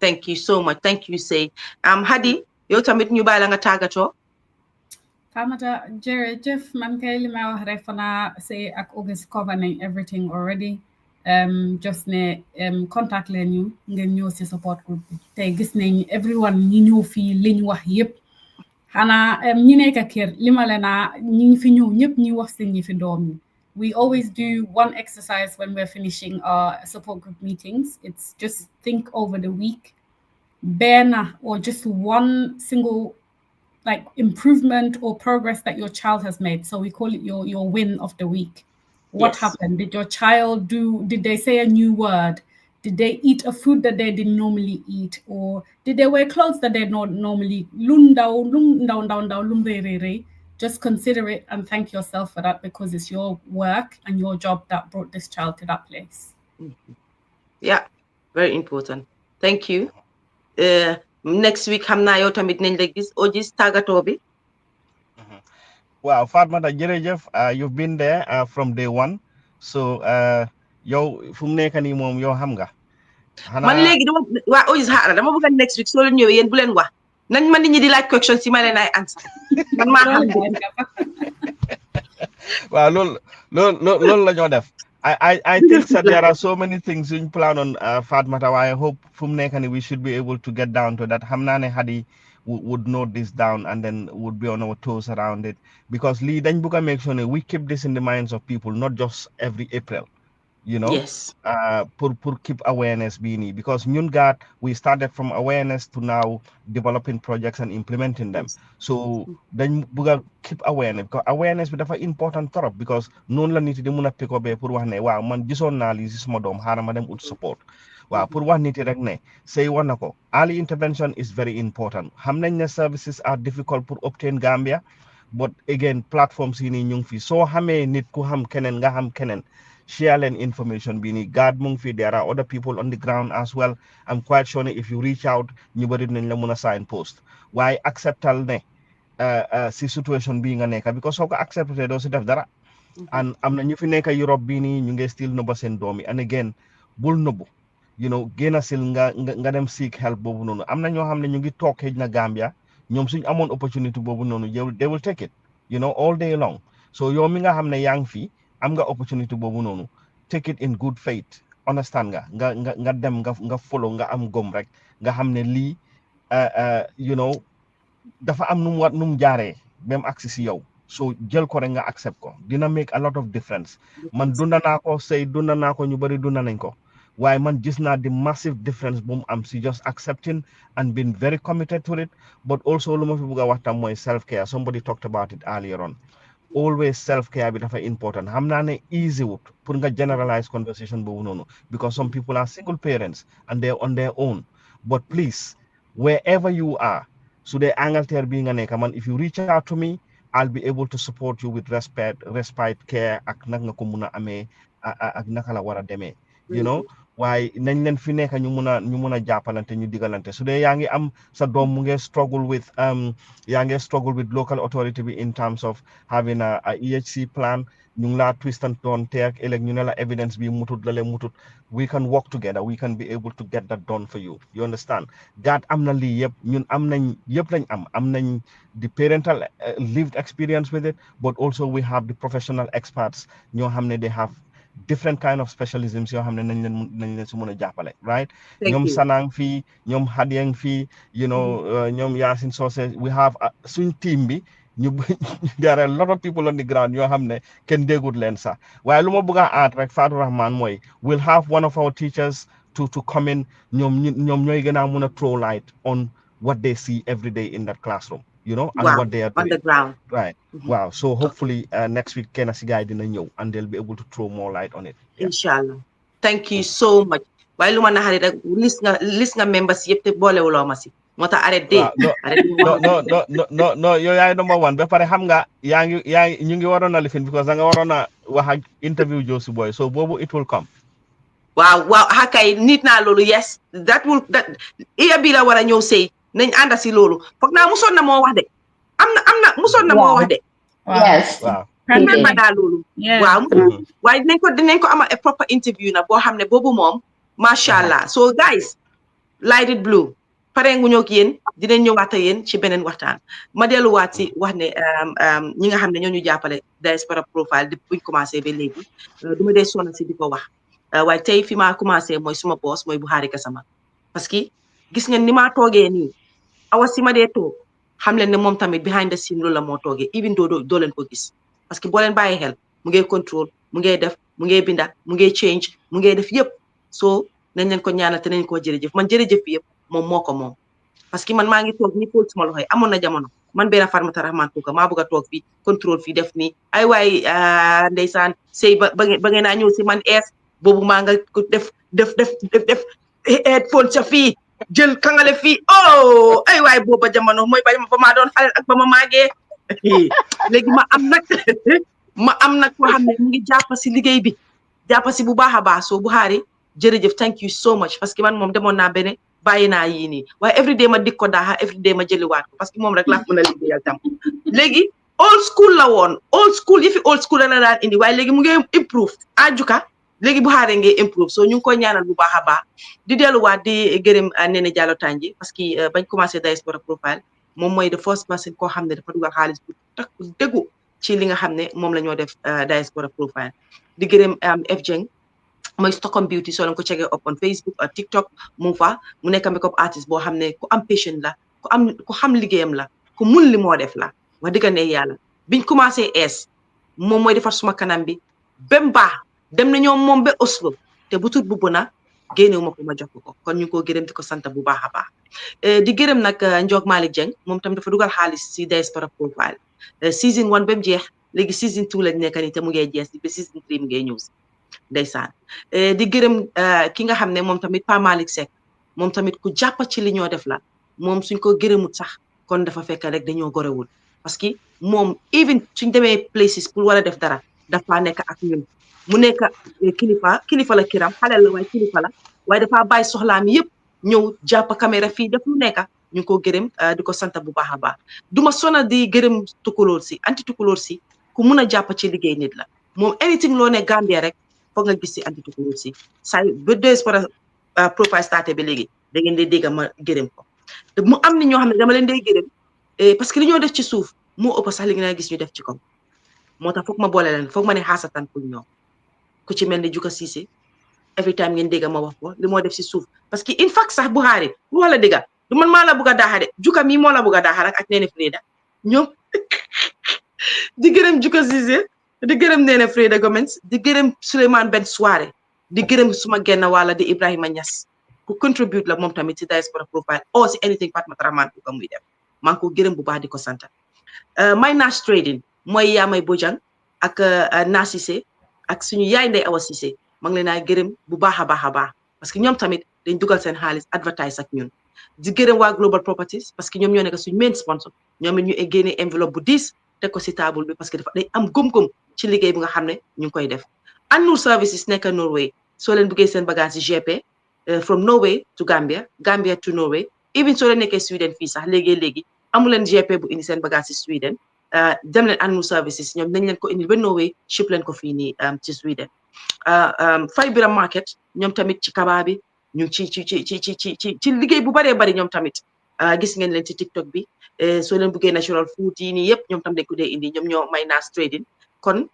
Thank you so much. Thank you, Say. Hadi, yow tamit ñu bàyyi la nga tàggatoo. Fatoumata, jërëjëf man kay li may wax rek fana Say ak August cover nañ everything already. Just ne contact leen ñu ngeen ñëw si support group bi tey gis nañ everyone ñi ñëw fii liñ wax yëpp xanaa ñi nekk kër li ma leen ñi fi ñëw ñëpp ñi wax si ñi fi doom yi. We always do one exercise when we're finishing our support group meetings. It's just think over the week, banner or just one single like improvement or progress that your child has made. So we call it your win of the week. What happened? Did your child did they say a new word? Did they eat a food that they didn't normally eat? Or did they wear clothes that they not normally? Just consider it and thank yourself for that because it's your work and your job that brought this child to that place. Yeah, very important. Thank you. Next week, xam naa yow tamit nañ la gis Ogis tàggatoo bi. Wow, Fatoumata jërëjëf you've been there from day one so yow fu mu nekk nii moom yow xam nga. Man léegi dama waa Ogis xaaral dama bëgg next week soo leen ñëwee yéen bu leen wax nañ ma nit ñi di laaj question si ma leen ay answer man maa xam. waaw loolu la ñoo def. I think that there are so many things in plan on Fatoumata. I hope from nekani we should be able to get down to that. Hamnane Hadi would note this down and then would be on our toes around it because Lee then buka make sure we keep this in the minds of people, not just every April. You know, yes. For keep awareness being because we started from awareness to now developing projects and implementing them. So then we keep awareness because awareness is important for us because non la niti di muna pick up pour wax ne waaw man gisoon naa lii si suma doom xaaral ma dem ut support waaw pour wax niti rek ne say wax na ko early intervention is very important xam nañ ne services are difficult pour obtain Gambia but again platforms yi nii ñu ngi fi soo xamee nit ku xam keneen nga xam keneen share information bini God mungfi there are other people on the ground as well. I'm quite sure if you reach out ñu bari nañ la mëna sign post why acceptal ne si situation bi nga nekk because soo ko accepté doo si def dara and am na ñu fi nekk Europe bi nii ñu ngi still nëbba seen doom yi and again bul nëbbu you know génna sil nga dem seek help boobu noonu am na ñoo xam ne ñu ngi toog xëj na Gambia ñoom suñ amoon opportunity boobu noonu they will take it you know all day long so yow mi nga xam ne yaa ngi fi am nga opportunity boobu noonu take it in good faith understand nga dem nga follow nga am gom rek nga xam ne lii you know dafa am nu mu jaaree même agsi si yow so jël ko rek nga accept ko dina make a lot of difference man dunda naa ko say dunda naa ko ñu bari dunda nañ ko waaye man gis naa the massive difference bu mu am si just accepting and being very committed to it but also lu ma fi bëgg a waxtaan mooy self care somebody talked about it earlier on always self-care bi dafa important xam naa ne easy wut pour nga generalize conversation boobu noonu because some people are single parents and they're on their own but please wherever you are so the Angleterre being nga nekk man if you reach out to me I'll be able to support you with respite care ak nag nga ko mun a amee ak naka la war a demee you know waaye nañ leen fi nekk ñu mun a jàppalante ñu digalante su dee yaa ngi am sa doom mu ngi struggle with local authority bi in terms of having a EHC plan ñu ngi laa twist and turn teeg ëllëg ñu ne la evidence bi mutut la mutut we can work together we can be able to get that done for you you understand that am na lii yëpp ñun am nañ yëpp lañ am nañ the parental lived experience with it but also we have the professional experts ñoo xam ne they have different kind of specialisms yoo xam ne nañ leen si mën a jàppale right ñoom Sanang fii ñoom Hadiang fii you know ñoom Yasin Sose we have suñ team bi there are a lot of people on the ground yoo xam ne kenn déggut leen sax waaye lu ma bëgg a aat rek Fatou Rahman mooy we'll have one of our teachers to come in ñoom ñooy gën a mën a throw light on what they see every day in that classroom you know and what they are doing on the ground right wow so hopefully next week kenn si gaay dina ñëw and they'll be able to throw more light on it inshallah thank you so much waaye lu ma naxari rek list nga members yëpp te boolewuloo ma si moo tax arrêté no yow yaay number one ba pare xam nga yaa ngi ñu ngi waroon a lifin because da nga waroon a wax ak interview Josie Boy so boobu it will come. waaw xakay nit naa loolu yes that iya bi la war a ñëw sëy nañ ànda si loolu foog naa musoon na moo wax de am na musoon na moo wax de yes waaw remember daa loolu waaw waaye dinañ ko amal a proper interview na boo xam ne boobu moom macha allah so guys light it blue pare nguñu ak yéen dinañ ñëwaat ak yéen ci beneen waxtaan ma delluwaat si wax ne ñi nga xam ne ñoo ñu jàppale Diaspora profile di buñ commencé ba léegi du ma dee sonn si di ko wax waaye tey fi ma commencé mooy suma boss mooy Buhari Gassama parce que gis ngeen ni maa toogee nii awa si ma dee toog xam leen ne moom tamit behind the scene loolu la moo toogee even doo leen ko gis parce que boo leen bàyyi xel mu ngay contrôle mu ngay def mu ngay binda mu ngay change mu ngay def yëpp soo nañ leen ko ñaanal te nañ ko jërëjëf man jërëjëf yëpp moom moo ko moom parce que man maa ngi toog ni fóol suma loxo yi amoon na jamono man benn Fatoumata Rahman Tuuka maa bëgg a toog fii contrôle fii def nii ay waay ndeysaan sëy ba ngeen naa ñëw si man boobu maa nga def headphone ca fii jël kangale fii oh ay waay booba jamono mooy ba maa doon xale ak ba ma màggee léegi ma am nag koo xam ne mu ngi jàpp si liggéey bi jàpp si bu baax a baax soo Buhari jërëjëf thank you so much parce que man moom demoon naa bene bàyyi naa yii nii waaye everyday ma dik ko daaxa everyday ma jëliwaat ko parce que moom rek laa mën a liggéeyal tam léegi old school la woon old school yëfi old school la daan indi waaye léegi mu ngi improve ajuka léegi Buhari ngay improve so ñu ngi koy ñaanal bu baax a baax di delluwaat di gërëm Nene Jallow Tanji parce que bañ commencé Diaspora profile moom mooy the first person koo xam ne dafa dugal xaalis bu takku déggu ci li nga xam ne moom la ñoo def Diaspora profile di gërëm F Jeng mooy Stockholm Beauty soo leen ko checkee up on Facebook ak TikTok mu fa mu nekk makeup artist boo xam ne ku am patient la ku xam liggéeyam la ku mun li moo def la wax dëgg ne yàlla biñ commencé moom mooy defar suma kanam bi bem baax dem na ñoom moom ba Oslo te bu tut bu bona génnewu ma ko ma jox ko kon ñu ko gërëm di ko sant bu baax a baax di gërëm nag Ndiog Malick Dieng moom tamit dafa dugal xaalis si Diaspora profile season 1 ba mu jeex léegi season 2 lañ nekk nii te mu ngee jeex ba season 3 mu ngee ñëw si ndeysaan di gërëm ki nga xam ne moom tamit Pa Malick Seck moom tamit ku jàpp ci li ñoo def la moom suñ ko gërëmut sax kon dafa fekk rek dañoo gorewul parce que moom even suñ demee places pour war a def dara dafa nekk ak ñun mu nekk kilifa la kiram xale la waaye kilifa la waaye dafa bàyyi soxlaam yëpp ñëw jàpp caméra fii def lu nekk ñu ko gërëm di ko sant bu baax a baax duma sona di gërëm tukulóor si anti tukulóor si ku mun a jàpp ci liggéey nit la moom anything loo ne Gambia rek foog nga gis si anti tukulóor si saa ba Diaspora profile starté ba léegi da ngeen di dégg ma gërëm ko mu am ni ñoo xam ne dama leen day gërëm parce que li ñoo def ci suuf moo ëpp sax li nga gis ñu def ci kaw moo tax foog ma boole leen foog ma ne xaasatan pour ñoom ku ci mel ni Juka Cissé every time ngeen dégg ma wax ko li moo def si suuf parce que in fact sax Buhari lu wala dégga du man maa la bugg a daaxa de Juka mii moo la bugg a daaxa rek ak Nene Freda ñoom di gërëm Juka Cissé di gërëm Nene Freda Gomez di gërëm Souleymane Ben Soare di gërëm suma genn wàlla di Ibrahima Niass ku contribute la moom tamit si Diaspora profile o si anything Fatoumata Rahman Tuuka muy def maa ngi ko gërëm bu baax di ko sant may Nash Trading mooy yaa may Bojang ak Nasise ak suñu yaay Ndey Awa Cissé maa ngi leen a gërëm bu baax a baax a baax parce que ñoom tamit dañ dugal seen xaalis advertise ak ñun di gërëm waa Global Properties parce que ñoom ñoo nekk suñu main sponsor ñoom it ñu génne enveloppe bu 10 teg ko si table bi parce que dafa day am gëm-gëm ci liggéey bi nga xam ne ñu ngi koy def Annour Services nekk Norway soo leen bëggee seen bagage ci GP from Norway to Gambia Gambia to Norway even soo leen nekkee Sweden fii sax léegi amu leen GP bu indi seen bagage ci Sweden dem leen Annour Services ñoom nañ leen ko indi ba Norway ship leen ko fii nii ci Sweden Fibra Market ñoom tamit ci kabaa bi ñu ci liggéey bu baree bari ñoom tamit gis ngeen leen ci TikTok bi soo leen buggee natural food yi nii yëpp ñoom tam dañ ko dee indi ñoom ñoo may Nash Trading kon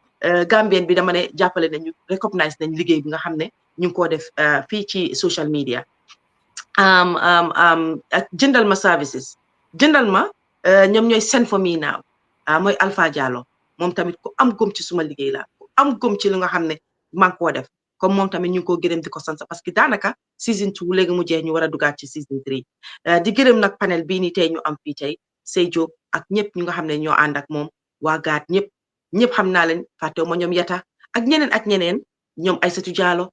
Gambien bi dama ne jàppale nañu recognize nañ liggéey bi nga xam ne ñu ngi koo def fii ci social media ak jëndal ma services jëndal ma ñoom ñooy send for me now mooy Alpha Diallo moom tamit ku am gom ci suma liggéey la ku am gom ci li nga xam ne maa ngi koo def comme moom tamit ñu ngi ko gërëm di ko sant parce que daanaka season 2 léegi mu jeex ñu war a dugaat ci season 3 di gërëm nag panel bii nii tey ñu am fii tey Sey Diop ak ñëpp ñu nga xam ne ñoo ànd ak moom waa gaat ñëpp xam naa leen fàttewu ma ñoom yata ak ñeneen ñoom Aïssatou Diallo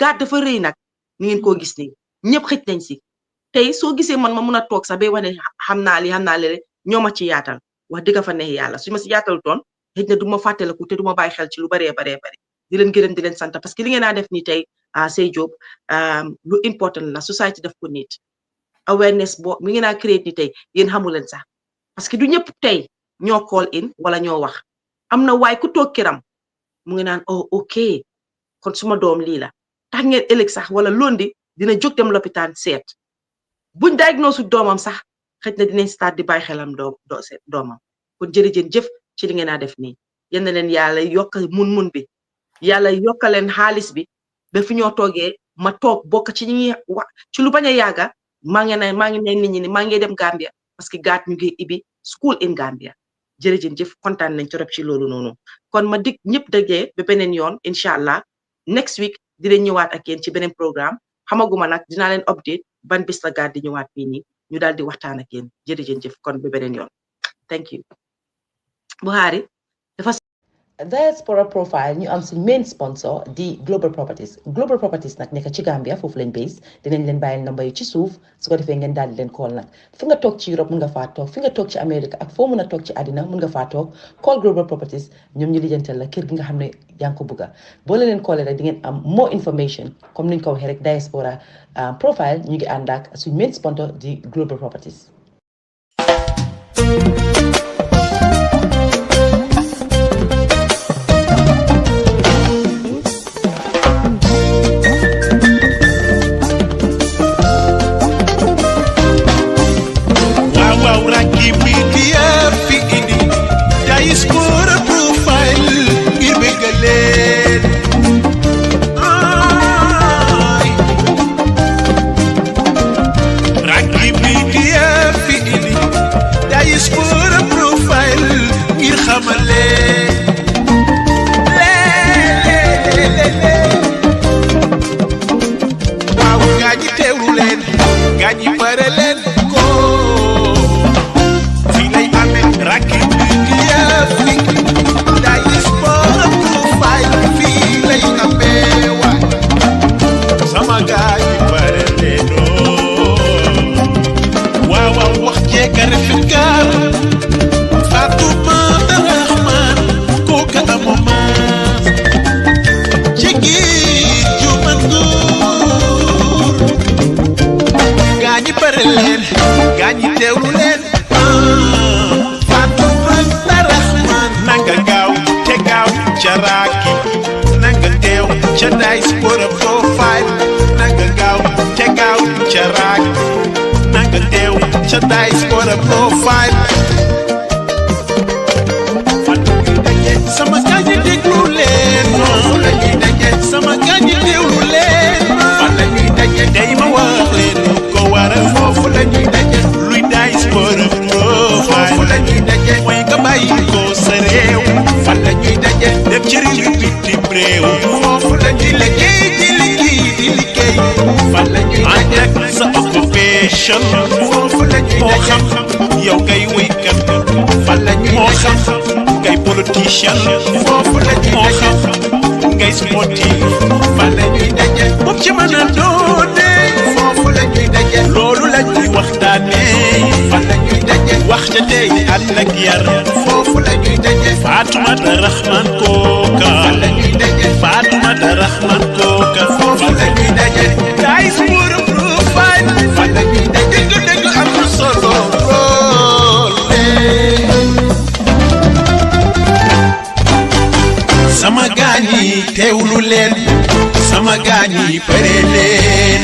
gaat dafa rëy nag ni ngeen koo gis nii ñëpp xëj nañ si tey soo gisee man ma mun a toog sax ba wane xam naa li ñoo ma ci yaatal wax dëgg fa neex yàlla su ma si yaatal toon xëy na du ma fàttaliku te du ma bàyyi xel ci lu baree bari di leen gërëm di leen sant parce que li ngeen a def nii tey Sey Job lu important la society def ko nit awareness boo mi ngeen a créé ni tey yéen xamu leen sax parce que du ñëpp tey ñoo call in wala ñoo wax am na waay ku toog kiram mu ngi naan oh ok kon suma doom lii la tax ngeen ëllëg sax wala londi dina jóg dem lopitaan seet buñ diagnose doomam sax xëj na dinañ start di bàyyi xelam doomam kon jërëjëf ci li ngeen a def nii yal na leen yàlla yokk mun bi yàlla yokka leen xaalis bi ba fi ñoo toogee ma toog bokk ci ñi wax ci lu bañ a yàgga maa ngi ne nit ñi ni maa ngi dem Gambia parce que gaat ñu ngi ibi school in Gambia jërëjëf kontaan nañ trop ci loolu noonu kon ma dig ñëpp dajee ba beneen yoon incha allah next week dinañ ñëwaat ak yéen ci beneen programme xamaguma nag dinaa leen update ban bis la gaat di ñëwaat fii nii ñu daal di waxtaan ak yéen jërëjëf kon ba beneen yoon thank you Buhari dafa Diaspora profile ñu am suñ main sponsor di Global Properties nag nekk ci Gambia foofu lañ base dinañ leen bàyyil number yi ci suuf su ko defee ngeen daal di leen call nag fi nga toog ci Europe mun nga faa toog fi nga toog ci Amérique ak foo mun a toog ci àddina mun nga faa toog call Global Properties ñoom ñu lijjantal la kër gi nga xam ne yaa ngi ko bëgga boo leen callee rek di ngeen am more information comme niñ ko waxee rek Diaspora profile ñu ngi ànd ak suñ main sponsor di Global Properties. Raaki media fi indi Diaspora profile ngir bëggal leen Raaki media fi indi Diaspora profile ngir xamal leen waaw gaa ñi teewlu leen gaa ñi pare leen Raaki media fi Diaspora profile fii lay amee waay sama gaay yi bare leenoo waaw wax jeeg a rafet gaal Fatoumata Rahman kooka amoo maas jigéen ju mën góor gaa ñi bare leen gaa ñi teewlu leen nanga gaaw te gaaw ca Raaki nanga teew ca Diaspora profile nanga gaaw te gaaw ca Raaki nanga teew ca Diaspora profile sama gaañi déglu leen foofu la ñuy daje sama gaañi déglu leen fan la ñuy daje day ma wax leen lu ko waral foofu la ñuy daje luy Diaspora profile foofu la ñuy daje mooy nga bàyyi ko sa réew fan la ñuy daje dem ci réew bitim réew foofu la ñuy liggéey di liggéey fan la ñuy daje ànd ak sa occupation foofu la ñuy daje moo xam yow ngay wéykat fan la ñuy daje moo xam ngay politicien foofu la ñuy daje moo xam ngay sportif fan la ñuy daje moom ci mën a doone foofu la ñuy daje loolu la ñuy waxtaanee fan la ñuy daje wax ca tey ànd ak yar foofu la ñuy daje Fatoumata Rahman kooka fan la ñuy daje Fatoumata Rahman kooka foofu la ñuy daje Diaspora profile fan la ñuy daje dégg am na solo sama gaañi teewlu leen sama gaañi pare leen